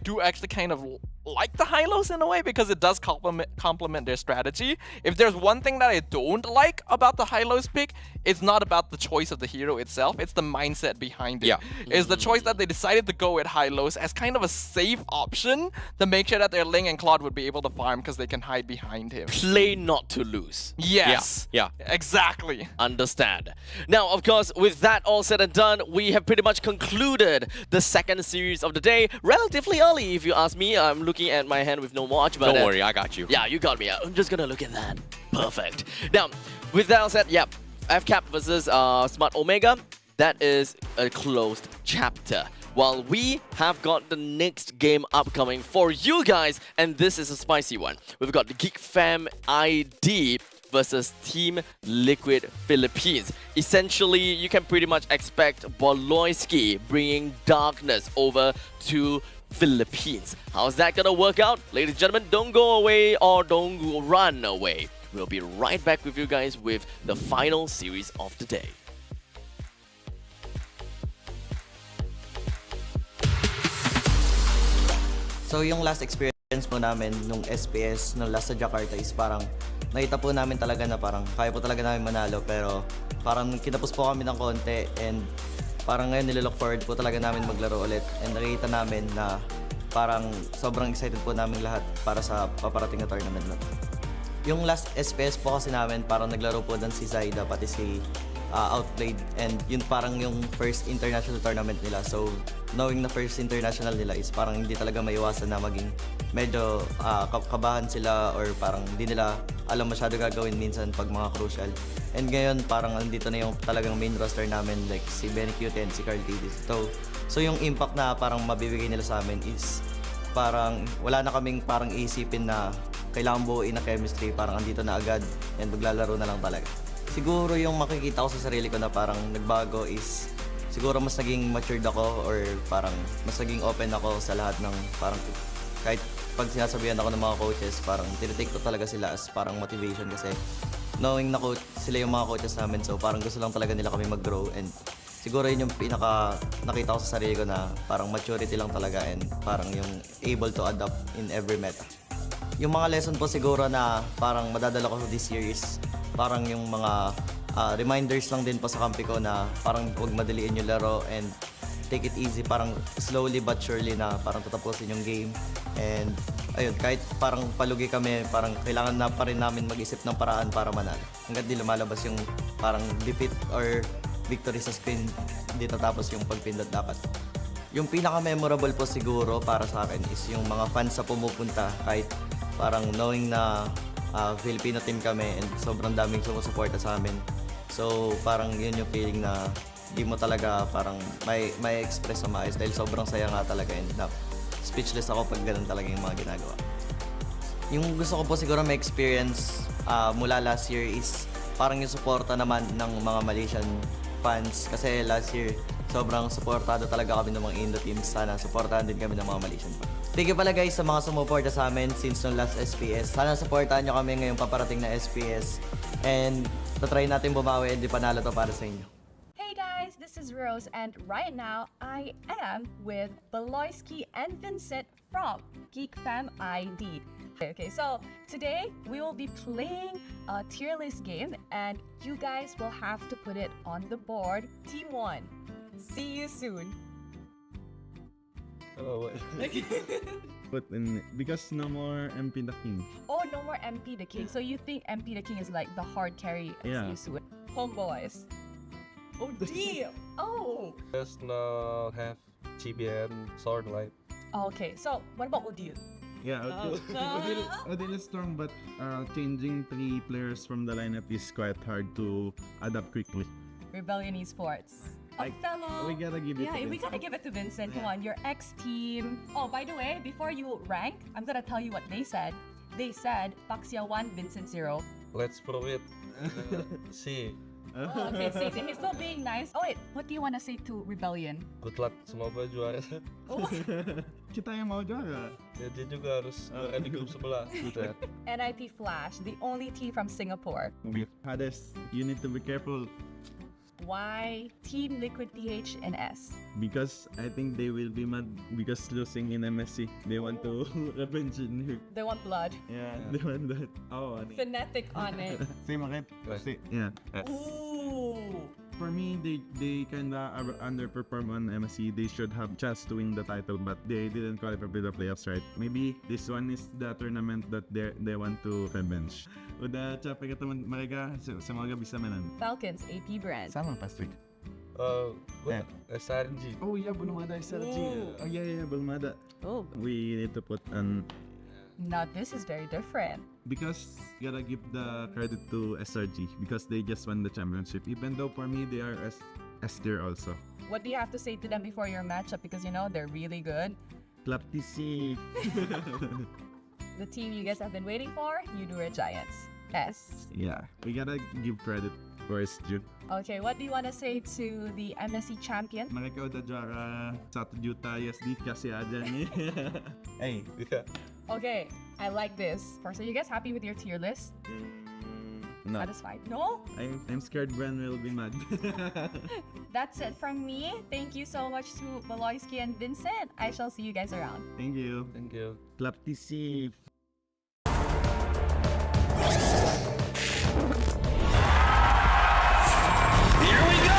do actually kind of like the high-lows in a way because it does complement their strategy. If there's one thing that I don't like about the high-lows pick, it's not about the choice of the hero itself, it's the mindset behind it. It's the choice that they decided to go with high-lows as kind of a safe option to make sure that their Ling and Claude would be able to farm because they can hide behind him. Play not to lose. Yes. Yeah. Exactly. Understand. Now, of course, with that all said and done, we have pretty much concluded the second series of the day relatively early, if you ask me. I'm looking at my hand with no watch, but don't worry, I got you. Yeah, you got me. I'm just gonna look at that. Perfect. Now, with that all said, FCAP versus Smart Omega, that is a closed chapter. While we have got the next game upcoming for you guys, and this is a spicy one. We've got the Geek Fam ID versus Team Liquid Philippines. Essentially, you can pretty much expect Boloyski bringing darkness over to Philippines. How's that gonna work out? Ladies and gentlemen, don't go away or don't run away. We'll be right back with you guys with the final series of the day. So yung last experience po namin nung SPS nung last sa Jakarta is parang nakita po namin talaga na parang kaya po talaga namin manalo, pero parang kinapos po kami ng konti, and parang ngayon nililook forward po talaga namin maglaro ulit, and nakita namin na parang sobrang excited po namin lahat para sa paparating na tournament na. Yung last SPS po kasi namin parang naglaro po doon si Zaida pati si Outplayed, and yun parang yung first international tournament nila. So knowing na first international nila is parang hindi talaga maiwasan na maging medyo kabahan sila, or parang hindi nila alam masyado gagawin minsan pag mga crucial. And ngayon parang andito na yung talagang main roster namin, like si Benny Cute and si Carl Tidis. So yung impact na parang mabibigay nila sa amin is parang wala na kaming parang isipin na kailangan buuin na chemistry, parang andito na agad and maglalaro na lang talaga. Siguro yung makikita ko sa sarili ko na parang nagbago is siguro mas naging matured ako, or parang mas naging open ako sa lahat ng parang kahit pag sinasabihan ako ng mga coaches, parang tinitake ko talaga sila as parang motivation, kasi knowing na sila yung mga coaches namin, so parang gusto lang talaga nila kami mag-grow, and siguro yun yung pinaka nakita ko sa sarili ko na parang maturity lang talaga, and parang yung able to adapt in every meta. Yung mga lesson po siguro na parang madadala ko this year is parang yung mga reminders lang din po sa kampi ko na parang huwag madaliin yung laro and take it easy, parang slowly but surely na parang tatapusin yung game. And ayun, kahit parang palugi kami, parang kailangan na pa rin namin mag-isip ng paraan para manalo. Hanggat di lumalabas yung parang defeat or victory sa screen, di tatapos yung pagpindot dapat. Yung pinaka-memorable po siguro para sa akin is yung mga fans sa pumupunta, kahit parang knowing na Filipino team kami and sobrang daming sumusuporta sa amin. So parang yun yung feeling na di mo talaga parang may express sa maayos dahil sobrang saya nga talaga and speechless ako pag ganun talaga yung mga ginagawa. Yung gusto ko po siguro may experience mula last year is parang yung suporta naman ng mga Malaysian fans kasi last year sobrang suportado talaga kami ng mga Indo teams. Sana suportahan din kami ng mga Malaysian fans. Thank you pala guys sa mga sumuporta sa amin since nung last SPS. Sana suportahan nyo kami ngayong paparating na SPS and tatry natin bumawi and di panalo to para sa inyo. Hey guys, this is Rose and right now I am with Beloyski and Vincent from Geek Fam ID. Okay, so today we will be playing a tier list game and you guys will have to put it on the board. Team 1, see you soon. Oh, but because no more MP the King. Oh, no more MP the King. So you think MP the King is like the hard carry? Yeah. See you soon. Homeboys. Oh, dear. Oh. Just now have GBN Sword Light. Okay, so what about Odile? Yeah, Odile is strong, but changing 3 players from the lineup is quite hard to adapt quickly. Rebellion Esports. A fellow. We gotta give it to Yeah, we Vincent. gotta give it to Vincent. Come on, your ex-team. Oh, by the way, before you rank, I'm gonna tell you what they said. They said Paxia 1, Vincent 0. Let's prove it. See. Oh, okay, say. He's still being nice. Oh wait, what do you wanna say to Rebellion? Good luck, semoga juara. Oh. Kita yang mau juara. Ya, dia juga harus berada di grup sebelah. NIP Flash, the only team from Singapore. Hades, you need to be careful. Why Team Liquid PH and S? Because I think they will be mad because losing in MSC. They want to revenge in here. They want blood. Yeah, they want that. Oh, Phonetic on it. Same again. Yeah. Ooh. For me, they kinda underperform on MSC. They should have chance to win the title, but they didn't qualify for the playoffs, right? Maybe this one is the tournament that they want to revenge. Udah capek ketemu mereka, semoga bisa menang. Falcons AP brand. Sama pasti. SRG. Oh iya, belum ada SRG. Oh iya, belum ada. Oh. We need to put an. Now this is very different. Because gotta give the credit to SRG because they just won the championship. Even though for me they are S tier also. What do you have to say to them before your matchup? Because you know they're really good. Club TC. The team you guys have been waiting for, Udura Giants. S. Yeah, we gotta give credit first, June. Okay, what do you want to say to the MSC champion? Mereka udah juara 1 juta USD kasih aja nih. Hey, Okay, I like this. So you guys happy with your tier list? No. Satisfied? No? I'm scared Bren will be mad. That's it from me. Thank you so much to Beloyski and Vincent. I shall see you guys around. Thank you. Thank you. Club TC. Here we go!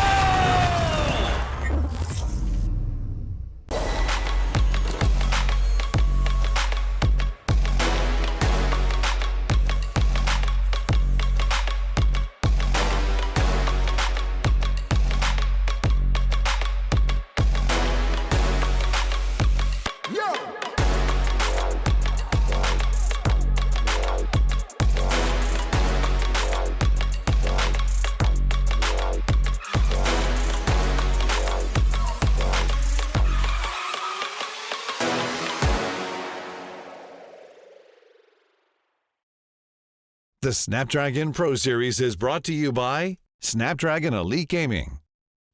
The Snapdragon Pro Series is brought to you by Snapdragon Elite Gaming,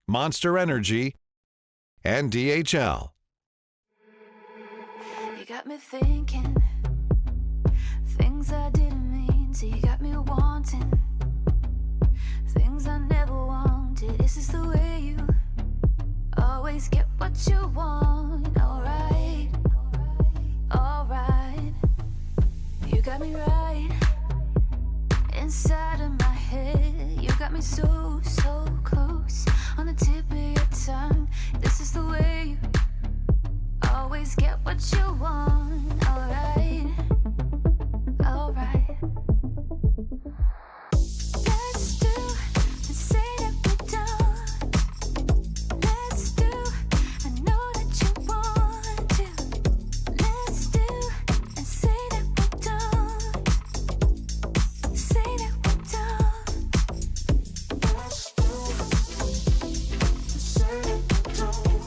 Monster Energy, and DHL. You got me thinking things I didn't mean to. You got me wanting things I never wanted. Is this the way you always get what you want? Alright, alright. You got me right inside of my head. head. You got me so, so close on the tip of your tongue. This is the way you always get what you want. Alright, alright. Let's do and say that we're done. Let's do, I know that you want to. Let's do and say that we're done. Say that we're done. Let's do and say that we're done.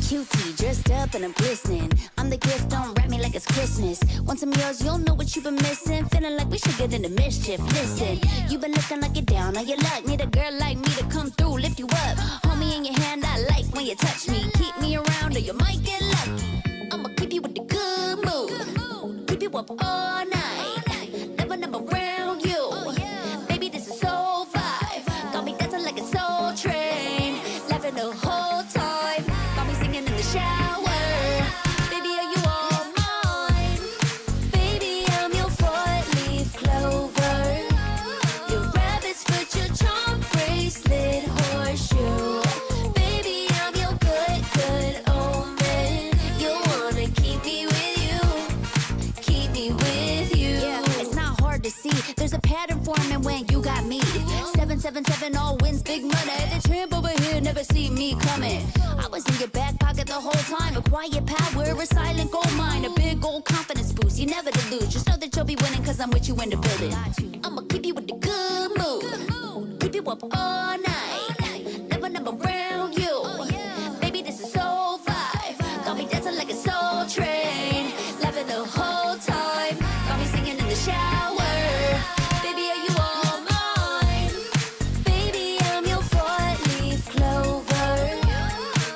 cutie, dressed up and I'm glistening. I'm the gift, don't wrap me like it's Christmas. Want some of yours, you'll know what you've been missing. Feeling like we should get into mischief. Listen, you've been looking like you're down on your luck. Need a girl like me to come through, lift you up. Hold me in your hand, I like when you touch me. Keep me around or you might get lucky. I'ma keep you with the good mood. Keep you up all night. Never around you. Baby, this is so vibe. Got me dancing like a soul train. Laughing the whole time. Got me singing in the shower. Baby, are you all mine? Baby, I'm your four-leaf clover. Your rabbit's foot, your charm bracelet, horseshoe. Baby, I'm your good omen. You wanna keep me with you. Keep me with you. Yeah, it's not hard to see. There's a pattern forming when you got me. 777 all wins big money. The tramp over here never see me coming. I was in your back pocket the whole time. A quiet power, a silent gold mine, a big old confidence boost. You never delude. Just know that you'll be winning cause I'm with you in the building. I'ma keep you with the good mood. Keep you up all night. Never around you. Baby, this is so vibe. Got me dancing like a soul train. Laughing the whole time. Got me singing in the shower. Baby, are you all mine? Baby, I'm your four-leaf clover.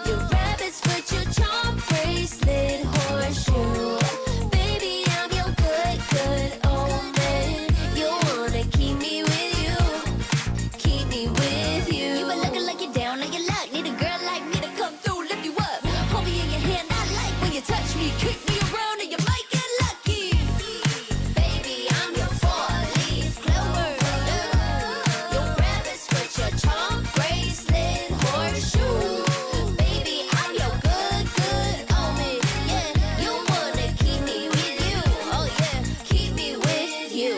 Your rabbit's foot, your charm bracelet, horseshoe. Baby, I'm your good omen. You wanna keep me with you. Keep me with you. You been looking like you're down on your luck. Need a girl like me to come through, lift you up. Hold me in your hand, I like when you touch me. Kick me around and you might get lucky. Baby, I'm your four-leaf clover. Your rabbit's foot, your charm bracelet, horseshoe. Baby, I'm your good omen. Yeah, you wanna keep me with you. Oh yeah, keep me with you.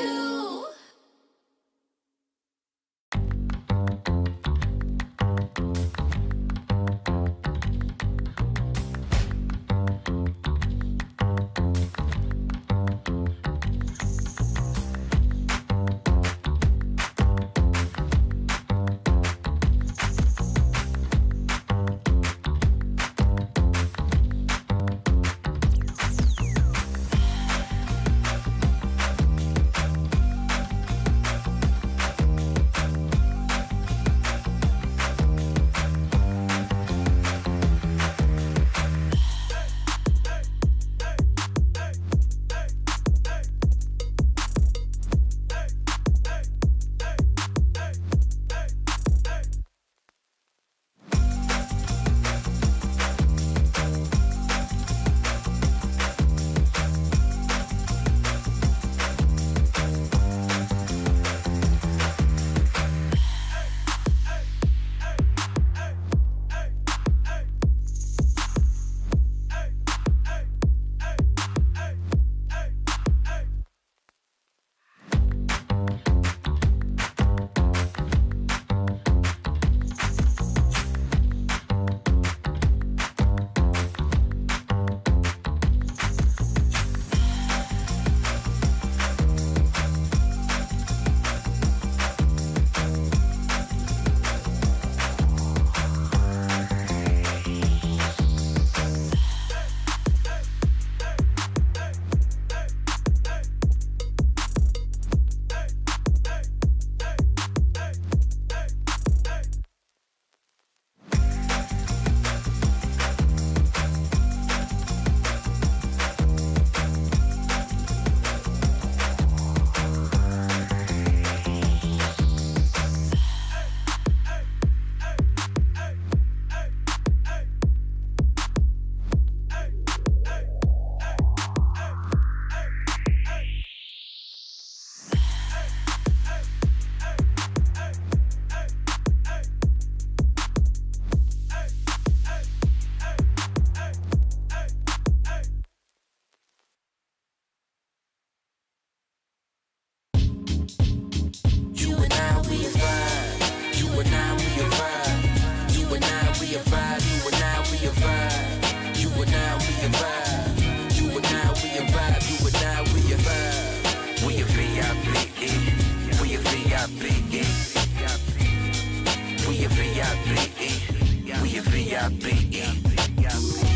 VIP.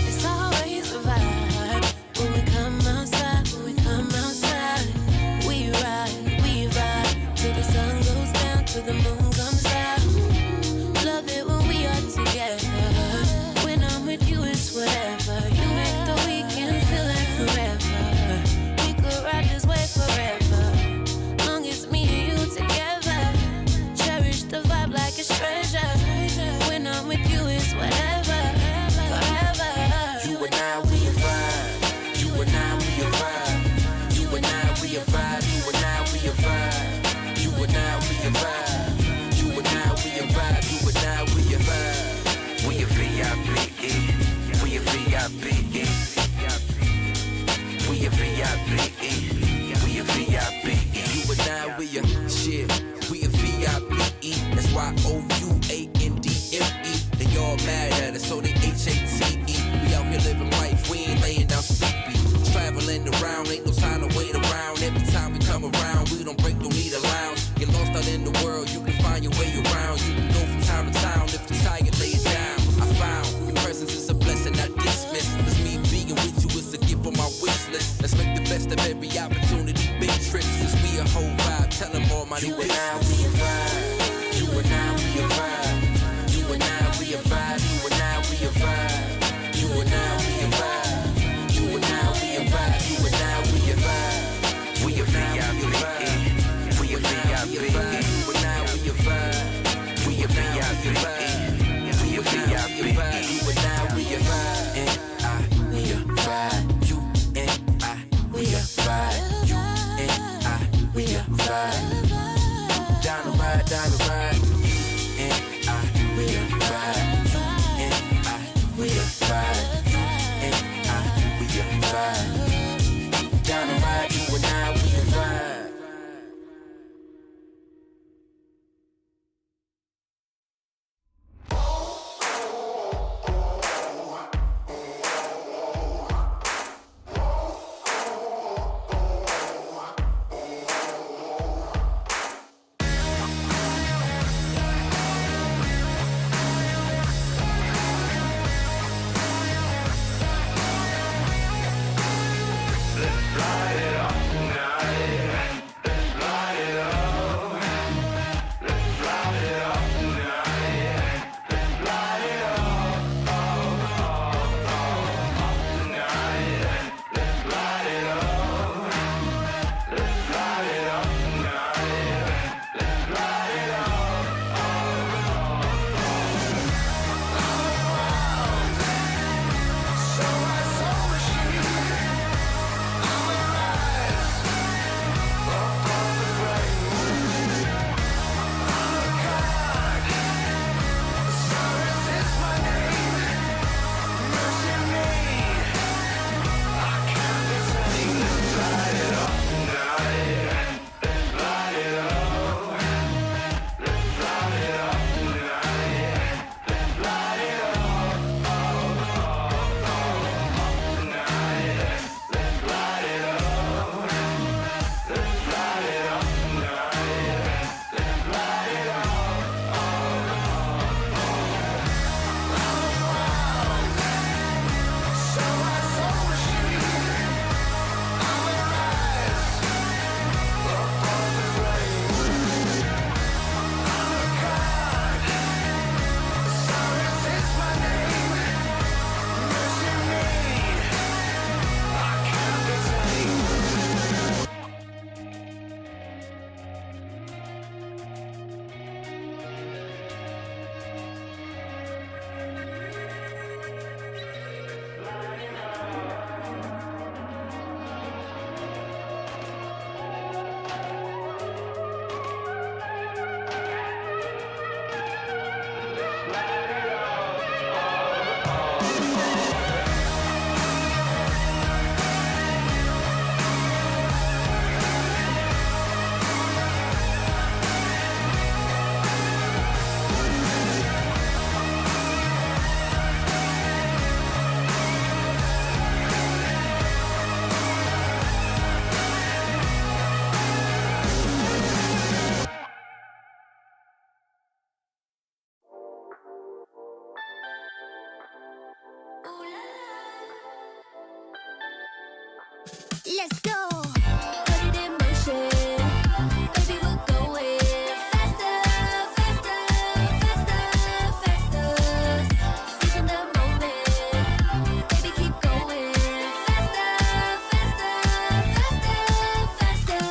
Yeah, we a VIPE. That's why OUANDME. They all mad at us, so they HATE. We out here living life, we ain't laying down sleepy. Traveling around, ain't no time to wait around. Every time we come around, we don't break, don't need a lounge. Get lost out in the world, you can find your way around. You can go from town to town, if you're tired, lay it down. I found your presence is a blessing, I dismiss. Cause me being with you is a gift on my wish list. Let's make the best of every opportunity, big trips. Cause we a whole vibe, tell them all my new now we a vibe. You and I, we a vibe. You and I, we a vibe. You and I, we a vibe. You and I, we a vibe. You and I, we a vibe. You and I, we a vibe. We a vibe. We a vibe. We a vibe. You and I, we a vibe. We a vibe. We a vibe. We a vibe. You and I, we a vibe. And I, we a vibe. You and I, we a vibe. You and I, we a vibe. Down the ride, down the ride. You and I, we a vibe. You and I, we a vibe. You and I, we a vibe. Down the ride, you and I, we a vibe. Let's go. Put it in motion. Baby, we're going faster, faster, faster, faster. Seizing the moment. Baby, keep going faster, faster, faster, faster.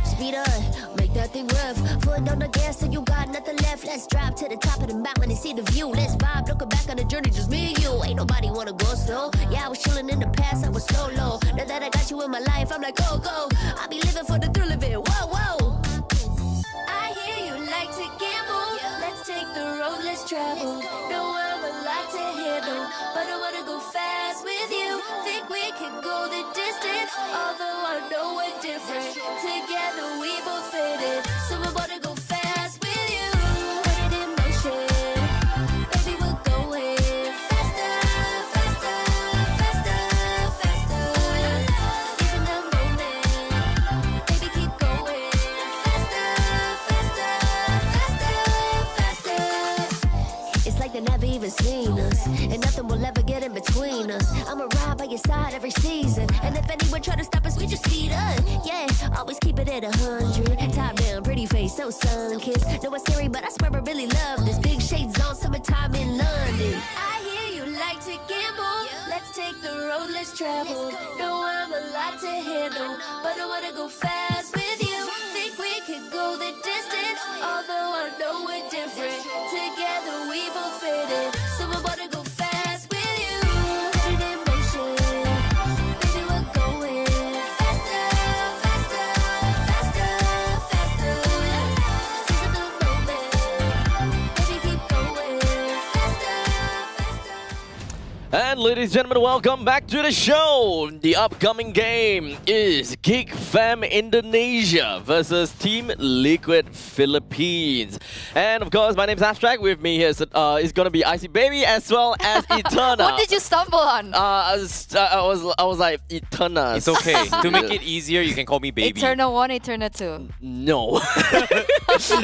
Speed on, make that thing rough. Foot on the gas till you got nothing left. Let's drive to the top of the mountain and see the view. Let's vibe, looking back on the journey, just me and you. Ain't nobody wanna go slow. Yeah, I was chilling in the past, I was solo. Now that I got you in my life, I'm like, go, go. I be living for the thrill of it, whoa, whoa. I hear you like to gamble. Let's take the road, let's travel. Know I'm a lot to handle, but I wanna go fast with you. Think we can go the distance, although I know we're different. Together we both fit it. So will ever get in between us. I'ma ride by your side every season. And if anyone try to stop us, we just speed up. Yeah, always keep it at 100. Top down, pretty face, so sun-kissed. Know it's scary, but I swear I really love this. Big shades on, summertime in London. I hear you like to gamble. Let's take the road, let's travel. Know I'm a lot to handle, but I wanna go fast with you. Think we could go the distance, although I know we're different. Together we both fit in, so I wanna go fast with you. Put it in motion, baby, we're going faster, faster, faster, faster. Seize the moment, baby, keep going faster, faster. And ladies and gentlemen, welcome back to the show. The upcoming game is Geek Fam Indonesia versus Team Liquid Philippines. And of course, my name's Abstract. With me here is going to be Icy Baby as well as Eterna. What did you stumble on? I was like Eterna. It's okay. To make it easier, you can call me baby. Eterna 1, Eterna 2. No,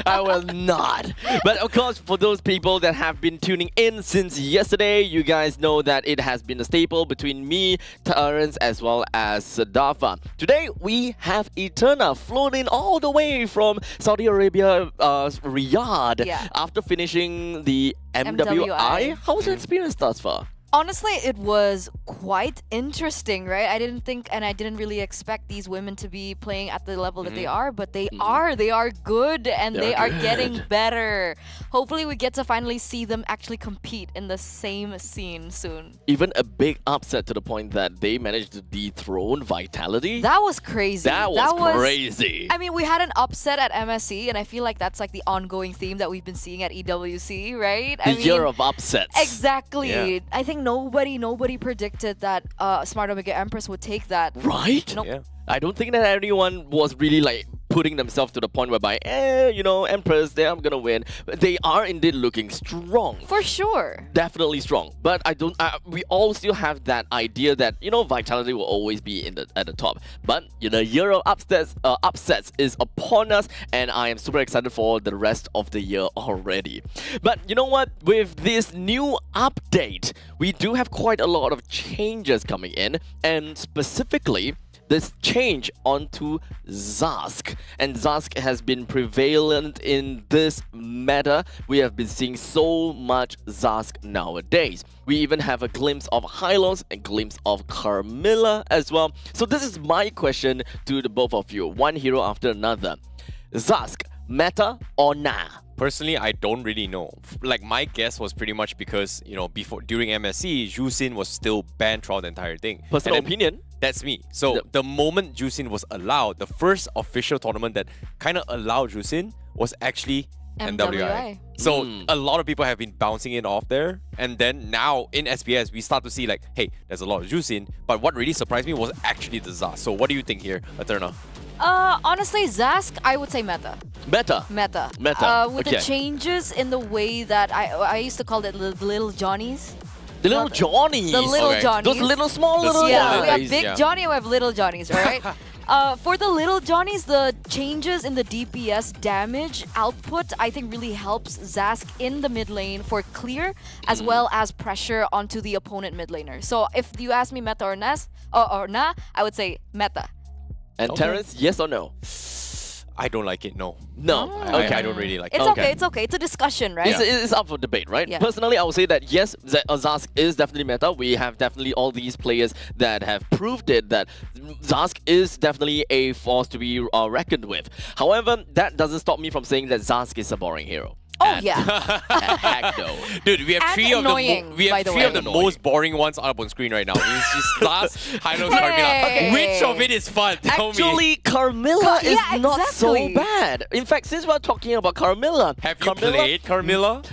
I will not. But of course, for those people that have been tuning in since yesterday, you guys know that it has been a staple between me, Terrence, as well as Sadafa. Today, we have Eterna flown in all the way from Saudi Arabia, Riyadh, after finishing the MWI. How was your experience thus far? Honestly, it was quite interesting, right? I didn't think and I didn't really expect these women to be playing at the level that they are, but they are. They are good and they are getting better. Hopefully, we get to finally see them actually compete in the same scene soon. Even a big upset to the point that they managed to dethrone Vitality. That was crazy. That was crazy. I mean, we had an upset at MSC, and I feel like that's like the ongoing theme that we've been seeing at EWC, right? The year of upsets. Exactly. Yeah. I think nobody predicted that Smart Omega Empress would take that. Right? Nope. Yeah. I don't think that anyone was really like putting themselves to the point whereby, Empress, I'm gonna win. But they are indeed looking strong. For sure. Definitely strong. But we all still have that idea that, Vitality will always be at the top. But, the year of upsets is upon us, and I am super excited for the rest of the year already. But you know what? With this new update, we do have quite a lot of changes coming in, and specifically, this change onto Zask. And Zask has been prevalent in this meta. We have been seeing so much Zask nowadays. We even have a glimpse of Hylos, a glimpse of Carmilla as well. So this is my question to the both of you, one hero after another. Zask, meta or nah? Personally, I don't really know. Like, my guess was pretty much because, during MSC, Jusin was still banned throughout the entire thing. Personal opinion? That's me. So, the moment Jusin was allowed, the first official tournament that kind of allowed Jusin was actually MWI. So, a lot of people have been bouncing it off there. And then now, in SPS, we start to see like, hey, there's a lot of Jusin. But what really surprised me was actually the Zaz. So, what do you think here, Eterna? Honestly, Zask, I would say meta. Meta. With the changes in the way that I used to call it little Johnnies. The little Johnnies. The little Johnnies. Those little small little we guys. have Big Johnny and we have Little Johnnies, alright? For the Little Johnnies, the changes in the DPS damage output, I think really helps Zask in the mid lane for clear, as well as pressure onto the opponent mid laner. So if you ask me meta or nah, I would say meta. And Terrence, yes or no? I don't like it, no. No. Okay. I don't really like it. It's okay, it's okay. It's a discussion, right? It's up for debate, right? Yeah. Personally, I would say that yes, Zask is definitely meta. We have definitely all these players that have proved it, that Zask is definitely a force to be reckoned with. However, that doesn't stop me from saying that Zask is a boring hero. Oh, yeah. Heck no. Dude, we have And three of annoying, by the three way. of the most boring ones up on screen right now. It's just Zaz, Hylos, Carmilla. Hey. Which of it is fun? Tell me. Actually, Carmilla is yeah, not so exactly. bad. In fact, since we're talking about Carmilla, Have you played Carmilla?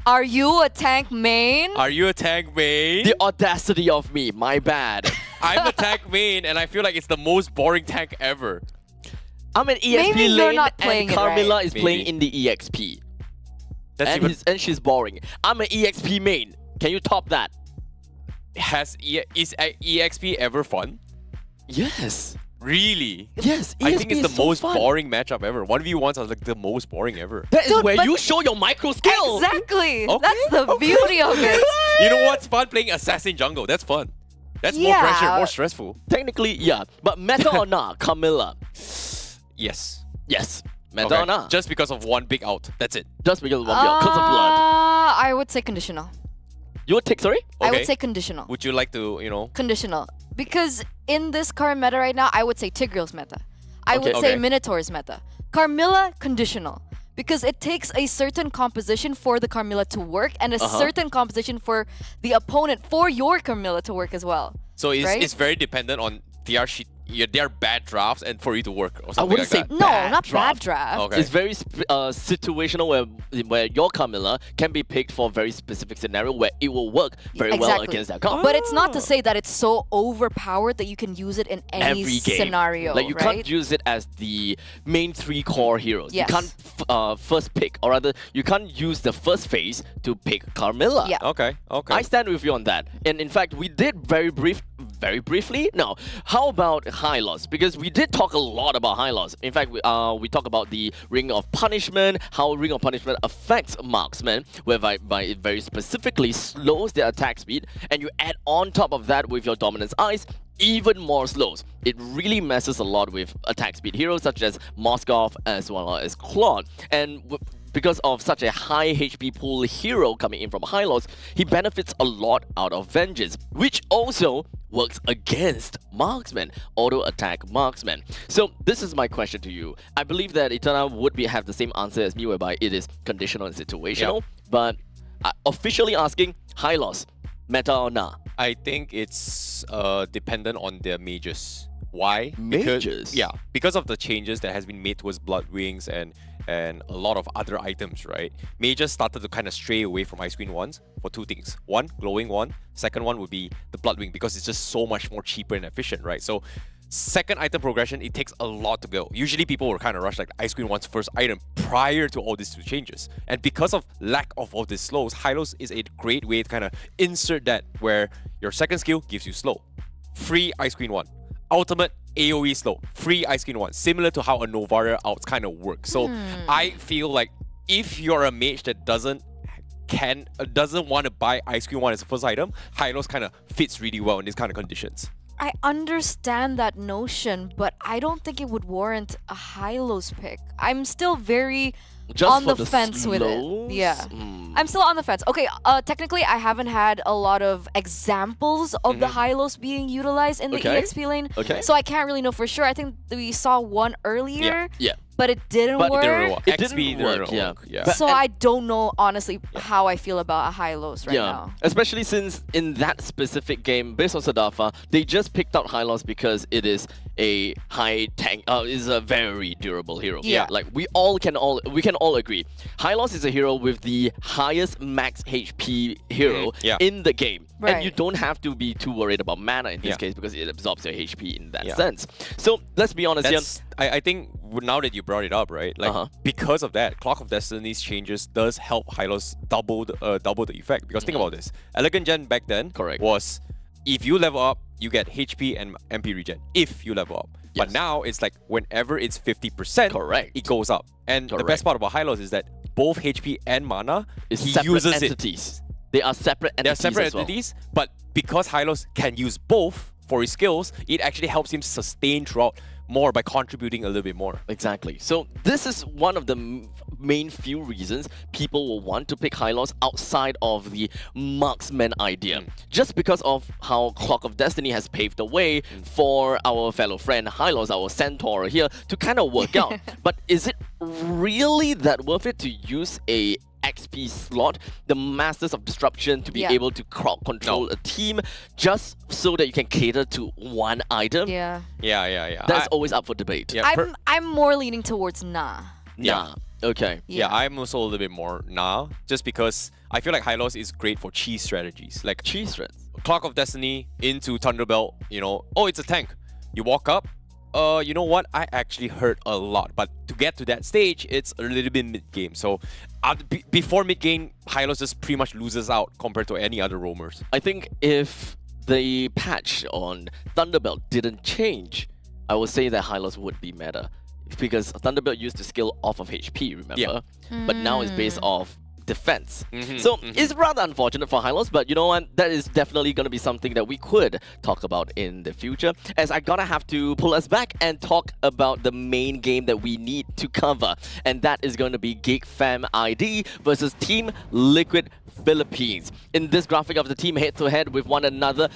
Are you a tank main? Are you a tank main? The audacity of me, my bad. I'm a tank main, and I feel like it's the most boring tank ever. I'm an EXP Maybe you're lane, not playing and it Carmilla right. is playing in the EXP. That's She's boring. I'm an EXP main. Can you top that? Is EXP ever fun? Yes. Really? Yes, I EXP think it's is the so most fun. boring matchup ever. 1v1s are like the most boring ever. That is Dude, where but- you show your micro skill. Exactly. Okay, That's the beauty of it. You know what's fun? Playing Assassin Jungle. That's fun. That's more pressure, more stressful. Technically, yeah. But meta or not, Camilla? Yes. Yes. Meta or not? Just because of one big out. That's it. Just because of one big out. Because of blood. I would say conditional. You would take, sorry? I would say conditional. Would you like to, Conditional. Because in this current meta right now, I would say Tigreal's meta. I would say Minotaur's meta. Carmilla, conditional. Because it takes a certain composition for the Carmilla to work and a certain composition for the opponent for your Carmilla to work as well. So it's, right? it's very dependent on their bad drafts and for you to work or I something wouldn't like say that. No, not bad draft. Okay. It's very situational where your Camilla can be picked for a very specific scenario where it will work very well against that card. But it's not to say that it's so overpowered that you can use it in any Every game. scenario. Like you right? can't use it as the main 3 core heroes. Yes. You can't first pick, or rather, you can't use the first phase to pick Carmilla. Yeah. Okay. I stand with you on that. And in fact, we did very briefly. Now, how about Hylos? Because we did talk a lot about Hylos. In fact, we talked about the Ring of Punishment, how Ring of Punishment affects marksmen, whereby it very specifically slows their attack speed, and you add on top of that with your Dominance Eyes, even more slows. It really messes a lot with attack speed heroes such as Moskov as well as Claude. And because of such a high HP pool hero coming in from Hylos, he benefits a lot out of Vengeance, which also works against marksmen, auto attack marksmen. So this is my question to you. I believe that Eterna would have the same answer as me, whereby it is conditional and situational. But officially asking, Hylos, meta or not? I think it's dependent on their mages. Why? Mages? Because of the changes that has been made towards Blood Wings and a lot of other items, right? Mages started to kind of stray away from Ice Queen wands for 2 things. One, glowing wand. Second one would be the Blood Wing because it's just so much more cheaper and efficient, right? So second item progression, it takes a lot to go. Usually people will kind of rush like Ice Queen wand's first item prior to all these 2 changes. And because of lack of all these slows, Hylos is a great way to kind of insert that where your second skill gives you slow. Free Ice Queen wand. Ultimate AoE slow, free Ice Queen wand, similar to how a Novara outs kind of works. So I feel like if you're a mage that doesn't want to buy Ice Queen wand as a first item, Hylos kind of fits really well in these kind of conditions. I understand that notion, but I don't think it would warrant a Hylos pick. I'm still very on the fence with it. Yeah. I'm still on the fence. Okay, technically I haven't had a lot of examples of the Hylos being utilized in the EXP lane. So I can't really know for sure. I think we saw one earlier. Yeah. But it didn't work. It didn't work. Yeah. So I don't know honestly how I feel about a Hylos right now. Especially since in that specific game, based on Sadafa, they just picked out Hylos because it is a high tank, is a very durable hero. Yeah. Like we can all agree. Hylos is a hero with the highest max HP hero in the game. Right. And you don't have to be too worried about mana in this case because it absorbs your HP in that sense. So let's be honest here. I think now that you brought it up, right? Like because of that, Clock of Destiny's changes does help Hylos double the effect. Because think about this: Elegant Gen back then was if you level up, you get HP and MP regen. If you level up, but now it's like whenever it's 50%, it goes up. And the best part about Hylos is that both HP and mana It's he separate uses entities. They are separate entities. They're separate as well. entities, but because Hylos can use both for his skills, it actually helps him sustain throughout more by contributing a little bit more. Exactly. So this is one of the main few reasons people will want to pick Hylos outside of the marksman idea. Just because of how Clock of Destiny has paved the way for our fellow friend Hylos, our centaur here, to kind of work out. But is it really that worth it to use a XP slot, the Masters of Disruption, to be able to crowd control a team just so that you can cater to one item? Yeah. That's always up for debate. I'm more leaning towards nah. Okay. Yeah, I'm also a little bit more just because I feel like Hylos is great for cheese strategies. Like cheese threats. Clock of Destiny into Thunderbelt, it's a tank. You walk up, you know what? I actually hurt a lot. But to get to that stage, it's a little bit mid-game. So before mid-game, Hylos just pretty much loses out compared to any other roamers. I think if the patch on Thunderbelt didn't change, I would say that Hylos would be meta. Because Thunderbelt used to skill off of HP, remember? But now it's based off defense. So it's rather unfortunate for Hylos, but you know what? That is definitely going to be something that we could talk about in the future. As I gotta have to pull us back and talk about the main game that we need to cover, and that is going to be Geek Fam ID versus Team Liquid Philippines. In this graphic of the team head-to-head with one another,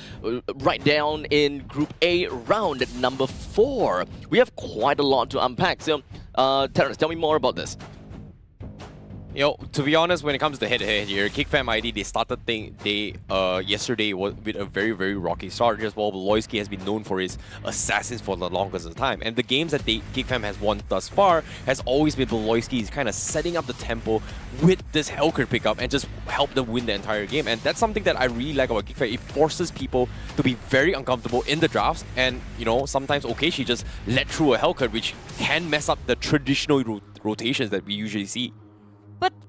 right down in Group A, round number 4. We have quite a lot to unpack. So, Terrence, tell me more about this. You know, to be honest, when it comes to head-to-head here, KickFam ID, they started yesterday with a very, very rocky start. Just while Beloyski has been known for his assassins for the longest of time. And the games that KickFam has won thus far has always been Beloyski's kind of setting up the tempo with this Hellcurt pickup and just help them win the entire game. And that's something that I really like about KickFam. It forces people to be very uncomfortable in the drafts. And, you know, sometimes Okeshi just let through a Hellcurt, which can mess up the traditional rotations that we usually see.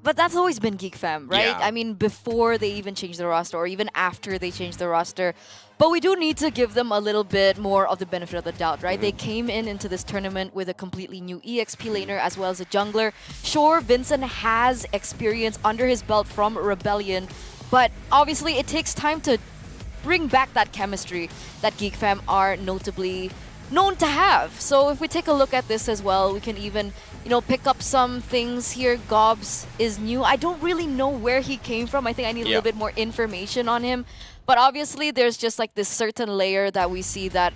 But that's always been Geek Fam, right? Yeah. I mean, before they even changed the roster, or even after they changed the roster. But we do need to give them a little bit more of the benefit of the doubt, right? They came into this tournament with a completely new EXP laner as well as a jungler. Sure, Vincent has experience under his belt from Rebellion, but obviously it takes time to bring back that chemistry that Geek Fam are notably known to have. So if we take a look at this as well, we can even, you know, pick up some things here. Gobs is new. I don't really know where he came from. I think I need a little bit more information on him. But obviously, there's just like this certain layer that we see that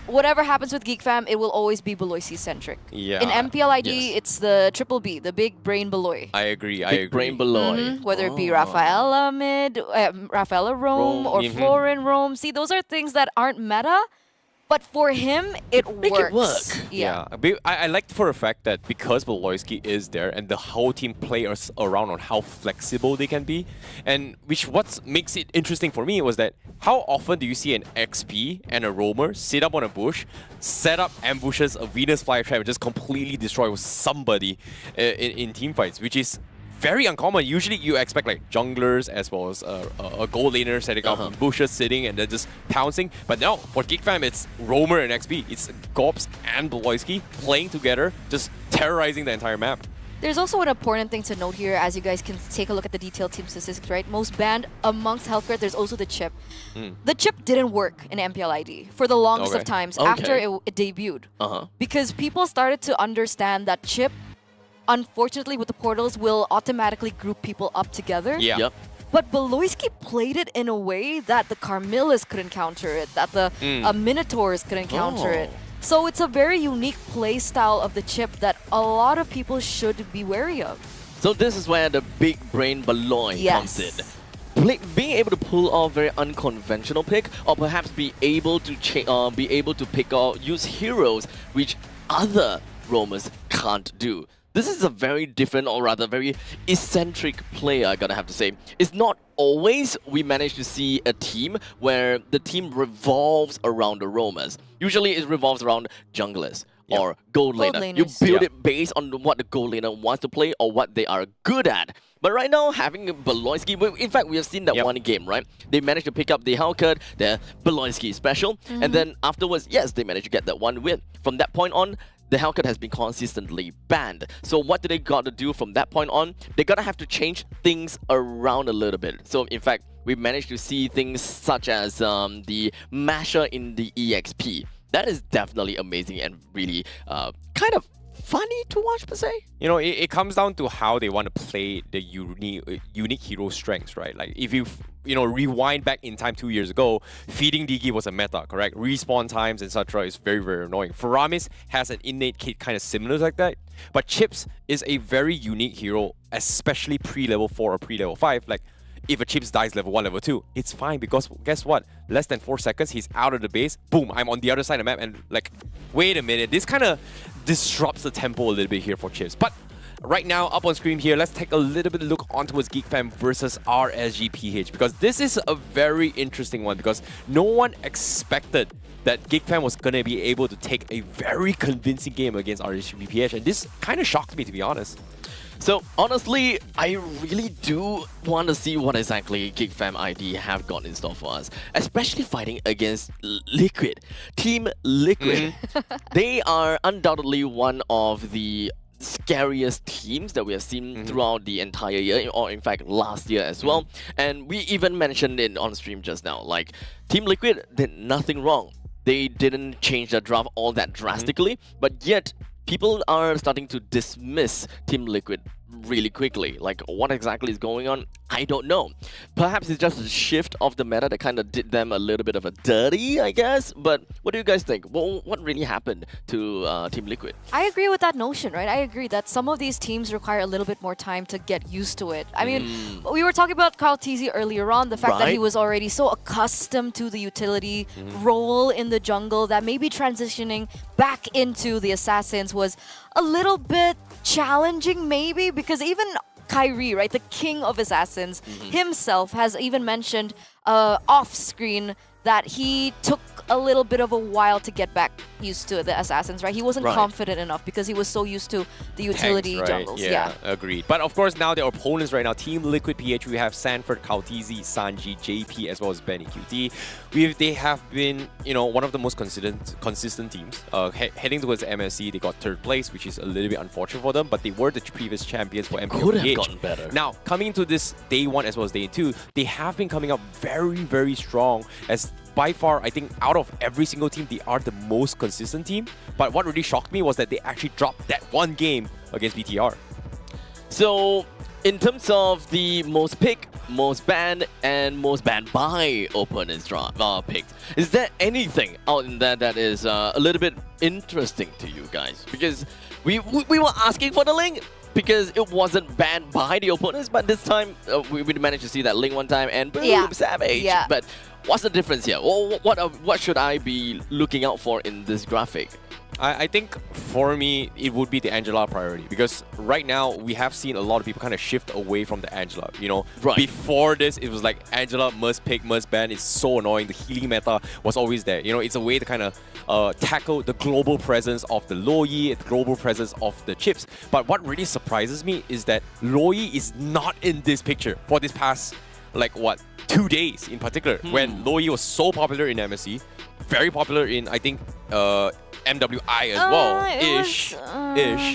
whatever happens with Geek Fam, it will always be Beloy-centric. Yeah. In MPLID, it's the triple B, the big brain Beloy. I agree. Big brain Beloy. Whether it be Rafaela mid, Rafaela Rome, or Florin Rome. See, those are things that aren't meta. But for him, it Make works. it work. Yeah, I like for a fact that because Beloyski is there and the whole team plays around on how flexible they can be, and what makes it interesting for me was that how often do you see an XP and a roamer sit up on a bush, set up ambushes, a Venus flytrap, and just completely destroy somebody in team fights, which is very uncommon. Usually you expect like junglers as well as a gold laner setting up in bushes, sitting and then just pouncing. But no, for Geek Fam, it's Roamer and XP. It's Gobs and Beloyski playing together, just terrorizing the entire map. There's also an important thing to note here, as you guys can take a look at the detailed team statistics, right? Most banned amongst Hellcurt, there's also the chip. The chip didn't work in MPLID for the longest of times after it debuted. Because people started to understand that chip, unfortunately, with the portals, will automatically group people up together. Yeah. But Beloyski played it in a way that the Carmillas couldn't counter it, that the Minotaurs couldn't counter it. So it's a very unique play style of the chip that a lot of people should be wary of. So this is where the big brain Beloy comes in. Being able to pull off very unconventional pick, or perhaps be able to pick out use heroes which other roamers can't do. This is a very different, or rather very eccentric player, I gotta have to say. It's not always we manage to see a team where the team revolves around the roamers. Usually it revolves around junglers or gold laner. You build it based on what the gold laner wants to play or what they are good at. But right now, having Beloyski, in fact, we have seen that one game, right? They managed to pick up the Hellcurt, the Beloyski special, and then afterwards, yes, they managed to get that one win. From that point on, the Hellcurt has been consistently banned. So what do they got to do from that point on? They gotta have to change things around a little bit. So in fact, we managed to see things such as the Masher in the EXP. That is definitely amazing and really kind of funny to watch per se. You know, it comes down to how they want to play the unique hero strengths, right? Like if you rewind back in time 2 years ago, feeding Digi was a meta, correct? Respawn times, etc. is very, very annoying. Faramis has an innate kit kind of similar like that, but Chips is a very unique hero, especially pre-level 4 or pre-level 5. Like if a Chips dies level 1, level 2, it's fine because guess what? Less than 4 seconds, he's out of the base. Boom, I'm on the other side of the map and like, wait a minute. This kind of disrupts the tempo a little bit here for Chips. But right now, up on screen here, let's take a little bit of a look onto his Geek Fam versus RSGPH, because this is a very interesting one because no one expected that Geek Fam was going to be able to take a very convincing game against RSGPH, and this kind of shocked me, to be honest. So honestly, I really do want to see what exactly Geek Fam ID have got in store for us, especially fighting against Liquid. Team Liquid. They are undoubtedly one of the scariest teams that we have seen throughout the entire year, or in fact last year as well. And we even mentioned it on stream just now, like Team Liquid did nothing wrong. They didn't change their draft all that drastically, but yet people are starting to dismiss Team Liquid really quickly. Like, what exactly is going on? I don't know. Perhaps it's just a shift of the meta that kind of did them a little bit of a dirty, I guess. But what do you guys think? What really happened to Team Liquid? I agree with that notion, right? I agree that some of these teams require a little bit more time to get used to it. I mean, we were talking about Kyle TZ earlier on, the fact that he was already so accustomed to the utility role in the jungle that maybe transitioning back into the Assassins was a little bit challenging, maybe, because even Kyrie, right, the king of assassins, himself has even mentioned off-screen that he took a little bit of a while to get back used to the assassins, right? He wasn't confident enough because he was so used to the utility Tanks, right? jungles. Yeah, agreed. But of course, now their opponents right now, Team Liquid PH, we have Sanford, Kautizi, Sanji, JP, as well as Benny QT. They have been, one of the most consistent teams. Heading towards MSC, they got third place, which is a little bit unfortunate for them, but they were the previous champions for MPO Could have PH. gotten better. Now, coming into this day 1 as well as day 2, they have been coming up very, very strong, as by far, I think out of every single team, they are the most consistent team. But what really shocked me was that they actually dropped that one game against BTR. So, in terms of the most picked, most banned, and most banned by opponents picked, is there anything out in there that is a little bit interesting to you guys? Because we were asking for the link, because it wasn't banned by the opponents, but this time we managed to see that link one time, and boom, savage. Yeah. But what's the difference here? What should I be looking out for in this graphic? I think for me, it would be the Angela priority, because right now we have seen a lot of people kind of shift away from the Angela. Before this, it was like Angela must pick, must ban. It's so annoying. The healing meta was always there. It's a way to kind of tackle the global presence of the Loyi, the global presence of the chips. But what really surprises me is that Loyi is not in this picture for this past, 2 days in particular, when Loyi was so popular in MSC, very popular in, I think, MWI as well, ish.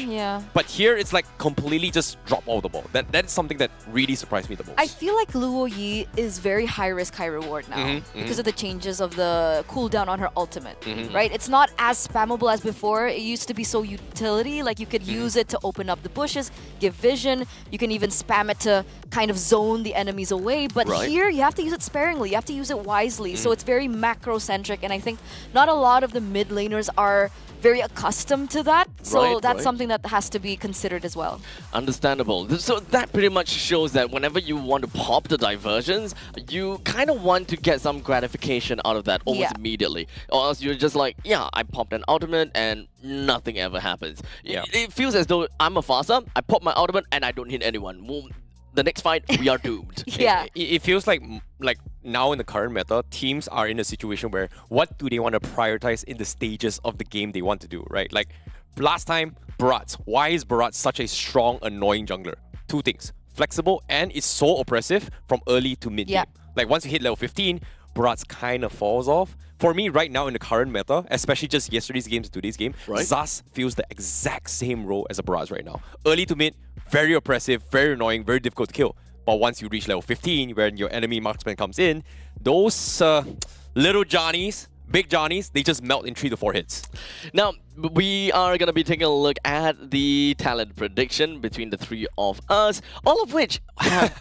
Yeah. But here it's like completely just drop all the ball. That's something that really surprised me the most. I feel like Luo Yi is very high risk, high reward now because of the changes of the cooldown on her ultimate, right? It's not as spammable as before. It used to be so utility, like you could use it to open up the bushes, give vision. You can even spam it to kind of zone the enemies away. But here you have to use it sparingly. You have to use it wisely. So it's very macro-centric, and I think not a lot of the mid laners are very accustomed to that. So that's something that has to be considered as well. Understandable. So that pretty much shows that whenever you want to pop the diversions, you kind of want to get some gratification out of that almost immediately. Or else you're just like, yeah, I popped an ultimate and nothing ever happens. It feels as though I'm a Fasa, I pop my ultimate and I don't hit anyone. Well, the next fight, we are doomed. It feels like now in the current meta, teams are in a situation where what do they want to prioritize in the stages of the game they want to do, right? Like last time, Barats. Why is Barats such a strong, annoying jungler? Two things. Flexible, and it's so oppressive from early to mid game. Like once you hit level 15, Barats kind of falls off. For me, right now in the current meta, especially just yesterday's game to today's game, Zas feels the exact same role as a Barats right now. Early to mid, very oppressive, very annoying, very difficult to kill. But once you reach level 15, when your enemy marksman comes in, those little Johnnies, big Johnnies, they just melt in 3 to 4 hits. Now, we are going to be taking a look at the talent prediction between the three of us, all of which have...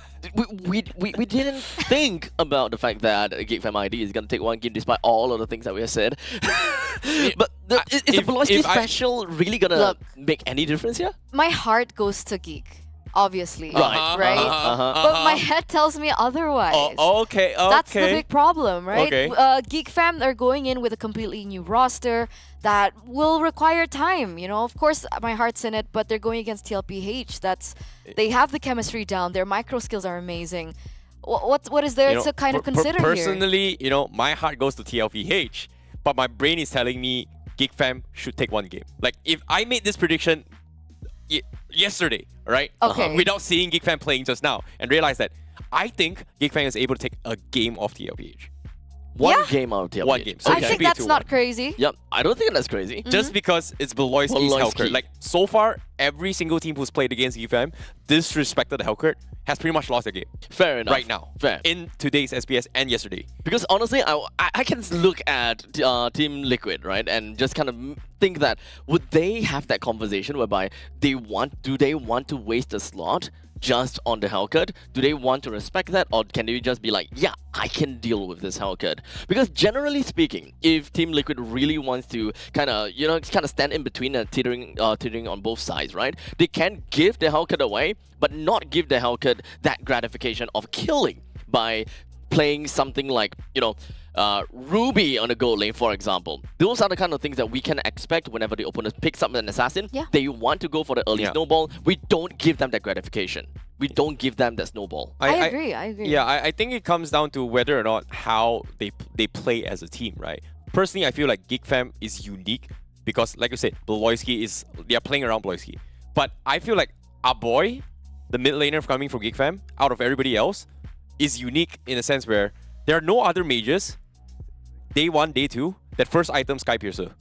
we didn't think about the fact that GateFam ID is going to take one game despite all of the things that we have said. But is the Velocity special really going to make any difference here? My heart goes to Geek. Obviously, But my head tells me otherwise. Okay. That's the big problem, right? Geek Fam are going in with a completely new roster that will require time. Of course, my heart's in it, but they're going against TLPH. They have the chemistry down. Their micro skills are amazing. What is there to kind of consider personally, my heart goes to TLPH, but my brain is telling me Geek Fam should take one game. Like if I made this prediction yesterday, right? Without seeing Geek Fam playing just now, and realize that I think Geek Fam is able to take a game off TLPH. One game out of TLPH. One game. So I think that's not crazy. Yep, I don't think that's crazy. Just because it's Beloyski's Hellcurt. Like so far, every single team who's played against GFAM disrespected the Hellcurt has pretty much lost their game. Fair enough. Right now. Fair. In today's SPS and yesterday. Because honestly, I can look at Team Liquid, right, and just kind of think that would they have that conversation whereby do they want to waste a slot just on the Hellcurt? Do they want to respect that, or can they just be like, yeah, I can deal with this Hellcurt? Because generally speaking, if Team Liquid really wants to kind of stand in between and teetering on both sides, right, they can give the Hellcurt away, but not give the Hellcurt that gratification of killing by playing something like, Ruby on the gold lane, for example. Those are the kind of things that we can expect whenever the opponent picks up an assassin. Yeah. They want to go for the early snowball. We don't give them that gratification. We don't give them that snowball. I agree. Yeah, I think it comes down to whether or not how they play as a team, right? Personally, I feel like GigFam is unique because, like you said, they are playing around Bloisky. But I feel like our boy, the mid laner coming from GigFam, out of everybody else, is unique in a sense where there are no other mages, day 1, day 2, that first item Sky Piercer.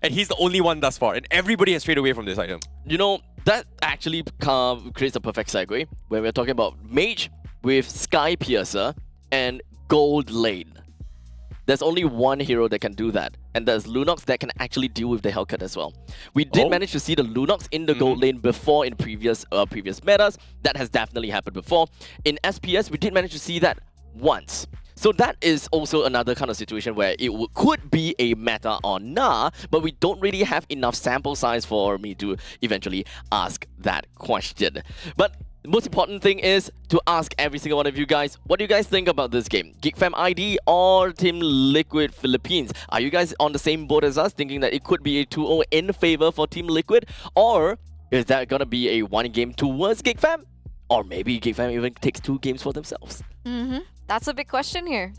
And he's the only one thus far, and everybody has strayed away from this item. That actually creates a perfect segue when we're talking about mage with Sky Piercer and Gold Lane. There's only one hero that can do that, and that's Lunox that can actually deal with the Hellcurt as well. We did manage to see the Lunox in the gold lane before in previous metas. That has definitely happened before. In SPS, we did manage to see that once. So that is also another kind of situation where it could be a meta or nah, but we don't really have enough sample size for me to eventually ask that question. But the most important thing is to ask every single one of you guys, what do you guys think about this game? GigFam ID or Team Liquid Philippines? Are you guys on the same boat as us, thinking that it could be a 2-0 in favor for Team Liquid? Or is that going to be a 1 game towards GigFam? Or maybe GigFam even takes 2 games for themselves? That's a big question here.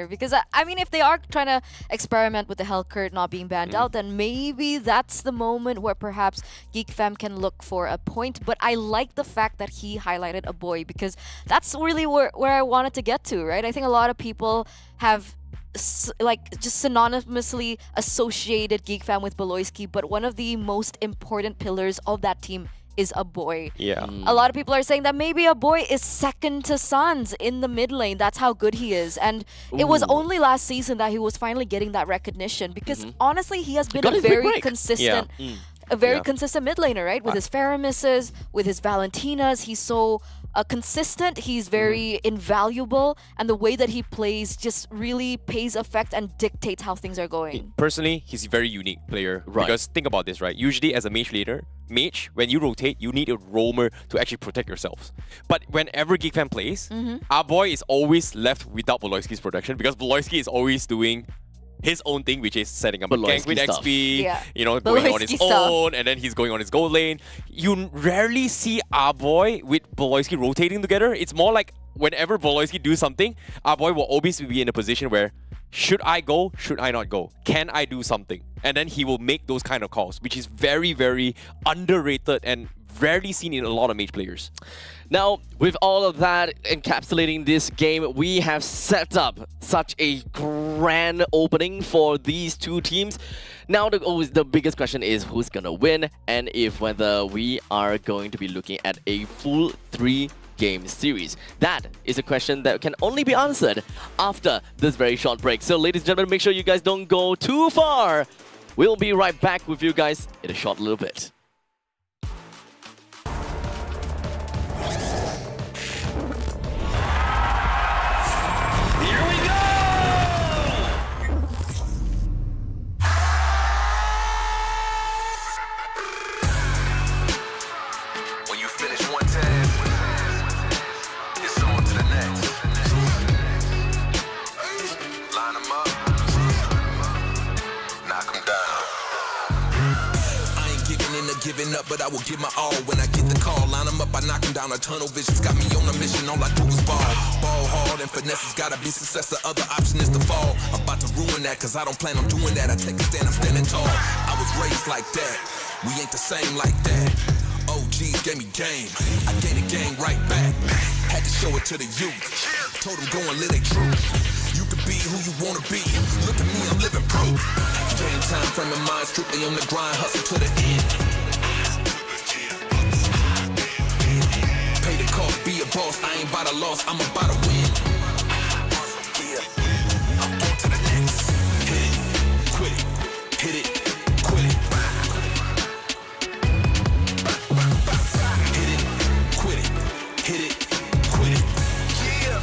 Because, I mean, if they are trying to experiment with the Hellcurt not being banned out, then maybe that's the moment where perhaps GeekFam can look for a point. But I like the fact that he highlighted a boy, because that's really where I wanted to get to, right? I think a lot of people have just synonymously associated GeekFam with Beloisky, but one of the most important pillars of that team is a boy. Yeah. A lot of people are saying that maybe a boy is second to Suns in the mid lane. That's how good he is. And it was only last season that he was finally getting that recognition, because honestly, he has been a very consistent consistent mid laner, right? With his Feramis's, with his Valentinas, he's so consistent, he's very invaluable, and the way that he plays just really pays effect and dictates how things are going. Personally, he's a very unique player. Right. Because think about this, right? Usually as a mage laner, when you rotate, you need a roamer to actually protect yourselves. But whenever GeekFam plays, our boy is always left without Beloisky's protection, because Beloisky is always doing his own thing, which is setting up a gank with XP, going on his own, and then he's going on his gold lane. You rarely see our boy with Beloisky rotating together. It's more like whenever Beloisky do something, our boy will always be in a position where, should I go? Should I not go? Can I do something? And then he will make those kind of calls, which is very, very underrated and rarely seen in a lot of mage players. Now, with all of that encapsulating this game, we have set up such a grand opening for these two teams. Now, the biggest question is who's going to win, and whether we are going to be looking at a full 3-game series. That is a question that can only be answered after this very short break. So, ladies and gentlemen, make sure you guys don't go too far. We'll be right back with you guys in a short little bit. Giving up, but I will give my all when I get the call. Line them up, I knock them down. A tunnel vision's got me on a mission. All I do is ball. Ball hard and finesse has gotta be success. The other option is to fall. I'm about to ruin that, cause I don't plan on doing that. I take a stand, I'm standing tall. I was raised like that. We ain't the same like that. OGs gave me game. I gave the game right back. Had to show it to the youth. Told them go and live they truth. You can be who you wanna be. Look at me, I'm living proof. Game time from the mind, strictly on the grind, hustle to the end. boss. I ain't about to loss, I'm about to win. Yeah, I'm on to the next. Hit it, quit it, hit it, quit it. Hit it, quit it, hit it, quit it. Yeah.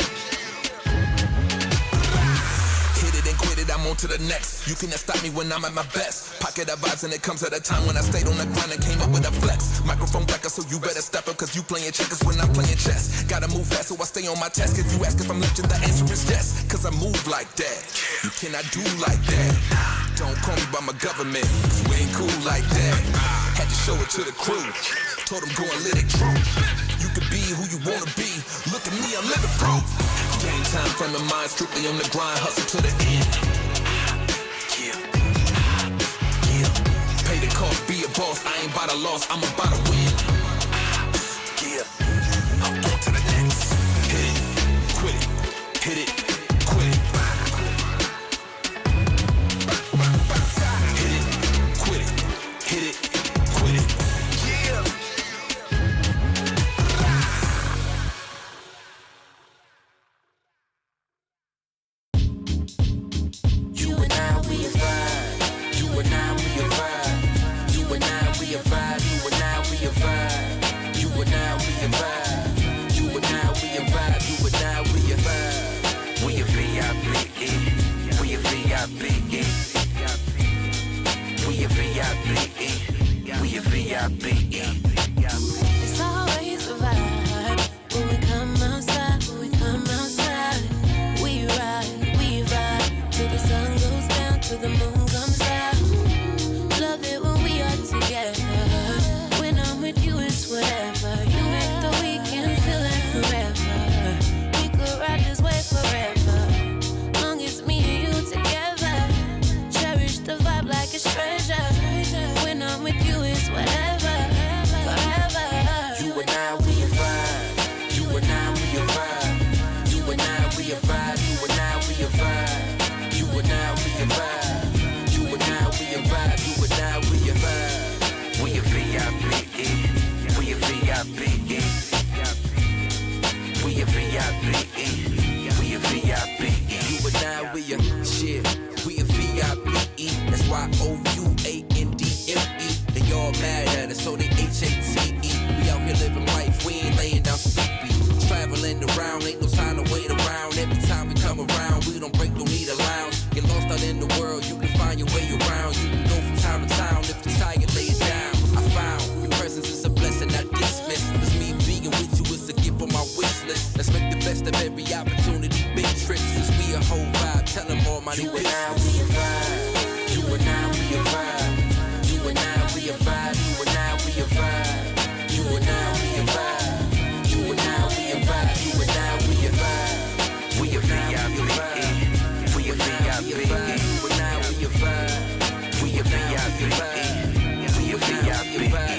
Hit it and quit it, I'm on to the next. You cannot stop me when I'm at my best. Pocket of vibes and it comes at a time when I stayed on the grind and came up with a flex. Microphone backer, so you better step up, cause you playing checkers when I'm playing chess. Gotta move fast, so I stay on my task. If you ask if I'm legend, the answer is yes. Cause I move like that. You cannot do like that. Don't call me by my government, you ain't cool like that. Had to show it to the crew. Told them go and let it true. You can be who you wanna be. Look at me, I'm living proof. Game time from the mind, strictly on the grind, hustle to the end. Pay the cost, be a boss. I ain't about to loss, I'm about to win. Yeah, I'm on to the next. Hit it, quit it, hit it, quit it. Hit it, quit it, hit it, quit it. Yeah. You and I, we a vibe. You and I, we a vibe. You and I, we a vibe. You and I, we a vibe. You and I, we a vibe. You and I, we a vibe. You and I, we a vibe. We a VIP. We a VIP. We a VIP. We a VIP. It's always a vibe when we come outside. When we come outside, we ride till the sun goes down, till the moon comes out. Love it when we are together. When I'm with you, it's whatever. You make the weekend feel like forever. We could ride this way forever. Long as me and you together. Cherish the vibe like it's treasure. When I'm with you, it's whatever. Forever. You and I, we a vibe. You and I, we a vibe. You and I, we a vibe. You and I, we a vibe. You and I, we a vibe. You and I, we a vibe. You and I, we a vibe. We a VIP. We a VIP. We a VIP. We a VIP. You and I, we a shit. We a VIP. That's why OUANDME. They all mad at us, so they HATE. We out here living life, we ain't laying down sleepy. Traveling around, ain't no time to wait around. Every time we come around, we don't break, don't need a lounge. Get lost out in the world, you can find your way around. You can go from town to town, if you're tired, lay it down. I found your presence is a blessing, not dismissed. Cause me being with you is a gift on my wish list. Let's make the best of every opportunity, big trips. Cause we a whole vibe, tell them all my new business. You and I, we a vibe. You and I, we a vibe. You and I, we a vibe. You and I, we a vibe. You and I, we a vibe. You and I, we a vibe. You and I, we a vibe. We a VIP. We a VIP. You and I, we a vibe. We a VIP. We a VIP.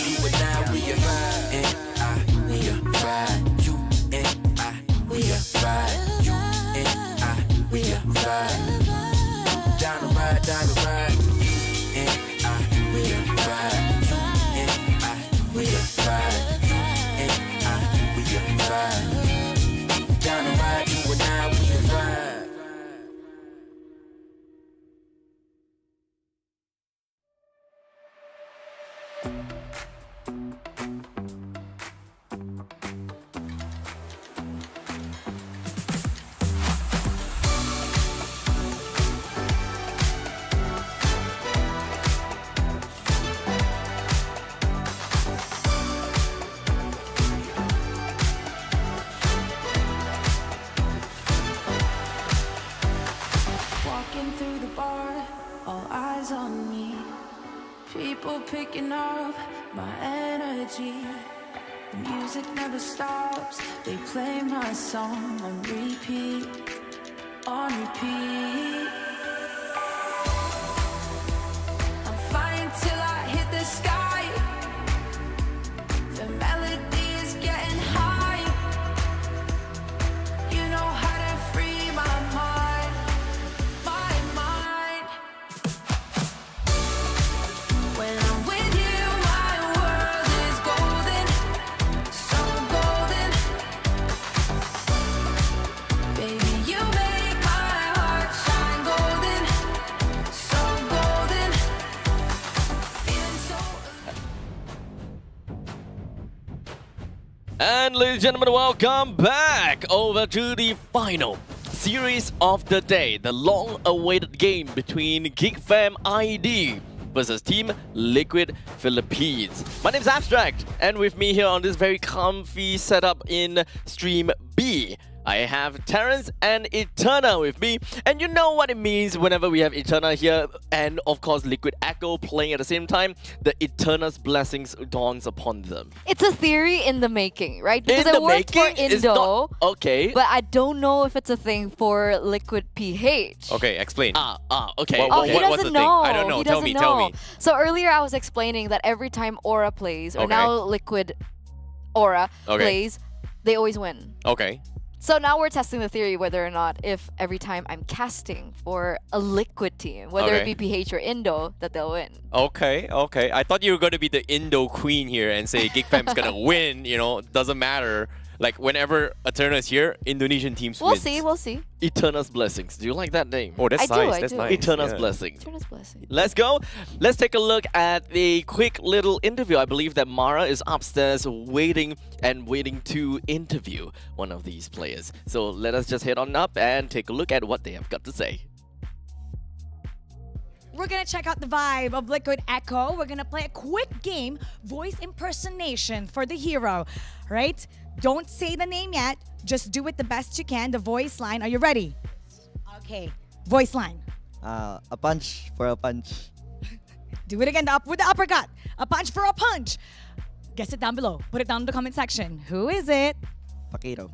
You and I, we a vibe. And I, we a vibe. You and I, we a vibe. You and I, we a vibe. Down the ride, down the ride. You and I, we a vibe. You and I, we a vibe. You and I, we a vibe. Down the ride, you and I, we a vibe. Walking through the bar, all eyes on me. People picking up my energy. The music never stops. They play my song on repeat, on repeat. I'm flying till I hit the sky. The melody is getting high. You know how to free my mind, my mind. When I'm with you, my world is golden, so golden. ladies and gentlemen, welcome back over to the final series of the day, the long-awaited game between GeekFam ID versus Team Liquid Philippines. My name is Abstract, and with me here on this very comfy setup in Stream B, I have Terrence and Eterna with me, and you know what it means whenever we have Eterna here, and of course Liquid Echo playing at the same time, the Eterna's blessings dawns upon them. It's a theory in the making, right? In Because the it worked for making? It's Indo, not- okay. but I don't know if it's a thing for Liquid PH. Okay, explain. Okay. Oh, he what's doesn't the know. thing? I don't know. He Tell doesn't me, tell know. me. So earlier I was explaining that every time Aura plays, or Okay. now Liquid Aura Okay. plays, they always win. Okay. So now we're testing the theory whether or not if every time I'm casting for a Liquid team, whether Okay. it be PH or Indo, that they'll win. Okay, okay. I thought you were going to be the Indo queen here and say GeekFam's going to win, you know, doesn't matter. Like, whenever Eterna is here, Indonesian teams We'll wins. see, we'll see. Eterna's blessings. Do you like that name? Oh, that's I do, nice. I That's do. nice. Eterna's yeah. blessings. Eterna's blessing. Let's go. Let's take a look at the quick little interview. I believe that Mara is upstairs waiting to interview one of these players. So let us just head on up and take a look at what they have got to say. We're gonna check out the vibe of Liquid Echo. We're gonna play a quick game, voice impersonation for the hero, right? Don't say the name yet. Just do it the best you can. The voice line. Are you ready? Okay. Voice line. A punch for a punch. Do it again. With the uppercut. A punch for a punch. Guess it down below. Put it down in the comment section. Who is it? Paquito.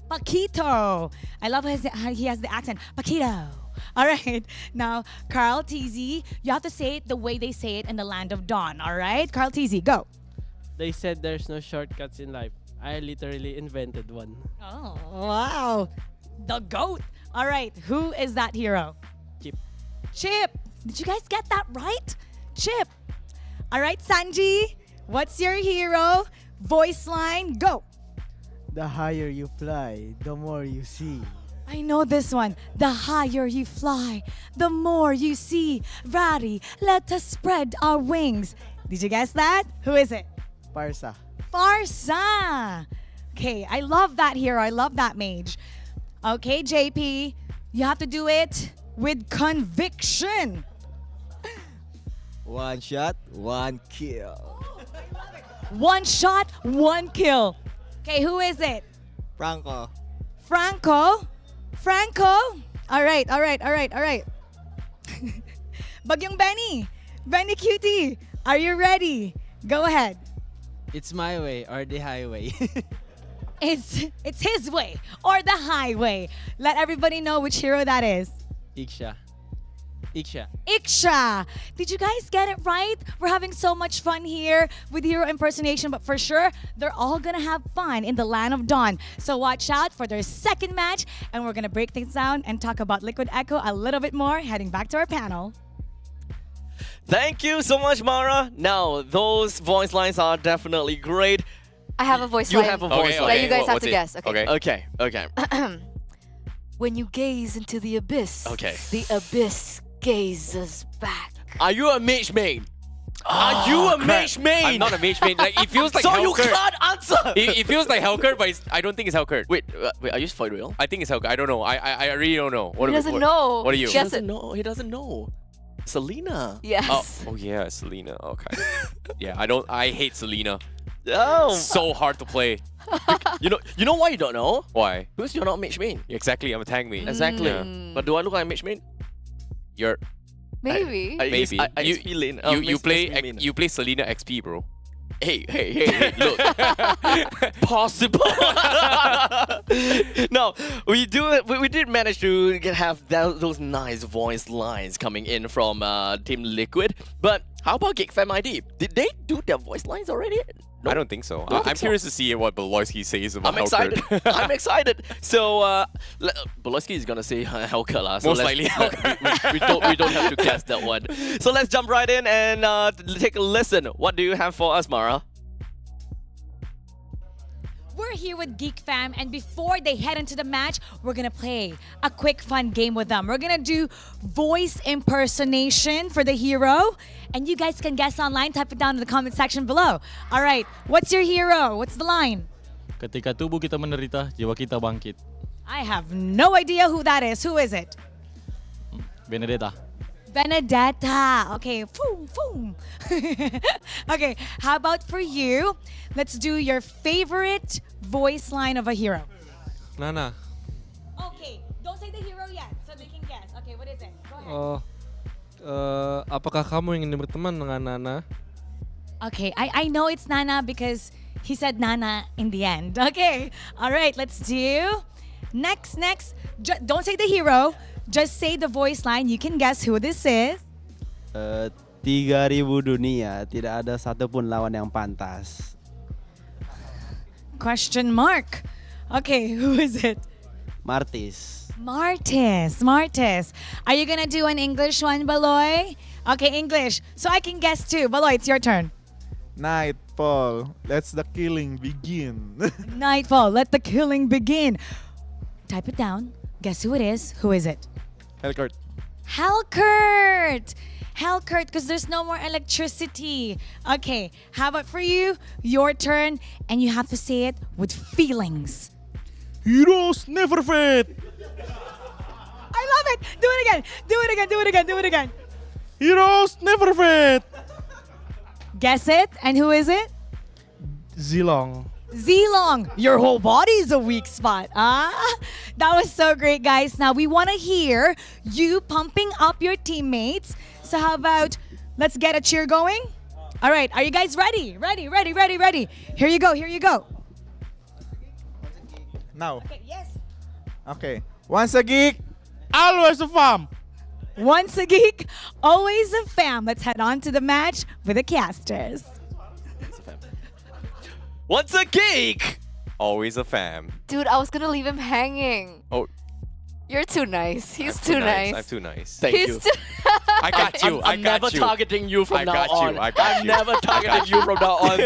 Paquito. I love how he has the accent. Paquito. All right. Now, Carl TZ, you have to say it the way they say it in the land of dawn. All right? Carl TZ, go. They said there's no shortcuts in life. I literally invented one. Oh, wow. The GOAT. All right. Who is that hero? Chip. Chip. Did you guys get that right? Chip. All right, Sanji. What's your hero? Voice line, go. The higher you fly, the more you see. I know this one. The higher you fly, the more you see. Rari, let us spread our wings. Did you guess that? Who is it? Parsa. Farsa. Okay, I love that hero. I love that mage. Okay, JP, you have to do it with conviction. One shot, one kill. One shot, one kill. Okay, who is it? Franco. Franco? Franco? All right. Bagyong Benny. Benny Cutie, are you ready? Go ahead. It's my way or the highway. It's his way or the highway. Let everybody know which hero that is. Iksha. Iksha. Did you guys get it right? We're having so much fun here with hero impersonation, but for sure, they're all gonna have fun in the land of dawn. So watch out for their second match, and we're gonna break things down and talk about Liquid Echo a little bit more, heading back to our panel. Thank you so much, Mara. Now, those voice lines are definitely great. I have a voice You line. have a voice line. That you guys have What's to it? guess. Okay. Okay. When you gaze into the abyss, Okay. the abyss gazes back. Are you a mage main? Are you a mage main? I'm not a mage main. Like, it feels like So you Hellcurt. can't answer! It feels like Hellcurt, but I don't think it's Hellcurt. Wait, are you for real? I think it's Hellcurt. I don't know. I really don't know. He doesn't know. What are you? He Guess doesn't it. know. He doesn't know. Selena. Yes. Oh yeah, Selena. Okay. Yeah, I hate Selena. Oh. So hard to play. You know why you don't know? Why? Because you're not mage main. Exactly, I'm a tank main. Exactly. Yeah. But do I look like a mage main? You're Maybe. maybe. You You play Selena XP, bro. Hey, look. Possible. No, we did manage to have those nice voice lines coming in from Team Liquid. But how about GeekFam ID? Did they do their voice lines already? No. I don't think so. Don't think I'm so. curious to see what Beloyski says about I'm excited. Hellcurt. I'm excited. So, Boloski is gonna say Hellcurt lah. So Most let's- likely Hellcurt. we don't have to guess that one. So let's jump right in and take a listen. What do you have for us, Mara? We're here with Geek Fam, and before they head into the match, we're gonna play a quick fun game with them. We're gonna do voice impersonation for the hero, and you guys can guess online. Type it down in the comment section below. All right, what's your hero? What's the line? Ketika tubuh kita menderita, jiwa kita bangkit. I have no idea who that is. Who is it? Benedetta. Benedetta. Okay, boom, boom. Okay, how about for you? Let's do your favorite voice line of a hero. Nana. Okay, don't say the hero yet, so they can guess. Okay, what is it? Go ahead. Apakah kamu ingin berteman dengan Nana? Okay, I know it's Nana because he said Nana in the end. Okay, all right, let's do next. Don't say the hero, just say the voice line. You can guess who this is. 3.000 dunia, tidak ada satupun lawan yang pantas. Question mark. Okay, who is it? Martis. Martis. Are you gonna do an English one, Baloy? Okay, English. So I can guess too. Baloy, it's your turn. Nightfall, let's the killing begin. Nightfall, let the killing begin. Type it down. Guess who it is? Who is it? Hellcourt. Hellcourt, because there's no more electricity. Okay, how about for you? Your turn, and you have to say it with feelings. Heroes never fade. I love it. Do it again. Heroes never fade. Guess it, and who is it? Zilong. Your whole body is a weak spot. That was so great, guys. Now we want to hear you pumping up your teammates. So how about let's get a cheer going? All right, are you guys ready? Ready. Here you go. Now. Okay, yes. Okay. Once a geek, always a fam. Once a geek, always a fam. Let's head on to the match with the casters. Once a geek! Always a fam. Dude, I was gonna leave him hanging. Oh, You're too nice. He's I'm too nice. I'm too nice. Thank He's you. too I got you. I'm never targeting you from I now got on. you. I got I'm you. never I got targeting you from now on.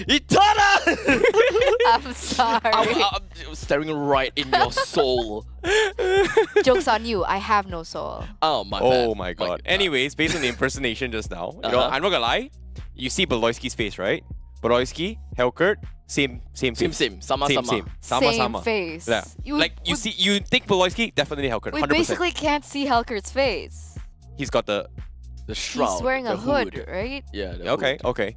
Itana! I'm sorry. I'm staring right in your soul. Joke's on you. I have no soul. Oh my Oh bad. my god. Anyways, based on the impersonation just now, you know, Uh-huh. I'm not gonna lie. You see Baloyski's face, right? Baloyski, Hellcourt, same. Same. Sama. Same face. Yeah. You- You see, you think Baloyski, definitely Hellcourt. We 100%. basically can't see Hellcourt's face. He's got the shroud. He's wearing the a hood, right? Yeah. the Okay, hood. okay.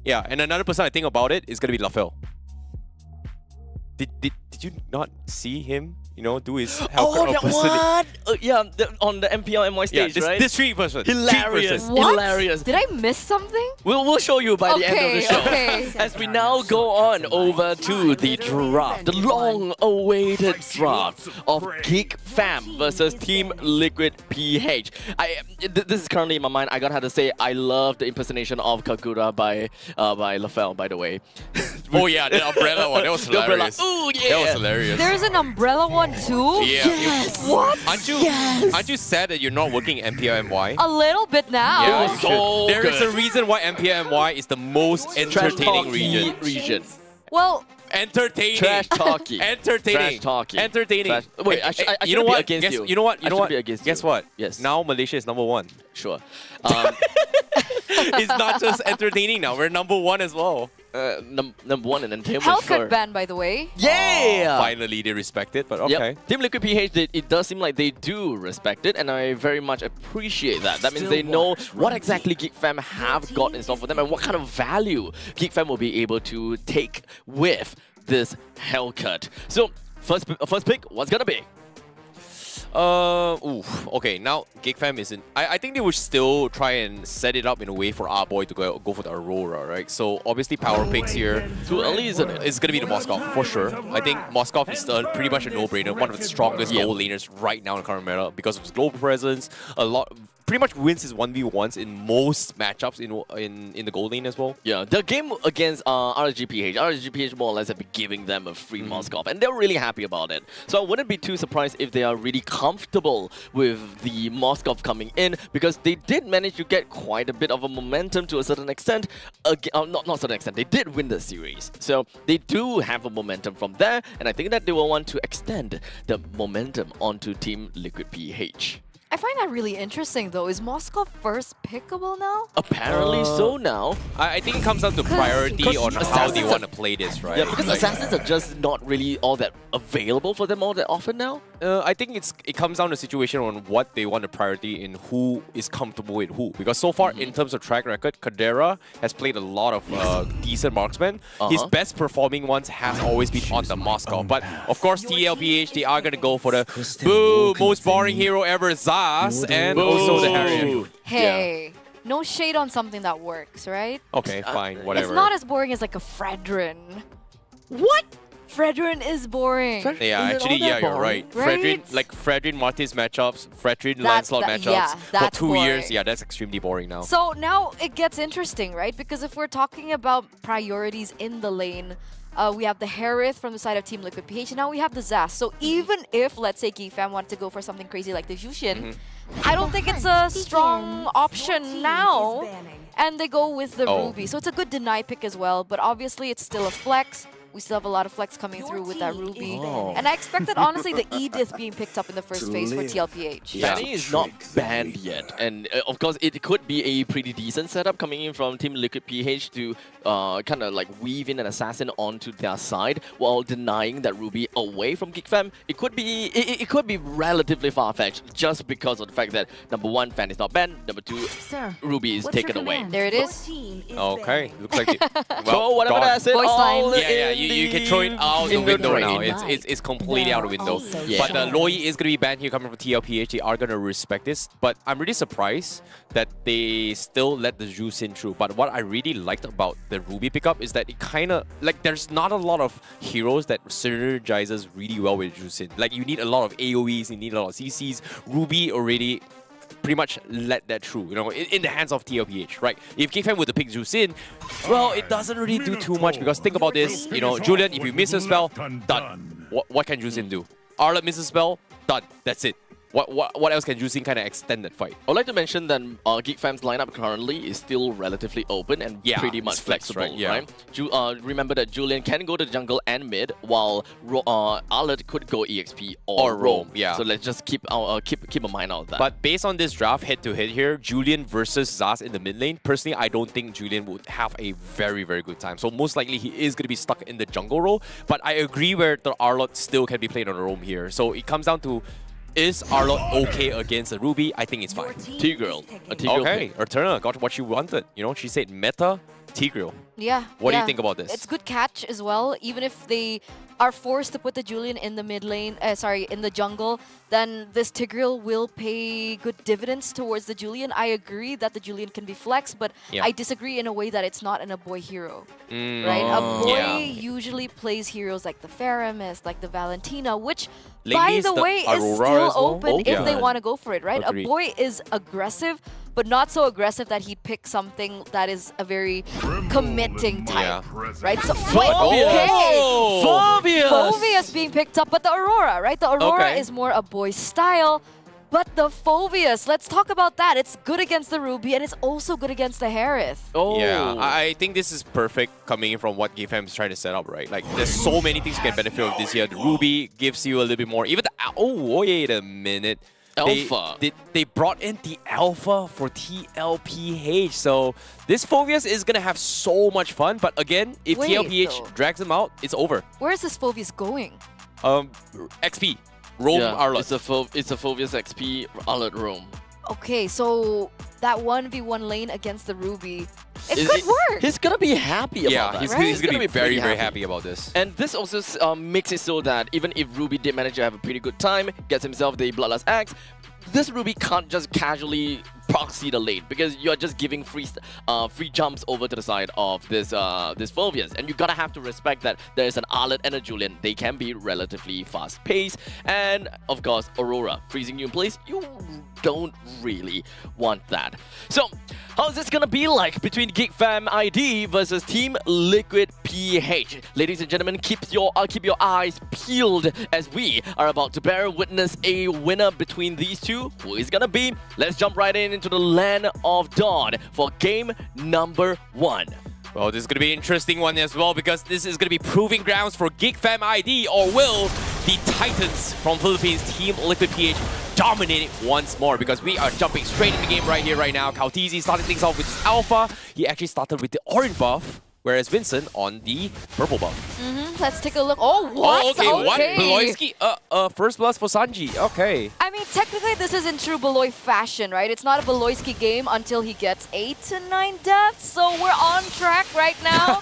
Yeah, and another person I think about it is gonna be Lafel. Did you not see him, you know, do his Hellcourt Oh, that impersonation? one! Yeah, on the MPL MY Yeah, stage, right? this three person. Hilarious. What? Hilarious. Did I miss something? We'll show you by the end of the show. Okay. As we now go on over to the draft, the long-awaited draft of Geek Fam versus Team Liquid PH. This is currently in my mind. I gotta have to say, I love the impersonation of Kagura by Lafel, by the way. Oh yeah, the umbrella one. That was The umbrella. hilarious. Ooh, yeah. That was hilarious. There's an umbrella one too? Yeah. Yes. What? Aren't you sad that you're not working at MPLMY? A little bit now. Yeah, Oh, you so should. There is a good. reason why MPLMY is the most entertaining region. Well, Entertaining. Trash talking. Entertaining. Trash talking. Entertaining. Wait, I you shouldn't know be what? against Guess, you. You know what? You I know shouldn't what? be against Guess you. what? Yes. Now Malaysia is number one. Sure. It's not just entertaining now. We're number one as well. Number one in entertainment. Hellcut Sure. band, by the way. Yeah. Finally, they respect it, but okay. Yep. Team Liquid PH, it does seem like they do respect it, and I very much appreciate that. That means they know what exactly Geek Fam have got in store for them and what kind of value Geek Fam will be able to take with this Hellcut. So, first pick, what's gonna be? Okay, now Geek Fam isn't. I think they would still try and set it up in a way for our boy to go for the Aurora, right? So obviously power picks here. Too early, isn't it? It's gonna be the Moskov for sure. I think Moskov is pretty much a no-brainer. One of the strongest gold laners right now in current meta because of his global presence. Pretty much wins his 1v1s in most matchups in the gold lane as well. Yeah, the game against RSGPH more or less have been giving them a free Moskov, and they're really happy about it. So I wouldn't be too surprised if they are really comfortable with the Moskov coming in, because they did manage to get quite a bit of a momentum to a certain extent. Not certain extent, they did win the series. So they do have a momentum from there, and I think that they will want to extend the momentum onto Team Liquid PH. I find that really interesting though. Is Moscow first pickable now? Apparently so now. I think it comes down to priority on how they want to play this, right? Yeah, because Like, assassins are just not really all that available for them all that often now. I think it comes down to situation on what they want to priority in who is comfortable with who. Because so far, in terms of track record, Kadera has played a lot of decent marksmen. His best performing ones has always been on the Moscow. But of course, TLPH, they are going to go for the most boring hero ever, Zaz, and also the Harriet. Hey, no shade on something that works, right? Okay, fine, whatever. It's not as boring as like a Fredrin. What? Fredrin is boring. Yeah, actually, yeah, you're right. Right? Fredrin Martis matchups, Fredrin That's Lancelot the- matchups yeah, for that's 2 years. boring. Yeah, that's extremely boring now. So now it gets interesting, right? Because if we're talking about priorities in the lane, we have the Harith from the side of Team Liquid PH, and now we have the Zas. So even if, let's say, Geekfam wanted to go for something crazy like the Jushin, I don't think it's a strong option now. And they go with the Ruby. So it's a good deny pick as well, but obviously it's still a flex. We still have a lot of flex coming through with that Ruby. And I expected, honestly, the Edith being picked up in the first phase for TLPH. Fanny is not banned yet, and of course it could be a pretty decent setup coming in from Team Liquid PH to kind of like weave in an assassin onto their side while denying that Ruby away from Geekfam. It could be relatively far-fetched just because of the fact that number one, Fan is not banned, number two, Ruby is taken away. There it is. Okay, looks like it. So whatever gone. that said, all Yeah, in you can throw it out the in window drain. now. It's completely out the window. But Loi is going to be banned here coming from TLPH. They are going to respect this. But I'm really surprised that they still let the Jusin through. But what I really liked about the Ruby pickup is that it kind of, like, there's not a lot of heroes that synergizes really well with Jusin. Like, you need a lot of AoEs, you need a lot of CCs. Ruby already pretty much let that through, you know, in the hands of TLPH, right? If Geekfam were to pick Jusin, well, it doesn't really do too much because think about this, you know, Julian, if you miss a spell, done. What can Jusin do? Arlott misses a spell, done. That's it. What else can Jusin kind of extend that fight? I'd like to mention that Geekfam's lineup currently is still relatively open and pretty much it's flexed, flexible, right? Yeah. Remember that Julian can go to the jungle and mid, while Arlott could go EXP or roam. Yeah. So let's just keep a mind out of that. But based on this draft head-to-head here, Julian versus Zaz in the mid lane, personally, I don't think Julian would have a very, very good time. So most likely he is going to be stuck in the jungle role. But I agree where the Arlott still can be played on a roam here. So it comes down to, is Arlott okay against a Ruby? I think it's fine. Tigreal. Okay, Eterna got what she wanted. You know, she said meta Tigreal. Yeah. What do you think about this? It's good catch as well. Even if they are forced to put the Julian in the mid lane, in the jungle, then this Tigreal will pay good dividends towards the Julian. I agree that the Julian can be flexed, but I disagree in a way that it's not a boy hero. Right? A boy usually plays heroes like the Faramis, like the Valentina, which, by the way, is still open if they want to go for it, right? Agreed. A boy is aggressive, but not so aggressive that he'd pick something that is a very committing type, right? So, Phoveus being picked up, but the Aurora, right? The Aurora is more a boy style, but the Phoveus, let's talk about that. It's good against the Ruby, and it's also good against the Harith. Yeah, I think this is perfect coming in from what GameFam is trying to set up, right? Like, there's so many things you can benefit from this year. The Ruby gives you a little bit more. Even the... wait a minute. Alpha. They brought in the Alpha for TLPH. So this Phoveus is going to have so much fun. But again, if TLPH drags him out, it's over. Where is this Phoveus going? XP. Roam Arlott. It's a Phoveus XP Arlott roam. Okay, so that 1v1 lane against the Ruby, it could work. He's gonna be happy about that. He's gonna be very, very happy about this. And this also makes it so that even if Ruby did manage to have a pretty good time, gets himself the Bloodlust Axe, this Ruby can't just casually proxy the lane because you're just giving free jumps over to the side of this Phoveus, and you gotta have to respect that there's an Arlott and a Julian. They can be relatively fast paced, and of course Aurora freezing you in place. You don't really want that. So how's this gonna be like between GeekFam ID versus Team Liquid PH? Ladies and gentlemen, keep your eyes peeled as we are about to bear witness a winner between these two. Who is gonna be? Let's jump right into the land of Dawn for game number 1. Well, this is going to be an interesting one as well because this is going to be proving grounds for GeekFam ID, or will the Titans from Philippines, Team Liquid PH, dominate it once more because we are jumping straight in the game right here, right now. Kautizi starting things off with his Alpha. He actually started with the orange buff, whereas Vincent on the purple buff. Let's take a look. Oh, what? Oh, okay, what? Beloyski? First blast for Sanji. Okay. I mean, technically, this is in true Beloy fashion, right? It's not a Beloyski game until he gets 8 to 9 deaths, so we're on track right now.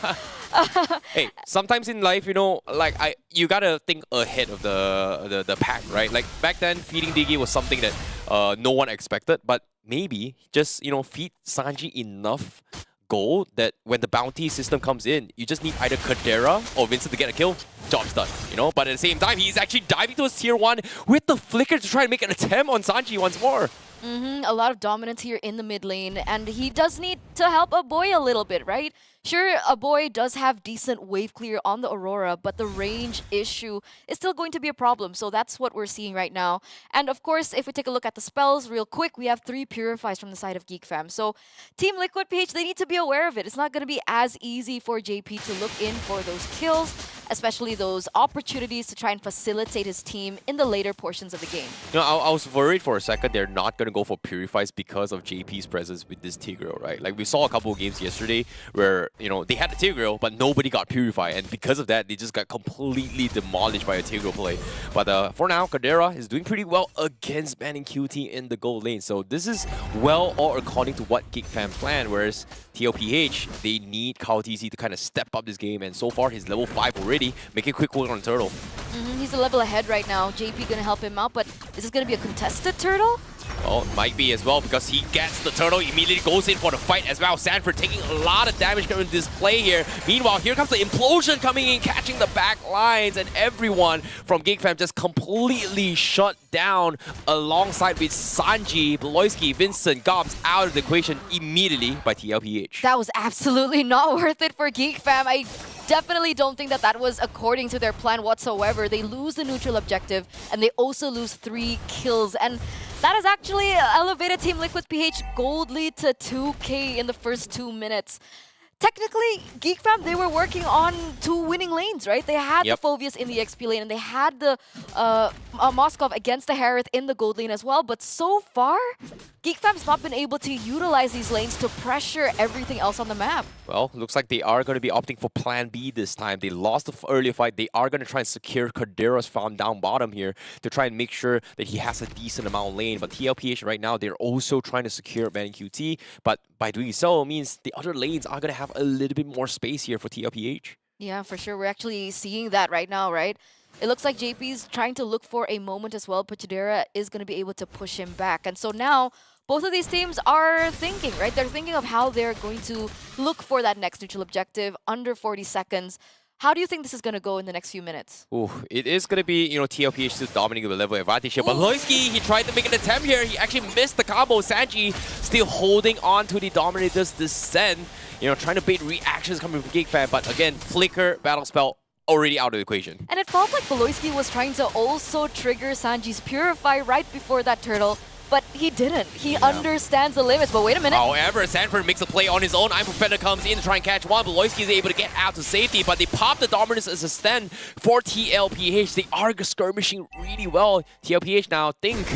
Hey, sometimes in life, you know, like you gotta think ahead of the pack, right? Like back then, feeding Diggy was something that no one expected, but maybe just, you know, feed Sanji enough gold that when the bounty system comes in, you just need either Kadera or Vincent to get a kill. Job's done, you know? But at the same time, he's actually diving towards tier 1 with the flicker to try and make an attempt on Sanji once more. A lot of dominance here in the mid lane, and he does need to help a boy a little bit, right? Sure, a boy does have decent wave clear on the Aurora, but the range issue is still going to be a problem, so that's what we're seeing right now. And of course, if we take a look at the spells real quick, we have 3 Purifies from the side of Geek Fam. So Team Liquid PH, they need to be aware of it. It's not going to be as easy for JP to look in for those kills, especially those opportunities to try and facilitate his team in the later portions of the game. You know, I was worried for a second they're not going to go for Purifies because of JP's presence with this Tigreal, right? Like we saw a couple of games yesterday where, you know, they had the Tigreal, but nobody got Purify, and because of that, they just got completely demolished by a Tigreal play. But for now, Kadera is doing pretty well against banning QT in the gold lane, so this is well all according to what Geek Fam planned, whereas TLPH, they need KaoTZ to kind of step up this game, and so far he's level 5 already, making quick work on Turtle. He's a level ahead right now. JP gonna help him out, but is this gonna be a contested Turtle? Well, it might be as well because he gets the Turtle, immediately goes in for the fight as well. Sanford taking a lot of damage coming in this play here. Meanwhile, here comes the implosion coming in, catching the back lines, and everyone from Geek Fam just completely shut down alongside with Sanji, Beloyski, Vincent, Gobs out of the equation immediately by TLPH. That was absolutely not worth it for Geek Fam. I definitely don't think that that was according to their plan whatsoever. They lose the neutral objective, and they also lose 3 kills. And that has actually elevated Team Liquid PH gold lead to 2K in the first 2 minutes. Technically, Geek Fam, they were working on 2 winning lanes, right? They had the Phoveus in the XP lane, and they had the Moskov against the Harith in the gold lane as well. But so far, Geek Fam's not been able to utilize these lanes to pressure everything else on the map. Well, looks like they are going to be opting for plan B this time. They lost the earlier fight. They are going to try and secure Kadera's farm down bottom here to try and make sure that he has a decent amount of lane. But TLPH right now, they're also trying to secure Banning QT. But by doing so, it means the other lanes are going to have a little bit more space here for TLPH. Yeah, for sure. We're actually seeing that right now, right? It looks like JP's trying to look for a moment as well, but Kadera is going to be able to push him back. And so now, both of these teams are thinking, right? They're thinking of how they're going to look for that next neutral objective under 40 seconds. How do you think this is going to go in the next few minutes? Ooh, it is going to be, you know, TLPH still dominating the level advantage here. But Loisky, he tried to make an attempt here. He actually missed the combo. Sanji still holding on to the Dominator's Descent. You know, trying to bait reactions coming from Geek Fan. But again, Flicker, Battle Spell, already out of the equation. And it felt like Beloyski was trying to also trigger Sanji's Purify right before that Turtle. But he didn't. He understands the limits. But wait a minute. However, Sanford makes a play on his own. Iron Prophet comes in to try and catch one. Beloyski is able to get out to safety, but they pop the Dominance as a stand for TLPH. They are skirmishing really well. TLPH now think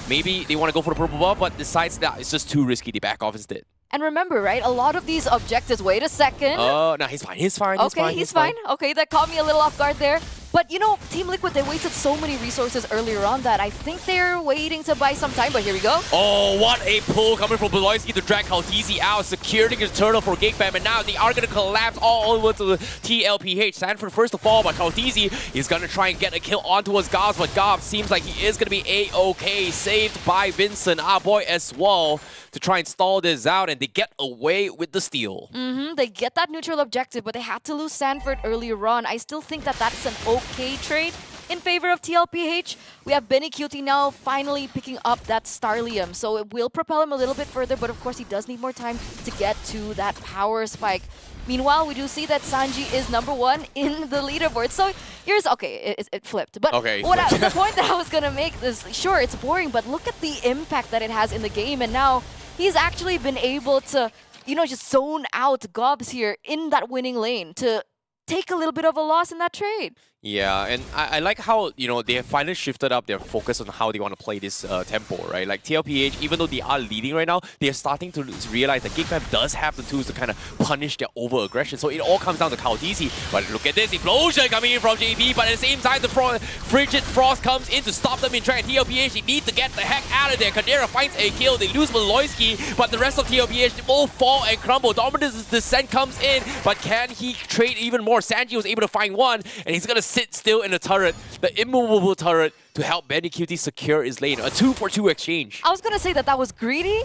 maybe they want to go for the purple buff, but decides that it's just too risky. They back off instead. And remember, right, a lot of these objectives, wait a second. Oh, no, he's fine. He's fine. He's fine. Okay, that caught me a little off guard there. But, you know, Team Liquid, they wasted so many resources earlier on that I think they're waiting to buy some time, but here we go. Oh, what a pull coming from Beloyski to drag Kautizi out, securing his turtle for Geek Fam, and now they are going to collapse all over to the TLPH. Sanford first of all, but Kautizi is going to try and get a kill onto his Gobs, but Gobs seems like he is going to be A-OK, saved by Vincent, our boy as well, to try and stall this out, and they get away with the steal. They get that neutral objective, but they had to lose Sanford earlier on. I still think that that's an okay trade in favor of TLPH. We have Benny Cutie now finally picking up that Starlium, so it will propel him a little bit further, but of course he does need more time to get to that power spike. Meanwhile, we do see that Sanji is #1 in the leaderboard. So here's, okay, it flipped. But the point that I was going to make is, sure, it's boring, but look at the impact that it has in the game. And now he's actually been able to, you know, just zone out Gobs here in that winning lane to take a little bit of a loss in that trade. Yeah, and I like how, they have finally shifted up their focus on how they want to play this tempo, right? Like TLPH, even though they are leading right now, they are starting to realize that GigFam does have the tools to kind of punish their over-aggression. So it all comes down to Kautisi. But look at this, Implosion coming in from JP, but at the same time, the Frigid Frost comes in to stop them in track. TLPH, they need to get the heck out of there. Kadira finds a kill, they lose Maloyski, but the rest of TLPH, they both fall and crumble. Dominus' descent comes in, but can he trade even more? Sanji was able to find one, and he's gonna sit still in the turret, the immovable turret, to help Benny QT secure his lane. A 2-for-2 exchange. I was gonna say that was greedy,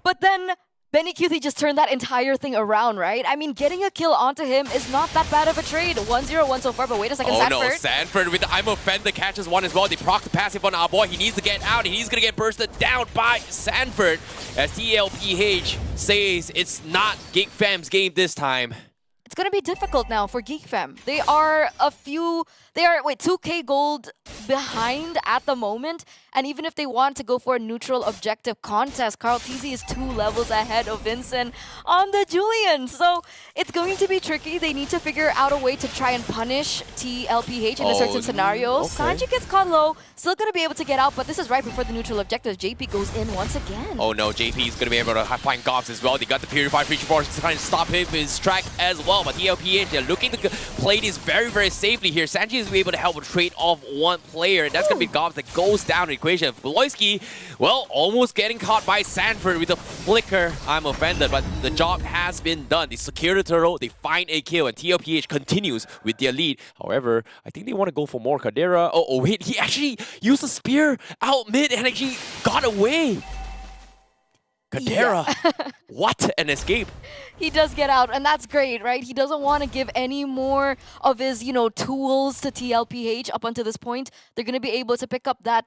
but then Benny QT just turned that entire thing around, right? I mean, getting a kill onto him is not that bad of a trade. 1-0-1 so far, but wait a second, Oh Sanford. no, Sanford with the I'm Offended catches one as well. They proc the passive on our boy. He needs to get out, and he's gonna get bursted down by Sanford as TLPH says it's not Geek Fam's game this time. It's gonna be difficult now for Geek Fam. They are 2k gold behind at the moment, and even if they want to go for a neutral objective contest, Carl TZ is 2 levels ahead of Vincent on the Julian. So it's going to be tricky. They need to figure out a way to try and punish TLPH in a certain scenario. okay. Sanji gets caught low, still gonna be able to get out, but this is right before the neutral objective. JP goes in once again. Oh no, JP is going to be able to find Gobs as well. They got the Purified Creature Force to try and stop him in his track as well. But TLPH, they're looking to play this very, very safely here. Sanji is able to help trade off one player, and that's going to be Gobs that goes down the equation. Beloyski, well, almost getting caught by Sanford with a flicker. I'm offended, but the job has been done. They secure the turtle, they find a kill, and TLPH continues with their lead. However, I think they want to go for more. Kadira, oh wait, he actually used a spear out mid and actually got away. Kadira, what an escape. He does get out, and that's great, right? He doesn't want to give any more of his, tools to TLPH up until this point. They're going to be able to pick up that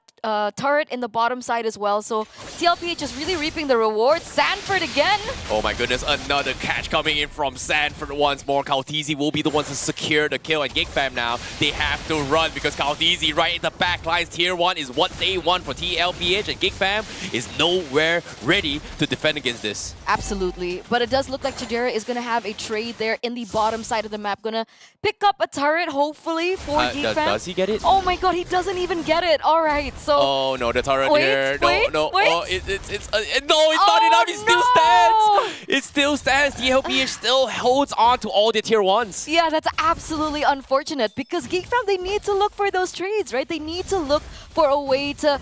turret in the bottom side as well. So TLPH is really reaping the rewards. Sanford again. Oh my goodness, another catch coming in from Sanford once more. Kautizi will be the ones to secure the kill, and GigFam now, they have to run because Kautizi right in the back lines. Tier 1 is what they want for TLPH, and GigFam is nowhere ready to defend against this. Absolutely, but it does look like Chidera is going to have a trade there in the bottom side of the map. Going to pick up a turret, hopefully, for GigFam. Does he get it? Oh my god, he doesn't even get it. All right, so... Oh no, the turret here. No. Wait. Oh, it's not enough. It still stands. It still stands. TLPH still holds on to all the tier 1s. Yeah, that's absolutely unfortunate because GeekFam, they need to look for those trades, right? They need to look for a way to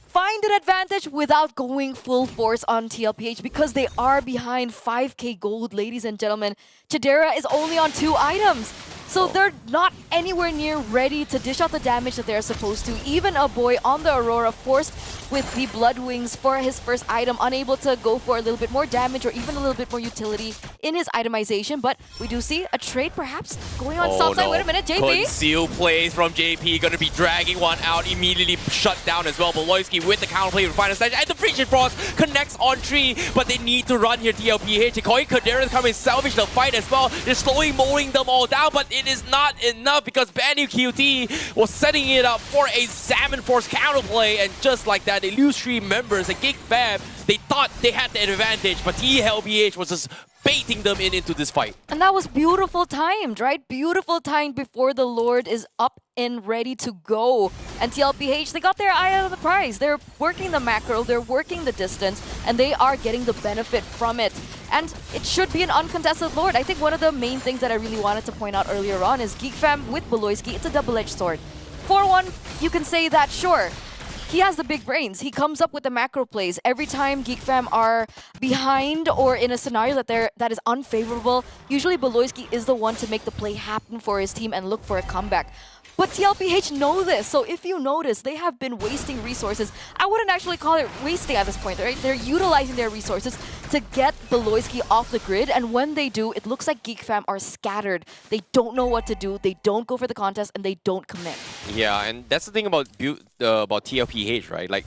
find an advantage without going full force on TLPH because they are behind 5k gold, ladies and gentlemen. Chidera is only on 2 items. So they're not anywhere near ready to dish out the damage that they're supposed to. Even a boy on the Aurora forced with the Blood Wings for his first item, unable to go for a little bit more damage or even a little bit more utility in his itemization. But we do see a trade perhaps going on top side. No. Wait a minute, JP. Conceal plays from JP, gonna be dragging one out, immediately shut down as well. Beloyski with the counterplay with final stage, and the Frigid Frost connects on 3, but they need to run here, TLPH. Koi Kadera coming salvage the fight as well. They're slowly mowing them all down, but it is not enough because Banu QT was setting it up for a Salmon Force counterplay, and just like that, they lose 3 members. And GigFam, they thought they had the advantage, but TLPH was just baiting them into this fight. And that was beautiful timed, right? Beautiful timed before the Lord is up and ready to go. And TLPH, they got their eye out of the prize. They're working the macro, they're working the distance, and they are getting the benefit from it. And it should be an uncontested Lord. I think one of the main things that I really wanted to point out earlier on is GeekFam with Beloyski, it's a double-edged sword. 4-1, you can say that, sure. He has the big brains. He comes up with the macro plays. Every time GeekFam are behind or in a scenario that is unfavorable, usually Beloyski is the one to make the play happen for his team and look for a comeback. But TLPH know this, so if you notice, they have been wasting resources. I wouldn't actually call it wasting at this point, right? They're utilizing their resources to get Beloyski off the grid, and when they do, it looks like GeekFam are scattered. They don't know what to do, they don't go for the contest, and they don't commit. Yeah, and that's the thing about TLPH, right? Like,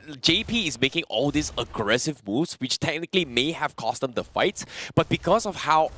JP is making all these aggressive moves, which technically may have cost them the fights, but because of how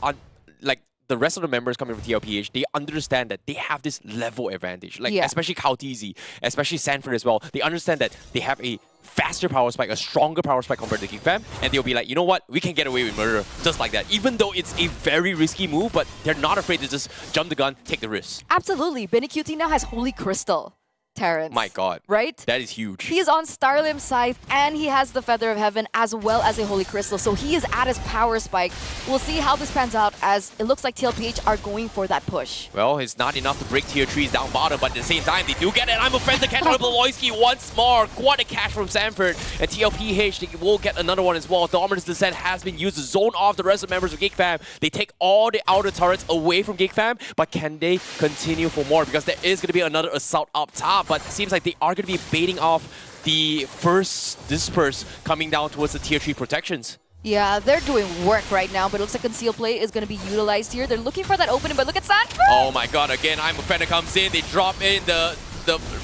the rest of the members coming from TLPH, they understand that they have this level advantage. Like, Yeah. especially Kautizi, especially Sanford as well. They understand that they have a faster power spike, a stronger power spike compared to Geek Fam, and they'll be like, you know what, we can get away with murder just like that. Even though it's a very risky move, but they're not afraid to just jump the gun, take the risk. Absolutely. Benny QT now has Holy Crystal, Terrence. My God. Right? That is huge. He is on Starlim Scythe and he has the Feather of Heaven as well as a Holy Crystal. So he is at his power spike. We'll see how this pans out as it looks like TLPH are going for that push. Well, it's not enough to break tier 3s down bottom, but at the same time, they do get it. I'm a friend to catch on Beloyski once more. What a catch from Sanford. And TLPH, they will get another one as well. Dominance Descent has been used to zone off the rest of the members of Geek Fam. They take all the outer turrets away from Geek Fam, but can they continue for more? Because there is going to be another assault up top, but it seems like they are going to be baiting off the first disperse coming down towards the tier 3 protections. Yeah, they're doing work right now, but it looks like conceal play is going to be utilized here. They're looking for that opening, but look at Sanford! Oh my God, again, I'm a fan that comes in. They drop in the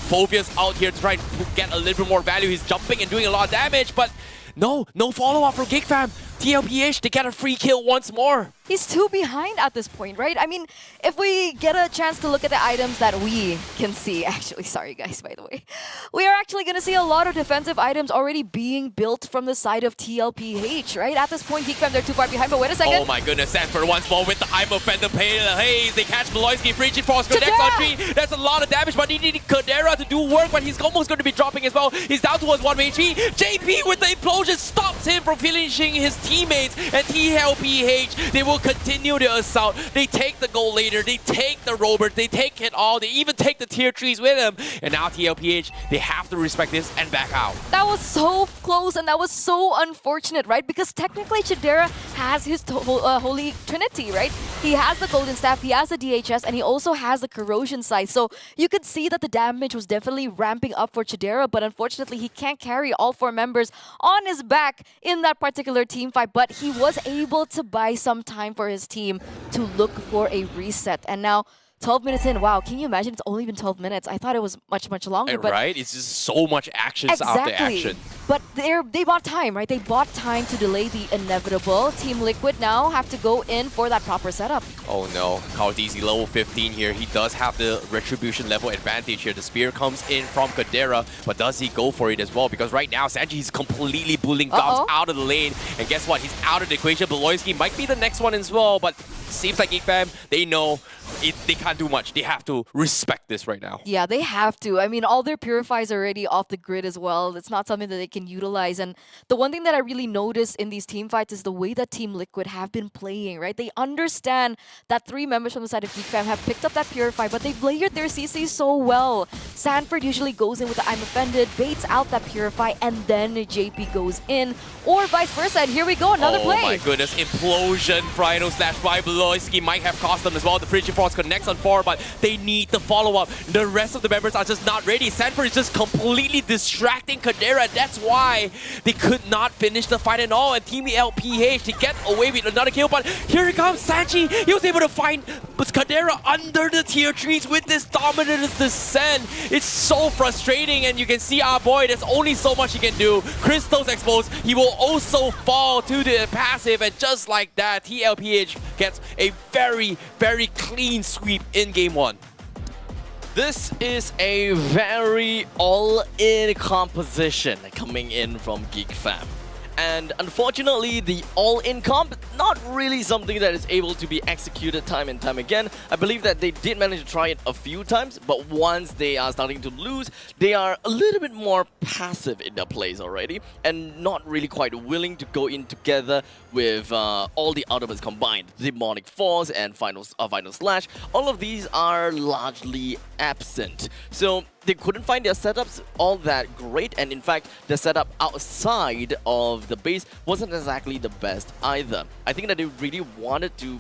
Phobias out here to try and get a little bit more value. He's jumping and doing a lot of damage, but no follow-up from Geek Fam. TLPH, they get a free kill once more. He's 2 behind at this point, right? I mean, if we get a chance to look at the items that we can see, actually, sorry guys, by the way, we are actually going to see a lot of defensive items already being built from the side of TLPH, right? At this point, Geek Fam, they're too far behind, but wait a second. Oh my goodness, Sanford once more with the I'm a Fender Pale Haze. They catch Beloyski, Frigid Force connects on 3. That's a lot of damage, but he needed Kadera to do work, but he's almost going to be dropping as well. He's down towards 1 HP. JP with the implosion stops him from finishing his teammates, and TLPH, they will continue the assault. They take the goal later, they take the Robert, they take it all, they even take the tier 3s with them. And now TLPH, they have to respect this and back out. That was so close and that was so unfortunate, right? Because technically Chidera has his Holy Trinity, right? He has the Golden Staff, he has the DHS, and he also has the Corrosion Scythe. So you could see that the damage was definitely ramping up for Chidera, but unfortunately he can't carry all 4 members on his back in that particular team fight. But he was able to buy some time for his team to look for a reset. And now 12 minutes in, wow, can you imagine it's only been 12 minutes? I thought it was much, much longer. But right? It's just so much actions after action. But they bought time, right? They bought time to delay the inevitable. Team Liquid now have to go in for that proper setup. Oh no, Kautizi level 15 here. He does have the Retribution level advantage here. The spear comes in from Kadera, but does he go for it as well? Because right now, Sanji is completely bullying Gobs out of the lane. And guess what? He's out of the equation. Beloyski might be the next one as well, but seems like Geek Fam, they know they can't do much. They have to respect this right now. Yeah, they have to. I mean, all their purifiers are already off the grid as well. It's not something that they can utilize. And the one thing that I really noticed in these team fights is the way that Team Liquid have been playing, right? They understand that 3 members from the side of Geek Fam have picked up that purify, but they've layered their CC so well. Sanford usually goes in with the I'm Offended, baits out that purify, and then JP goes in, or vice versa. And here we go, another play. Oh my goodness, implosion, Frino slash by Beloyski might have cost them as well. The Frigid Force connects on 4, but they need the follow-up. The rest of the members are just not ready. Sanford is just completely distracting Kadera. That's why they could not finish the fight at all. And Team LPH, they get away with another kill, but here it comes, Sanchi. He was able to find Kadera under the tier 3s with this Dominant Descent. It's so frustrating, and you can see our boy, there's only so much he can do. Crystal's exposed. He will also fall to the passive, and just like that, TLPH gets a very, very clean sweep in game 1. This is a very all-in composition coming in from Geek Fam. And unfortunately, the all-in comp, not really something that is able to be executed time and time again. I believe that they did manage to try it a few times, but once they are starting to lose, they are a little bit more passive in their plays already, and not really quite willing to go in together with all the ultimates combined. Demonic Force and Final Slash, all of these are largely absent. So they couldn't find their setups all that great, and in fact, the setup outside of the base wasn't exactly the best either. I think that they really wanted to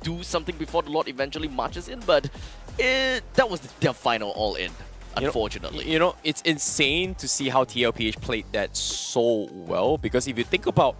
do something before the Lord eventually marches in, but that was their final all-in, unfortunately. You know, it's insane to see how TLPH played that so well, because if you think about,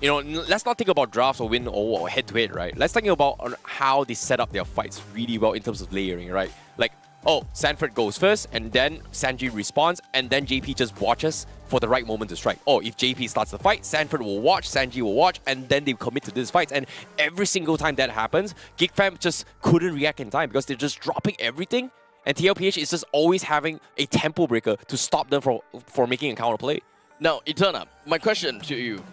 you know, let's not think about drafts or win or head-to-head, right? Let's think about how they set up their fights really well in terms of layering, right? Like, oh, Sanford goes first, and then Sanji responds, and then JP just watches for the right moment to strike. Oh, if JP starts the fight, Sanford will watch, Sanji will watch, and then they commit to this fight. And every single time that happens, GeekFam just couldn't react in time because they're just dropping everything. And TLPH is just always having a tempo breaker to stop them for making a counter play. Now, Eterna, my question to you.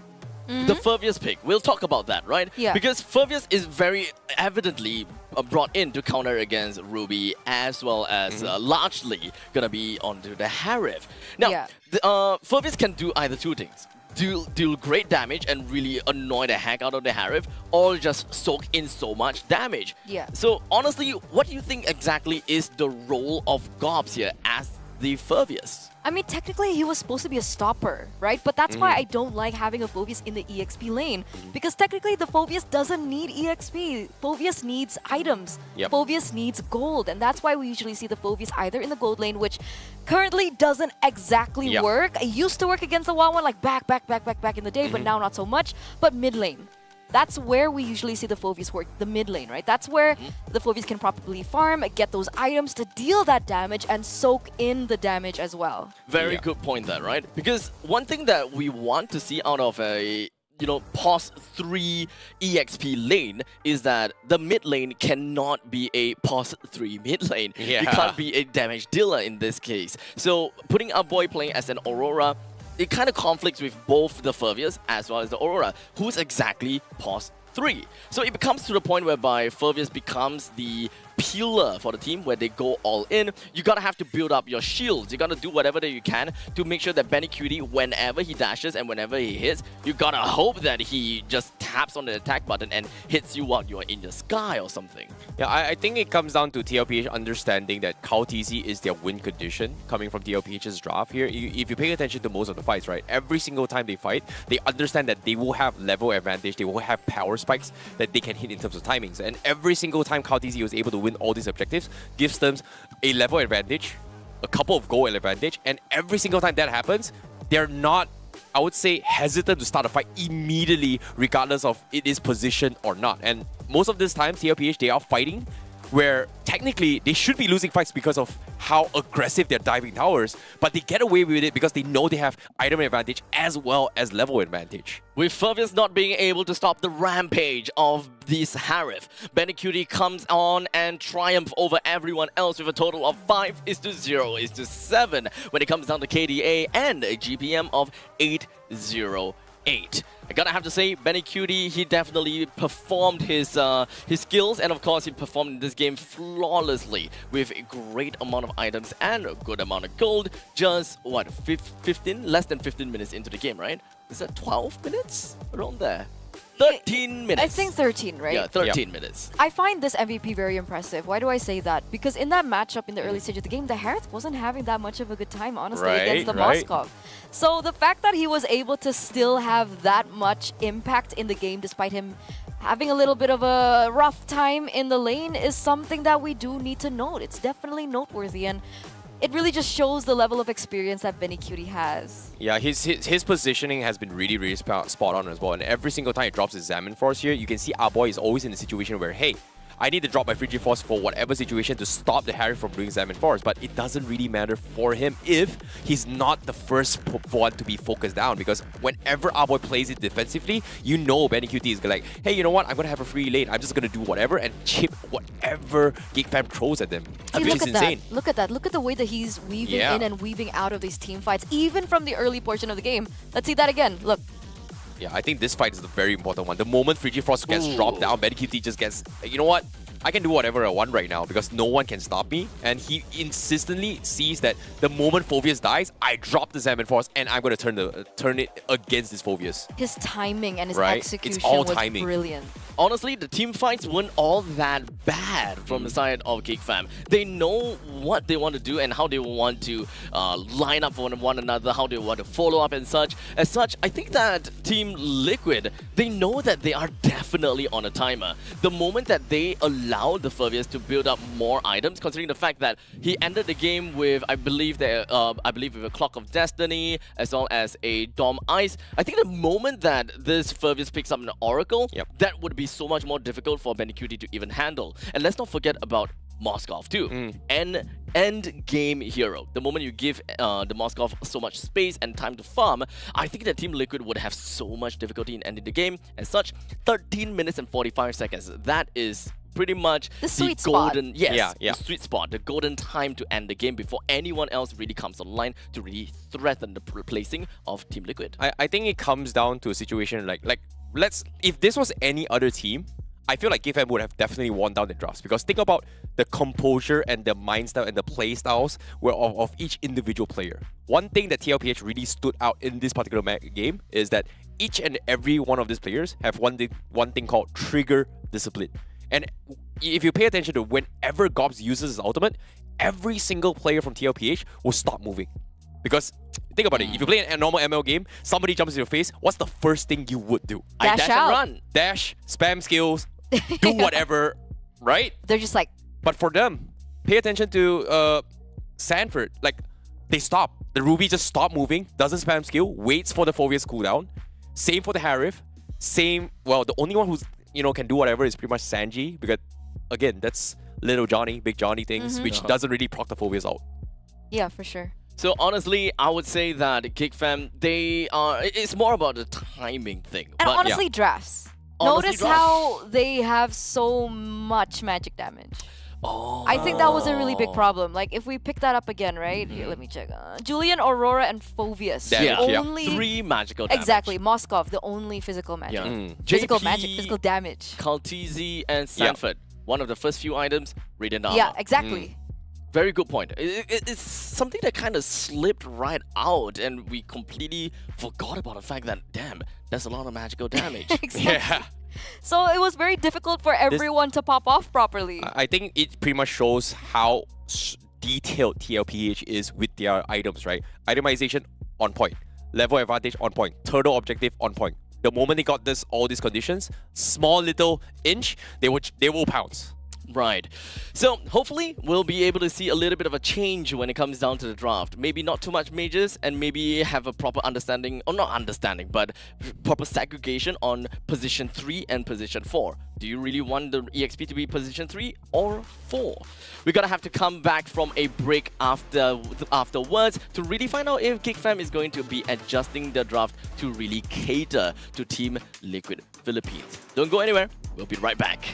The Furvius pick, we'll talk about that, right? Yeah. Because Furvius is very evidently brought in to counter against Ruby, as well as largely gonna be onto the Harif. Now, Yeah. Furvius can do either two things. Deal great damage and really annoy the heck out of the Harif, or just soak in so much damage. Yeah. So, honestly, what do you think exactly is the role of Gobs here as the Furvius? I mean, technically, he was supposed to be a stopper, right? But that's why I don't like having a Phoveus in the EXP lane. Because technically, the Phoveus doesn't need EXP. Phoveus needs items. Yep. Phoveus needs gold. And that's why we usually see the Phoveus either in the gold lane, which currently doesn't exactly Yep. work. It used to work against the WoW one, like back in the day, but now not so much. But mid lane. That's where we usually see the Phoveus work, the mid lane, right? That's where the Phoveus can properly farm, get those items to deal that damage and soak in the damage as well. Very good point there, right? Because one thing that we want to see out of a POS 3 EXP lane is that the mid lane cannot be a POS 3 mid lane. Yeah. You can't be a damage dealer in this case. So putting our boy playing as an Aurora, it kind of conflicts with both the Furvius as well as the Aurora, who's exactly POS 3. So it becomes to the point whereby Furvius becomes the pillar for the team where they go all in. You gotta have to build up your shields. You gotta do whatever that you can to make sure that Benny Cutie, whenever he dashes and whenever he hits, you gotta hope that he just taps on the attack button and hits you while you're in the sky or something. Yeah, I think it comes down to TLPH understanding that Cow TZ is their win condition coming from TLPH's draft here. If you pay attention to most of the fights, right, every single time they fight, they understand that they will have level advantage, they will have power spikes that they can hit in terms of timings. And every single time Cow TZ was able to win all these objectives, gives them a level advantage, a couple of goal advantage, and every single time that happens, they're not, I would say, hesitant to start a fight immediately, regardless of it is positioned or not. And most of this time, TLPH, they are fighting where technically they should be losing fights because of how aggressive they're diving towers, but they get away with it because they know they have item advantage as well as level advantage. With Furvius not being able to stop the rampage of this Harif, Benny Cutie comes on and triumph over everyone else with a total of 5-0-7 when it comes down to KDA and a GPM of 808. I gotta have to say, Benny Cutie, he definitely performed his skills, and of course he performed in this game flawlessly with a great amount of items and a good amount of gold. Just, what, 15? Less than 15 minutes into the game, right? Is that 12 minutes? Around there. 13 minutes. I think 13, right? Yeah, 13 minutes. I find this MVP very impressive. Why do I say that? Because in that matchup in the early stage of the game, the Harith wasn't having that much of a good time, honestly, against the Moskov. So the fact that he was able to still have that much impact in the game despite him having a little bit of a rough time in the lane is something that we do need to note. It's definitely noteworthy, and it really just shows the level of experience that Benny Cutie has. Yeah, his positioning has been really spot on as well. And every single time he drops his Examine Force here, you can see our boy is always in a situation where, hey, I need to drop my Frigiforce for whatever situation to stop the Harry from doing Examine Force. But it doesn't really matter for him if he's not the first one to be focused down. Because whenever our boy plays it defensively, you know Benny QT is like, hey, you know what? I'm going to have a free lane. I'm just going to do whatever and chip whatever GeekFam throws at them. See, Which is insane. Look at that. Look at the way that he's weaving in and weaving out of these team fights, even from the early portion of the game. Let's see that again. Look. Yeah, I think this fight is the very important one. The moment Frigifrost gets dropped down, Benny QT just gets, you know what? I can do whatever I want right now because no one can stop me. And he insistently sees that the moment Phoveus dies, I drop the Examine Force and I'm going to turn it against this Phoveus. His timing and his execution it's all was timing. brilliant. Honestly, the team fights weren't all that bad from the side of GeekFam. They know what they want to do and how they want to line up for one another, how they want to follow up and such. As such, I think that Team Liquid, they know that they are definitely on a timer. The moment that they allow the Furvius to build up more items, considering the fact that he ended the game with, I believe with a Clock of Destiny, as well as a Dom Ice. I think the moment that this Furvius picks up an Oracle, that would be so much more difficult for Benny Cutie to even handle. And let's not forget about Moskov too. End game hero. The moment you give the Moskov so much space and time to farm, I think that Team Liquid would have so much difficulty in ending the game. As such, 13 minutes and 45 seconds. That is pretty much The sweet spot. golden, yes, Yeah, yeah. the sweet spot, the golden time to end the game before anyone else really comes online to really threaten the placing of Team Liquid. I think it comes down to a situation like if this was any other team, I feel like GiveM would have definitely won down the drafts, because think about the composure and the mind style and the play styles of each individual player. One thing that TLPH really stood out in this particular game is that each and every one of these players have one thing called trigger discipline. And if you pay attention to whenever Gobs uses his ultimate, every single player from TLPH will stop moving. Because think about it, if you play a normal ML game, somebody jumps in your face, what's the first thing you would do? Dash and out. run. Dash, spam skills, do whatever, right? They're just like, But for them, pay attention to Sanford. Like, they stop. The Ruby just stop moving, doesn't spam skill, waits for the Phobia's cooldown. Same for the Harif. Same, well, the only one who's, can do whatever is pretty much Sanji, because, again, that's little Johnny, big Johnny things, which doesn't really proc the Phobias out. yeah, for sure. So honestly, I would say that GiveM, it's more about the timing thing. And But honestly, drafts. Honestly, Notice drafts. how they have so much magic damage. Oh. I think that was a really big problem. Like, if we pick that up again, right? Here, let me check. Julian, Aurora, and Phobius. Yeah, Only 3 magical damage. Exactly. Moskov, the only physical magic. Yeah. Physical JP, magic, physical damage. Kaltizi, and Sanford. One of the first few items, Radiant Armor. Yeah, exactly. Very good point. It's something that kind of slipped right out, and we completely forgot about the fact that, damn, there's a lot of magical damage. Exactly. Yeah. So it was very difficult for everyone to pop off properly. I think it pretty much shows how detailed TLPH is with their items, right? Itemization on point, level advantage on point, turtle objective on point. The moment they got all these conditions, small little inch, they will pounce. Right. So hopefully we'll be able to see a little bit of a change when it comes down to the draft. Maybe not too much majors, and maybe have a proper understanding, or not understanding, but proper segregation on position 3 and position 4. Do you really want the EXP to be position 3 or 4? We're gonna have to come back from a break afterwards to really find out if GiveM is going to be adjusting the draft to really cater to Team Liquid Philippines. Don't go anywhere. We'll be right back.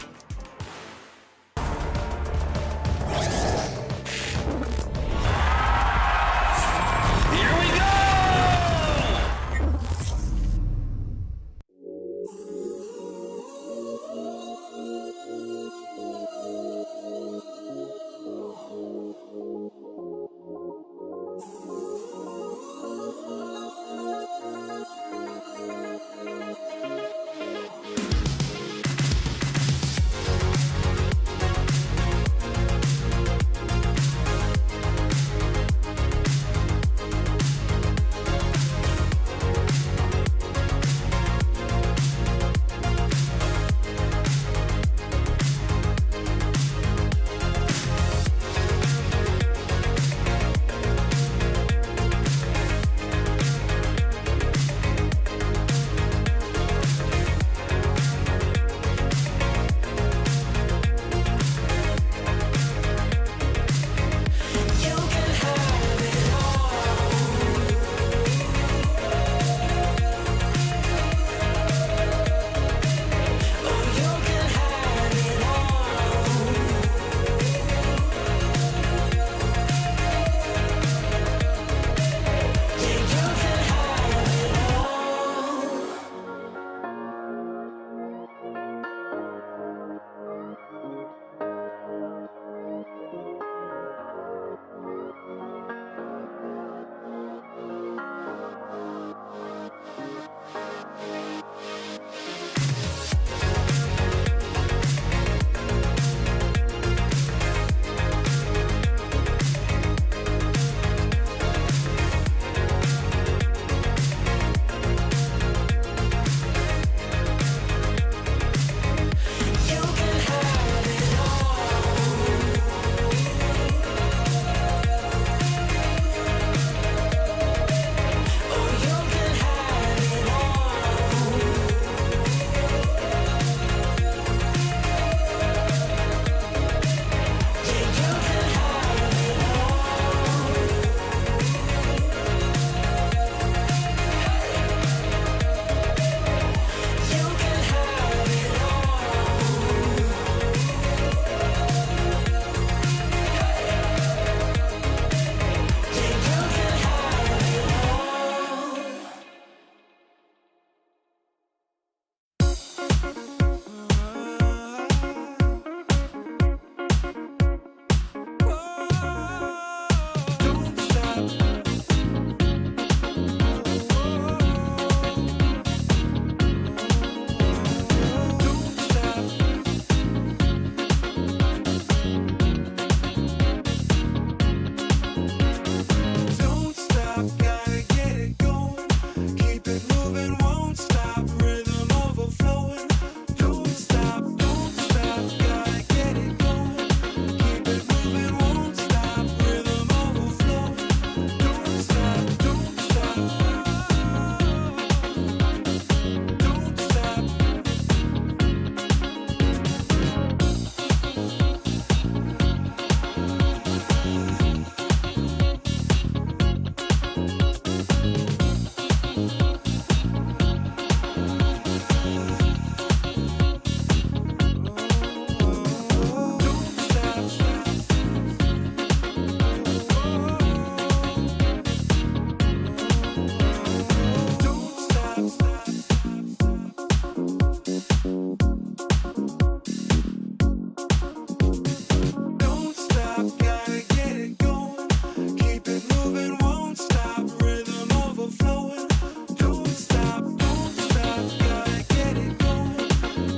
moving, won't stop. Rhythm overflowing. Don't stop, gotta get it going.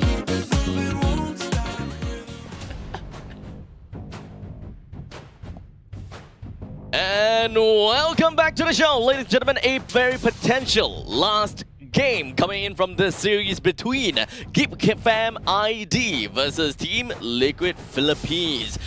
Keep it moving, won't stop. And welcome back to the show, ladies and gentlemen. A very potential last game coming in from this series between Geek Fam ID versus Team Liquid Philippines.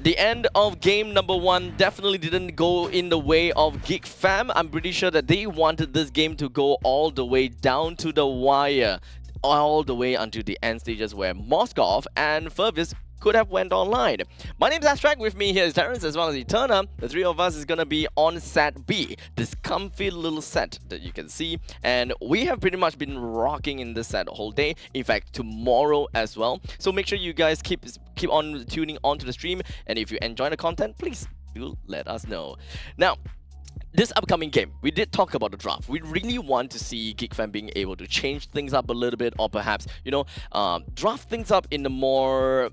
The end of game number 1 definitely didn't go in the way of Geek Fam. I'm pretty sure that they wanted this game to go all the way down to the wire, all the way until the end stages where Moskov and Fervis could have went online. My name is Astrack. With me here is Terrence as well as Eterna. The three of us is gonna be on set B, this comfy little set that you can see, and we have pretty much been rocking in this set the whole day. In fact, tomorrow as well. So make sure you guys keep on tuning onto the stream, and if you enjoy the content, please do let us know. Now, this upcoming game, we did talk about the draft. We really want to see Geek Fam being able to change things up a little bit, or perhaps, you know, draft things up in a more,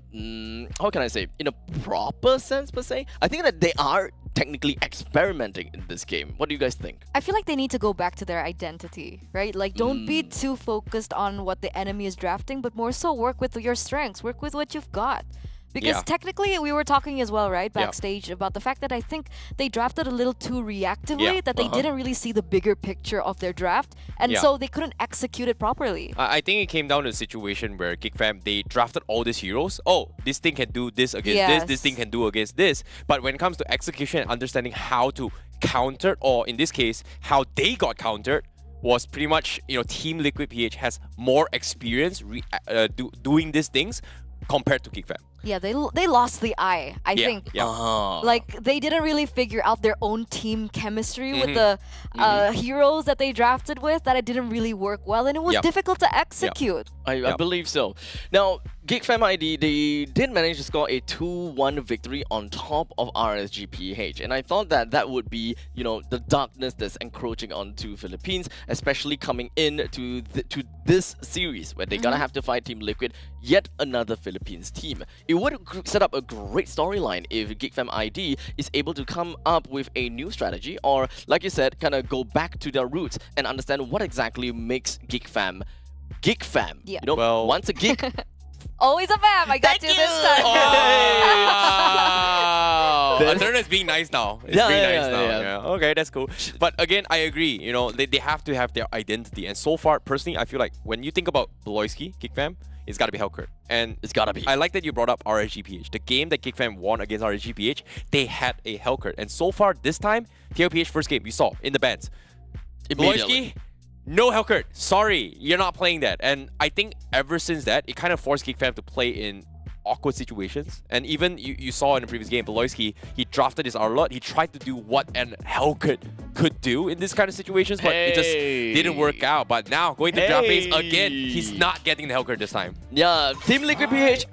how can I say, in a proper sense per se. I think that they are technically experimenting in this game. What do you guys think? I feel like they need to go back to their identity, right? Like, don't be too focused on what the enemy is drafting, but more so work with your strengths, work with what you've got. Because technically, we were talking as well, right, backstage about the fact that I think they drafted a little too reactively, that they didn't really see the bigger picture of their draft, and so they couldn't execute it properly. I think it came down to a situation where Geek Fam, they drafted all these heroes. Oh, this thing can do this against this thing can do against this. But when it comes to execution and understanding how to counter, or in this case, how they got countered, was pretty much, you know, Team Liquid PH has more experience doing these things compared to Geek Fam. Yeah, they lost the eye, I think. Like, they didn't really figure out their own team chemistry with the heroes that they drafted with, that it didn't really work well, and it was difficult to execute. I believe so. Now, Geek Fam ID, they did manage to score a 2-1 victory on top of RSGPH, and I thought that that would be, you know, the darkness that's encroaching onto Philippines, especially coming in to this series where they're gonna have to fight Team Liquid, yet another Philippines team. It would set up a great storyline if Geek Fam ID is able to come up with a new strategy, or, like you said, kind of go back to their roots and understand what exactly makes Geek Fam Geek Fam. Yeah. You know, once a geek. Always a fam. I got you this time. Oh, Eterna is being nice now. It's being nice now. Yeah. Okay, that's cool. But again, I agree. You know, they have to have their identity. And so far, personally, I feel like when you think about Beloyski, Geek Fam, it's got to be Hellcurt. And it's got to be. I like that you brought up RSGPH. The game that Geek Fam won against RSGPH, they had a Hellcurt. And so far, this time, TLPH first game, we saw in the bans. Beloyski, no Hellcurt. Sorry, you're not playing that. And I think ever since that, it kind of forced Geek Fam to play in awkward situations. And even you saw in the previous game, Beloyski, he drafted his Arlot. He tried to do what an Hellcurt could do in this kind of situations, but it just didn't work out. But now, going to draft phase again, he's not getting the Hellcurt this time. Yeah, Team Liquid PH,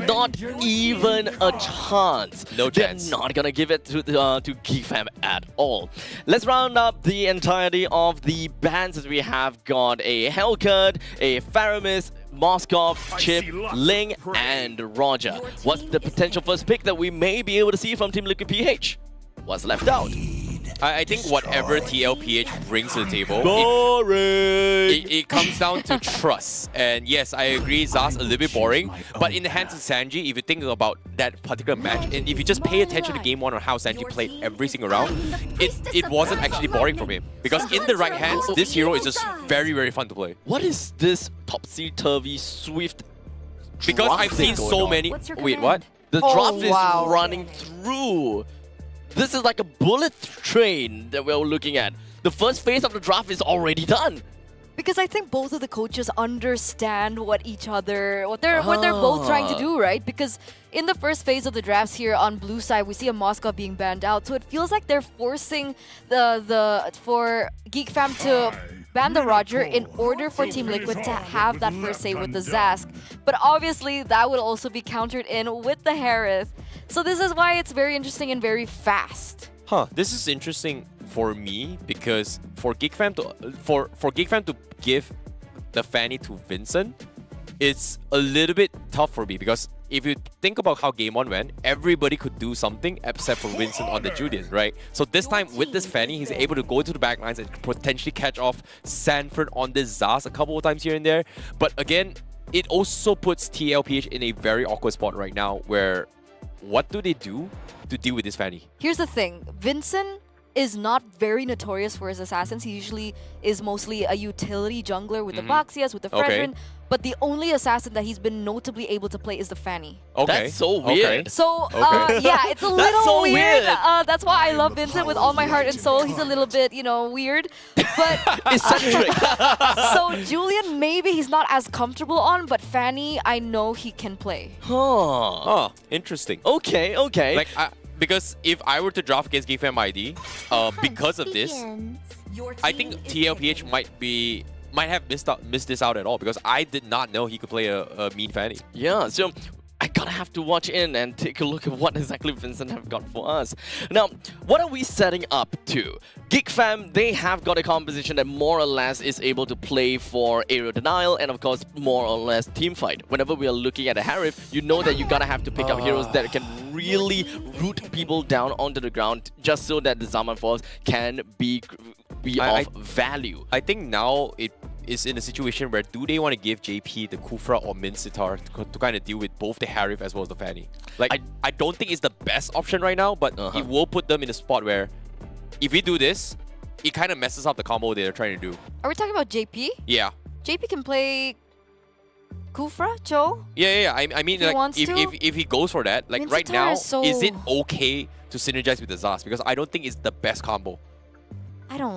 not even a chance. No chance. They're not gonna give it to Geek Fam at all. Let's round up the entirety of the bans as we have got a Hellcurt, a Faramis, Moskov, Chip, Ling, and Roger. What's the potential first pick that we may be able to see from Team Liquid PH? What's left out? I think whatever TLPH brings to the table, it comes down to trust. And yes, I agree, Zaz a little bit boring, but in the hands of Sanji, if you think about that particular match, and if you just pay attention to game 1 on how Sanji played every single round, it wasn't actually boring for him. Because in the right hands, this hero is just very, very fun to play. What is this topsy-turvy swift Because I've seen so many... Wait, what? The draft is running through. This is like a bullet train that we're looking at. The first phase of the draft is already done. Because I think both of the coaches understand what they're both trying to do, right? Because in the first phase of the drafts here on blue side, we see a Moskov being banned out. So it feels like they're forcing for Geek Fam to ban the Roger in order for Team Liquid to have that first say with the Zask. But obviously, that would also be countered in with the Harith. So this is why it's very interesting and very fast. This is interesting for me because for Geek Fam to give the Fanny to Vincent, it's a little bit tough for me because if you think about how game 1 went, everybody could do something except for Vincent on the Julian, right? So this time with this Fanny, he's able to go to the back lines and potentially catch off Sanford on this Zaz a couple of times here and there. But again, it also puts TLPH in a very awkward spot right now where what do they do to deal with this Fanny? Here's the thing. Vincent is not very notorious for his assassins. He usually is mostly a utility jungler with the Boxias, with the Fredrin. But the only assassin that he's been notably able to play is the Fanny. Okay. That's so weird. So, yeah, it's a little so weird. weird. That's why I love Vincent with all my heart and soul. He's a little bit, weird. But Eccentric. so Julian, maybe he's not as comfortable on, but Fanny, I know he can play. Oh, interesting. Okay, okay. Like, because if I were to draft against GameFam ID, because of this, I think TLPH might have missed this out at all because I did not know he could play a mean Fanny. Yeah, so I gotta have to watch in and take a look at what exactly Vincent have got for us. Now, what are we setting up to? GeekFam, they have got a composition that more or less is able to play for aerial denial and of course more or less team fight. Whenever we are looking at a Harif, you know that you gotta have to pick up heroes that can really root people down onto the ground just so that the Zaman Force can be of value. I think now it is in a situation where do they want to give JP the Kufra or Min Sitar to kind of deal with both the Harif as well as the Fanny? Like, I don't think it's the best option right now, but it will put them in a spot where if we do this, it kind of messes up the combo they're trying to do. Are we talking about JP? Yeah. JP can play Kufra, Cho? Yeah. I mean, like, if he goes for that, like Min right Sitar now, is so- is it okay to synergize with the Zaz? Because I don't think it's the best combo. I don't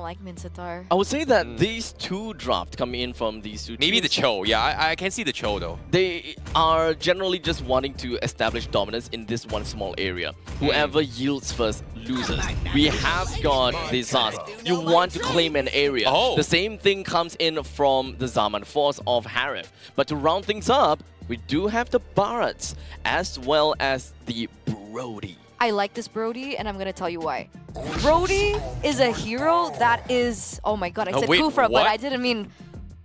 like Min Sitar. I would say that these two drafts coming in from these two Maybe the teams, Cho. Yeah, I can see the Cho though. they are generally just wanting to establish dominance in this one small area. Whoever yields first loses. We have got the Zaz. You want to claim an area. The same thing comes in from the Zaman Force of Harif. But to round things up, we do have the Barats as well as the Brody. I like this Brody, and I'm gonna tell you why. Brody is a hero that is... Oh my god, I said wait, Kufra, but what? I didn't mean...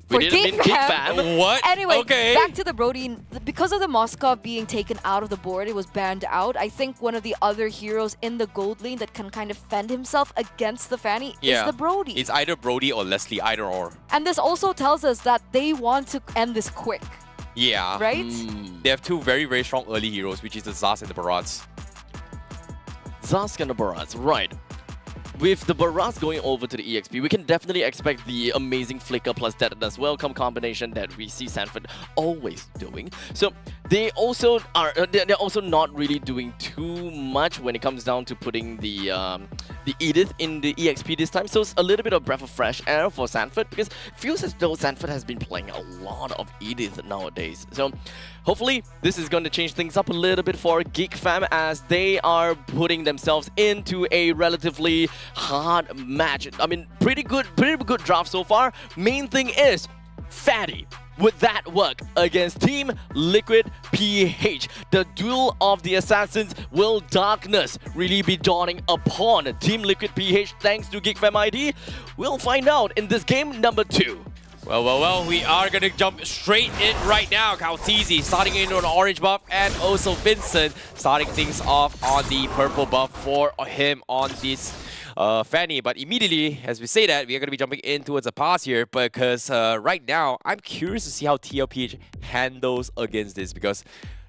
For didn't mean Geek Geek Fam. Fam. What? Anyway, Okay. back to the Brody. Because of the Moskov being taken out of the board, it was banned out. I think one of the other heroes in the gold lane that can kind of fend himself against the Fanny is the Brody. It's either Brody or Leslie, either or. And this also tells us that they want to end this quick. Yeah. Right? They have two very, very strong early heroes, which is the Zaz and the Barats. Zask and the Barats, right. With the Barats going over to the EXP, we can definitely expect the amazing Flicker plus Detonus Welcome combination that we see Sanford always doing. So they also are they're also not really doing too much when it comes down to putting the Edith in the EXP this time. So it's a little bit of breath of fresh air for Sanford because it feels as though Sanford has been playing a lot of Edith nowadays. So hopefully this is going to change things up a little bit for Geek Fam as they are putting themselves into a relatively hard match. I mean, pretty good draft so far. Main thing is Fatty. Would that work against Team Liquid PH? The duel of the assassins. Will darkness really be dawning upon Team Liquid PH thanks to Geek Fam ID? We'll find out in this game number 2. Well, we are going to jump straight in right now. Kautizi starting in on the orange buff and also Vincent starting things off on the purple buff for him on this Fanny. But immediately, as we say that, we are going to be jumping in towards a pass here because right now, I'm curious to see how TLPH handles against this because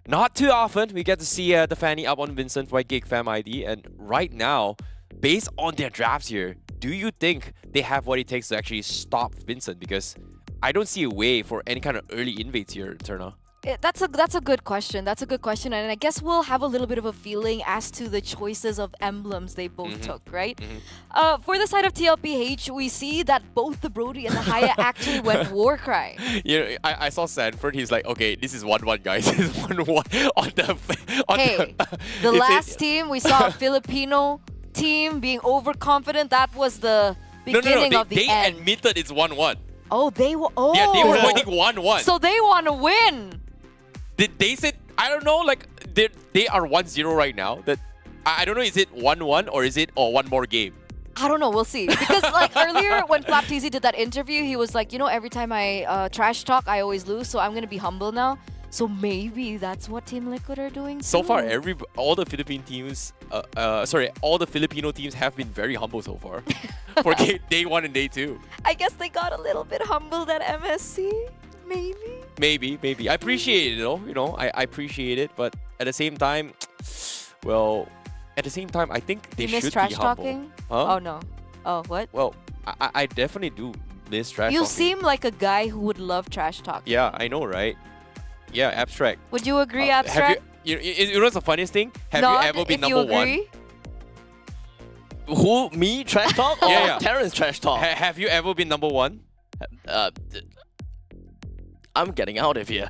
not too often we get to see the Fanny up on Vincent by Geek Fam ID. And right now, based on their drafts here, do you think they have what it takes to actually stop Vincent? Because I don't see a way for any kind of early invades here, Turner. That's a good question. That's a good question, and I guess we'll have a little bit of a feeling as to the choices of emblems they both took, right? For the side of TLPH, we see that both the Brody and the Haya actually went Warcry. You know, I saw Sanford. He's like, okay, this is 1-1, guys. This is 1-1 on the. Hey, the last team we saw a Filipino team being overconfident. That was the beginning of the they end. admitted it's 1-1. Oh, they were. Oh, Yeah, they were pointing 1-1. So they want to win. They said, I don't know, like they are 1-0 right now. That I don't know, is it 1-1 or is it one more game? I don't know, we'll see. Because like earlier when FlapTZ did that interview, he was like, you know, every time I trash talk, I always lose, so I'm gonna be humble now. So maybe that's what Team Liquid are doing So too. far, all the Philippine teams, all the Filipino teams have been very humble so far for day 1 and day 2. I guess they got a little bit humbled at MSC. Maybe. Maybe. I appreciate it, though. You know, I appreciate it, but at the same time, well, I think they You miss should trash be humble. talking? Huh? Oh no. Oh what? Well, I definitely do miss trash You talking. seem like a guy who would love trash talk. Yeah, I know, right? Yeah, abstract. Would you agree, Have Abstract? you know what's the funniest thing? Have Nod you ever been if you number 1? agree. Who? Me? Trash talk? Or Yeah. Terrence trash talk? Have you ever been number 1? I'm getting out of here.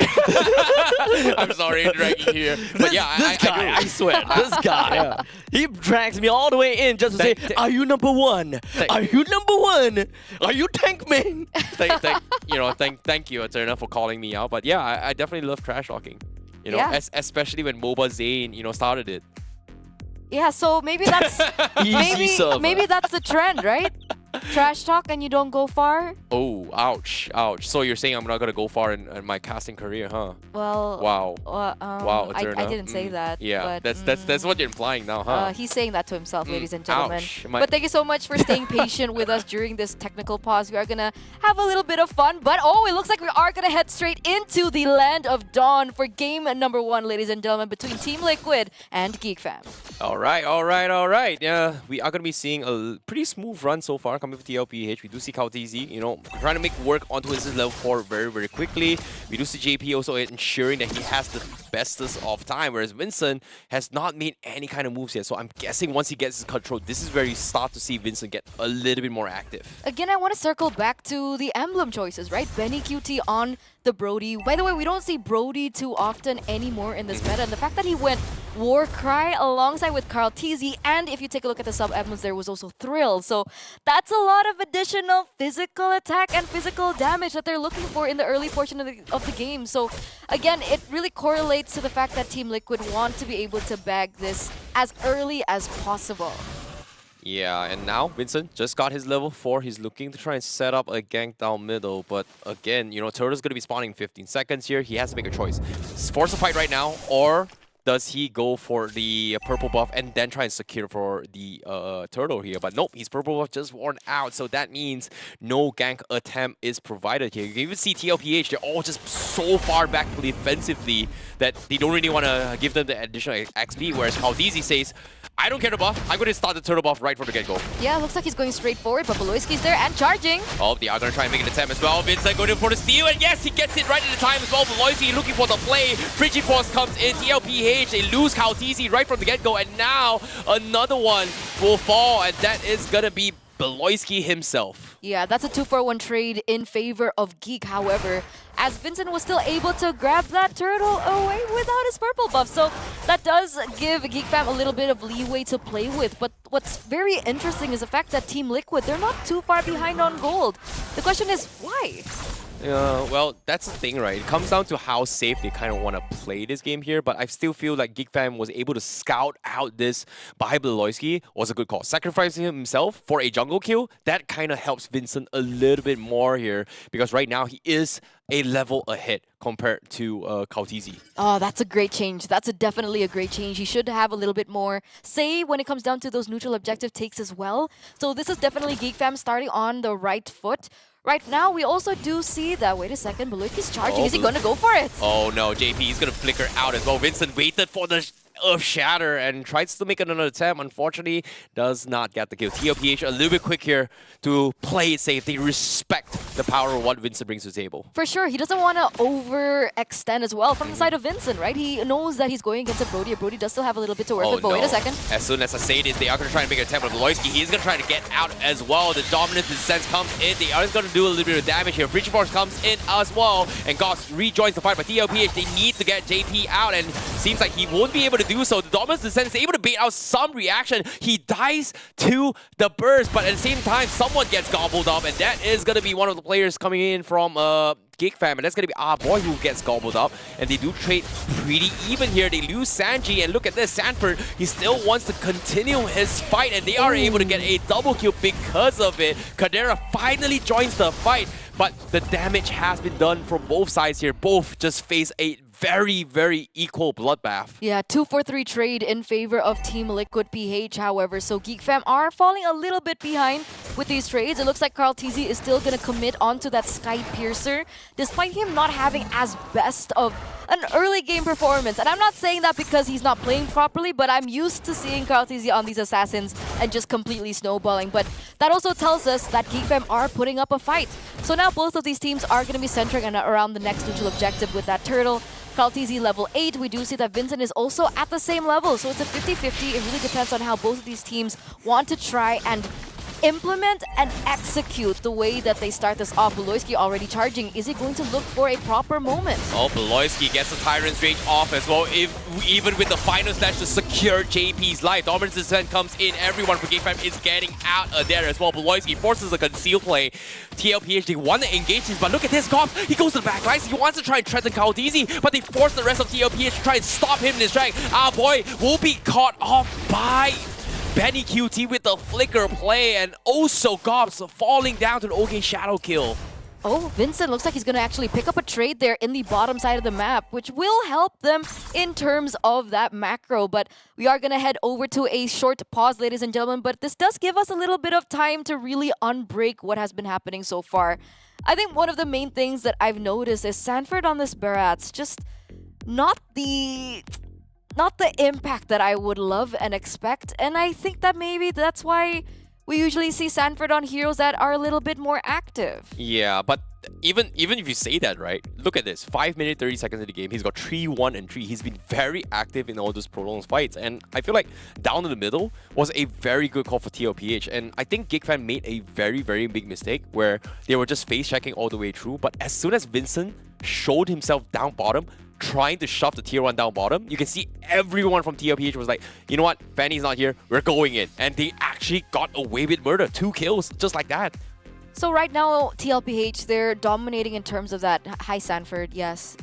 I'm sorry to drag you here. But yeah, This guy, I do. swear, this guy. Yeah. He drags me all the way in just to say, are you number 1? Are you number 1? Are you tank main? Thank you, Eterna, for calling me out. But yeah, I definitely love trash talking. You know, Yeah. especially when MOBA Zane, started it. Yeah, so maybe that's maybe that's the trend, right? Trash talk and you don't go far. Oh, ouch. So you're saying I'm not gonna go far in my casting career, huh? Well, Wow. Wow, I Eterna. didn't say that. Yeah, but, that's what you're implying now, huh? He's saying that to himself, ladies and gentlemen. Ouch. But thank you so much for staying patient with us during this technical pause. We are gonna have a little bit of fun, but it looks like we are gonna head straight into the land of dawn for game number 1, ladies and gentlemen, between Team Liquid and Geek Fam. All right. Yeah, we are going to be seeing a pretty smooth run so far coming with TLPH. We do see Kautizi, trying to make work onto his level 4 very, very quickly. We do see JP also ensuring that he has the bestest of time, whereas Vincent has not made any kind of moves yet. So I'm guessing once he gets his control, this is where you start to see Vincent get a little bit more active. Again, I want to circle back to the emblem choices, right? Benny QT on the Brody. By the way, we don't see Brody too often anymore in this meta, and the fact that he went Warcry alongside with Carl TZ, and if you take a look at the sub-emblems, there was also Thrill. So that's a lot of additional physical attack and physical damage that they're looking for in the early portion of the game. So again, it really correlates to the fact that Team Liquid want to be able to bag this as early as possible. Yeah, and now Vincent just got his level 4. He's looking to try and set up a gank down middle. But again, Turtle's going to be spawning in 15 seconds here. He has to make a choice. Force a fight right now, or does he go for the purple buff and then try and secure for the Turtle here? But nope, his purple buff just worn out. So that means no gank attempt is provided here. You can even see TLPH, they're all just so far back defensively that they don't really want to give them the additional XP. Whereas Kaudizi says, I don't care the buff. I'm going to start the turtle buff right from the get-go. Yeah, looks like he's going straight forward, but Beloyski's there and charging. Oh, they are going to try and make an attempt as well. Vincent going in for the steal, and yes, he gets it right at the time as well. Beloyski looking for the play. Frigiforce comes in, TLPH, they lose Kautizi right from the get-go, and now another one will fall, and that is going to be Beloyski himself. Yeah, that's a 2-for-1 trade in favor of Geek, however, as Vincent was still able to grab that turtle away without his purple buff. So that does give Geek Fam a little bit of leeway to play with. But what's very interesting is the fact that Team Liquid, they're not too far behind on gold. The question is, why? Well, that's the thing, right? It comes down to how safe they kind of want to play this game here, but I still feel like Geek Fam was able to scout out this by Beloyski was a good call. Sacrificing himself for a jungle kill, that kind of helps Vincent a little bit more here, because right now he is a level ahead compared to Kautizi. Oh, that's a great change. That's definitely a great change. He should have a little bit more say when it comes down to those neutral objective takes as well. So this is definitely Geek Fam starting on the right foot. Right now, we also do see that, wait a second, Beloyski's charging. Is he going to go for it? Oh no, JP is going to flicker out as well. Vincent waited for the Earth Shatter and tries to make another attempt. Unfortunately, does not get the kill. TLPH a little bit quick here to play it safe. They respect the power of what Vincent brings to the table. For sure, he doesn't want to overextend as well from the side of Vincent, right? He knows that he's going against a Brody. A Brody does still have a little bit to work with, but wait a second. As soon as I say this, they are going to try and make an attempt on Beloyski. He's going to try to get out as well. The dominant descent comes in. They are going to do a little bit of damage here. Frigiforce comes in as well, and Goss rejoins the fight. But TLPH, they need to get JP out, and seems like he won't be able to do so. The dominant descent is able to bait out some reaction. He dies to the burst, but at the same time, someone gets gobbled up, and that is going to be one of the players coming in from Geek Fam, and that's going to be our boy who gets gobbled up. And they do trade pretty even here. They lose Sanji, and look at this, Sanford, he still wants to continue his fight, and they are able to get a double kill because of it. Kadera finally joins the fight, but the damage has been done from both sides here. Both just face a very, very equal bloodbath. Yeah, 2-for-3 trade in favor of Team Liquid PH, however. So Geek Fam are falling a little bit behind with these trades. It looks like Carl TZ is still going to commit onto that Sky Piercer, despite him not having as best of an early game performance. And I'm not saying that because he's not playing properly, but I'm used to seeing Carl TZ on these assassins and just completely snowballing. But that also tells us that Geek Fam are putting up a fight. So now both of these teams are going to be centering around the next neutral objective with that turtle. Carl TZ level 8, we do see that Vincent is also at the same level, so it's a 50-50. It really depends on how both of these teams want to try and implement and execute the way that they start this off. Beloyski already charging. Is he going to look for a proper moment? Oh, Beloyski gets the Tyrant's Rage off as well, even with the final slash to secure JP's life. Dominance Descent comes in, everyone for Game 5 is getting out of there as well. Beloyski forces a conceal play. TLPH, they want to engage this, but look at this, Goff. He goes to the back lines. He wants to try and threaten Kaudizi, but they force the rest of TLPH to try and stop him in his track. Ah, boy, will be caught off by Benny QT with the flicker play, and also Gobbs falling down to the OK Shadow kill. Oh, Vincent looks like he's going to actually pick up a trade there in the bottom side of the map, which will help them in terms of that macro. But we are going to head over to a short pause, ladies and gentlemen. But this does give us a little bit of time to really unbreak what has been happening so far. I think one of the main things that I've noticed is Sanford on this Barat's just not the impact that I would love and expect. And I think that maybe that's why we usually see Sanford on heroes that are a little bit more active. Yeah, but even if you say that, right? Look at this. 5 minutes, 30 seconds in the game. He's got 3-1 and 3. He's been very active in all those prolonged fights. And I feel like down in the middle was a very good call for TLPH. And I think GigFan made a very, very big mistake where they were just face checking all the way through. But as soon as Vincent showed himself down bottom, trying to shove the tier 1 down bottom, you can see everyone from TLPH was like, you know what, Fanny's not here, we're going in. And they actually got away with murder. 2 kills, just like that. So right now, TLPH, they're dominating in terms of that. Hi, Sanford. Yes.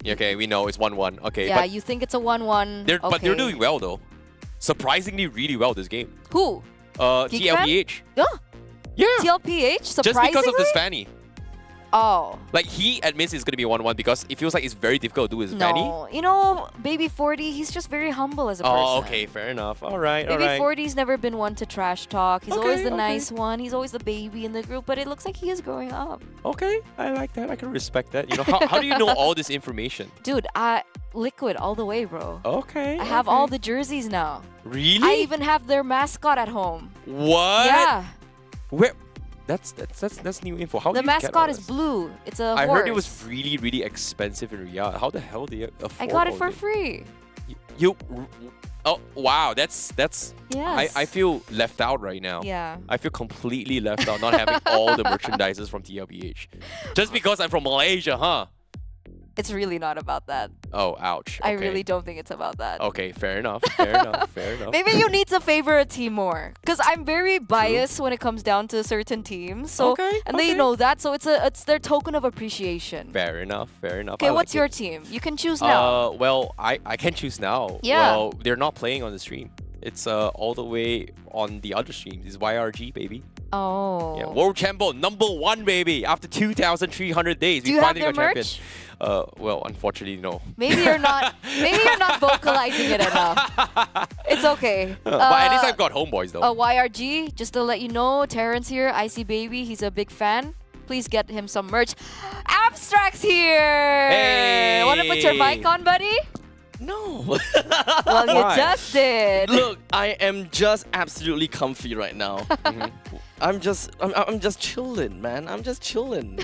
Okay, we know it's 1-1. Okay, yeah, but you think it's a 1-1. But okay. they're doing well, though. Surprisingly, really well this game. Who? TLPH. Yeah. Yeah. TLPH, surprisingly? Just because of this Fanny. Oh. Like, he admits it's going to be 1-1 because it feels like it's very difficult to do with Fanny. No, you know, Baby 40, he's just very humble as a person. Oh, okay, fair enough. All right, Baby 40's never been one to trash talk. He's Okay, always the okay. nice one. He's always the baby in the group, but it looks like he is growing up. Okay, I like that. I can respect that. You know, how do you know all this information? Dude, Liquid all the way, bro. Okay. I have all the jerseys now. Really? I even have their mascot at home. What? Yeah. Where? That's new info. How The do you get all mascot is this? blue. It's a I horse. heard it was really, really expensive in Riyadh. How the hell do you afford I got it all for this? free. You oh wow, that's Yes. I feel left out right now. Yeah. I feel completely left out not having all the merchandises from TLPH. Just because I'm from Malaysia, huh? It's really not about that. Oh, ouch. I Okay. really don't think it's about that. Okay, fair enough. Fair enough. Fair enough. Maybe you need to favor a team more, because I'm very biased when it comes down to certain teams. So Okay, and they know that, so it's their token of appreciation. Fair enough. Fair enough. Okay, I what's like your it. team? You can choose now. Well, I can choose now. Yeah. Well, they're not playing on the stream. It's all the way on the other streams. It's YRG, baby. Oh. Yeah, World Champion #1, baby. After 2,300 days, Do we you have finally their got champion. merch? Well, unfortunately, no. Maybe you're not. Maybe you're not vocalizing it enough. It's okay. But at least I've got homeboys though. YRG, just to let you know, Terrence here, Icy Baby, he's a big fan. Please get him some merch. Abstract's here! Hey! Want to put your mic on, buddy? No. Well, you Why? just did. Look, I am just absolutely comfy right now. I'm just chilling, man. I'm just chilling.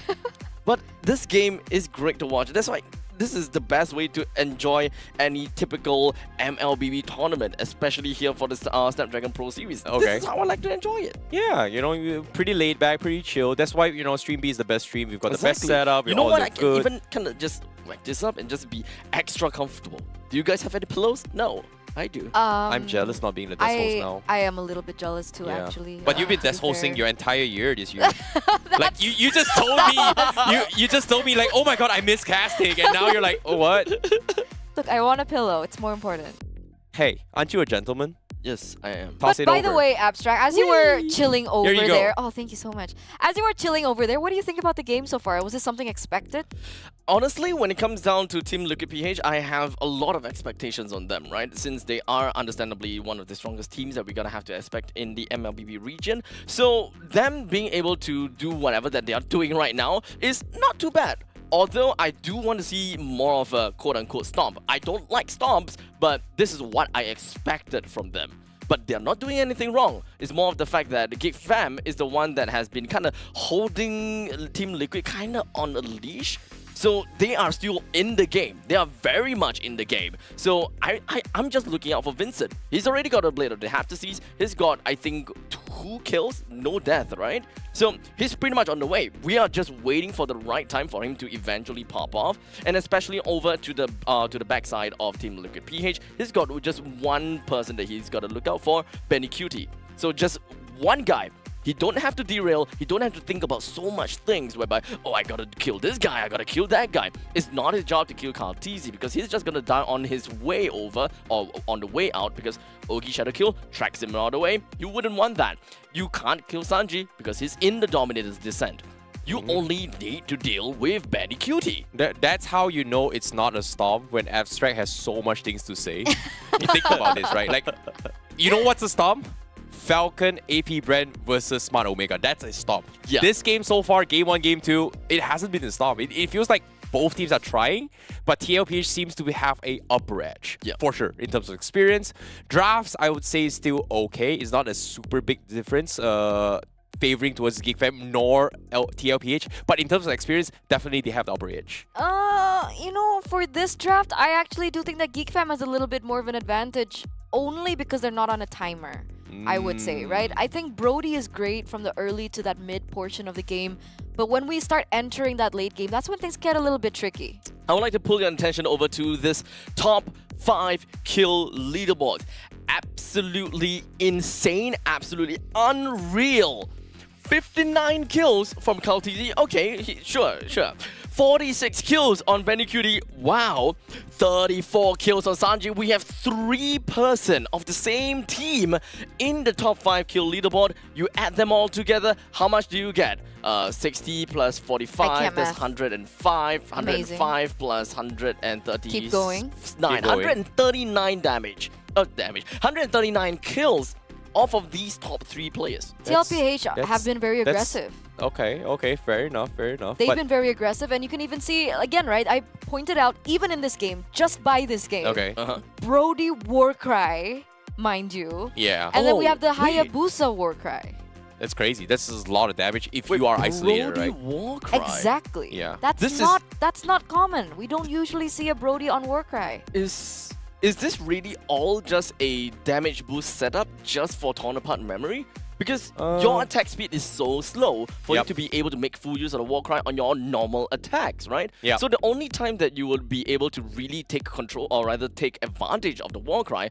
But this game is great to watch. That's why this is the best way to enjoy any typical MLBB tournament, especially here for the Snapdragon Pro Series. Okay. This is how I like to enjoy it. Yeah, you know, you're pretty laid back, pretty chill. That's why, you know, Stream B is the best stream. We've got the best Exactly. setup. You we know all what? look I can good. even kind of just rack this up and just be extra comfortable. Do you guys have any pillows? No, I do. I'm jealous not being the desk host now. I am a little bit jealous too, Yeah. actually. But you've been to be desk hosting fair. your entire year this year. Like you just told me you just told me like, oh my god, I miss casting, and now you're like, oh what? Look, I want a pillow. It's more important. Hey, aren't you a gentleman? Yes, I am. Toss But it by over. the way, Abstract, as you were chilling over you go. there, oh, thank you so much. As you were chilling over there, what do you think about the game so far? Was this something expected? Honestly, when it comes down to Team Liquid PH, I have a lot of expectations on them, right? Since they are understandably one of the strongest teams that we're gonna have to expect in the MLBB region. So them being able to do whatever that they are doing right now is not too bad. Although I do want to see more of a quote-unquote stomp. I don't like stomps, but this is what I expected from them. But they're not doing anything wrong. It's more of the fact that Geek Fam is the one that has been kind of holding Team Liquid kind of on a leash. So they are still in the game. They are very much in the game. So I'm just looking out for Vincent. He's already got a Blade of the Heptases. He's got, I think, 2 kills, no death, right? So he's pretty much on the way. We are just waiting for the right time for him to eventually pop off. And especially over to the backside of Team Liquid PH, he's got just one person that he's got to look out for, Benny Cutie. So just one guy. He don't have to derail, he don't have to think about so much things whereby, oh, I gotta kill this guy, I gotta kill that guy. It's not his job to kill Carl TZ because he's just gonna die on his way over or on the way out because Ogi Shadow Kill tracks him all the way. You wouldn't want that. You can't kill Sanji because he's in the Dominator's descent. You only need to deal with Benny Cutie. That's how you know it's not a storm when Abstract has so much things to say. You think about this, right? Like, you know what's a storm? Falcon, AP Brand versus Smart Omega. That's a stomp. Yeah. This game so far, game 1, game 2, it hasn't been a stomp. It feels like both teams are trying, but TLPH seems to have a upper edge, for sure, in terms of experience. Drafts, I would say, is still okay. It's not a super big difference, favoring towards Geek Fam nor TLPH, but in terms of experience, definitely they have the upper edge. You know, for this draft, I actually do think that Geek Fam has a little bit more of an advantage, only because they're not on a timer. I would say, right? I think Brody is great from the early to that mid portion of the game, but when we start entering that late game, that's when things get a little bit tricky. I would like to pull your attention over to this top 5 kill leaderboard. Absolutely insane, absolutely unreal. 59 kills from KalTZ. Okay, sure. 46 kills on Benny Cutie. Wow. 34 kills on Sanji. We have 3 person of the same team in the top 5 kill leaderboard. You add them all together, how much do you get? 60 plus 45, that's 105. 105 plus 130. Keep going. 139 damage. 139 kills off of these top 3 players. TLPH have been very aggressive. Okay, fair enough. They've been very aggressive, and you can even see, again, right, I pointed out, even in this game, just by this game, Brody Warcry, mind you. Yeah. And then we have the Hayabusa Warcry. That's crazy. That's a lot of damage if you are isolated, Brody right? Warcry. Exactly. Yeah. That's not common. We don't usually see a Brody on Warcry. Is this really all just a damage boost setup just for torn apart memory? Because your attack speed is so slow for you to be able to make full use of the Warcry on your normal attacks, right? Yeah. So the only time that you will be able to really take control, or rather take advantage of the Warcry,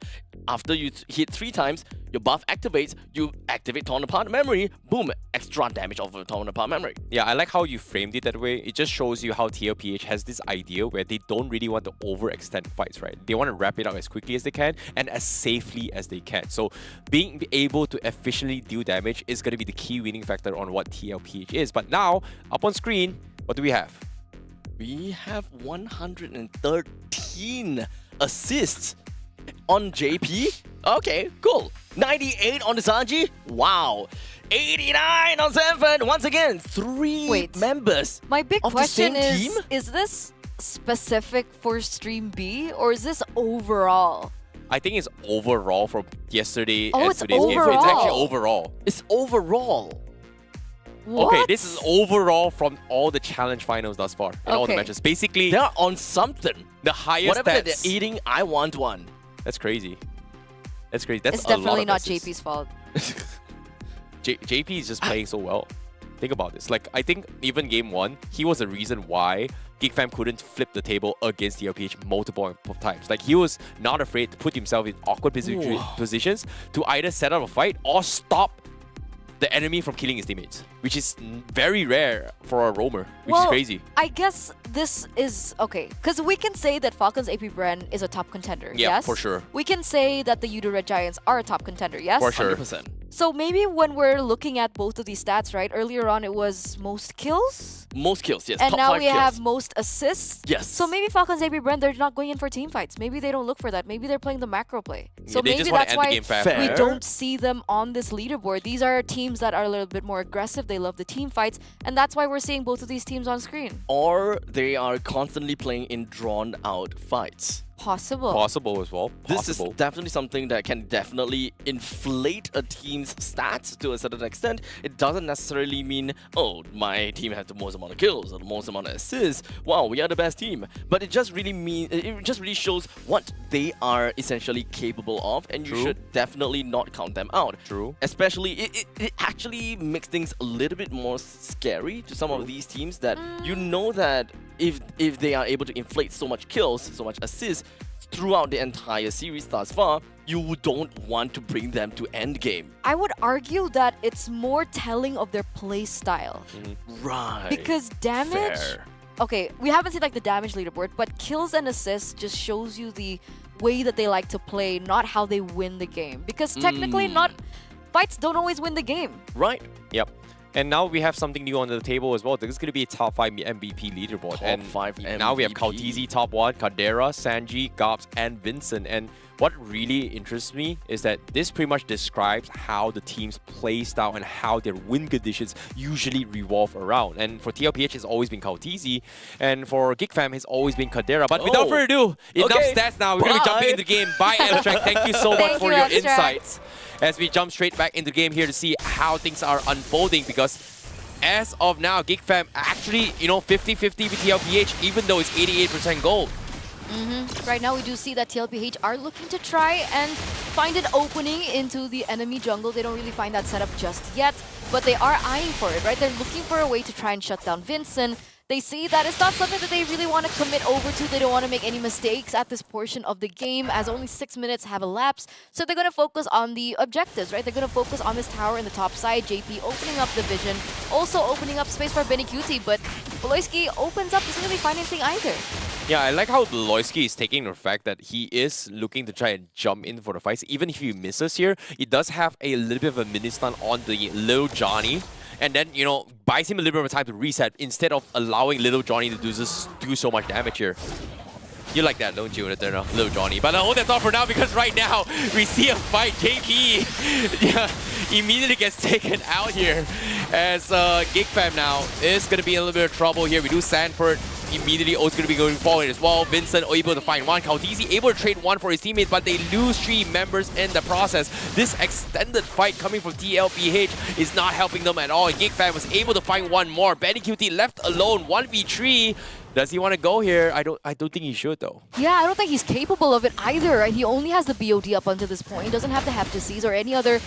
after you hit 3 times, your buff activates, you activate torn apart memory, boom, extra damage of a torn apart memory. Yeah, I like how you framed it that way. It just shows you how TLPH has this idea where they don't really want to overextend fights, right? They want to wrap it up as quickly as they can and as safely as they can. So being able to efficiently deal damage is going to be the key winning factor on what TLPH is. But now, up on screen, what do we have? We have 113 assists on JP. Okay, cool. 98 on the Sanji. Wow. 89 on Sanford. Once again, 3 members My big of question the same team. is this specific for Stream B, or is this overall? I think it's overall from yesterday Oh, and it's today's game. It's overall. actually overall. It's overall. What? Okay, this is overall from all the challenge finals thus far and all the Okay. matches. Basically, They're on something. the highest Whatever that stats. they're eating, I want one. That's crazy. That's crazy. That's It's a lot definitely of not assists. JP's fault. JP is just playing so well. Think about this. Like, I think even game 1, he was the reason why Geek Fam couldn't flip the table against TLPH multiple times. Like, he was not afraid to put himself in awkward positions to either set up a fight or stop the enemy from killing his teammates, which is very rare for a roamer, which well, is crazy. I guess this is okay because we can say that Falcons AP Bren is a top contender. Yeah, yes, for sure. We can say that the Udo Red Giants are a top contender. Yes, For sure. 100%. So maybe when we're looking at both of these stats, right? Earlier on, it was most kills. Most kills, yes. And top now 5 we kills. have most assists. Yes. So maybe Falcons AP Brand, they're not going in for team fights. Maybe they don't look for that. Maybe they're playing the macro play. So Yeah, they maybe just wanna that's end the why game fast. we Fair. don't see them on this leaderboard. These are teams that are a little bit more aggressive. They love the team fights. And that's why we're seeing both of these teams on screen. Or they are constantly playing in drawn out fights. Possible. Possible as well. This is Possible. definitely something that can definitely inflate a team's stats to a certain extent. It doesn't necessarily mean, oh, my team has the most amount of kills or the most amount of assists. Wow, we are the best team. But it just really shows what they are essentially capable of, and you True. should definitely not count them out. True. Especially, it actually makes things a little bit more scary to some of these teams that you know that if they are able to inflate so much kills, so much assists throughout the entire series thus far, you don't want to bring them to endgame. I would argue that it's more telling of their play style. Right. Because damage... Fair. Okay, we haven't seen like the damage leaderboard, but kills and assists just shows you the way that they like to play, not how they win the game. Because technically, fights don't always win the game. Right. Yep. And now we have something new on the table as well. This is going to be a top 5 MVP leaderboard. Top and 5 now we have MVP. Kautizi top 1, Kadera, Sanji, Gobs, and Vincent. And what really interests me is that this pretty much describes how the team's play style and how their win conditions usually revolve around. And for TLPH, it's always been Kautizi. And for GigFam, it's always been Kadera. But without further ado, enough Okay. stats now. We're going to be jumping Bye. into the game. Bye, Abstract. Thank you so much Thank for you, your Abstract. insights. As we jump straight back into the game here to see how things are unfolding, because as of now, GigFam actually, 50-50 with TLPH, even though it's 88% gold. Right now, we do see that TLPH are looking to try and find an opening into the enemy jungle. They don't really find that setup just yet, but they are eyeing for it, right? They're looking for a way to try and shut down Vincent. They see that it's not something that they really want to commit over to. They don't want to make any mistakes at this portion of the game, as only 6 minutes have elapsed. So they're going to focus on the objectives, right? They're going to focus on this tower in the top side. JP opening up the vision, also opening up space for Benny Cutie, but Beloyski opens up, doesn't really find anything either. Yeah, I like how Loisky is taking the fact that he is looking to try and jump in for the fights. Even if he misses here, he does have a little bit of a mini stun on the Little Johnny. And then, buys him a little bit of time to reset instead of allowing Little Johnny to do so much damage here. You like that, don't you, Little Johnny? But that's all for now, because right now, we see a fight. JP immediately gets taken out here, as GigFam now is going to be in a little bit of trouble here. We do Sanford immediately also going to be going forward as well. Vincent able to find one. Kautizi able to trade one for his teammates, but they lose 3 members in the process. This extended fight coming from TLPH is not helping them at all. GigFam was able to find one more. Benny QT left alone, 1v3. Does he want to go here? I don't think he should, though. Yeah, I don't think he's capable of it either. Right? He only has the BOD up until this point. He doesn't have the Heptacies or any other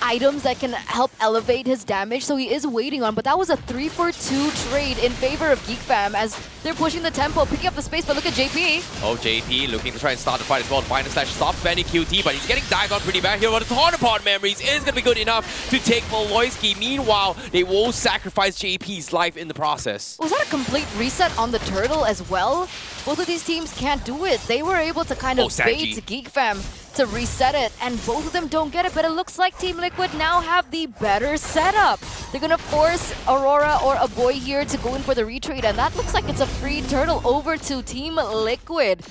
items that can help elevate his damage, so he is waiting on. But that was a 3-for-2 trade in favor of GeekFam as they're pushing the tempo, picking up the space, but look at JP. Oh, JP looking to try and start the fight as well. Final slash stops Benny QT, but he's getting dive on pretty bad here. But the Taunapod memories is going to be good enough to take Beloyski. Meanwhile, they will sacrifice JP's life in the process. Was that a complete reset on the turtle as well? Both of these teams can't do it. They were able to kind of bait GeekFam to reset it, and both of them don't get it, but it looks like Team Liquid now have the better setup. They're gonna force Aurora or a boy here to go in for the retreat, and that looks like it's a free turtle over to Team Liquid.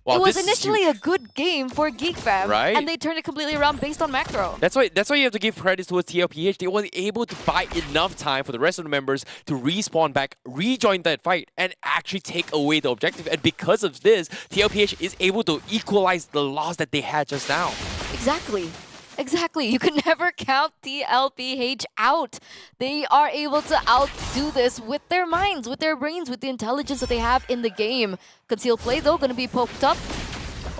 Wow, it was this is initially a good game for GeekFam, Right? and they turned it completely around based on macro. That's why you have to give credit towards TLPH. They were able to buy enough time for the rest of the members to respawn back, rejoin that fight, and actually take away the objective. And because of this, TLPH is able to equalize the loss that they had just now. Exactly. Exactly. You can never count TLPH out. They are able to outdo this with their minds, with their brains, with the intelligence that they have in the game. Concealed play, though, going to be poked up.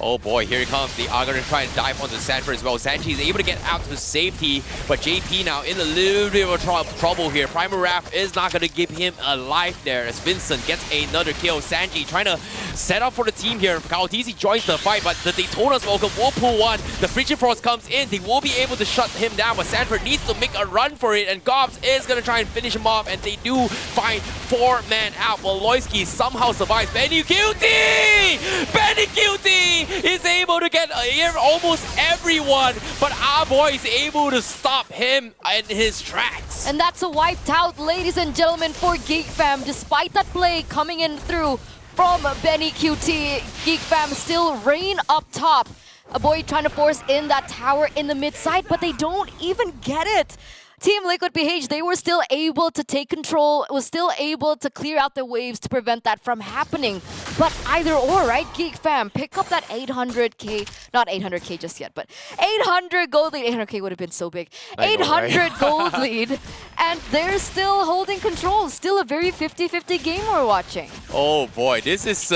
Oh boy, here he comes. They are going to try and dive onto Sanford as well. Sanji is able to get out to safety, but JP now in a little bit of trouble here. Primal Wrath is not going to give him a life there as Vincent gets another kill. Sanji trying to set up for the team here. Kaotisi joins the fight, but the Daytona's Welcome will pull one. The Frigid Frost comes in. They will be able to shut him down, but Sanford needs to make a run for it, and Gobs is going to try and finish him off, and they do find 4-man out. Woloski somehow survives. Benny Cutie! Benny Cutie is able to get almost everyone, but our boy is able to stop him in his tracks. And that's a wiped out, ladies and gentlemen, for Geek Fam. Despite that play coming in through from Benny QT, Geek Fam still reign up top. A boy trying to force in that tower in the mid side, but they don't even get it. Team Liquid PH, they were still able to take control, was still able to clear out the waves to prevent that from happening. But either or, right? Geek Fam, pick up that 800k, not 800k just yet, but 800 gold lead. 800k would have been so big. 800 gold lead, and they're still holding control. Still a very 50-50 game we're watching. Oh boy, this is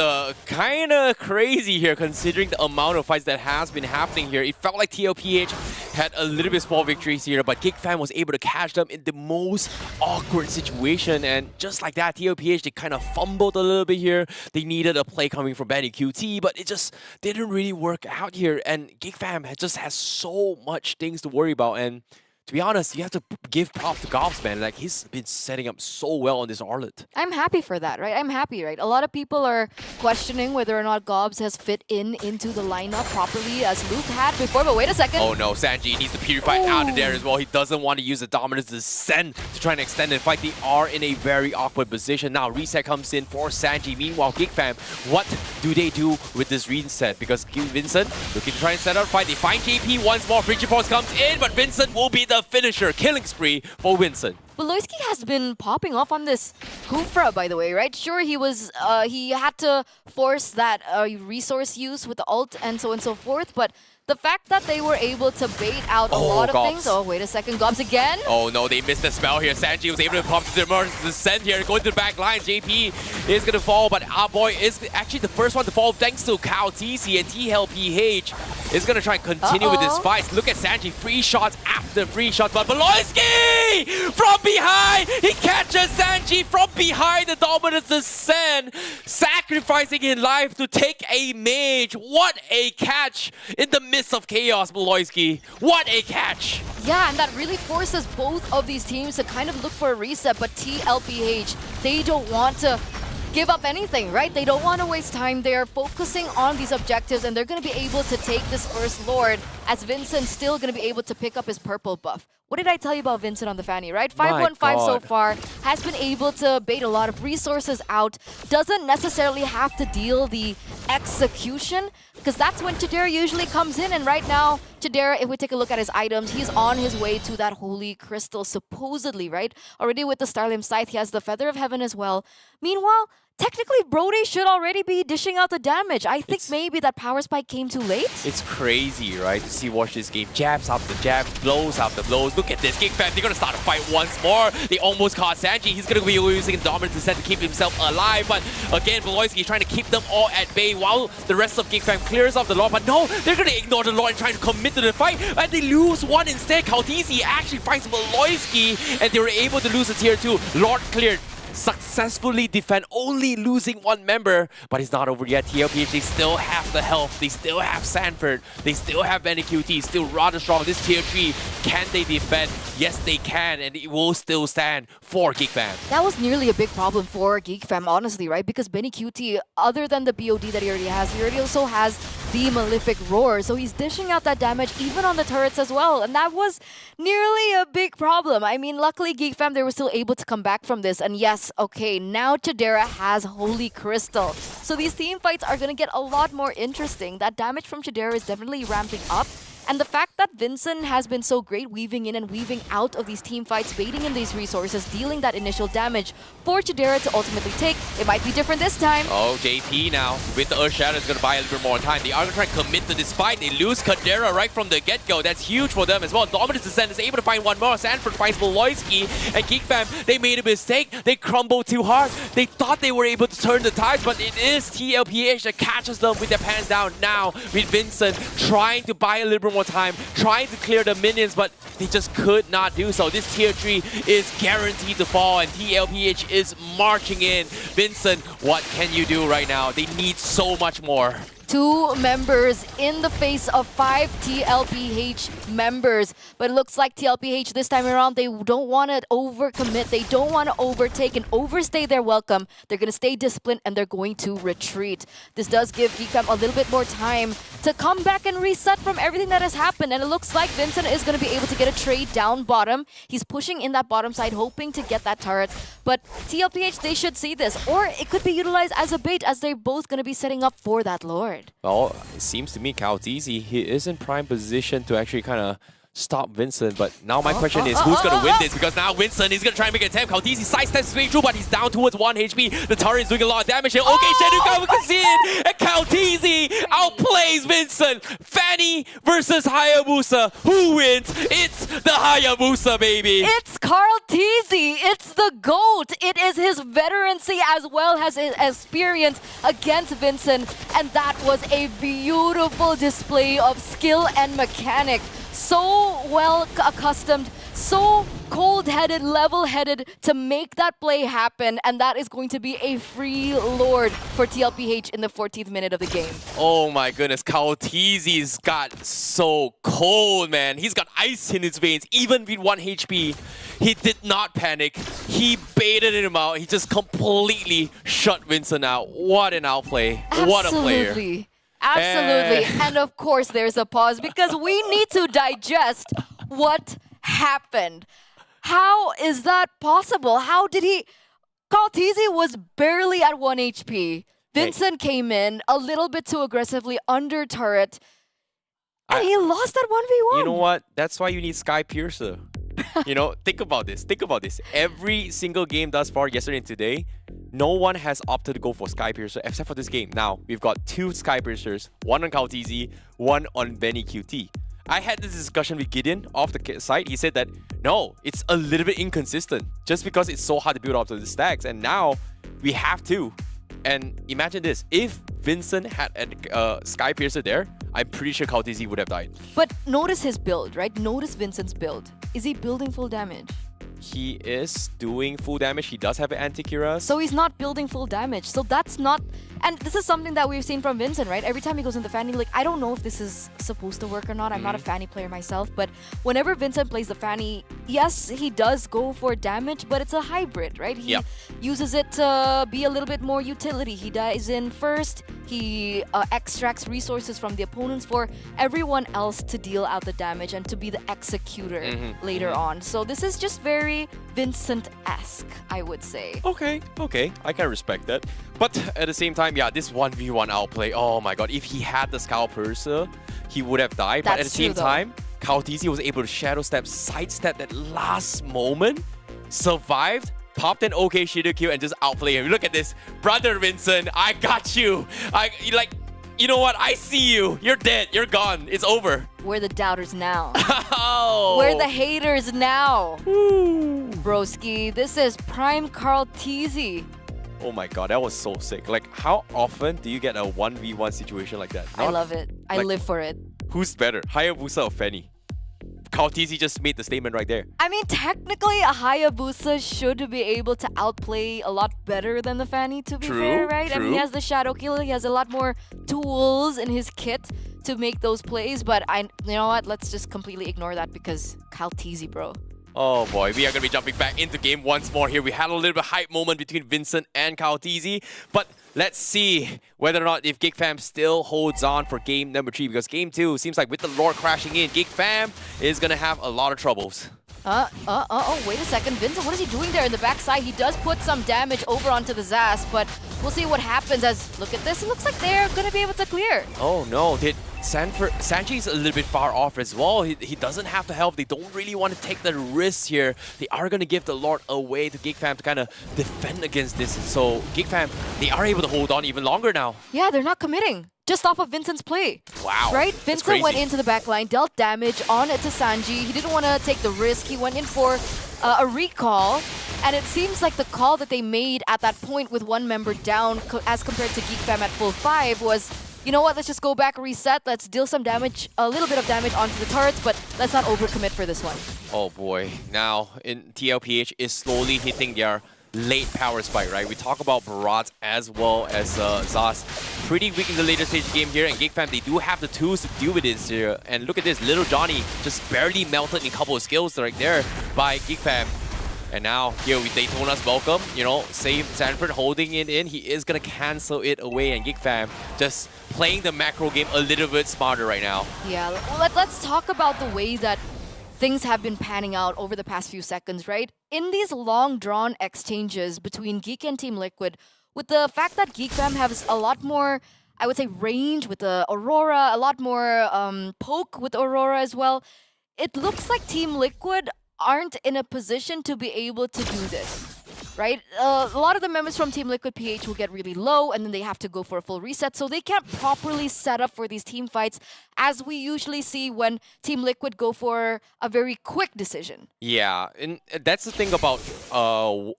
kind of crazy here considering the amount of fights that has been happening here. It felt like TLPH had a little bit small victories here, but Geek Fam was able to catch them in the most awkward situation, and just like that, TLPH, they kind of fumbled a little bit here. They needed a play coming from Benny QT, but it just didn't really work out here, and Geek Fam just has so much things to worry about, and to be honest, you have to give props to Gobs, man. Like, he's been setting up so well on this Arlet. I'm happy for that, right? I'm happy, right? A lot of people are questioning whether or not Gobs has fit into the lineup properly as Luke had before, but wait a second. Oh no, Sanji needs to purify out of there as well. He doesn't want to use the Dominance Descent to try and extend the fight. They are in a very awkward position. Now, reset comes in for Sanji. Meanwhile, Geek Fam, what do they do with this reset? Because Vincent looking to try and set up a fight. They find JP once more. Frigid Force comes in, but Vincent will be the finisher. Killing spree for Vincent. Woloski has been popping off on this Kufra, by the way, right? Sure, he had to force that resource use with the ult and so on and so forth, but the fact that they were able to bait out a lot of things. Oh, wait a second. Gobs again? Oh no, they missed the spell here. Sanji was able to pop the emergency descent here, going to the back line. JP is going to fall, but our boy is actually the first one to fall thanks to Kao TC, and TLPH is going to try and continue with this fight. Look at Sanji, free shots after free shots, but Beloyski from behind! He catches Sanji from behind the dominance descent, sacrificing his life to take a mage. What a catch in the midst of chaos, Beloyski. What a catch! Yeah, and that really forces both of these teams to kind of look for a reset, but TLPH, they don't want to give up anything, right? They don't want to waste time. They're focusing on these objectives, and they're going to be able to take this first Lord, as Vincent's still going to be able to pick up his purple buff. What did I tell you about Vincent on the Fanny, right? 515 so far, has been able to bait a lot of resources out, doesn't necessarily have to deal the execution, because that's when Chidera usually comes in, and right now, Chidera, if we take a look at his items, he's on his way to that Holy Crystal, supposedly, right? Already with the Starlim Scythe, he has the Feather of Heaven as well. Meanwhile, technically, Brody should already be dishing out the damage. I think maybe that power spike came too late. It's crazy, right? To see watch this game. Jabs after jabs, blows after blows. Look at this. Geek Fam, they're going to start a fight once more. They almost caught Sanji. He's going to be using Dominance Descent to keep himself alive. But again, Beloyski is trying to keep them all at bay while the rest of Geek Fam clears off the Lord. But no, they're going to ignore the Lord and try to commit to the fight. And they lose one instead. Kautisi actually finds Beloyski, and they were able to lose a tier 2. Lord cleared. Successfully defend, only losing one member, but it's not over yet. TLPH, they still have the health, they still have Sanford, they still have Benny QT, still rather strong. This tier 3, can they defend? Yes, they can, and it will still stand for Geek Fam. That was nearly a big problem for Geek Fam, honestly, right? Because Benny QT, other than the BOD that he already also has the Malefic Roar, so he's dishing out that damage even on the turrets as well, and that was nearly a big problem. I mean, luckily Geek Fam, they were still able to come back from this, and yes, okay, now Chidera has Holy Crystal. So these team fights are going to get a lot more interesting. That damage from Chidera is definitely ramping up. And the fact that Vincent has been so great weaving in and weaving out of these team fights, baiting in these resources, dealing that initial damage for Chidera to ultimately take, it might be different this time. Oh, JP now with the Earth Shadow is going to buy a little bit more time. They are going to try and commit to this fight. They lose Kadera right from the get-go. That's huge for them as well. Dominus Descent is able to find one more. Sanford finds Beloyski, and Geek Fam, they made a mistake. They crumbled too hard. They thought they were able to turn the tides, but it is TLPH that catches them with their pants down now with Vincent trying to buy a little bit more time, trying to clear the minions, but they just could not do so. This tier 3 is guaranteed to fall, and TLPH is marching in. Vincent, what can you do right now? They need so much more. 2 members in the face of 5 TLPH members. But it looks like TLPH this time around, they don't want to overcommit. They don't want to overtake and overstay their welcome. They're going to stay disciplined and they're going to retreat. This does give GeekFam a little bit more time to come back and reset from everything that has happened. And it looks like Vincent is going to be able to get a trade down bottom. He's pushing in that bottom side, hoping to get that turret. But TLPH, they should see this. Or it could be utilized as a bait as they're both going to be setting up for that Lord. Well, it seems to me Kautizi, he is in prime position to actually kind of stop Vincent. But now my question is, who's going to win this? Because now Vincent is going to try and make an attempt. Kautizi sidesteps his way through, but he's down towards 1 HP. The turret is doing a lot of damage here. Okay, Shenuka can see it. And Kautizi outplays Vincent. Fanny versus Hayabusa. Who wins? It's the Hayabusa, baby. It's Carl Teasy. It's the GOAT. It is his veterancy as well as his experience against Vincent. And that was a beautiful display of skill and mechanic. So well accustomed, so cold-headed, level-headed to make that play happen, and that is going to be a free Lord for TLPH in the 14th minute of the game. Oh my goodness, Kautizi's got so cold, man. He's got ice in his veins, even with 1 HP. He did not panic. He baited him out. He just completely shut Vincent out. What an outplay. What a player. Absolutely. And of course, there's a pause because we need to digest what happened. How is that possible? How did he... Kaltizi was barely at 1 HP. Vincent came in a little bit too aggressively under turret. And he lost that 1v1. You know what? That's why you need Sky Piercer. You know, think about this. Think about this. Every single game thus far, yesterday and today, no one has opted to go for Sky Piercer except for this game. Now, we've got 2 Sky Piercers, one on Kautizi, one on Benny QT. I had this discussion with Gideon off the site. He said that, no, it's a little bit inconsistent just because it's so hard to build up to the stacks. And now, we have to. And imagine this. If Vincent had a Sky Piercer there, I'm pretty sure Kautizi would have died. But notice his build, right? Notice Vincent's build. Is he building full damage? He is doing full damage. He does have an anti-Kira. So he's not building full damage. So that's not... And this is something that we've seen from Vincent, right? Every time he goes into Fanny, like, I don't know if this is supposed to work or not. I'm not a Fanny player myself. But whenever Vincent plays the Fanny, yes, he does go for damage, but it's a hybrid, right? He uses it to be a little bit more utility. He dies in first. He extracts resources from the opponents for everyone else to deal out the damage and to be the executor later on. So this is just very Vincent-esque, I would say. Okay, I can respect that. But at the same time, yeah, this 1v1 outplay, oh my god, if he had the Skull Piercer, he would have died. But at the same time, Kautizi was able to shadow step, sidestep that last moment, survived, popped an OK Shido kill, and just outplay him. Look at this. Brother Vincent, I got you. You know what? I see you. You're dead. You're gone. It's over. We're the doubters now. Oh. We're the haters now. Broski, this is prime Carl Teasy. Oh my god, that was so sick. Like, how often do you get a 1v1 situation like that? I love it. I live for it. Who's better, Hayabusa or Fanny? Kautizi just made the statement right there. I mean, technically, a Hayabusa should be able to outplay a lot better than the Fanny, to be fair, right? And he has the Shadow Kill. He has a lot more tools in his kit to make those plays. But you know what? Let's just completely ignore that because Kaltizi, bro. Oh boy, we are going to be jumping back into game once more here. We had a little bit of hype moment between Vincent and Kautizi, but let's see whether or not if Geek Fam still holds on for game number 3, because game 2 seems like with the lore crashing in, Geek Fam is going to have a lot of troubles. Oh, wait a second. Vincent, what is he doing there in the backside? He does put some damage over onto the Zas, but we'll see what happens as, look at this, it looks like they're going to be able to clear. Oh no, did Sanji's a little bit far off as well. He doesn't have the health. They don't really want to take the risk here. They are going to give the Lord away to GigFam to kind of defend against this. So GigFam, they are able to hold on even longer now. Yeah, they're not committing. Just off of Vincent's play. Wow. Right? that's Vincent went crazy. into the back line, dealt damage on it to Sanji. He didn't want to take the risk. He went in for a recall. And it seems like the call that they made at that point with one member down as compared to GeekFam at full 5 was, you know what, let's just go back, reset, let's deal some damage, a little bit of damage onto the turrets, but let's not overcommit for this one. Oh boy. Now, TLPH is slowly hitting their late power spike, right? We talk about Barat as well as Zas. Pretty weak in the later stage game here, and GigFam, they do have the tools to deal with this here. And look at this, Little Johnny just barely melted in a couple of skills right there by GigFam. And now here with Daytona's welcome, you know, save Sanford holding it in. He is going to cancel it away, and GigFam just playing the macro game a little bit smarter right now. Yeah, let's talk about the way that things have been panning out over the past few seconds, right? In these long-drawn exchanges between Geek and Team Liquid, with the fact that GeekFam has a lot more, I would say, range with the Aurora, a lot more poke with Aurora as well, it looks like Team Liquid aren't in a position to be able to do this. Right? A lot of the members from Team Liquid PH will get really low and then they have to go for a full reset, so they can't properly set up for these team fights as we usually see when Team Liquid go for a very quick decision. Yeah, and that's the thing about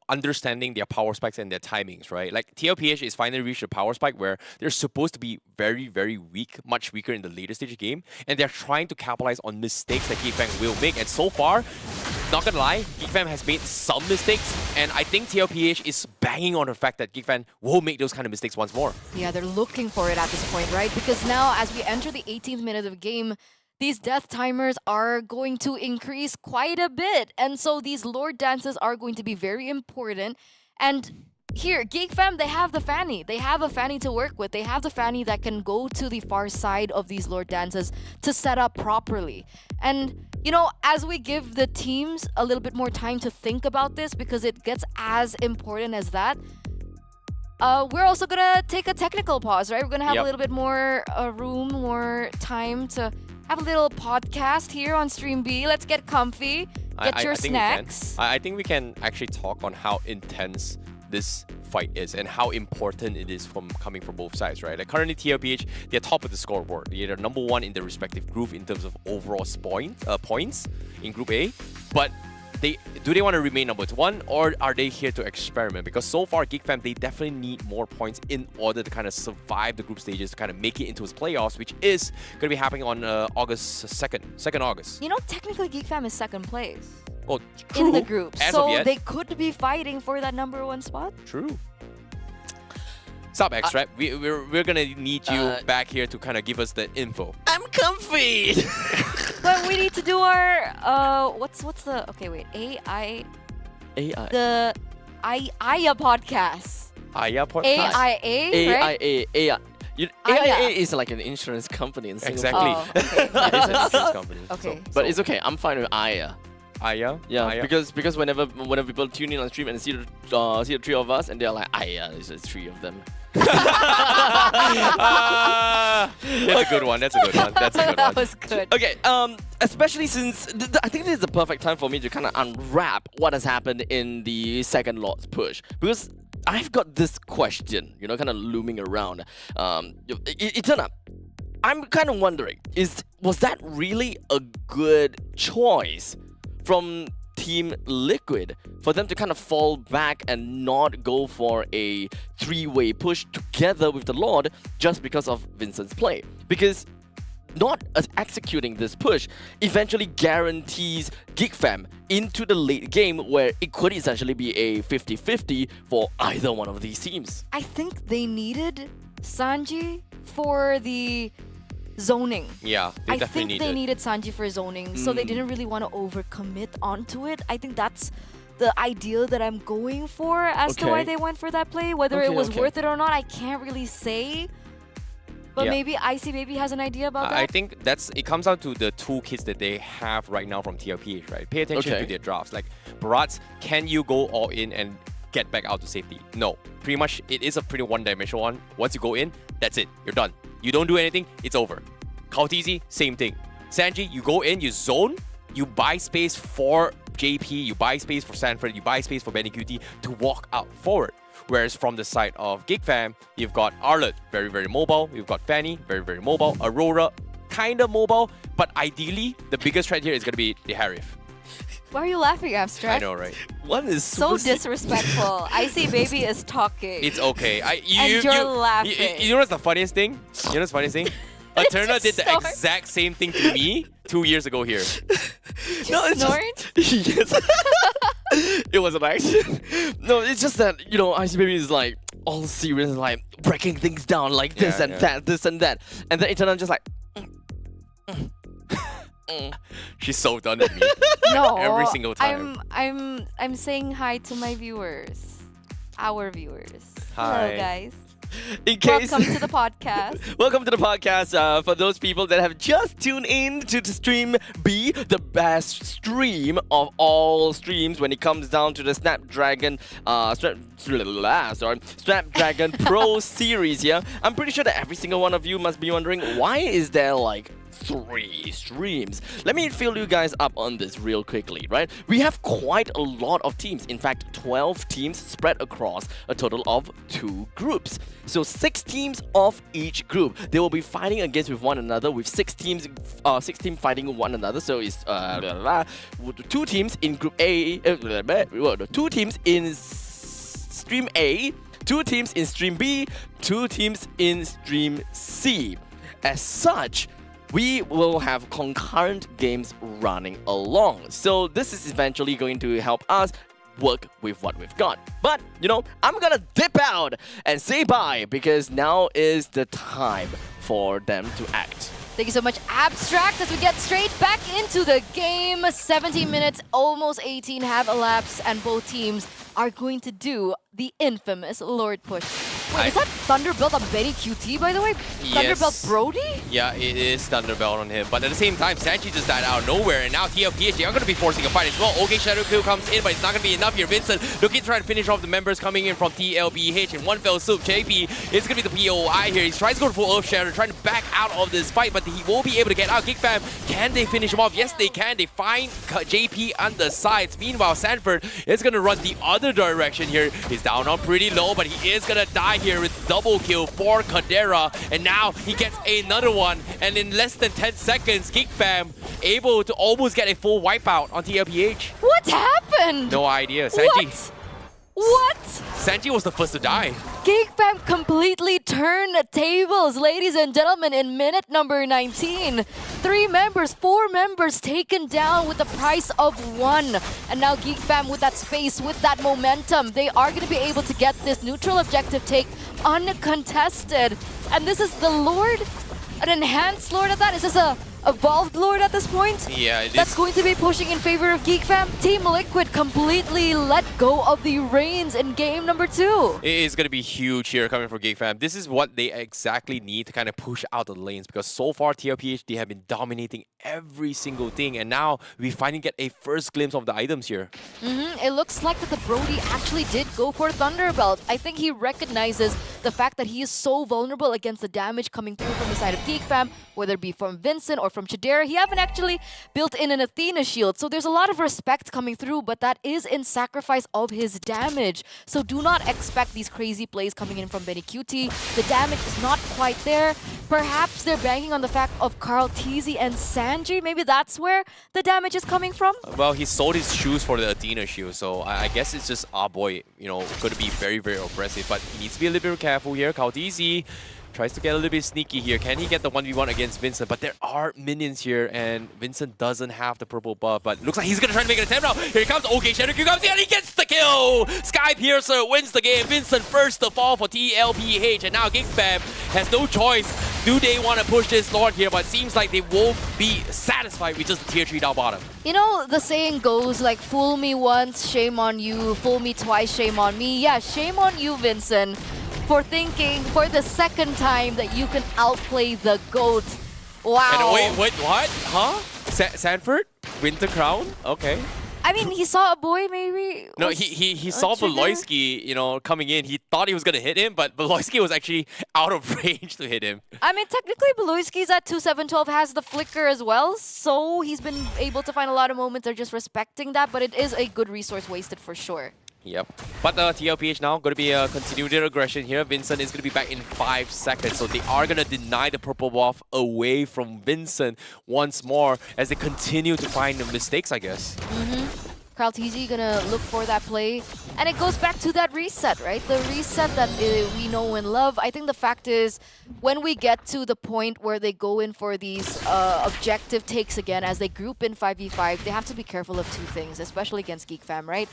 understanding their power spikes and their timings, right? Like TLPH is finally reached a power spike where they're supposed to be very, very weak, much weaker in the later stage game, and they're trying to capitalize on mistakes that GeekFam will make. And so far, not gonna lie, GeekFam has made some mistakes, and I think TLPH is banging on the fact that GeekFam will make those kind of mistakes once more. Yeah, they're looking for it at this point, right? Because now, as we enter the 18th minute of the game, these death timers are going to increase quite a bit. And so these Lord dances are going to be very important. And here, GeekFam, they have the Fanny. They have a Fanny to work with. They have the Fanny that can go to the far side of these Lord dances to set up properly. And, you know, as we give the teams a little bit more time to think about this, because it gets as important as that, we're also gonna take a technical pause, right? We're gonna have a little bit more room, more time to have a little podcast here on Stream B. Let's get comfy, get your snacks. I think we can actually talk on how intense this fight is and how important it is coming from both sides, right? Like currently TLPH, they're top of the scoreboard. They're number one in their respective group in terms of overall points in Group A. But do they want to remain number one, or are they here to experiment? Because so far, GeekFam, they definitely need more points in order to kind of survive the group stages, to kind of make it into its playoffs, which is going to be happening on August 2nd August. You know, technically GeekFam is second place. Oh, in the group. As so of yet. they could be fighting for that number one spot. True. Sup, X-Rap? We're gonna need you back here to kind of give us the info. I'm comfy! But we need to do our what's the AI the AIA podcast. AIA podcast. AIA, right? AIA is like an insurance company in Singapore. Exactly. Oh, okay. It is an insurance company. Okay. But it's okay. I'm fine with AIA. AIA? Yeah, AIA. because whenever people tune in on stream and see the three of us, and they're like, AIA, it's just three of them. That's a good one. That's a good one. That's a good That one. was good. Okay, especially since I think this is the perfect time for me to kind of unwrap what has happened in the second Lord's push, because I've got this question, you know, kind of looming around. It turned up. I'm kind of wondering, was that really a good choice from Team Liquid for them to kind of fall back and not go for a three-way push together with the Lord just because of Vincent's play? Because not executing this push eventually guarantees GeekFam into the late game, where it could essentially be a 50-50 for either one of these teams. I think they needed Sanji for the zoning. Yeah, they I definitely think they needed Sanji for zoning, so they didn't really want to overcommit onto it. I think that's the idea that I'm going for as to why they went for that play. Whether it was worth it or not, I can't really say. But maybe Icy Baby has an idea about that. I think it comes down to the toolkits that they have right now from TLPH, right? Pay attention to their drafts. Like, Barat, can you go all in and get back out to safety? No. Pretty much, it is a pretty one-dimensional one. Once you go in, that's it. You're done. You don't do anything, it's over. Kautizi, same thing. Sanji, you go in, you zone, you buy space for JP, you buy space for Sanford, you buy space for Benny QT to walk out forward. Whereas from the side of GigFam, you've got Arlet, very, very mobile. You've got Fanny, very, very mobile. Aurora, kind of mobile. But ideally, the biggest threat here is going to be the Harif. Why are you laughing, Abstract? I know, right? One is So disrespectful. Icy Baby is talking. It's okay. And you're laughing. You know what's the funniest thing? You know what's the funniest thing? Eterna did the snort. exact same thing to me 2 years ago here. No, it's Snort? yes. It was an accident. No, it's just that, Icy Baby is like all serious, like breaking things down like this Yeah, and yeah. that, this and that. And then Eternal just like, She's so done with me. No, Every single time. I'm saying hi to my viewers, our viewers. Hi. Hello, guys. in case. Welcome to the podcast. Welcome to the podcast. For those people that have just tuned in to the stream B, the best stream of all streams when it comes down to the Snapdragon Snapdragon Pro Series. Yeah, I'm pretty sure that every single one of you must be wondering, why is there like 3 streams? Let me fill you guys up on this real quickly, right? We have quite a lot of teams. In fact, 12 teams spread across a total of 2 groups. So 6 teams of each group. They will be fighting against with one another with 6 teams fighting one another. So it's 2 teams in group A, 2 teams in stream A, 2 teams in stream B, 2 teams in stream C. As such, we will have concurrent games running along. So this is eventually going to help us work with what we've got. But, I'm gonna dip out and say bye because now is the time for them to act. Thank you so much, Abstract, as we get straight back into the game. 17 minutes, almost 18 have elapsed, and both teams are going to do the infamous Lord Push. Wait, is that Thunderbelt on Benny QT, by the way? Thunderbelt Brody? Yeah, it is Thunderbelt on him. But at the same time, Sanji just died out of nowhere. And now TLPH, they are going to be forcing a fight as well. Okay, Shadow Kill comes in, but it's not going to be enough here. Vincent looking to try to finish off the members coming in from TLPH. In one fell swoop, JP is going to be the POI here. He tries to go for Earth Shatter, trying to back out of this fight, but he won't be able to get out. GigFam, can they finish him off? Yes, they can. They find JP on the sides. Meanwhile, Sanford is going to run the other direction here. He's down on pretty low, but he is going to die here with double kill for Kadera. And now he gets another one. And in less than 10 seconds, GigFam able to almost get a full wipeout on TLPH. What happened? No idea. Sanji. What? Sanji was the first to die. GigFam completely turned the tables, ladies and gentlemen, in minute number 19. 4 members taken down with the price of 1. And now GigFam with that space, with that momentum, they are going to be able to get this neutral objective take uncontested. And this is the Lord, an enhanced Lord at that? Is this a evolved Lord at this point? Yeah, it That's is. going to be pushing in favor of GigFam. Team Liquid completely let go of the reins in game number 2. It is going to be huge here coming from GigFam. This is what they exactly need to kind of push out the lanes, because so far TLPH, they have been dominating every single thing, and now we finally get a first glimpse of the items here. It looks like that the Brody actually did go for Thunderbelt. I think he recognizes the fact that he is so vulnerable against the damage coming through from the side of GigFam, whether it be from Vincent or from Chidera. He haven't actually built in an Athena shield, so there's a lot of respect coming through, but that is in sacrifice of his damage. So do not expect these crazy plays coming in from Benny QT. The damage is not quite there. Perhaps they're banking on the fact of Carl TZ and Sanji. Maybe that's where the damage is coming from. Well, he sold his shoes for the Athena shoe, so I guess it's just our boy, going to be very, very aggressive, but he needs to be a little bit careful here. Kaudizi tries to get a little bit sneaky here. Can he get the 1v1 against Vincent? But there are minions here, and Vincent doesn't have the purple buff, but looks like he's going to try to make an attempt now. Here he comes. Okay, Shadow Q comes in, and he gets the kill! Sky Piercer wins the game. Vincent first to fall for TLPH, and now GigFam has no choice. Do they want to push this Lord here? But it seems like they won't be satisfied with just the tier 3 down bottom. You know, the saying goes like, fool me once, shame on you. Fool me twice, shame on me. Yeah, shame on you, Vincent, for thinking for the second time that you can outplay the GOAT. Wow. And wait, what? Huh? Sanford? Winter Crown? Okay. I mean, he saw a boy maybe. No, was he a saw trigger. Beloyski, coming in. He thought he was gonna hit him, but Beloyski was actually out of range to hit him. I mean, technically, Beloyski's at 2-7-12 has the flicker as well, so he's been able to find a lot of moments. They're just respecting that, but it is a good resource wasted for sure. Yep. But TLPH now going to be a continued aggression here. Vincent is going to be back in 5 seconds. So they are going to deny the purple buff away from Vincent once more as they continue to find the mistakes, I guess. Carl TZ gonna look for that play. And it goes back to that reset, right? The reset that we know and love. I think the fact is, when we get to the point where they go in for these objective takes again, as they group in 5v5, they have to be careful of two things, especially against Geek Fam, right?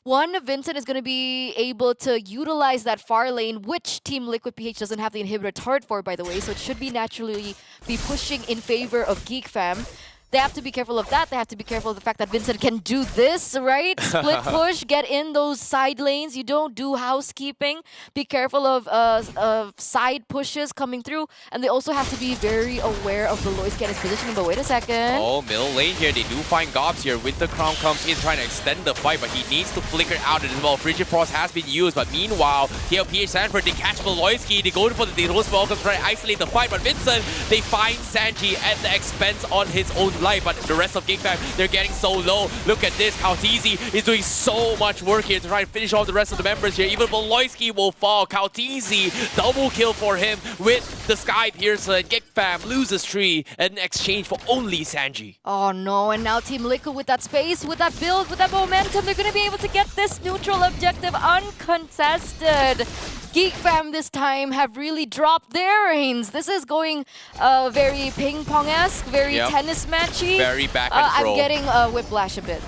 One, Vincent is going to be able to utilize that far lane, which Team Liquid PH doesn't have the inhibitor turret for, by the way, so it should be naturally be pushing in favor of Geek Fam. They have to be careful of that. They have to be careful of the fact that Vincent can do this, right? Split push, get in those side lanes. You don't do housekeeping. Be careful of side pushes coming through. And they also have to be very aware of Beloyski and his positioning. But wait a second. Oh, middle lane here. They do find Gobs here. Winter Crown comes in trying to extend the fight, but he needs to flicker out as well. Frigid Frost has been used, but meanwhile, TLPH Sanford, they catch Beloyski. They go for the Rose Welcome to try to isolate the fight, but Vincent, they find Sanji at the expense on his own life, but the rest of Geek Fam, they're getting so low. Look at this, Kautizi is doing so much work here to try and finish off the rest of the members here. Even Beloyski will fall. Kautizi, double kill for him with the Sky Piercer. Geek Fam loses 3 in exchange for only Sanji. Oh no, and now Team Liquid with that space, with that build, with that momentum, they're going to be able to get this neutral objective uncontested. Geek Fam this time have really dropped their reins. This is going very ping-pong-esque, very tennis matchy. Very back and I'm throw. getting whiplash a bit.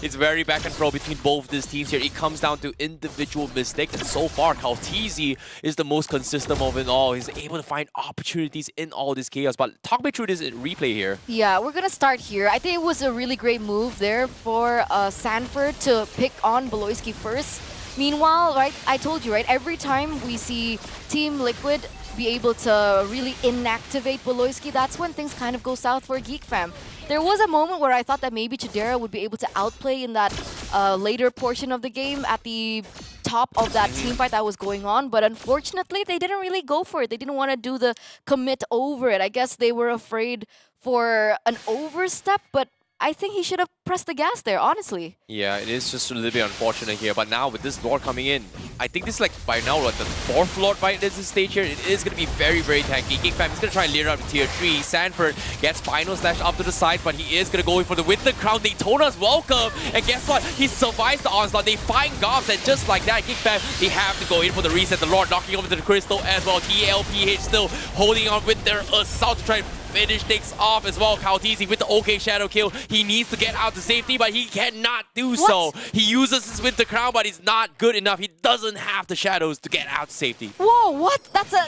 It's very back and throw between both these teams here. It comes down to individual mistakes, and so far, Kautizi is the most consistent of it all. He's able to find opportunities in all this chaos. But talk me through this replay here. Yeah, we're going to start here. I think it was a really great move there for Sanford to pick on Beloyski first. Meanwhile, right, I told you, right, every time we see Team Liquid be able to really inactivate Beloyski, that's when things kind of go south for Geek Fam. There was a moment where I thought that maybe Chidera would be able to outplay in that later portion of the game at the top of that team fight that was going on, but unfortunately, they didn't really go for it. They didn't want to do the commit over it. I guess they were afraid for an overstep, but I think he should have pressed the gas there, honestly. Yeah, it is just a little bit unfortunate here, but now with this Lord coming in, I think this is like by now like the 4th Lord by this stage here. It is going to be very, very tanky. Geek Fam is going to try and lead up to tier 3. Sanford gets final slash up to the side, but he is going to go in for the Winter Crown. Daytona's welcome, and guess what? He survives the onslaught. They find Gobs, and just like that, Geek Fam, they have to go in for the reset. The Lord knocking over to the Crystal as well. TLPH still holding on with their assault to try and finish things off as well. Kautizi with the OK Shadow kill. He needs to get out to safety, but he cannot do so. He uses his Winter Crown, but he's not good enough. He doesn't have the shadows to get out to safety. Whoa, what? That's a...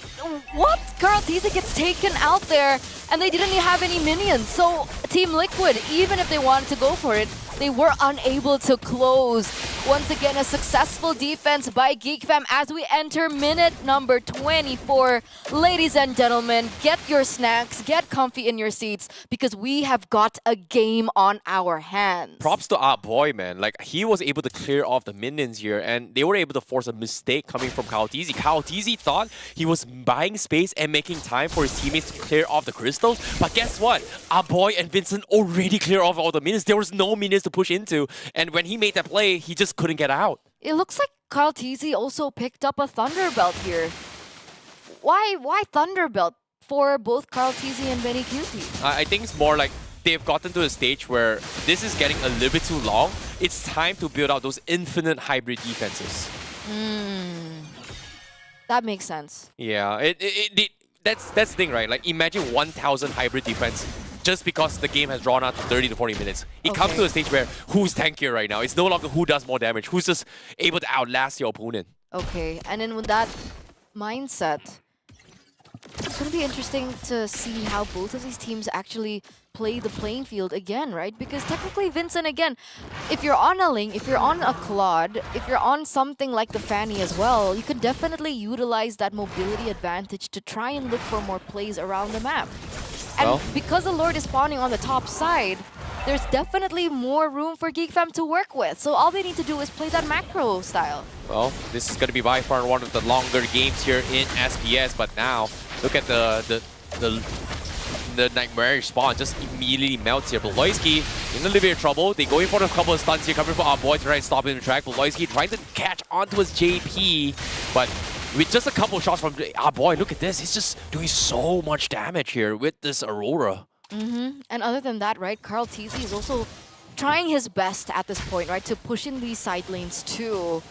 What? Carl TZ gets taken out there, and they didn't have any minions. So Team Liquid, even if they wanted to go for it, they were unable to close. Once again, a successful defense by Geek Fam as we enter minute number 24. Ladies and gentlemen, get your snacks, get comfy in your seats, because we have got a game on our hands. Props to our boy, man. Like, he was able to clear off the minions here, and they were able to force a mistake coming from Kautizi. Kautizi thought he was buying space and making time for his teammates to clear off the crystals, but guess what? Our boy and Vincent already cleared off all the minions. There was no minions to push into, and when he made that play, he just couldn't get out. It looks like Carl TZ also picked up a Thunderbelt here. Why Thunderbelt for both Carl TZ and Benny QT? I think it's more like they've gotten to a stage where this is getting a little bit too long. It's time to build out those infinite hybrid defenses. That makes sense. Yeah, that's the thing, right? Like, imagine 1,000 hybrid defense just because the game has drawn out to 30 to 40 minutes. It comes to a stage where who's tankier right now? It's no longer who does more damage, who's just able to outlast your opponent. Okay, and then with that mindset, it's going to be interesting to see how both of these teams actually play the playing field again, right? Because technically, Vincent, again, if you're on a Ling, if you're on a Claude, if you're on something like the Fanny as well, you could definitely utilize that mobility advantage to try and look for more plays around the map. And because the Lord is spawning on the top side, there's definitely more room for Geek Fam to work with. So all they need to do is play that macro style. Well, this is going to be by far one of the longer games here in SPS, but now look at the nightmarish spawn just immediately melts here. Beloyski in a little bit of trouble. They go in for a couple of stunts here coming from our boy to try and stop him in the track. Beloyski trying to catch onto his JP, but with just a couple shots from our boy, look at this. He's just doing so much damage here with this Aurora. And other than that, right, Carl TZ is also trying his best at this point, right, to push in these side lanes too.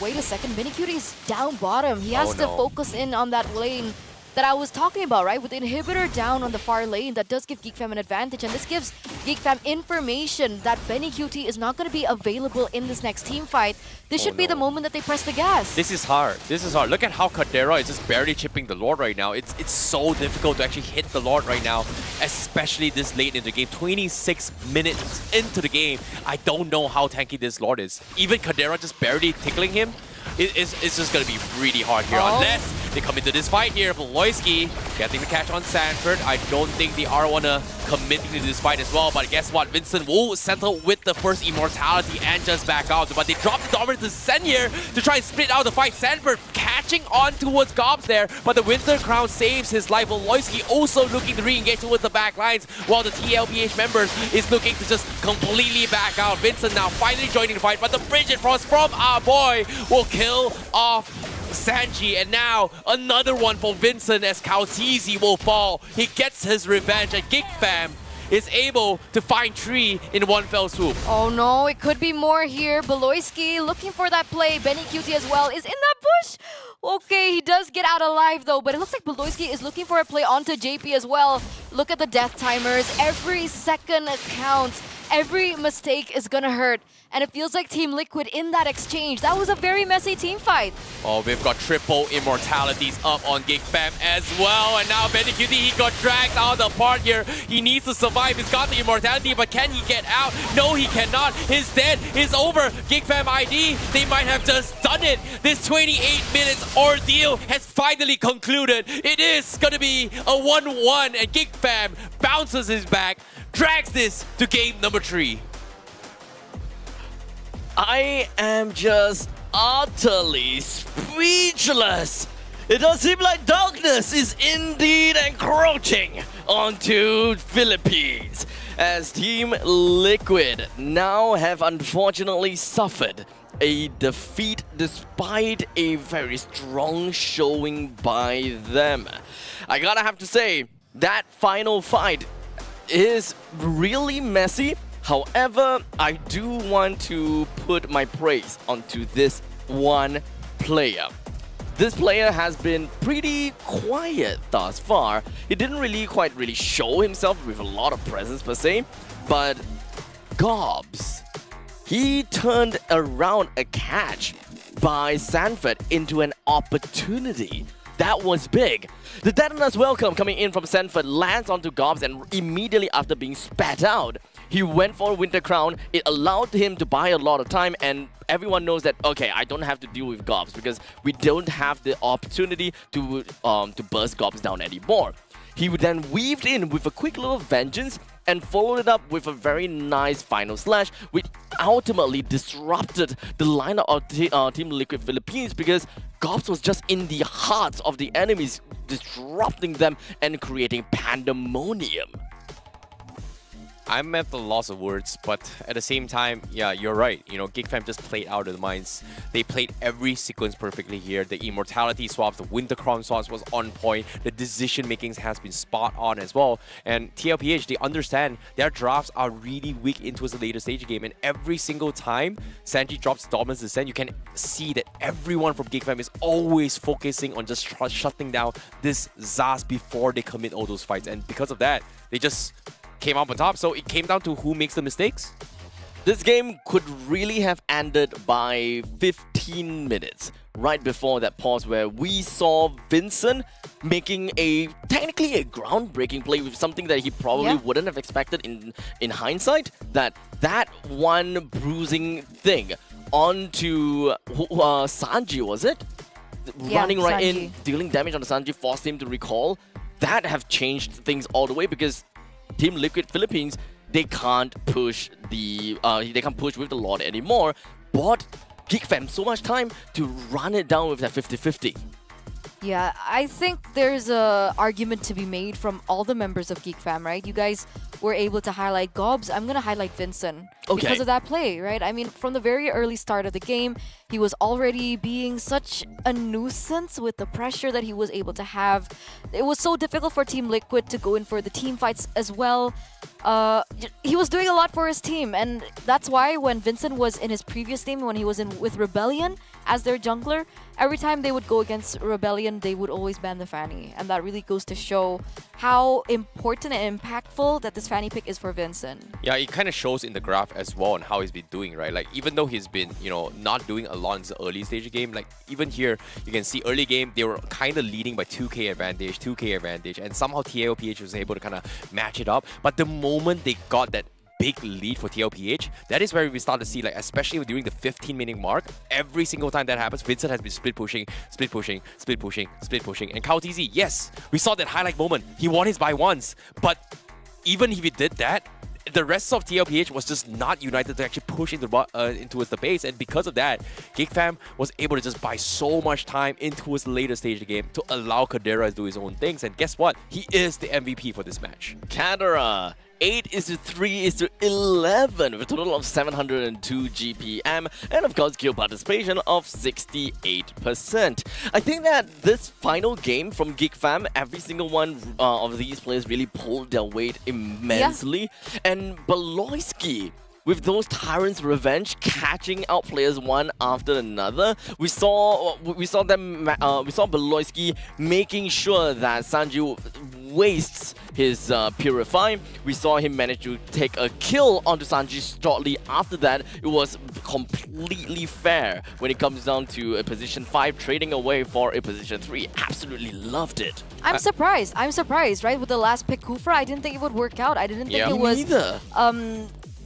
Wait a second, Minicutie is down bottom. He has to focus in on that lane that I was talking about, right? With the inhibitor down on the far lane, that does give Geek Fam an advantage, and this gives Geek Fam information that Minicutie is not going to be available in this next team fight. This should be the moment that they press the gas. This is hard. This is hard. Look at how Kadera is just barely chipping the Lord right now. It's so difficult to actually hit the Lord right now, especially this late in the game. 26 minutes into the game. I don't know how tanky this Lord is. Even Kadera just barely tickling him. It's just going to be really hard here. Unless they come into this fight here. Beloyski getting the catch on Sanford. I don't think they are want to commit to this fight as well. But guess what? Vincent will settle with the first immortality and just back out. But they drop the dominance to Sen here to try and split out the fight. Sanford catching on towards Gobs there. But the Winter Crown saves his life. Beloyski also looking to re-engage towards the back lines, while the TLBH members is looking to just completely back out. Vincent now finally joining the fight. But the Frigid Frost from our boy will kill off Sanji, and now another one for Vincent as Kautizi will fall. He gets his revenge, and Geek Fam is able to find 3 in one fell swoop. Oh no, it could be more here. Beloyski looking for that play. Minicutie as well is in that push. Okay, he does get out alive though, but it looks like Beloyski is looking for a play onto JP as well. Look at the death timers. Every second counts. Every mistake is gonna hurt. And it feels like Team Liquid in that exchange. That was a very messy team fight. Oh, we've got triple immortalities up on Geek Fam as well. And now Minicutie, he got dragged out of the park here. He needs to survive. He's got the immortality, but can he get out? No, he cannot. His dead is over. Geek Fam ID, they might have just done it. This 28 minutes ordeal has finally concluded. It is gonna be a 1-1, and Geek Fam bounces his back, drags this to game number 3. I am just utterly speechless. It does seem like darkness is indeed encroaching onto Philippines, as Team Liquid now have unfortunately suffered a defeat despite a very strong showing by them. I gotta have to say, that final fight is really messy. However, I do want to put my praise onto this one player. This player has been pretty quiet thus far. He didn't quite show himself with a lot of presence per se, but Gobs, he turned around a catch by Sanford into an opportunity. That was big. The Detona's welcome coming in from Sanford lands onto Gobs, and immediately after being spat out, he went for Winter Crown. It allowed him to buy a lot of time, and everyone knows that, okay, I don't have to deal with Gobs because we don't have the opportunity to burst Gobs down anymore. He would then weaved in with a quick little vengeance and followed it up with a very nice final slash, which ultimately disrupted the lineup of Team Liquid Philippines, because Gobs was just in the hearts of the enemies, disrupting them and creating pandemonium. I'm at the loss of words, but at the same time, yeah, you're right. You know, Geek Fam just played out of the minds. They played every sequence perfectly here. The immortality swaps, the Winter Crown swaps was on point. The decision making has been spot on as well. And TLPH, they understand their drafts are really weak into the later stage game. And every single time Sanji drops Dominance Descent, you can see that everyone from Geek Fam is always focusing on just shutting down this Zaz before they commit all those fights. And because of that, they just came up on top. So it came down to who makes the mistakes. This game could really have ended by 15 minutes, right before that pause where we saw Vincent making technically a groundbreaking play with something that he probably wouldn't have expected in hindsight. That one bruising thing onto Sanji, was it? Running right in, dealing damage on Sanji, forced him to recall. That have changed things all the way, because Team Liquid Philippines, they can't push with the Lord anymore. But Geek Fam so much time to run it down with that 50-50. Yeah, I think there's a argument to be made from all the members of Geek Fam, right? You guys were able to highlight Gobs. I'm gonna highlight Vincent Okay. because of that play, right? I mean, from the very early start of the game, he was already being such a nuisance with the pressure that he was able to have. It was so difficult for Team Liquid to go in for the team fights as well. He was doing a lot for his team, and that's why when Vincent was in his previous team, when he was in with Rebellion as their jungler, every time they would go against Rebellion, they would always ban the Fanny, and that really goes to show how important and impactful that this Fanny pick is for Vincent. Yeah, it kind of shows in the graph as well on how he's been doing, right? Like, even though he's been, not doing a lot in the early stage of game, like, even here, you can see early game, they were kind of leading by 2k advantage, and somehow TLPH was able to kind of match it up. But the moment they got that big lead for TLPH, that is where we start to see, like, especially during the 15-minute mark, every single time that happens, Vincent has been split pushing, and Kyle TZ, yes, we saw that highlight moment. He won his by ones, but even if he did that, the rest of TLPH was just not united to actually push into the base, and because of that, Geek Fam was able to just buy so much time into his later stage of the game to allow Kadera to do his own things, and guess what? He is the MVP for this match. Kadera 8:3:11 with a total of 702 GPM and of course kill participation of 68%. I think that this final game from Geek Fam, every single one of these players really pulled their weight immensely. And Beloyski, with those Tyrants' Revenge catching out players one after another, we saw Beloyski making sure that Sanju wastes his Purify. We saw him manage to take a kill onto Sanji shortly after that. It was completely fair when it comes down to a position 5 trading away for a position 3. Absolutely loved it. I'm surprised, right? With the last pick Kufra, I didn't think it would work out. I didn't think it was... Neither.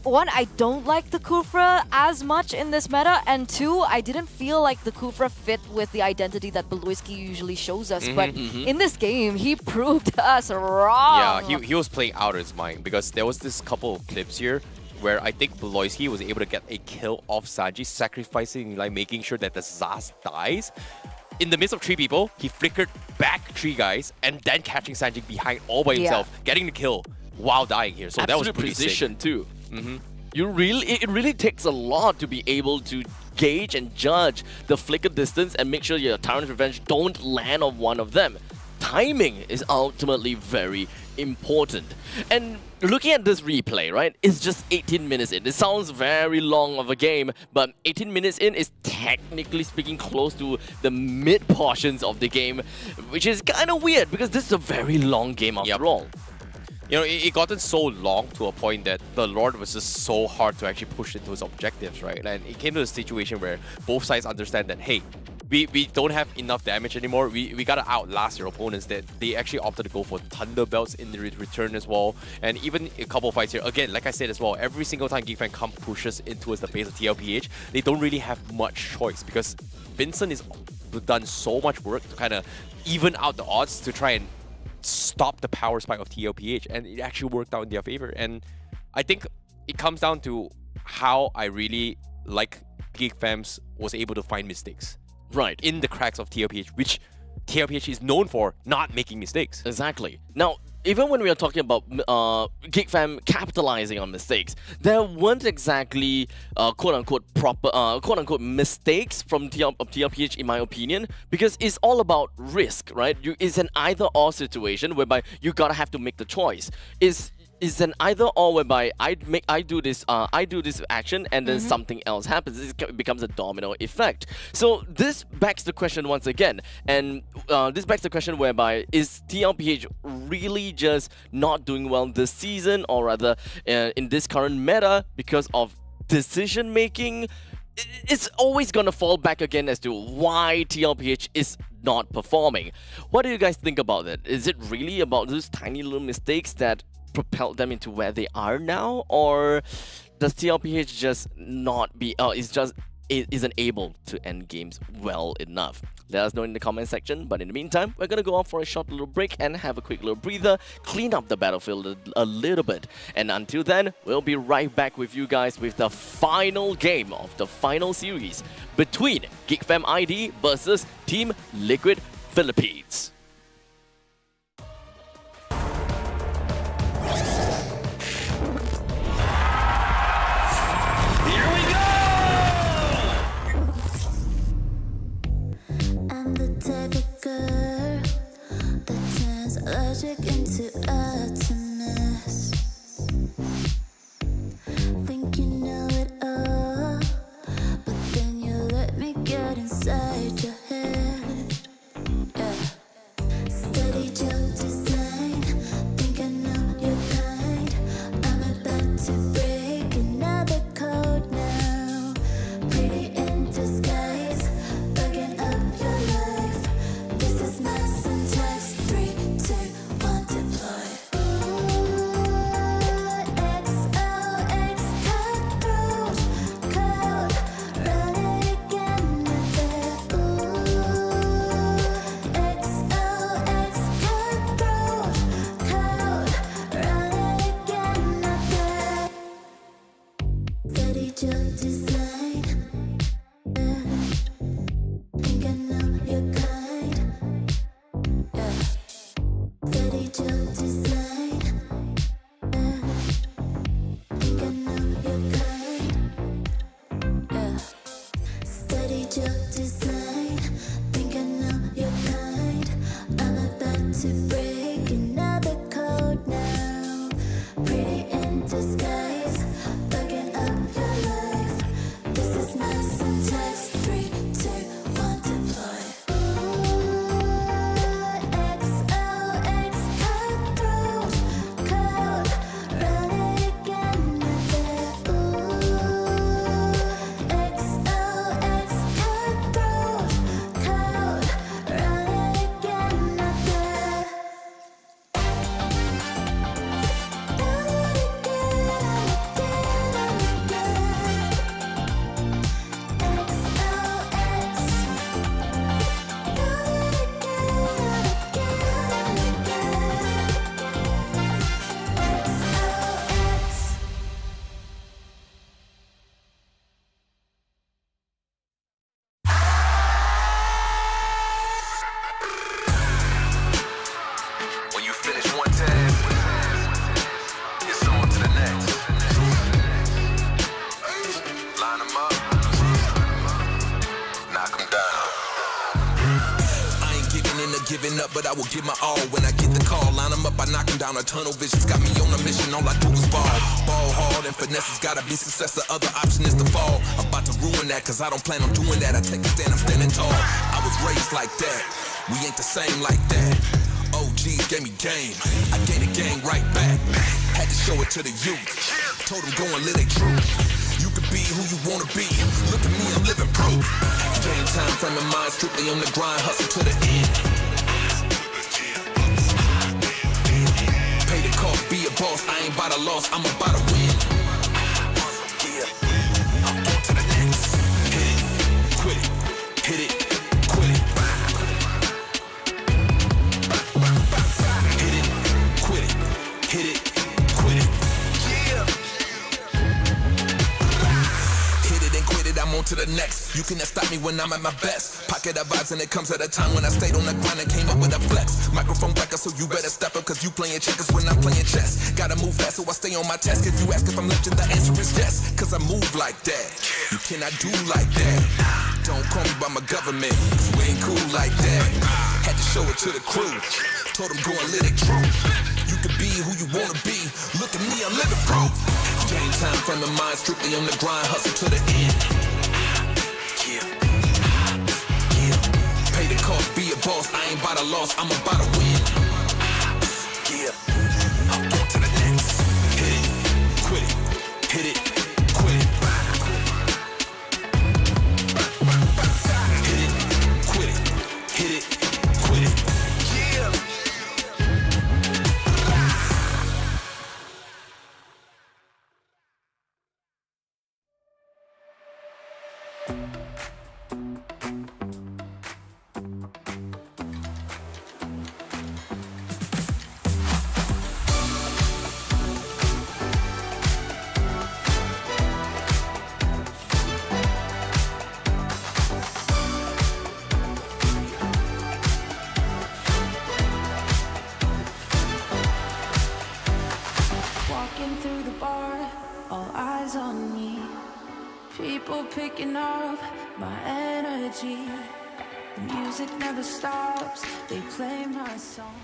One, I don't like the Kufra as much in this meta, and two, I didn't feel like the Kufra fit with the identity that Beloyski usually shows us. But in this game, he proved us wrong. Yeah, he was playing out of his mind because there was this couple of clips here where I think Beloyski was able to get a kill off Sanji, sacrificing, like, making sure that the Zaz dies. In the midst of 3 people, he flickered back 3 guys and then catching Sanji behind all by himself, getting the kill while dying here. So that was pretty precision sick. too. It really takes a lot to be able to gauge and judge the flicker distance and make sure your Tyrant's Revenge don't land on one of them. Timing is ultimately very important. And looking at this replay, right, it's just 18 minutes in. It sounds very long of a game, but 18 minutes in is technically speaking close to the mid portions of the game, which is kind of weird because this is a very long game after all. It gotten so long to a point that the Lord was just so hard to actually push into his objectives, right? And it came to a situation where both sides understand that, hey, we don't have enough damage anymore. We gotta outlast your opponents. That they actually opted to go for Thunder Belts in the return as well. And even a couple of fights here, again, like I said as well, every single time Geek Fam pushes into the base of TLPH, they don't really have much choice because Vincent has done so much work to kind of even out the odds to try and stop the power spike of TLPH, and it actually worked out in their favor. And I think it comes down to how I really like Geek Fams was able to find mistakes in the cracks of TLPH, which TLPH is known for not making mistakes. Exactly. Now, even when we are talking about Geek Fam capitalizing on mistakes, there weren't exactly quote-unquote mistakes from TLPH in my opinion, because it's all about risk, right? It's an either-or situation whereby you gotta have to make the choice. It's an either-or whereby I do this action and then something else happens. It becomes a domino effect. So this begs the question once again, and this begs the question whereby is TLPH really just not doing well this season, or rather in this current meta because of decision making? It's always gonna fall back again as to why TLPH is not performing. What do you guys think about that? Is it really about those tiny little mistakes that propelled them into where they are now, or does TLPH just not be is just isn't able to end games well enough. Let us know in the comment section. But in the meantime, we're gonna go off for a short little break and have a quick little breather, clean up the battlefield a little bit. And until then, we'll be right back with you guys with the final game of the final series between GeekFam ID versus Team Liquid Philippines. I'm the type of girl that turns logic into Artemis. Think you know it all, but then you let me get inside your head. Yeah. Steady jump design, think I know your kind. I'm about to break another code now. Pretty in disguise, bugging up your life. This is my syntax. 3, 2, 1, deploy. XOX cutthroat code, run it again with it. XOX cutthroat code, run it again with it. Steady jump design. Think I know your kind. Yeah. Steady jump design. Think I know your kind. Yeah. Steady jump design. Think I know your kind. I'm about to break another code now. Pretty in disguise, bugging up your life. This is my syntax. 3, 2, 1, deploy. XOX cutthroat code, run it again with it. XOX cutthroat code, run it again with it. When you finish one task, it's on to the next. Line them up, knock them down. I ain't giving in or giving up, but I will give my all when I get the call. Line them up, I knock them down. A tunnel vision's got me on a mission. All I do is ball. Ball hard and finesse has gotta be success. The other option is to fall. I'm about to ruin that, cause I don't plan on doing that. I take a stand, I'm standing tall. I was raised like that. We ain't the same like that. OGs gave me game. I gave the game right back. Had to show it to the youth. Told them go and live their truth. You can be who you wanna be. Look at me, I'm living proof. Game time, frame of mind, strictly on the grind, hustle to the end. Pay the cost, be a boss. I ain't about a loss, I'm about to win. Yeah, I'm on to the next. Hit it, quit it, hit it, quit it. Hit it, quit it, hit it, quit it. Yeah. Hit it and quit it, I'm on to the next. You cannot stop me when I'm at my best. Pocket of vibes and it comes at a time when I stayed on the grind and came up with a flex. Microphone backer, so you better step up, cause you playing checkers when I'm playing chess. Gotta move fast, so I stay on my task. If you ask if I'm legend, the answer is yes. Cause I move like that. You cannot do like that. Don't call me by my government, cause we ain't cool like that. Had to show it to the crew. Told them go and live it true. You can be who you wanna be. Look at me, I'm living proof. Game time, frame of mind, strictly on the grind, hustle to the end. Yeah. Yeah. Pay the cost, be a boss. I ain't about a loss, I'm about to win. Yeah. I'm on to the next. Hit it, quit it, hit it, quit it. Hit it, quit it, hit it, quit it. Yeah. taking up my energy. The music never stops, they play my song.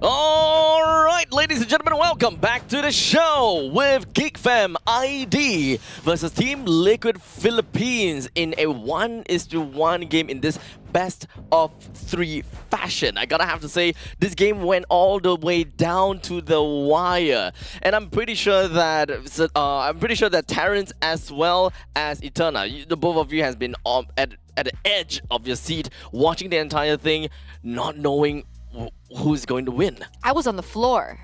All right, ladies and gentlemen, welcome back to the show with GeekFam ID versus Team Liquid Philippines in a 1:1 game in this best of 3 fashion. I gotta have to say, this game went all the way down to the wire, and I'm pretty sure that Terrence as well as Eterna, the both of you has been at the edge of your seat, watching the entire thing, not knowing who's going to win. I was on the floor.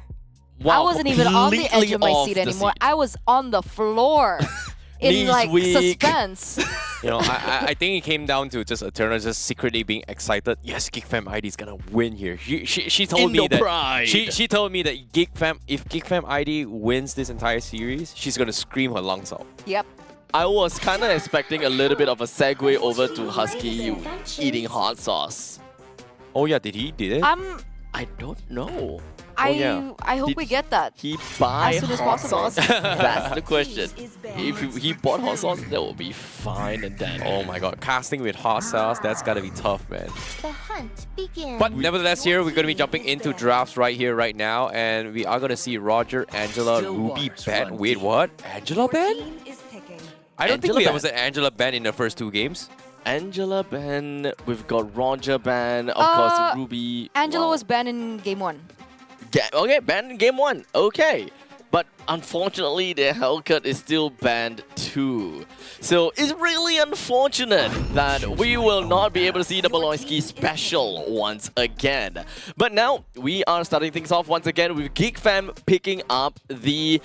Wow, I wasn't even on the edge completely of my off seat the anymore. seat. I was on the floor. In Knees like weak. suspense. You know, I think it came down to just Eterna just secretly being excited. Yes, GeekFam ID is gonna win here. She told me that pride. she told me that if GeekFam ID wins this entire series, she's gonna scream her lungs out. Yep. I was kind of expecting a little bit of a segue over to Husky eating hot sauce. Oh yeah, did it? I don't know. I hope Did we get that. He buy as soon as hot possible. sauce? That's the question. If he bought hot sauce, that would be fine and dandy. Oh my god, casting with hot sauce, that's gotta be tough, man. The hunt begins. But nevertheless, here we're gonna be jumping into drafts right here, right now, and we are gonna see Roger, Angela, Ruby, Ben. Wait, what? Angela Ben? I don't think Angela there was an Angela Ben in the first 2 games. Angela Ben, we've got Roger Ben, of course Ruby. Angela Wow. was banned in game 1. Okay, banned in game 1. Okay. But unfortunately, their Hellcat is still banned too. So it's really unfortunate that we will not be able to see the Baloyski special once again. But now, we are starting things off once again with GeekFam picking up the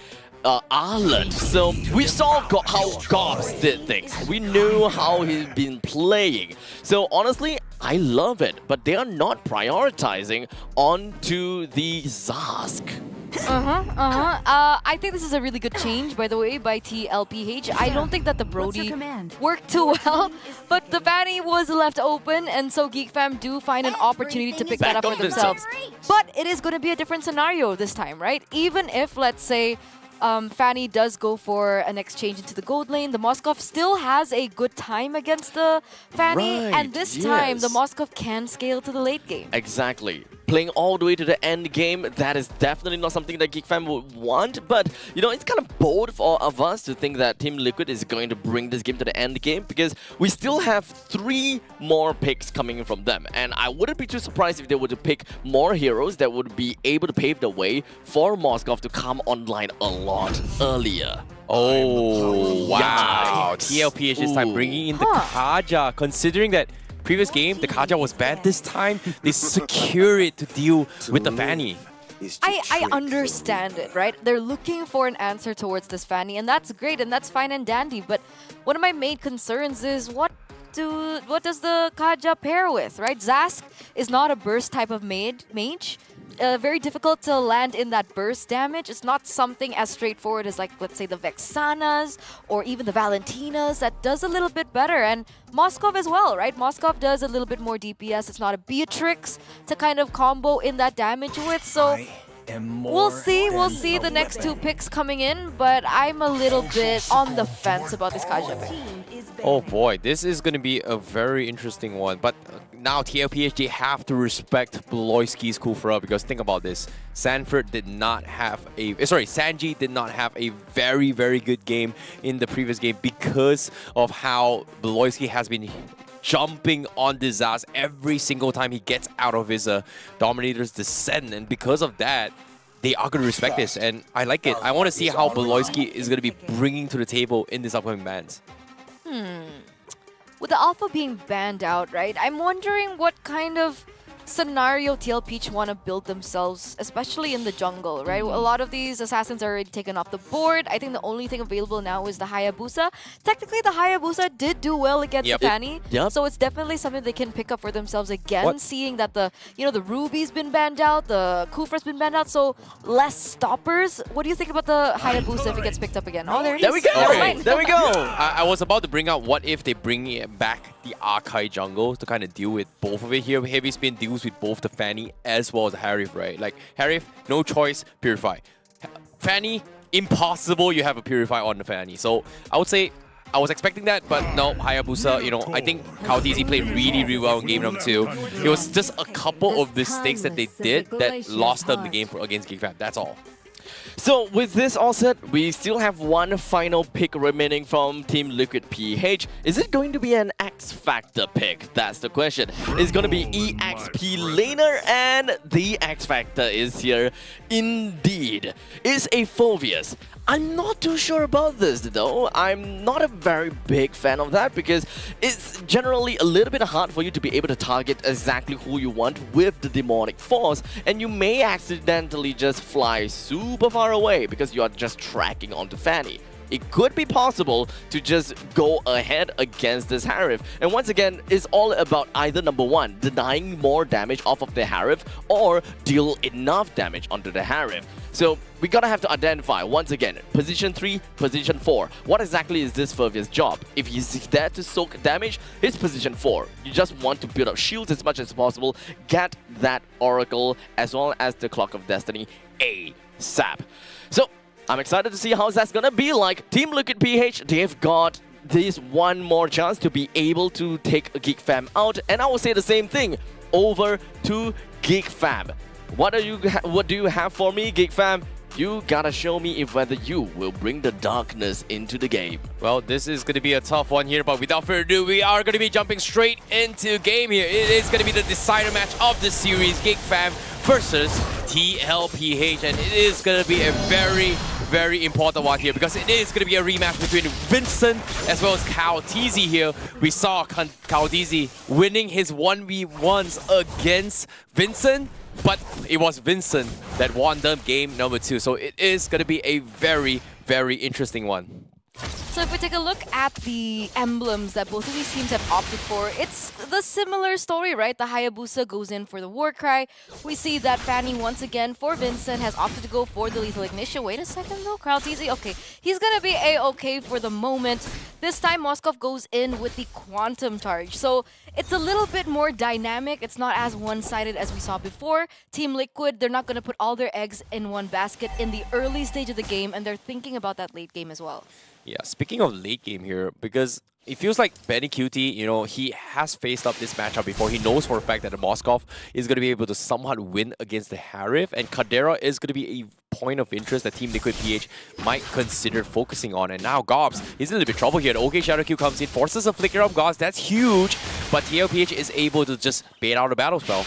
Ireland. So we saw how Gobbs did things. We knew how he's been playing. So honestly, I love it. But they are not prioritizing onto the Zask. I think this is a really good change, by the way, by TLPH. I don't think that the Brody worked too well, but the Fanny was left open, and so GeekFam do find an opportunity to pick that up for themselves. But it is going to be a different scenario this time, right? Even if, let's say, Fanny does go for an exchange into the gold lane, the Moskov still has a good time against the Fanny, Right, and this time the yes. Moskov can scale to the late game. Exactly. Playing all the way to the end game, that is definitely not something that GeekFam would want, but you know, it's kind of bold for of us to think that Team Liquid is going to bring this game to the end game, because we still have 3 more picks coming from them, and I wouldn't be too surprised if they were to pick more heroes that would be able to pave the way for Moskov to come online a lot earlier. Oh, wow. Yikes. TLPH this time Ooh. bringing in the Kaja, considering that previous game, the Kaja was bad. This time, they secure it to deal with the Fanny. I understand it, right? They're looking for an answer towards this Fanny, and that's great, and that's fine and dandy. But one of my main concerns is what does the Kaja pair with, right? Zask is not a burst type of mage. Very difficult to land in that burst damage. It's not something as straightforward as, like, let's say the Vexanas or even the Valentinas that does a little bit better. And Moskov as well, right? Moskov does a little bit more DPS. It's not a Beatrix to kind of combo in that damage with. So we'll see the next 2 picks coming in, but I'm a little bit on the fence about this Kaja pick. Oh boy, this is going to be a very interesting one. But now TLPH, they have to respect Bloyski's Kufra, because think about this. Sanji did not have a very, very good game in the previous game because of how Bloyski has been jumping on the Zaz every single time he gets out of his Dominator's Descent. And because of that, they are going to respect this. And I like it. I want to see how Bloyski is going to be bringing to the table in this upcoming bans. With the Alpha being banned out, right? I'm wondering what kind of scenario TLPH want to build themselves, especially in the jungle, right? A lot of these assassins are already taken off the board. I think the only thing available now is the Hayabusa. Technically, the Hayabusa did do well against the Fanny, so it's definitely something they can pick up for themselves again, seeing that the Ruby's been banned out, the Kufra's been banned out, so less stoppers. What do you think about the Hayabusa if it gets picked up again? Oh, there it is. There we go! Never mind. There we go! I was about to bring out what if they bring back the Archive jungle to kind of deal with both of it here. Heavy Spin deals with both the Fanny as well as the Harif, right? Like, Harif, no choice, Purify. Fanny, impossible you have a Purify on the Fanny. So I would say I was expecting that, but no, Hayabusa, I think Kaotizi played really, really well in game number 2. It was just a couple of mistakes that they did that lost them the game against GeekFam. That's all. So with this all set, we still have one final pick remaining from Team Liquid PH. Is it going to be an X Factor pick? That's the question. It's going to be EXP Laner, and the X Factor is here indeed. It's a Phoveus. I'm not too sure about this though. I'm not a very big fan of that because it's generally a little bit hard for you to be able to target exactly who you want with the demonic force, and you may accidentally just fly super far away because you are just tracking onto Fanny. It could be possible to just go ahead against this Harif. And once again, it's all about either number 1, denying more damage off of the Harif, or deal enough damage onto the Harif. So we gotta have to identify, once again, position 3, position 4. What exactly is this Phoveus' job? If he's there to soak damage, it's position 4. You just want to build up shields as much as possible, get that Oracle as well as the Clock of Destiny ASAP. So I'm excited to see how that's gonna be like. Team Liquid PH, they've got this one more chance to be able to take GeekFam out, and I will say the same thing over to GeekFam. What do you have for me, GeekFam? You gotta show me if whether you will bring the darkness into the game. Well, this is going to be a tough one here, but without further ado, we are going to be jumping straight into game here. It is going to be the decider match of the series, GeekFam versus TLPH, and it is going to be a very, very important one here because it is going to be a rematch between Vincent as well as Kaotizi here. We saw Kaotizi winning his 1v1s against Vincent, but it was Vincent that won the game number 2. So it is going to be a very, very interesting one. So if we take a look at the emblems that both of these teams have opted for, it's the similar story, right? The Hayabusa goes in for the Warcry. We see that Fanny, once again, for Vincent, has opted to go for the Lethal Ignition. Wait a second, though. Kaotizi, okay. He's going to be A-okay for the moment. This time, Moskov goes in with the Quantum Charge. So it's a little bit more dynamic. It's not as one-sided as we saw before. Team Liquid, they're not going to put all their eggs in one basket in the early stage of the game, and they're thinking about that late game as well. Yeah, speaking of late game here, because it feels like Benny Cutie, he has faced up this matchup before. He knows for a fact that the Moskov is going to be able to somewhat win against the Harif, and Kadera is going to be a point of interest that Team Liquid PH might consider focusing on. And now Gobs, he's in a little bit of trouble here. The OK Shadow Q comes in, forces a flicker of Gobs. That's huge, but TLPH is able to just bait out a battle spell.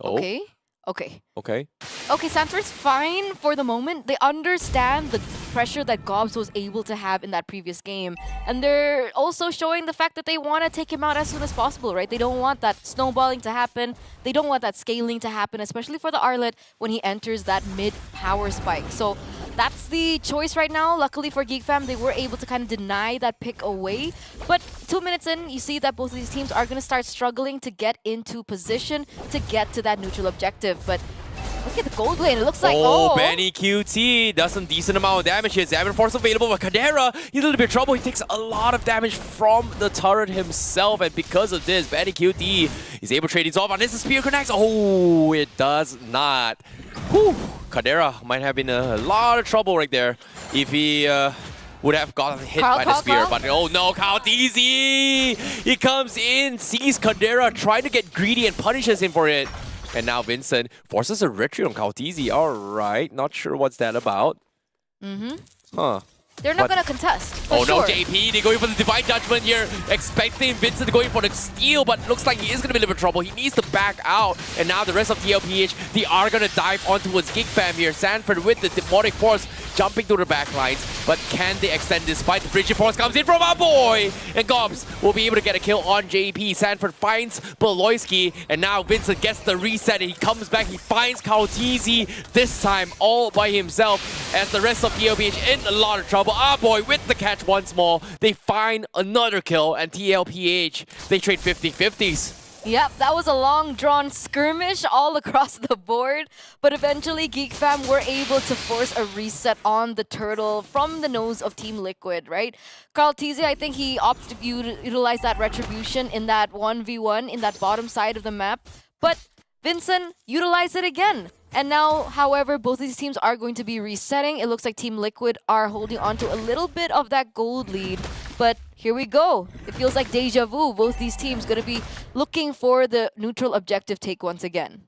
Oh. Okay. Okay. Okay. Okay, Sanford's fine for the moment. They understand the pressure that Gobs was able to have in that previous game. And they're also showing the fact that they want to take him out as soon as possible, right? They don't want that snowballing to happen. They don't want that scaling to happen, especially for the Arlet when he enters that mid-power spike. So that's the choice right now. Luckily for GeekFam, they were able to kind of deny that pick away. But 2 minutes in, you see that both of these teams are going to start struggling to get into position to get to that neutral objective. But look at the gold lane. It looks like, Benny QT does some decent amount of damage here. Xavier Force available, but Kadera, he's a little bit of trouble. He takes a lot of damage from the turret himself, and because of this, Benny QT is able to trade these off. And this the spear connects. Oh, it does not. Whew. Kadera might have been a lot of trouble right there if he would have gotten hit by the spear. But oh no, Kaotizi! He comes in, sees Kadera, trying to get greedy and punishes him for it. And now Vincent forces a retreat on Kaotizi. Alright, not sure what's that about. Huh. They're not going to contest. Oh sure. no, JP, they're going for the Divine Judgment here, expecting Vincent going for the steal, but looks like he is going to be in a little bit of trouble. He needs to back out, and now the rest of TLPH, they are going to dive onto his GeekFam here. Sanford with the Demonic Force jumping through the back lines, but can they extend this fight? The Frigid Force comes in from our boy, and Gobs will be able to get a kill on JP. Sanford finds Beloyski, and now Vincent gets the reset, and he comes back, he finds Kaotizi, this time all by himself, as the rest of TLPH in a lot of trouble. Ah boy, with the catch once more, they find another kill, and TLPH, they trade 50-50s. Yep, that was a long-drawn skirmish all across the board, but eventually GeekFam were able to force a reset on the turtle from the nose of Team Liquid, right? Kaotizi, I think he opted to utilize that retribution in that 1v1 in that bottom side of the map, but Vincent utilized it again. And now, however, both these teams are going to be resetting. It looks like Team Liquid are holding on to a little bit of that gold lead. But here we go. It feels like deja vu. Both these teams going to be looking for the neutral objective take once again.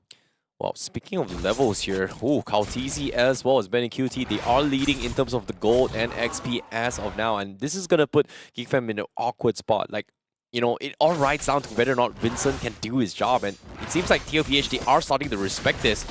Well, speaking of levels here, Kautizi as well as Benny QT, they are leading in terms of the gold and XP as of now. And this is going to put GeekFam in an awkward spot. Like, you know, it all rides down to whether or not Vincent can do his job. And it seems like TLPH, they are starting to respect this.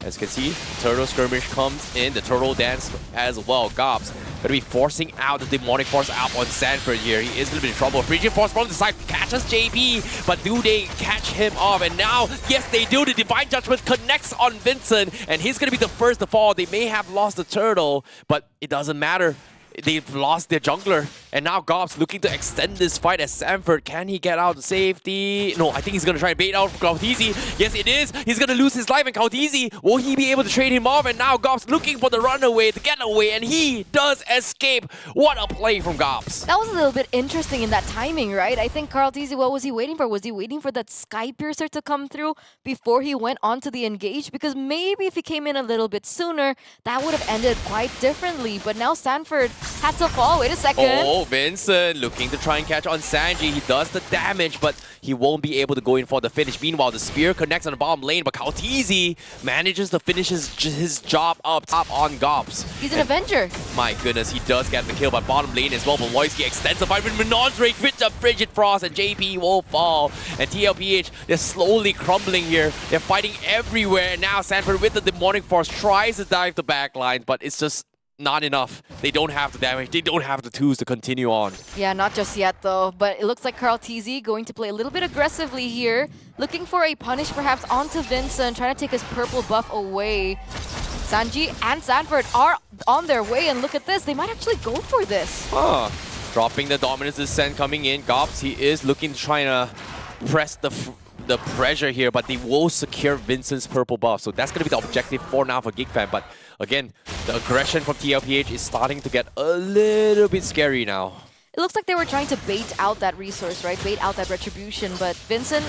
As you can see, Turtle Skirmish comes in, the Turtle Dance as well. Gobs gonna be forcing out the Demonic Force out on Sanford here. He is gonna be in trouble. Frigid Force from the side catches JP, but do they catch him off? And now, yes, they do. The Divine Judgment connects on Vincent, and he's gonna be the first to fall. They may have lost the Turtle, but it doesn't matter. They've lost their jungler, and now Gobs looking to extend this fight as Sanford. Can he get out to safety? No, I think he's gonna try and bait out Kautizi. Yes, it is. He's gonna lose his life, and Kautizi, will he be able to trade him off? And now Gobs looking for the runaway, the getaway, and he does escape. What a play from Gobs. That was a little bit interesting in that timing, right? I think Kautizi, what was he waiting for? Was he waiting for that Sky Piercer to come through before he went on to the engage? Because maybe if he came in a little bit sooner, that would have ended quite differently. But now Sanford had to fall. Wait a second. Oh, Vincent looking to try and catch on Sanji. He does the damage, but he won't be able to go in for the finish. Meanwhile, the spear connects on the bottom lane, but Kautizi manages to finish his job up top on Gobs. He's an Avenger. My goodness, he does get the kill by bottom lane as well. Beloyski extends the fight with Minon's Rage, with the Frigid Frost, and JP will fall. And TLPH, they're slowly crumbling here. They're fighting everywhere. And now Sanford with the Demonic Force tries to dive the backline, but it's just not enough. They don't have the damage. They don't have the tools to continue on. Yeah, not just yet though. But it looks like Kautizi going to play a little bit aggressively here. Looking for a punish perhaps onto Vincent, trying to take his purple buff away. Sanji and Sanford are on their way, and look at this. They might actually go for this. Dropping the Dominance Descent coming in. Gobs, he is looking to try to press the pressure here, but they will secure Vincent's purple buff. So that's going to be the objective for now for GeekFam. But again, the aggression from TLPH is starting to get a little bit scary now. It looks like they were trying to bait out that resource, right? Bait out that retribution, but Vincent,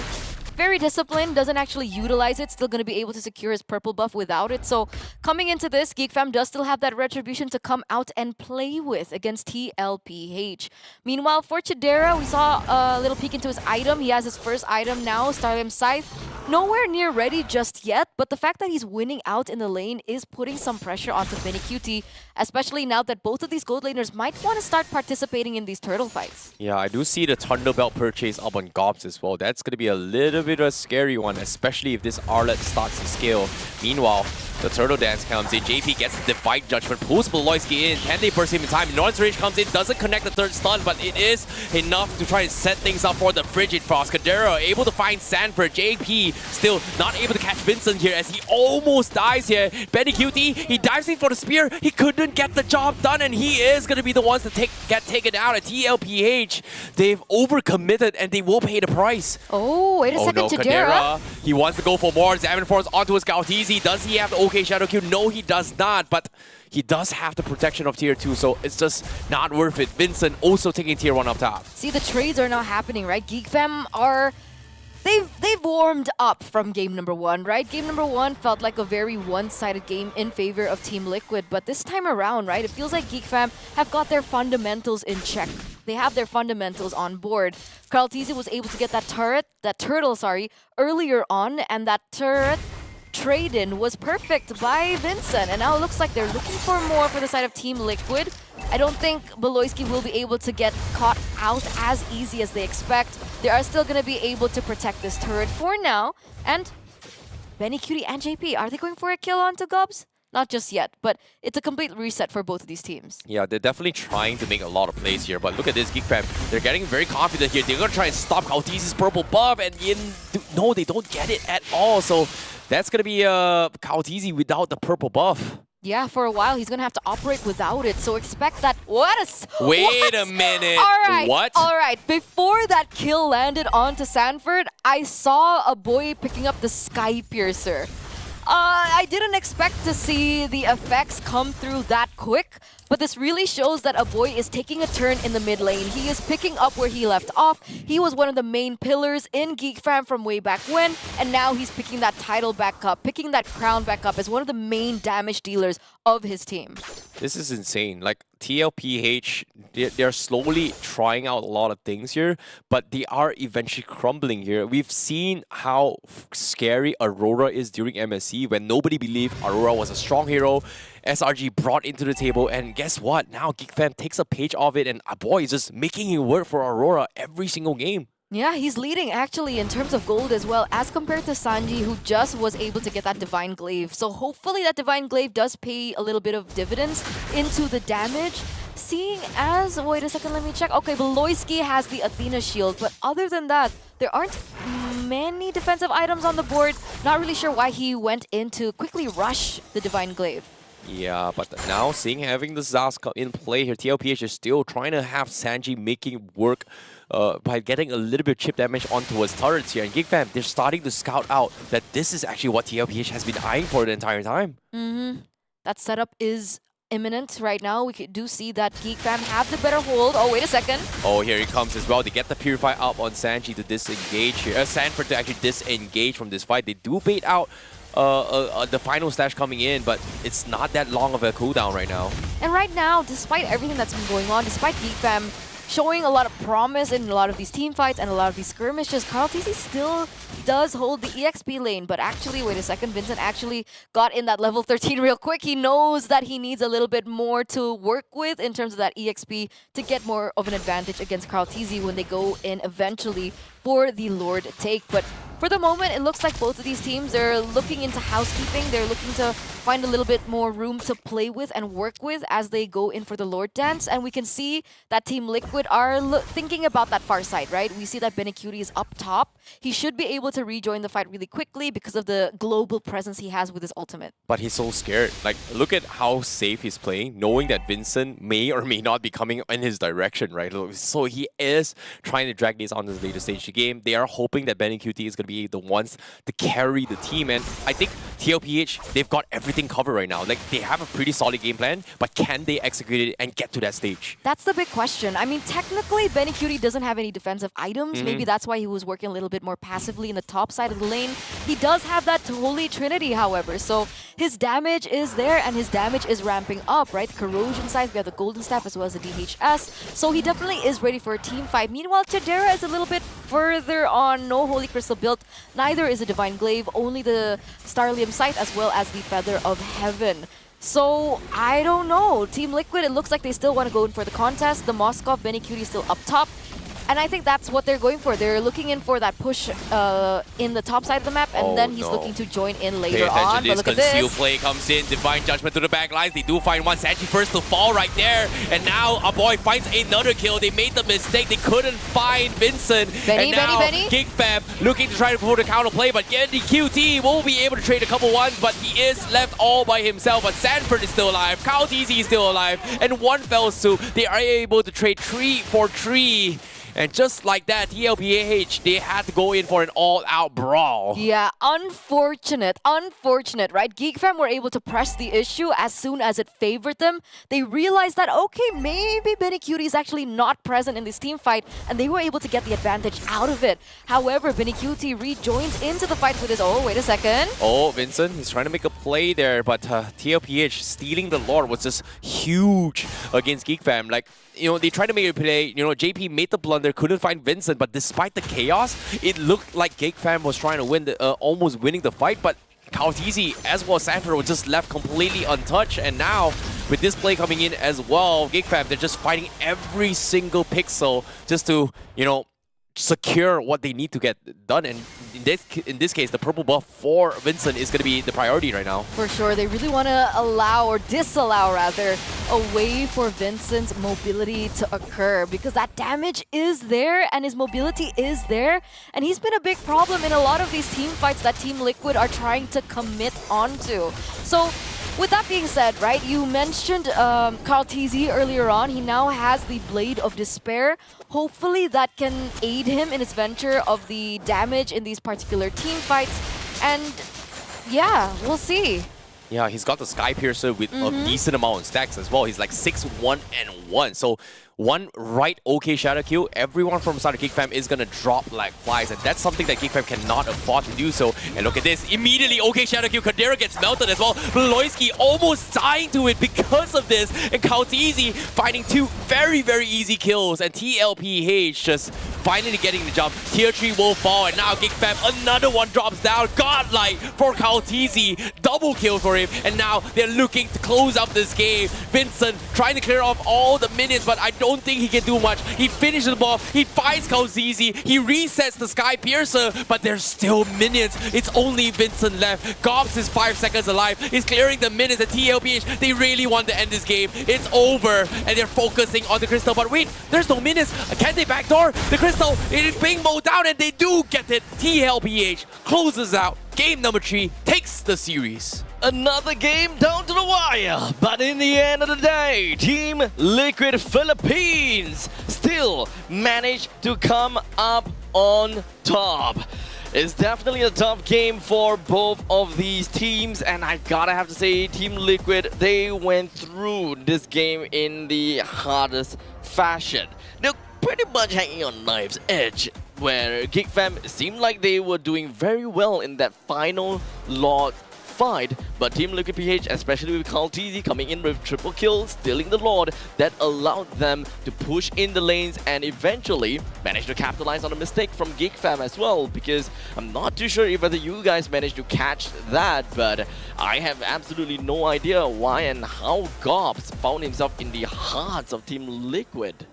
very disciplined, doesn't actually utilize it, still going to be able to secure his purple buff without it. So coming into this, GeekFam does still have that retribution to come out and play with against TLPH. Meanwhile, for Chidera, we saw a little peek into his item. He has his first item now, Starlim Scythe. Nowhere near ready just yet, but the fact that he's winning out in the lane is putting some pressure onto Benny QT, especially now that both of these gold laners might want to start participating in these turtle fights. Yeah, I do see the Thunderbelt purchase up on Gobs as well. That's going to be a little bit of a scary one, especially if this Arlet starts to scale. Meanwhile, the Turtle Dance comes in. JP gets the Divine Judgment, pulls Beloyski in. Can they burst him in time? North's Rage comes in, doesn't connect the third stun, but it is enough to try and set things up for the Frigid Frost. Kadera able to find Sanford. JP still not able to catch Vincent here as he almost dies here. Benny QT, he dives in for the spear. He couldn't get the job done, and he is going to be the ones to get taken out at TLPH. They've overcommitted, and they will pay the price. Oh, wait a second, no, Kadera. He wants to go for more. Examine Force onto his Kautizi. Does he have the OK Shadow Q? No, he does not, but he does have the protection of tier 2, so it's just not worth it. Vincent also taking tier 1 up top. See, the trades are now happening, right? GeekFam are... They've warmed up from game number 1, right? Game number 1 felt like a very one-sided game in favor of Team Liquid, but this time around, right, it feels like GeekFam have got their fundamentals in check. They have their fundamentals on board. Kautizi was able to get that turtle, earlier on, and that turret trade-in was perfect by Vincent. And now it looks like they're looking for more for the side of Team Liquid. I don't think Beloyski will be able to get caught out as easy as they expect. They are still going to be able to protect this turret for now. And Benny QT and JP, are they going for a kill onto Gobs? Not just yet, but it's a complete reset for both of these teams. Yeah, they're definitely trying to make a lot of plays here, but look at this, GeekFam. They're getting very confident here. They're going to try and stop Kautizi's purple buff, and no, they don't get it at all. So that's going to be Kautizi without the purple buff. Yeah, for a while, he's going to have to operate without it, so expect that. Wait a minute. All right. What? All right. Before that kill landed onto Sanford, I saw a boy picking up the Sky Piercer. I didn't expect to see the effects come through that quick, But this really shows that Aboy is taking a turn in the mid lane. He is picking up where he left off. He was one of the main pillars in Geek Fam from way back when, and now he's picking that title back up, picking that crown back up as one of the main damage dealers of his team. This is insane. Like TLPH, they're slowly trying out a lot of things here, but they are eventually crumbling here. We've seen how scary Aurora is during MSC when nobody believed Aurora was a strong hero. SRG brought into the table, and guess what? Now Geek Fam takes a page off it, and Aboy is just making it work for Aurora every single game. Yeah, he's leading actually in terms of gold as well as compared to Sanji, who just was able to get that Divine Glaive. So hopefully that Divine Glaive does pay a little bit of dividends into the damage. Seeing as, wait a second, let me check. Okay, Beloyski has the Athena shield, but other than that, there aren't many defensive items on the board. Not really sure why he went in to quickly rush the Divine Glaive. Yeah, but now having the Zas in play here, TLPH is still trying to have Sanji making work by getting a little bit of chip damage onto his turrets here. And Geek Fam, they're starting to scout out that this is actually what TLPH has been eyeing for the entire time. That setup is imminent right now. We do see that Geek Fam have the better hold. Oh, wait a second. Oh, here he comes as well. They get the Purify up on Sanji to disengage here. Sanford to actually disengage from this fight. They do bait out the final stash coming in, but it's not that long of a cooldown right now. And right now, despite everything that's been going on, despite Geek Fam showing a lot of promise in a lot of these team fights and a lot of these skirmishes, Carl TC still does hold the EXP lane. But actually, wait a second, Vincent actually got in that level 13 real quick. He knows that he needs a little bit more to work with in terms of that EXP to get more of an advantage against Carl TZ when they go in eventually for the Lord take. But for the moment, it looks like both of these teams are looking into housekeeping. They're looking to find a little bit more room to play with and work with as they go in for the Lord Dance. And we can see that Team Liquid are thinking about that far side, right? We see that Benecutie is up top. He should be able to rejoin the fight really quickly because of the global presence he has with his ultimate. But he's so scared. Like, look at how safe he's playing, knowing that Vincent may or may not be coming in his direction, right? So he is trying to drag this on to the later stage of the game. They are hoping that Benecutie is going to be the ones to carry the team. And I think TLPH, they've got everything covered right now. Like, they have a pretty solid game plan, but can they execute it and get to that stage? That's the big question. I mean, technically, Benecutie doesn't have any defensive items. Maybe that's why he was working a little bit more passively in the top side of the lane. He does have that Holy Trinity, however. So his damage is there and his damage is ramping up, right? Corrosion side, we have the Golden Staff as well as the DHS. So he definitely is ready for a team fight. Meanwhile, Chadera is a little bit further on. No Holy Crystal built. Neither is a Divine Glaive. Only the Starlium Sight as well as the Feather of Heaven. So, I don't know. Team Liquid, it looks like they still want to go in for the contest. The Moskov Benecutie is still up top. And I think that's what they're going for. They're looking in for that push in the top side of the map, and then he's looking to join in later on. But look at this. Conceal play comes in, Divine Judgment to the back lines. They do find one. Sanji first to fall right there. And now Aboy finds another kill. They made the mistake. They couldn't find Vincent. Benny, and now Benny. Geek Fam looking to try to pull the counter play, but Gendy QT will be able to trade a couple ones, but he is left all by himself. But Sanford is still alive. Kyle TZ is still alive. And one fell swoop. They are able to trade 3 for 3. And just like that, TLPH, they had to go in for an all-out brawl. Yeah, unfortunate, right? Geek Fam were able to press the issue as soon as it favored them. They realized that, okay, maybe Benecutie is actually not present in this team fight, and they were able to get the advantage out of it. However, Benecutie rejoins into the fight with his, oh, wait a second. Oh, Vincent, he's trying to make a play there, but TLPH stealing the Lord was just huge against Geek Fam. Like, you know, they tried to make a play. You know, JP made the blunder, couldn't find Vincent, but despite the chaos, it looked like Geek Fam was trying to win, almost winning the fight, but Kaotizi as well as Sanford were just left completely untouched. And now, with this play coming in as well, Geek Fam, they're just fighting every single pixel just to, you know, secure what they need to get done. And in this case, the purple buff for Vincent is going to be the priority right now. For sure, they really want to allow, or disallow rather, a way for Vincent's mobility to occur, because that damage is there and his mobility is there, and he's been a big problem in a lot of these team fights that Team Liquid are trying to commit onto. So with that being said, right, you mentioned Carl TZ earlier on. He now has the Blade of Despair. Hopefully that can aid him in his venture of the damage in these particular team fights. And yeah, we'll see. Yeah, he's got the Sky Piercer with a decent amount of stacks as well. He's like 6-1-1. So one right OK Shadow Q, everyone from side of Geek Fam is gonna drop like flies, and that's something that Geek Fam cannot afford to do so. And look at this, immediately OK Shadow Q, Kadira gets melted as well. Bloisky almost dying to it because of this, and Kautizi finding two very, very easy kills, and TLPH just finally getting the jump. Tier 3 will fall, and now Geek Fam, another one drops down. Godlike for Kautizi, double kill for him, and now they're looking to close up this game. Vincent trying to clear off all the minions, but I don't think he can do much. He finishes the ball, he fights Kauzizi, he resets the Sky Piercer, but there's still minions. It's only Vincent left. Gobs is 5 seconds alive. He's clearing the minions at TLPH. They really want to end this game. It's over, and they're focusing on the crystal, but wait, there's no minions. Can they backdoor the crystal? It is being mowed down, and they do get it. TLPH closes out. Game number 3 takes the series. Another game down to the wire, but in the end of the day, Team Liquid Philippines still managed to come up on top. It's definitely a tough game for both of these teams, and I gotta have to say, Team Liquid, they went through this game in the hardest fashion. They're pretty much hanging on knife's edge, where Geek Fam seemed like they were doing very well in that final Lord fight, but Team Liquid PH, especially with Kautizi coming in with triple kills, stealing the Lord, that allowed them to push in the lanes and eventually manage to capitalize on a mistake from Geek Fam as well, because I'm not too sure if whether you guys managed to catch that, but I have absolutely no idea why and how Gobs found himself in the hearts of Team Liquid.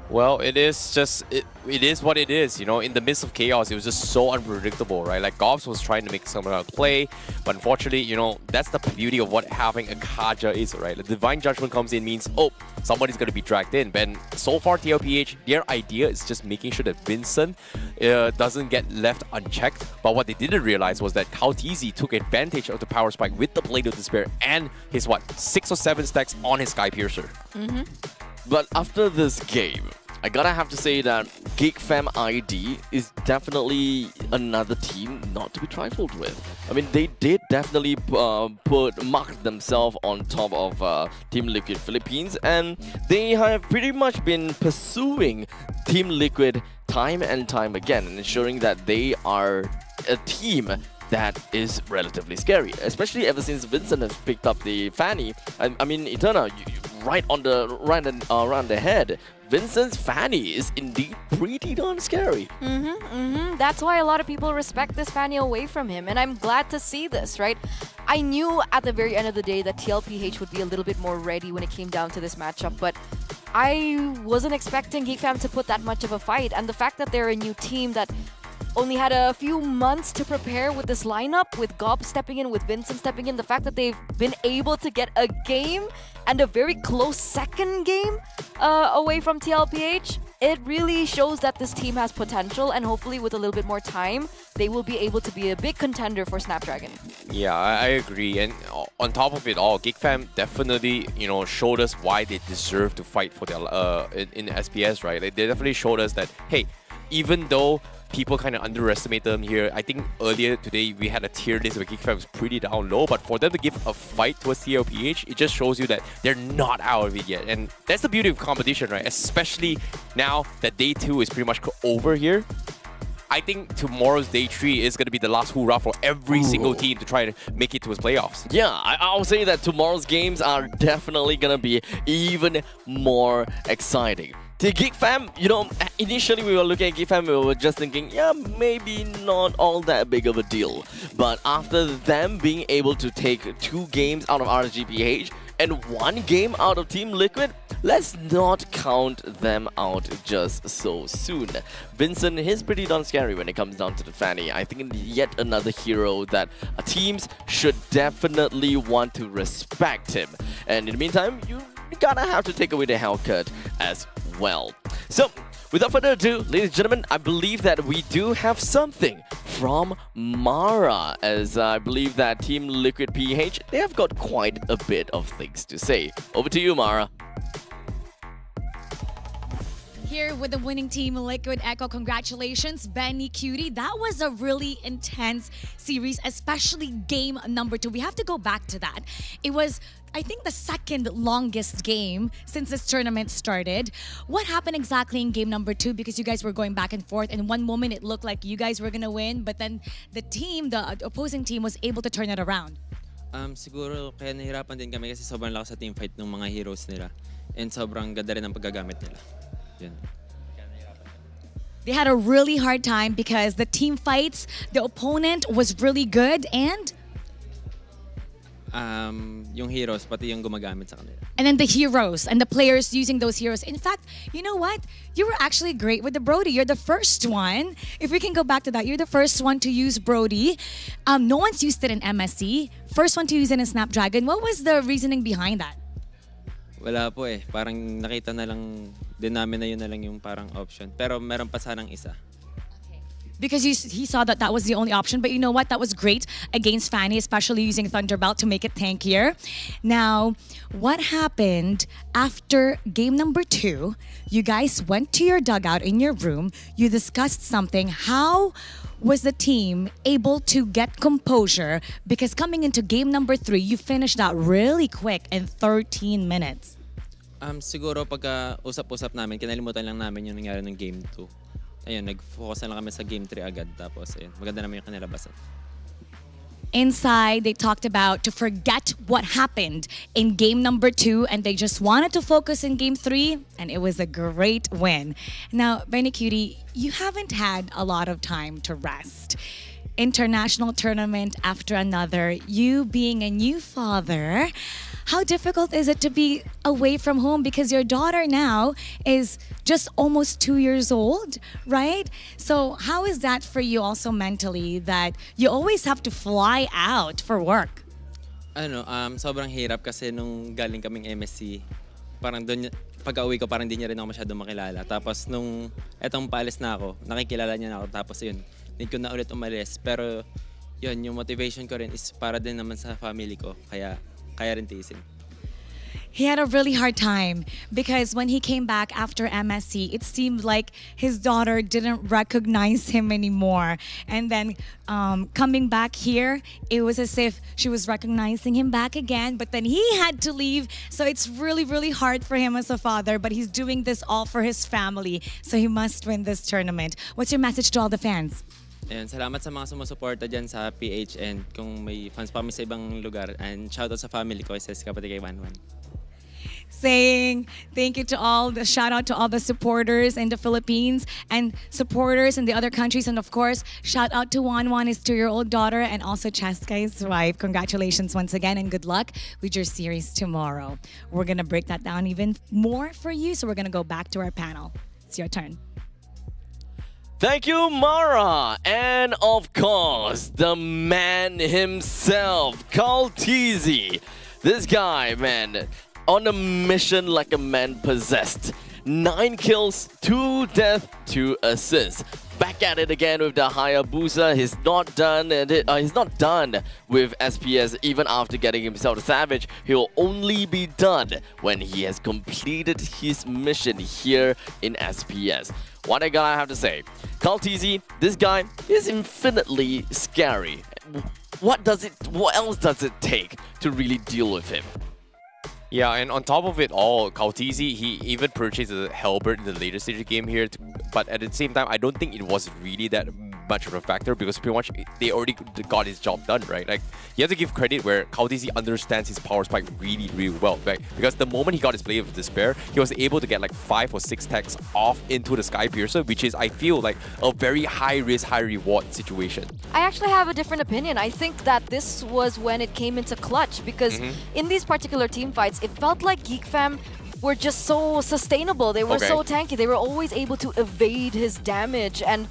Well, it is just, it is what it is, you know, in the midst of chaos, it was just so unpredictable, right? Like, Gobs was trying to make some play, but unfortunately, you know, that's the beauty of what having a Kaja is, right? The Divine Judgment comes in, means, oh, somebody's going to be dragged in. But so far, TLPH, their idea is just making sure that Vincent doesn't get left unchecked. But what they didn't realize was that Kautizi took advantage of the power spike with the Blade of Despair and his, 6 or 7 stacks on his Sky Piercer. But after this game, I gotta have to say that Geek Fam ID is definitely another team not to be trifled with. I mean, they did definitely mark themselves on top of Team Liquid Philippines, and they have pretty much been pursuing Team Liquid time and time again, and ensuring that they are a team that is relatively scary, especially ever since Vincent has picked up the Fanny. I mean, Eterna, right around the head. Vincent's Fanny is indeed pretty darn scary. That's why a lot of people respect this Fanny away from him, and I'm glad to see this, right? I knew at the very end of the day that TLPH would be a little bit more ready when it came down to this matchup, but I wasn't expecting Geek Fam to put that much of a fight, and the fact that they're a new team that only had a few months to prepare with this lineup, with Gob stepping in, with Vincent stepping in, the fact that they've been able to get a game and a very close second game away from TLPH, it really shows that this team has potential, and hopefully with a little bit more time, they will be able to be a big contender for Snapdragon. Yeah, I agree. And on top of it all, Geek Fam definitely, you know, showed us why they deserve to fight for their in SPS, right? Like, they definitely showed us that, hey, even though people kind of underestimate them here, I think earlier today we had a tier list where Geek Fam was pretty down low, but for them to give a fight towards TLPH, it just shows you that they're not out of it yet. And that's the beauty of competition, right? Especially now that day 2 is pretty much over here. I think tomorrow's day 3 is going to be the last hoorah for every single team to try to make it to its playoffs. Yeah, I'll say that tomorrow's games are definitely going to be even more exciting. To Geek Fam, you know, initially we were looking at Geek Fam, we were just thinking, yeah, maybe not all that big of a deal. But after them being able to take 2 games out of RGPH and 1 game out of Team Liquid, let's not count them out just so soon. Vincent is pretty darn scary when it comes down to the Fanny. I think yet another hero that teams should definitely want to respect him. And in the meantime, you gotta have to take away the Hellcut as well. So, without further ado, ladies and gentlemen, I believe that we do have something from Mara, as I believe that Team Liquid PH, they have got quite a bit of things to say. Over to you, Mara. Here with the winning team, Liquid Echo. Congratulations, Benny Cutie. That was a really intense series, especially game number 2. We have to go back to that. It was, I think, the second longest game since this tournament started. What happened exactly in game number 2? Because you guys were going back and forth, and one moment it looked like you guys were gonna win, but then the opposing team was able to turn it around. Siguro kaya nahirapan din kami kasi sobrang lakas sa team fight ng mga heroes nila. And sobrang ganda rin ang paggagamit nila. Yun. They had a really hard time because the team fights, the opponent was really good, and yung heroes, pati yung gumagamit sa kanila. and then the heroes and the players using those heroes. In fact, you know what? You were actually great with the Brody. You're the first one. If we can go back to that, you're the first one to use Brody. No one's used it in MSC. First one to use it in Snapdragon. What was the reasoning behind that? Wala po eh. Parang nakita na lang din namin na yun na lang yung parang option. Pero meron pa sanang isa. Because he saw that that was the only option. But you know what? That was great against Fanny, especially using Thunderbolt to make it tankier. Now, what happened after game number 2? You guys went to your dugout in your room. You discussed something. How was the team able to get composure? Because coming into game number 3, you finished that really quick in 13 minutes. Siguro pagka usap-usap namin, kinalimutan lang namin yung nangyari ng game 2. Ayun, nag-focus na lang kami sa game 3 agad. Tapos, ayun, maganda naman yung kanilabasan. Inside, they talked about to forget what happened in game number 2, and they just wanted to focus in game 3, and it was a great win. Now, Benny Cutie, you haven't had a lot of time to rest. International tournament after another, you being a new father, how difficult is it to be away from home? Because your daughter now is just almost 2 years old, right? So how is that for you also mentally, that you always have to fly out for work? Sobrang hirap kasi nung galing kaming MSC, parang doon, pag-uwi ko parang di niya rin ako masyado makilala. Tapos nung etong paalis na ako, nakikilala niya na ako. Tapos yun, need ko na ulit umalis. Pero yun, yung motivation ko rin is para din naman sa family ko. Kaya rin tiisin. He had a really hard time because when he came back after MSC, it seemed like his daughter didn't recognize him anymore. And then coming back here, it was as if she was recognizing him back again, but then he had to leave. So it's really, really hard for him as a father, but he's doing this all for his family. So he must win this tournament. What's your message to all the fans? Ayun, salamat sa mga sumusuporta dyan sa PH, and kung may fans pa kami sa ibang lugar. And shoutout sa family ko, isa kapatid kay Wanwan. Saying thank you to all, the shout out to all the supporters in the Philippines and supporters in the other countries. And of course, shout out to Wanwan, his 2-year-old daughter, and also Cheska's wife. Congratulations once again and good luck with your series tomorrow. We're going to break that down even more for you. So we're going to go back to our panel. It's your turn. Thank you, Mara. And of course, the man himself, Kaltizi. This guy, man, on a mission like a man possessed. 9 kills, 2 deaths, 2 assists. Back at it again with the Hayabusa. He's not done, and he's not done with SPS even after getting himself to Savage. He'll only be done when he has completed his mission here in SPS. What I gotta have to say, Kaltizi, this guy is infinitely scary. What else does it take to really deal with him? Yeah, and on top of it all, Kautizi, he even purchased a halberd in the later stage of the game here. But at the same time, I don't think it was really that much of a factor because pretty much they already got his job done, right? Like, you have to give credit where Kautizi understands his power spike really, really well, right? Because the moment he got his Blade of Despair, he was able to get like 5 or 6 tags off into the Sky Piercer, which is, I feel, like a very high risk, high reward situation. I actually have a different opinion. I think that this was when it came into clutch because in these particular team fights, it felt like Geek Fam were just so sustainable. They were so tanky. They were always able to evade his damage. And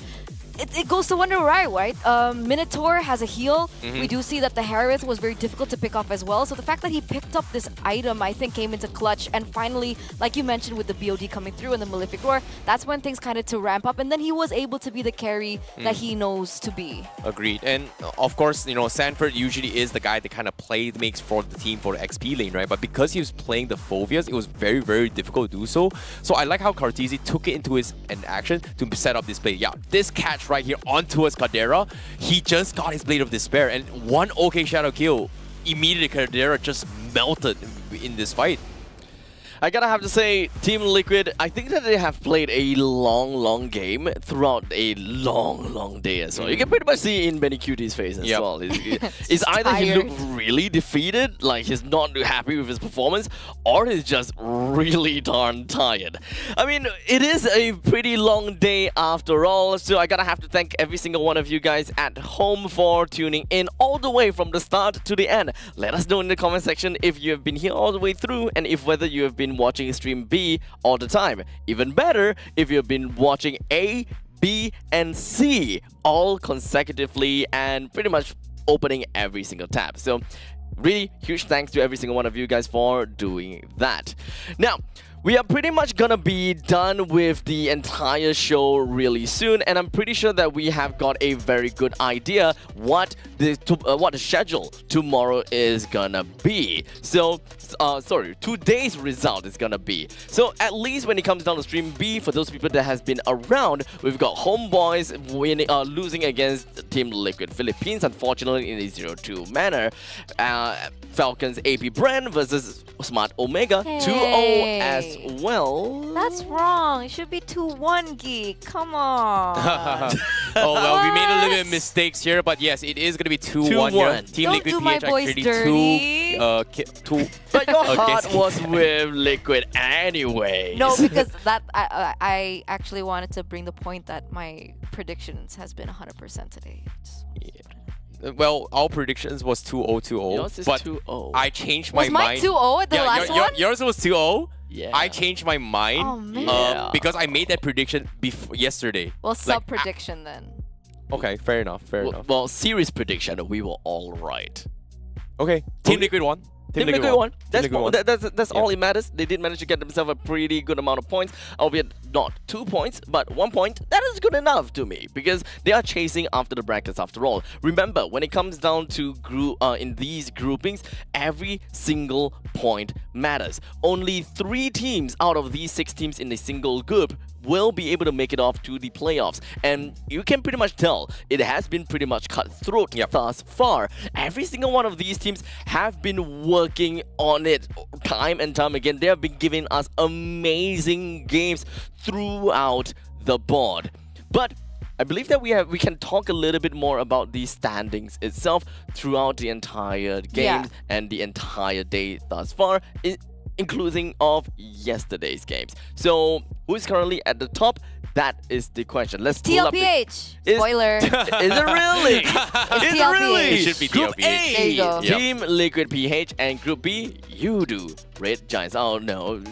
it goes to wonder why, right? Minotaur has a heal. We do see that the Harith was very difficult to pick off as well. So the fact that he picked up this item, I think, came into clutch. And finally, like you mentioned, with the BOD coming through and the Malefic Roar, that's when things kind of to ramp up. And then he was able to be the carry that he knows to be. Agreed. And of course, Sanford usually is the guy that kind of makes for the team for the XP lane, right? But because he was playing the Phobias, it was very, very difficult to do so. So I like how Cartesi took it into his action to set up this play. Yeah, this catch right here onto his Caldera, he just got his Blade of Despair, and one OK Shadow kill, immediately Caldera just melted in this fight. I gotta have to say, Team Liquid, I think that they have played a long game throughout a long day as well. You can pretty much see in Benny Cutie's face as well. It's either he looked really defeated, like he's not happy with his performance, or he's just really darn tired. I mean, it is a pretty long day after all, so I gotta have to thank every single one of you guys at home for tuning in all the way from the start to the end. Let us know in the comment section if you have been here all the way through, and if whether you have been watching stream B all the time. Even better if you've been watching A, B, and C all consecutively and pretty much opening every single tab. So really huge thanks to every single one of you guys for doing that. Now, we are pretty much gonna be done with the entire show really soon, and I'm pretty sure that we have got a very good idea what the schedule tomorrow is gonna be. So, today's result is gonna be. So at least when it comes down to stream B, for those people that has been around, we've got Homeboys losing against Team Liquid Philippines, unfortunately in a 0-2 manner. Falcons AP Brand versus Smart Omega 2-0 as well. That's wrong. It should be 2-1, Geek. Come on. Oh, well, we made a little bit of mistakes here, but yes, it is going to be 2-1 here. Team Don't Liquid do my PH boys actually dirty. two. But your heart was with Liquid anyway. No, because that I actually wanted to bring the point that my predictions has been 100% today. Well, our predictions was 2-0, Yours is but 2-0. I changed my Was mind. mine 2-0 at the last one? Yours was 2-0. Yeah. I changed my mind Oh, man. because I made that prediction yesterday. Well, Like, sub-prediction then. Okay, fair enough, fair enough. Well, series prediction, we were all right. Okay, Team Liquid won. Team Liquid won. That's Yeah. all it matters. They did manage to get themselves a pretty good amount of points, albeit not 2 points, but 1 point. That is good enough to me because they are chasing after the brackets after all. Remember, when it comes down to in these groupings, every single point matters. Only 3 teams out of these 6 teams in a single group will be able to make it off to the playoffs. And you can pretty much tell it has been pretty much cutthroat thus far. Every single one of these teams have been working on it time and time again. They have been giving us amazing games throughout the board. But I believe that we can talk a little bit more about the standings itself throughout the entire game and the entire day thus far, including of yesterday's games. So who is currently at the top? That is the question. Let's pull up TLPH. Spoiler. Is it really? It's Is it TLPH. really? It should be Group TLPH. A, There you go. Team Liquid PH, and Group B, you do. Red Giants. Oh no.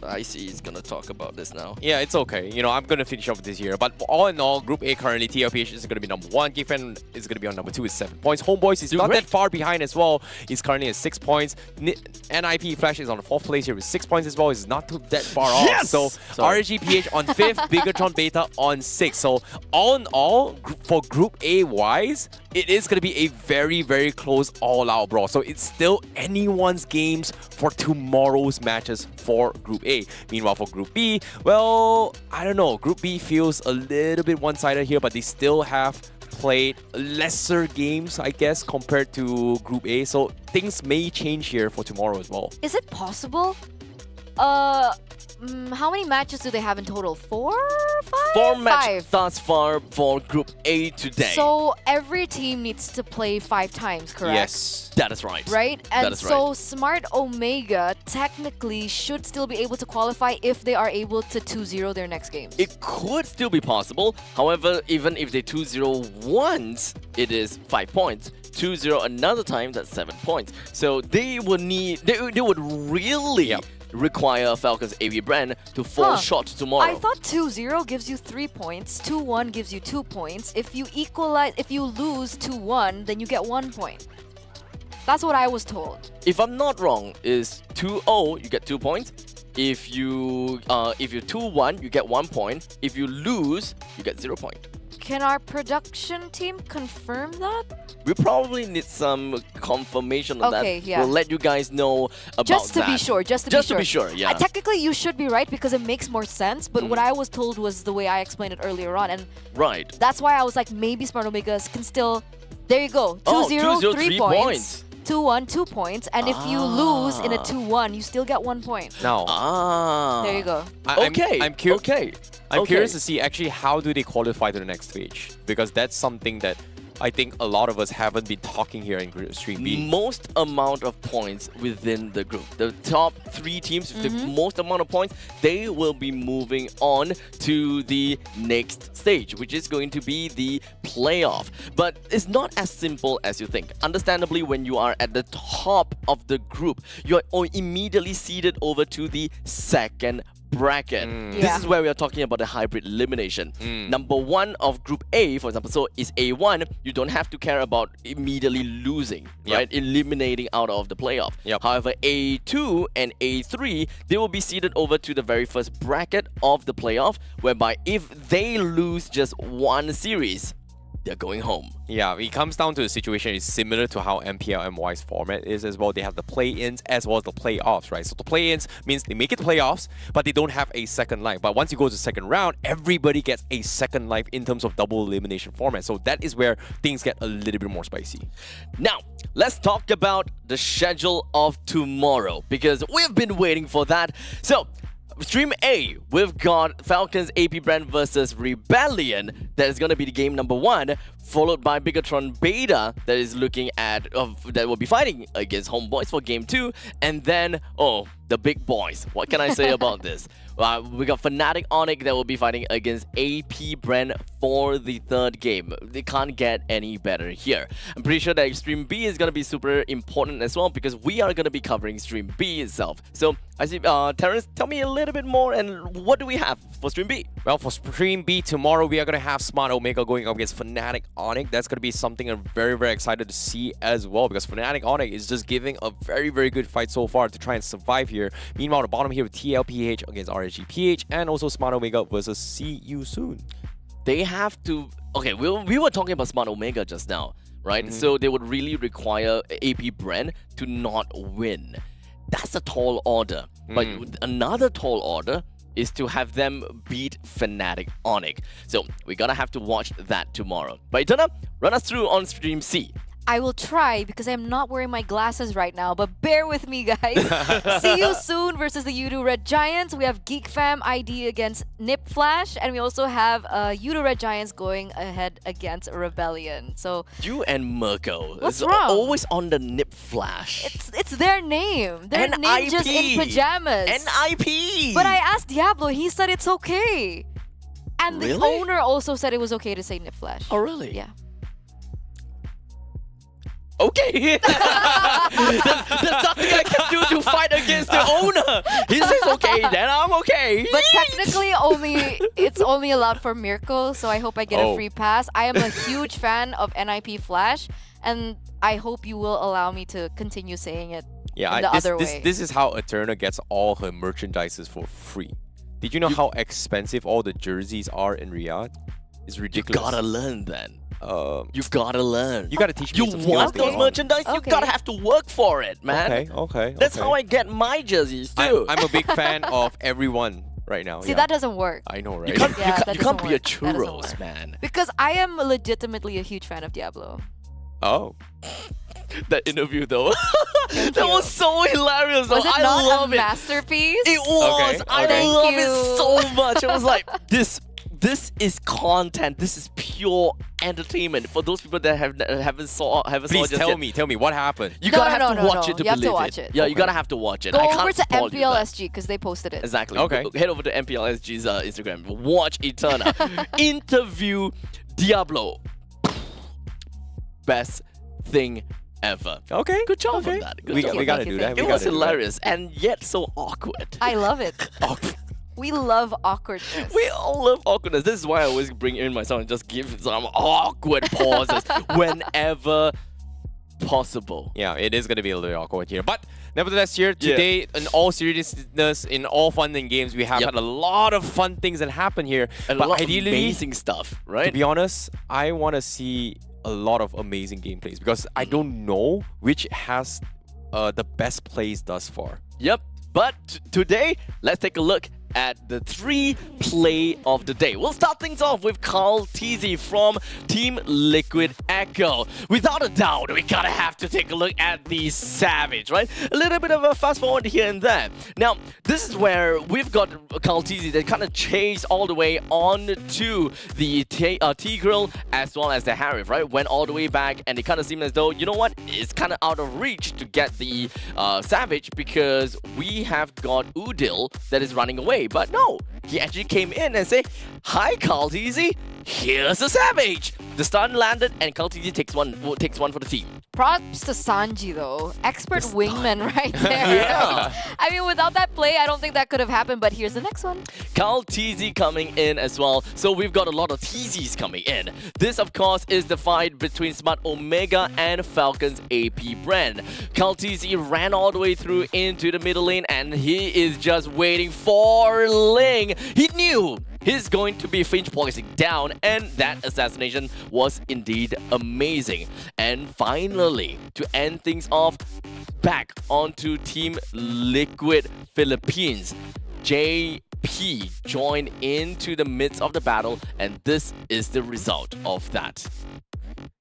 I see he's gonna talk about this now. Yeah, it's okay. I'm gonna finish off this year. But all in all, Group A currently, TLPH is gonna be number 1. Giffen is gonna be on number 2 with 7 points. Homeboys is not that far behind as well. He's currently at 6 points. NIP Flash is on the 4th place here with 6 points as well. He's not too that far off. So RGPH on 5th, Bigatron Beta on 6th. So all in all, for Group A wise, it is gonna be a very, very close all-out brawl. So it's still anyone's games for tomorrow's matches for Group A. Meanwhile, for Group B, well, I don't know. Group B feels a little bit one-sided here, but they still have played lesser games, I guess, compared to Group A. So things may change here for tomorrow as well. Is it possible? How many matches do they have in total? 4? 5? 4 matches 5. thus far for Group A today. So every team needs to play 5 times, correct? Yes, that is right. Right? That And is so right. Smart Omega technically should still be able to qualify if they are able to 2-0 their next games. It could still be possible. However, even if they 2-0 once, it is 5 points. 2-0 another time, that's 7 points. So they would need, they would really require Falcons AV brand to fall short tomorrow. I thought 2-0 gives you 3 points, 2-1 gives you 2 points. If you lose 2-1, then you get 1 point. That's what I was told. If I'm not wrong, is 2-0 you get 2 points. If you're 2-1 you get 1 point. If you lose, you get 0 point. Can our production team confirm that? We probably need some confirmation on Okay, that. yeah. We'll let you guys know about Just to that. be sure, just to be sure, yeah. Technically, you should be right because it makes more sense. But what I was told was the way I explained it earlier on, and Right. that's why I was like, maybe Smart Omegas can still. There you go. 2-0, Oh, 2-0, 3 3 points. 2-1, 2 points. And if you lose in a 2-1, you still get 1 point. Now, There you go. I'm Okay. curious to see actually how do they qualify to the next stage, because that's something that I think a lot of us haven't been talking here in Stream B. Most amount of points within the group. The top 3 teams with the most amount of points, they will be moving on to the next stage, which is going to be the playoff. But it's not as simple as you think. Understandably, when you are at the top of the group, you're immediately seeded over to the second bracket. This is where we are talking about the hybrid elimination. Number 1 of Group A, for example, so is A1. You don't have to care about immediately losing, right? Eliminating out of the playoff. However, A2 and A3, they will be seeded over to the very first bracket of the playoff, whereby if they lose just one series, they're going home. Yeah, it comes down to the situation is similar to how MPLMY's format is as well. They have the play-ins as well as the playoffs, right? So the play-ins means they make it to playoffs, but they don't have a second life. But once you go to the second round, everybody gets a second life in terms of double elimination format. So that is where things get a little bit more spicy. Now, let's talk about the schedule of tomorrow, because we've been waiting for that. So, Stream A, we've got Falcons AP Brand versus Rebellion. That is going to be the game number 1, followed by Bigatron Beta that is looking at, that will be fighting against Homeboys for game 2. And then, the big boys. What can I say about this? We got Fnatic Onyx that will be fighting against AP Brand for the 3rd game. They can't get any better here. I'm pretty sure that Stream B is going to be super important as well, because we are going to be covering Stream B itself. So, I see, Terrence, tell me a little bit more, and what do we have for Stream B? Well, for Stream B tomorrow, we are going to have Smart Omega going up against Fnatic Onyx. That's going to be something I'm very, very excited to see as well, because Fnatic Onyx is just giving a very, very good fight so far to try and survive here. Meanwhile, the bottom here with TLPH against RSGPH, and also Smart Omega versus See You Soon. They have to... Okay, we were talking about Smart Omega just now, right? So they would really require AP Brand to not win. That's a tall order. But another tall order is to have them beat Fnatic Onyx. So we're gonna have to watch that tomorrow. But Itana, run us through on Stream C. I will try because I'm not wearing my glasses right now, but bear with me, guys. See You Soon versus the Yudu Red Giants. We have Geek Fam ID against Nip Flash, and we also have Yudu Red Giants going ahead against Rebellion. So you and Mirko. What's it's wrong? Always on the Nip Flash. It's their name. They're NIP. ninjas in pajamas. NIP. But I asked Diablo, he said it's okay. And the Really? owner also said it was okay to say Nip Flash. Oh, really? Yeah. Okay. there's nothing I can do to fight against the owner. He says okay, then I'm okay. But technically, it's only allowed for Mirko, so I hope I get a free pass. I am a huge fan of NIP Flash, and I hope you will allow me to continue saying it in the other way. This is how Eterna gets all her merchandises for free. Did you know how expensive all the jerseys are in Riyadh? It's ridiculous. You gotta learn then. You've gotta learn. You gotta teach me You some want skills those later on. merchandise? You gotta have to work for it, man. Okay. That's how I get my jerseys too. I'm a big fan of everyone right now. See, that doesn't work. I know, right? You can't, Yeah, that you can't doesn't be a work. That doesn't churros, work. man. Because I am legitimately a huge fan of Diablo. Oh. That interview though. That was so hilarious though. Was it I not love a masterpiece? It was. Okay, I okay. love Thank it you. so much. I was like, this is content. This is pure entertainment. For those people that haven't saw Please just tell yet, me what happened. You gotta have to no, watch no. it to You have to believe watch it. Yeah, you gotta have to watch it. Go I over can't to spoil you that. MPLSG because they posted it. Exactly. Okay. Head over to MPLSG's Instagram. Watch Eterna. Interview Diablo. Best thing ever. Okay. Good job on that. Good We, job we on gotta Thank do you, that. thank We It gotta was do that. hilarious and yet so awkward. I love it. We love awkwardness. We all love awkwardness. This is why I always bring in myself and just give some awkward pauses whenever possible. Yeah, it is going to be a little awkward here. But nevertheless, here today, in all seriousness, in all fun and games, we have had a lot of fun things that happen here. And but a lot ideally, of amazing stuff, right? To be honest, I want to see a lot of amazing gameplays because I don't know which has the best plays thus far. Yep. But today, let's take a look at the 3 play of the day. We'll start things off with Carl Teasy from Team Liquid Echo. Without a doubt, we gotta have to take a look at the Savage, right? A little bit of a fast forward here and there. Now, this is where we've got Carl Teasy that kind of chased all the way on to the T-Grill as well as the Harif, right? Went all the way back and it kind of seemed as though, you know what, it's kind of out of reach to get the Savage because we have got Udil that is running away. But no, he actually came in and said, "Hi, Carl Teasy, here's a Savage." The stun landed and Carl Teasy takes one for the team. Props to Sanji though. Expert wingman right there. Yeah. I mean, without that play, I don't think that could have happened, but here's the next one. Carl Teasy coming in as well. So we've got a lot of Teasies coming in. This, of course, is the fight between Smart Omega and Falcon's AP brand. Carl Teasy ran all the way through into the middle lane and he is just waiting for Ling. He knew he's going to be Finch policing down and that assassination was indeed amazing. And finally, to end things off, back onto Team Liquid Philippines. JP joined into the midst of the battle and this is the result of that.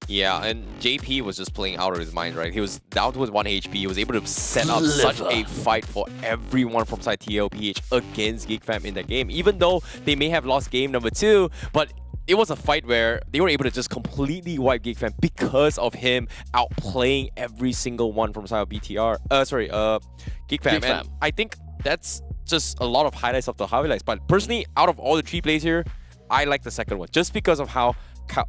Yeah, and JP was just playing out of his mind, right? He was down to his 1 HP. He was able to set up such a fight for everyone from side TLPH against GeekFam in that game. Even though they may have lost game number 2, but it was a fight where they were able to just completely wipe GeekFam because of him outplaying every single one from side of GeekFam. And I think that's just a lot of highlights of the highlights. But personally, out of all the 3 plays here, I like the second one just because of how The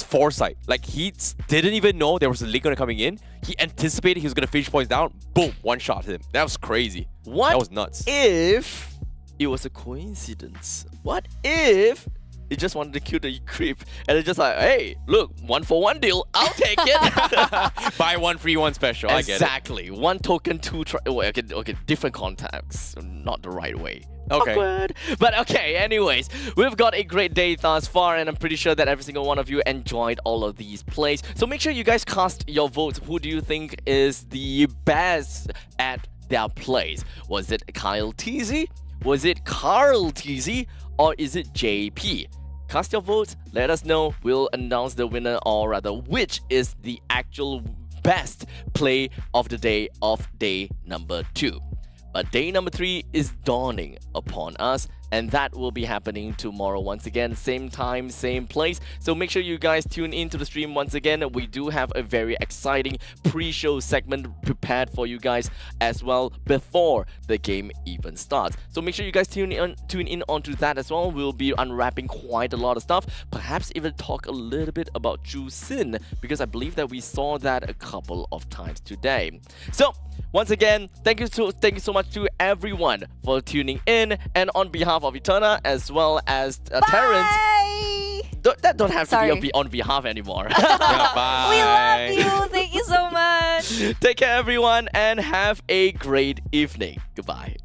foresight. Like he didn't even know there was a Link coming in. He anticipated he was gonna finish points down. Boom, one shot him. That was crazy. What That was nuts. if it was a coincidence? What if he just wanted to kill the creep and it's just like, hey, look, 1-for-1 deal. I'll take it. Buy 1 free 1 special. I get it. Exactly. 1 token, 2 okay, different contacts. Not the right way. Okay. Awkward. But okay, anyways, we've got a great day thus far, and I'm pretty sure that every single one of you enjoyed all of these plays. So make sure you guys cast your votes. Who do you think is the best at their plays? Was it Kyle Teasy? Was it Carl Teasy? Or is it JP? Cast your votes, let us know. We'll announce the winner, or rather, which is the actual best play of the day number 2. But day number 3 is dawning upon us, and that will be happening tomorrow once again, same time, same place. So make sure you guys tune into the stream once again. We do have a very exciting pre-show segment prepared for you guys as well before the game even starts. So make sure you guys tune in onto that as well. We'll be unwrapping quite a lot of stuff, perhaps even talk a little bit about Ju Sin, because I believe that we saw that a couple of times today. So once again, thank you so much to everyone for tuning in, and on behalf of Eterna as well as Terrence. That don't have to be on behalf anymore. Bye. We love you. Thank you so much. Take care, everyone, and have a great evening. Goodbye.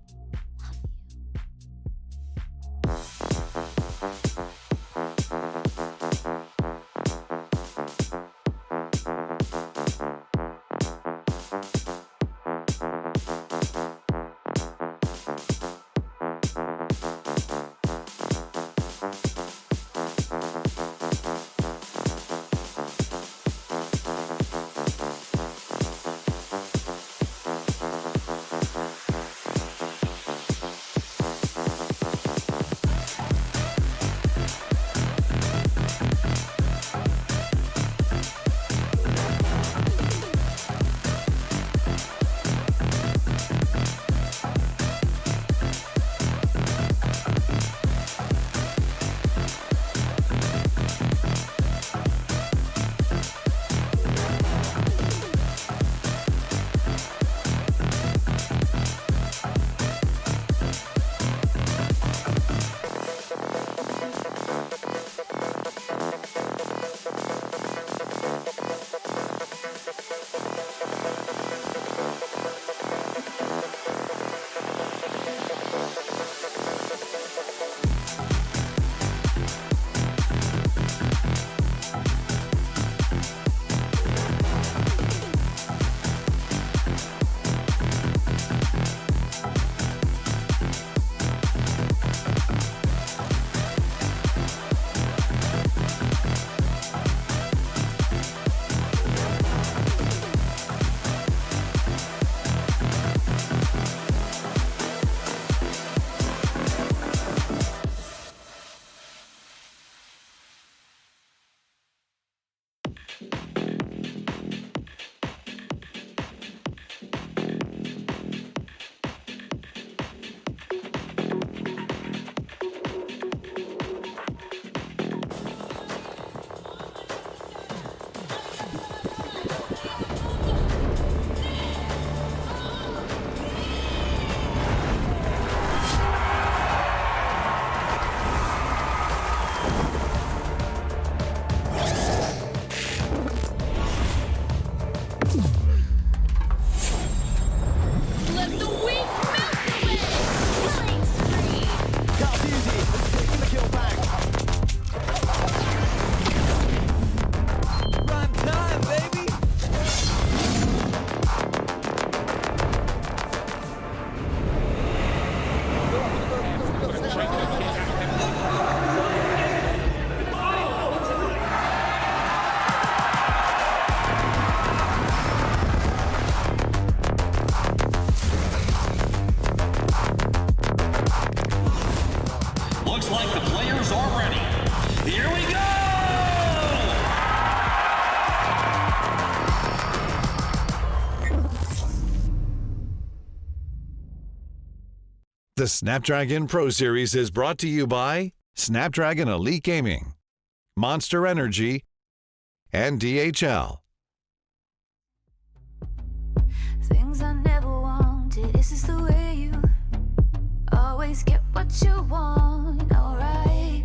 Looks like the players are ready. Here we go! The Snapdragon Pro Series is brought to you by Snapdragon Elite Gaming, Monster Energy, and DHL. Things I never wanted. Is this the way you always get what you want? Alright,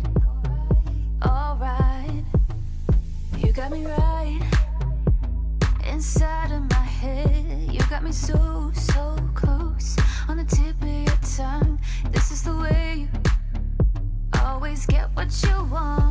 alright. You got me right inside of my head. You got me so, so close on the tip of your tongue. This is the way you always get what you want.